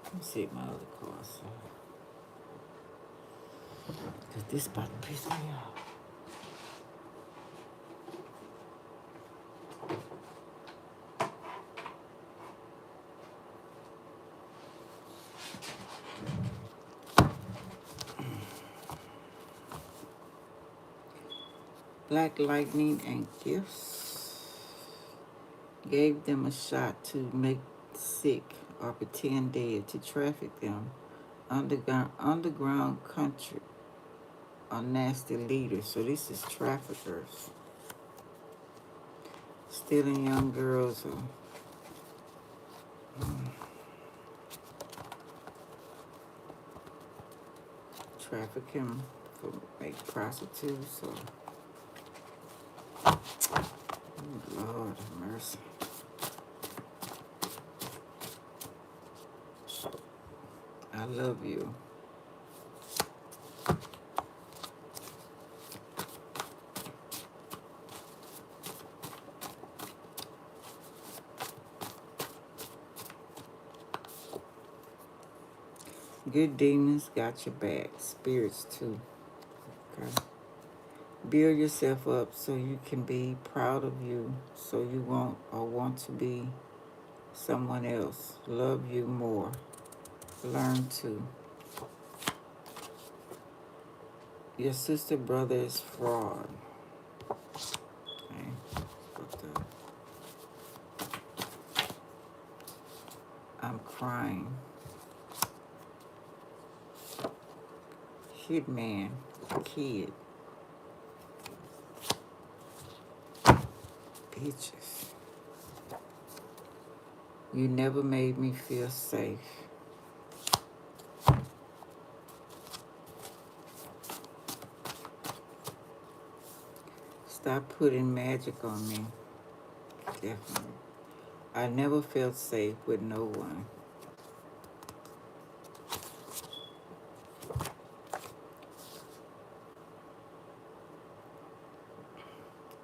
Let me see my other cards. Cause this about to piss me off. Black lightning and gifts. Gave them a shot to make sick or pretend dead to traffic them. Underground country are nasty leaders. So this is traffickers. Stealing young girls or trafficking for make prostitutes or Lord have mercy. I love you. Good demons got your back. Spirits too. Okay. Build yourself up so you can be proud of you, so you won't or want to be someone else. Love you more. Learn to. Your sister, brother is fraud. Okay. I'm crying. Hitman, kid. Bitches. You never made me feel safe. Stop putting magic on me. Definitely. I never felt safe with no one.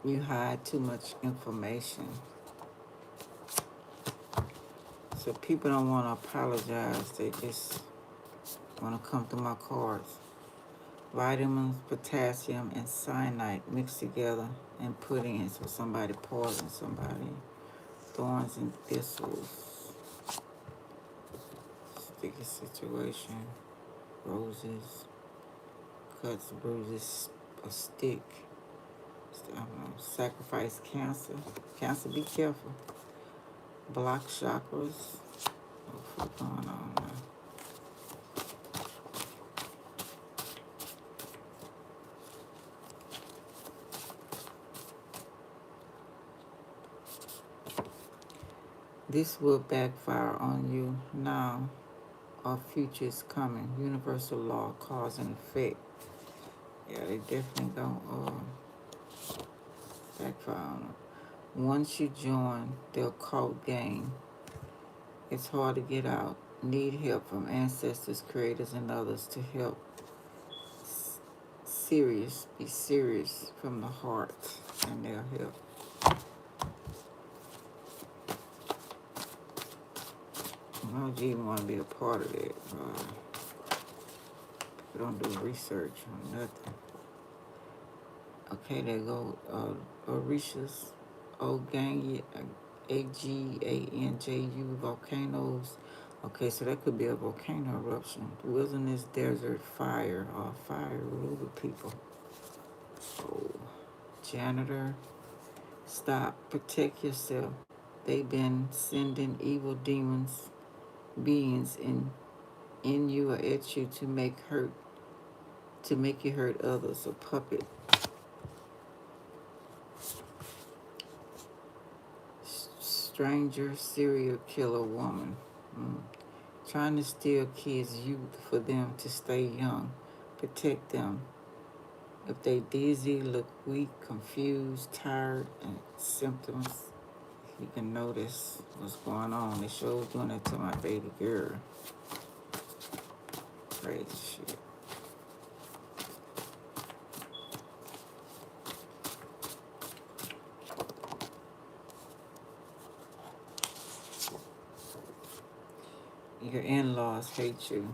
You hide too much information. So people don't want to apologize. They just want to come through my cards. Vitamins, potassium, and cyanide mixed together and put in. So somebody poisoned somebody. Thorns and thistles. Sticky situation. Roses. Cuts, bruises, a stick. I don't know. Sacrifice cancer. Cancer, be careful. Block chakras. What's going on now? This will backfire on you now. Our future is coming. Universal law, cause and effect. Yeah, they definitely gonna backfire on them. Once you join their cult gang, it's hard to get out. Need help from ancestors, creators, and others to help. Be serious from the heart, and they'll help. I don't even want to be a part of it. We don't do research on nothing. Okay, there go Orishas, Ogangi, Aganju volcanoes. Okay, so that could be a volcano eruption. Wilderness, desert, fire, or fire ruler people. Oh, janitor, stop, protect yourself. They've been sending evil demons, beings in you or at you to make you hurt others. A puppet. Stranger, serial killer woman. Trying to steal kids' youth for them to stay young. Protect them. If they dizzy, look weak, confused, tired, and symptoms, you can notice what's going on. They sure doing it to my baby girl. Crazy shit. Your in-laws hate you.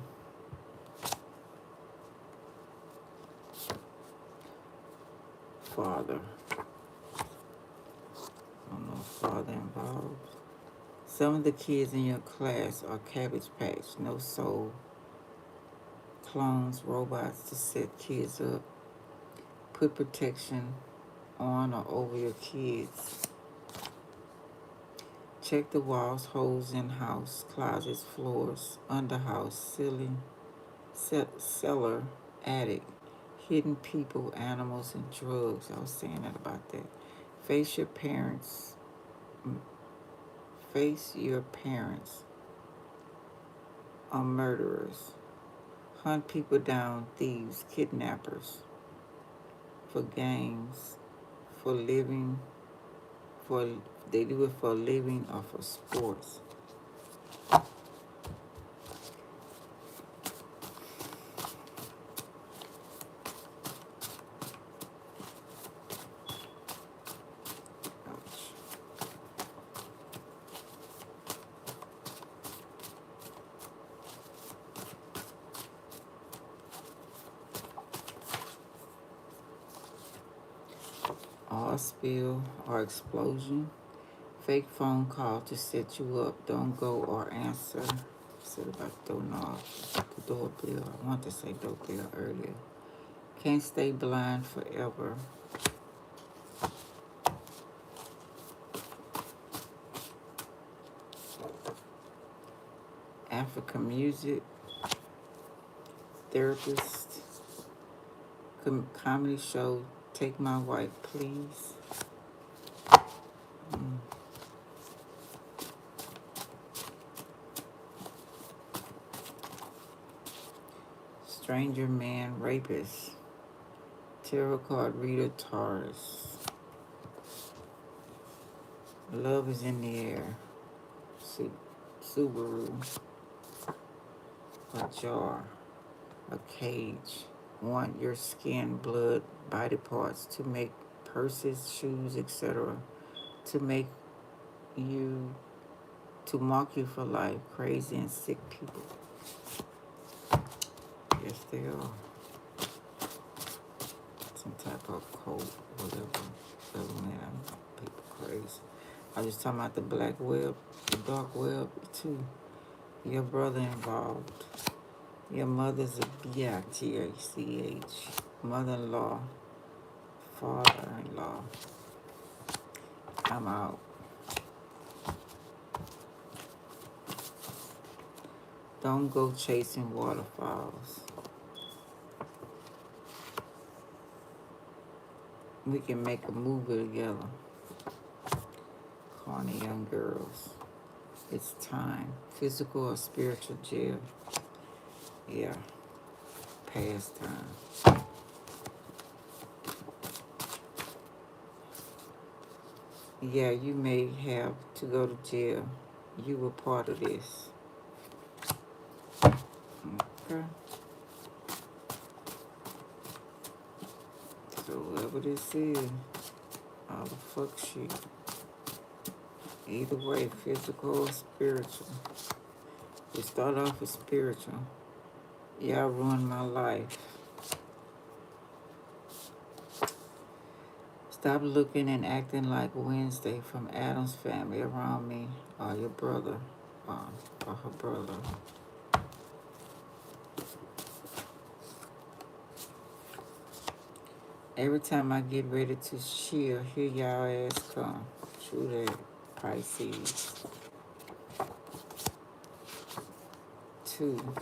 Father. I don't know if father involved. Some of the kids in your class are Cabbage Patch, no soul, clones, robots to set kids up. Put protection on or over your kids. Check the walls, holes in house, closets, floors, underhouse, ceiling, cellar, attic, hidden people, animals, and drugs. I was saying that about that. Face your parents. Face your parents are murderers. Hunt people down, thieves, kidnappers, for gangs, for living, for they do it for a living or for sports. Oil spill or explosion. Fake phone call to set you up. Don't go or answer. Said about the doorbell. I want to say doorbell earlier. Can't stay blind forever. African music. Therapist. Comedy show. Take my wife, please. Stranger man, rapist. Tarot card reader, Taurus. Love is in the air. Subaru. A jar. A cage. Want your skin, blood, body parts to make purses, shoes, etc. To make you, to mark you for life. Crazy and sick people. Yes, they are. Some type of code, whatever. Man, people crazy. I was talking about the black web, the dark web too. Your brother involved. Your mother's a bitch. Mother-in-law. Father-in-law. I'm out. Don't go chasing waterfalls. We can make a movie together. Corny young girls. It's time. Physical or spiritual jail. Yeah. Past time. Yeah, you may have to go to jail. You were part of this. Okay. So whatever this is, all the fuck shit. Either way, physical or spiritual. We start off with spiritual. Y'all ruined my life. Stop looking and acting like Wednesday from Adam's family around me, or your brother, or her brother. Every time I get ready to chill, here y'all ass come. True that, Pisces. 2,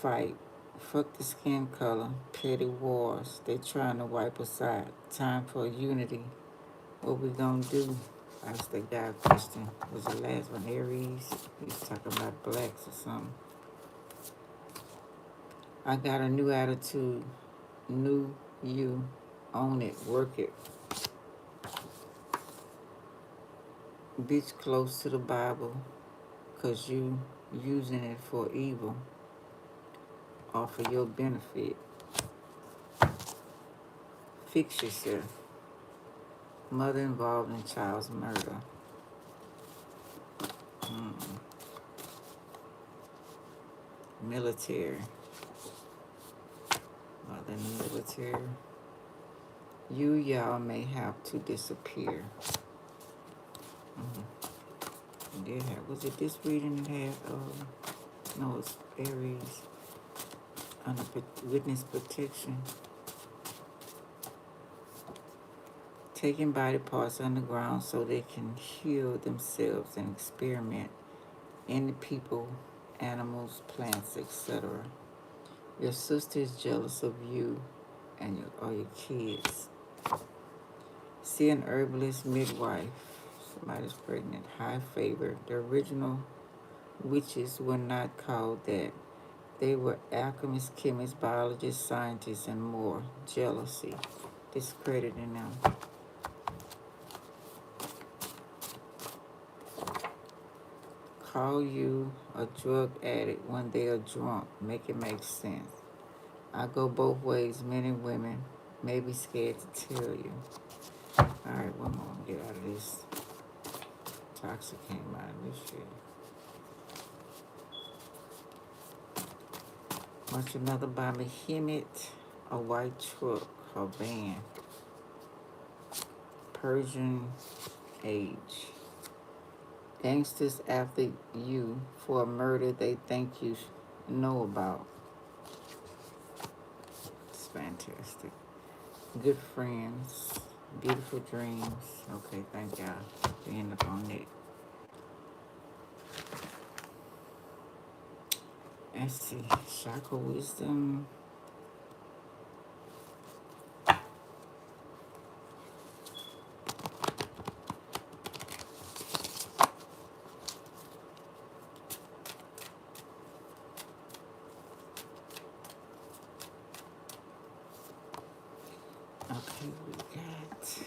fight. Fuck the skin color. Petty wars. They trying to wipe us out. Time for unity. What we gonna do? Asked the guy a question. Was the last one Aries? He was talking about blacks or something. I got a new attitude. New you. Own it. Work it. Bitch close to the Bible. Cause you using it for evil. Or for your benefit. Fix yourself. Mother involved in child's murder. Military. Mother in the military. Y'all may have to disappear. Did have, was it this reading that had, no, it's Aries. Under witness protection. taking body parts underground so they can heal themselves and experiment in the people, animals, plants, etc. Your sister is jealous of you and your kids. See an herbalist midwife. Somebody's pregnant. High favor. The original witches were not called that. They were alchemists, chemists, biologists, scientists, and more. Jealousy. Discrediting them. Call you a drug addict when they are drunk. Make it make sense. I go both ways. Men and women may be scared to tell you. Alright, one more. Get out of this. Toxic came out of this shit. Watch another by Behemoth. A white truck. Her van. Persian age. Gangsters after you for a murder they think you know about. It's fantastic. Good friends. Beautiful dreams. Okay, thank y'all. We end up on it. Let's see. Chakra wisdom. Okay, we got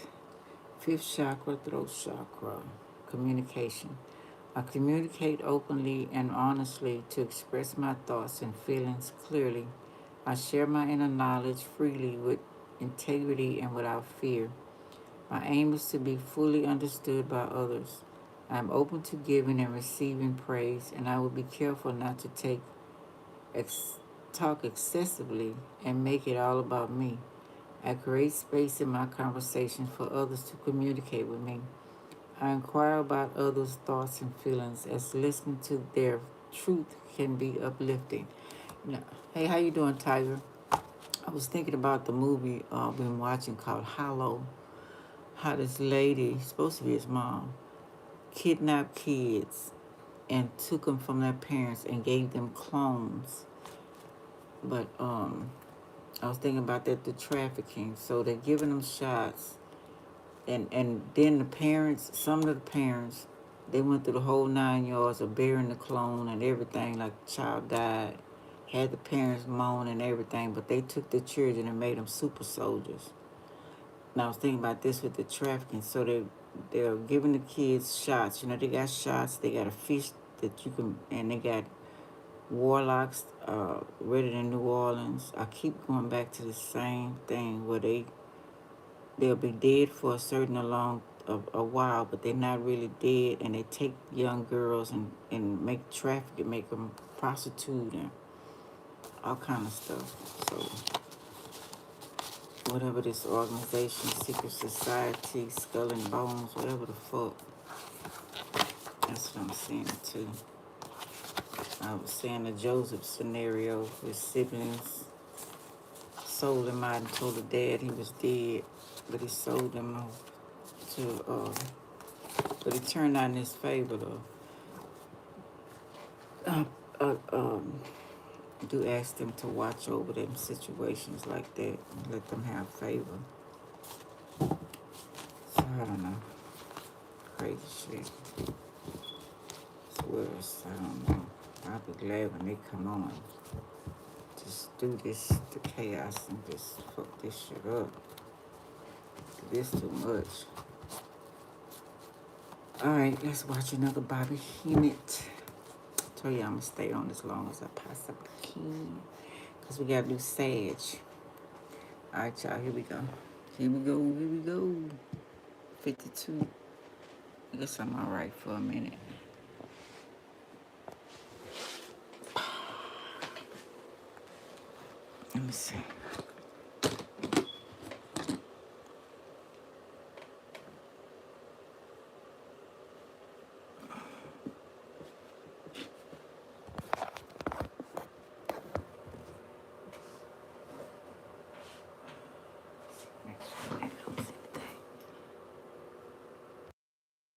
fifth chakra, throat chakra, communication. I communicate openly and honestly to express my thoughts and feelings clearly. I share my inner knowledge freely with integrity and without fear. My aim is to be fully understood by others. I am open to giving and receiving praise, and I will be careful not to talk excessively and make it all about me. I create space in my conversations for others to communicate with me. I inquire about others' thoughts and feelings as listening to their truth can be uplifting. Hey, how you doing, Tiger? I was thinking about the movie I've been watching called Hollow. How this lady, supposed to be his mom, kidnapped kids and took them from their parents and gave them clones. But I was thinking about that, the trafficking. So they're giving them shots. And then the parents, some of the parents, they went through the whole 9 yards of burying the clone and everything, like the child died. Had the parents moan and everything, but they took the children and made them super soldiers. And I was thinking about this with the trafficking. So they're giving the kids shots. You know, they got shots. They got a fish that you can, and they got warlocks ready in New Orleans. I keep going back to the same thing where they'll be dead for a certain a while, but they're not really dead, and they take young girls and make traffic, make them prostitute and all kind of stuff. So whatever this organization, secret society, skull and bones, whatever the fuck, that's what I'm seeing too. I was saying the Joseph scenario, his siblings sold him out and told the dad he was dead, but he sold him off to, but it turned out in his favor though. Do ask them to watch over them situations like that and let them have favor. So I don't know. Crazy shit. It's worse. I don't know. I'll be glad when they come on. Just do this to chaos and just fuck this shit up. This too much. Alright, let's watch another Bobby Hemmett. I told you I'm gonna stay on as long as I possibly can. Cause we gotta do Sag. Alright, y'all, here we go. Here we go, here we go. 52. I guess I'm alright for a minute. Let me see.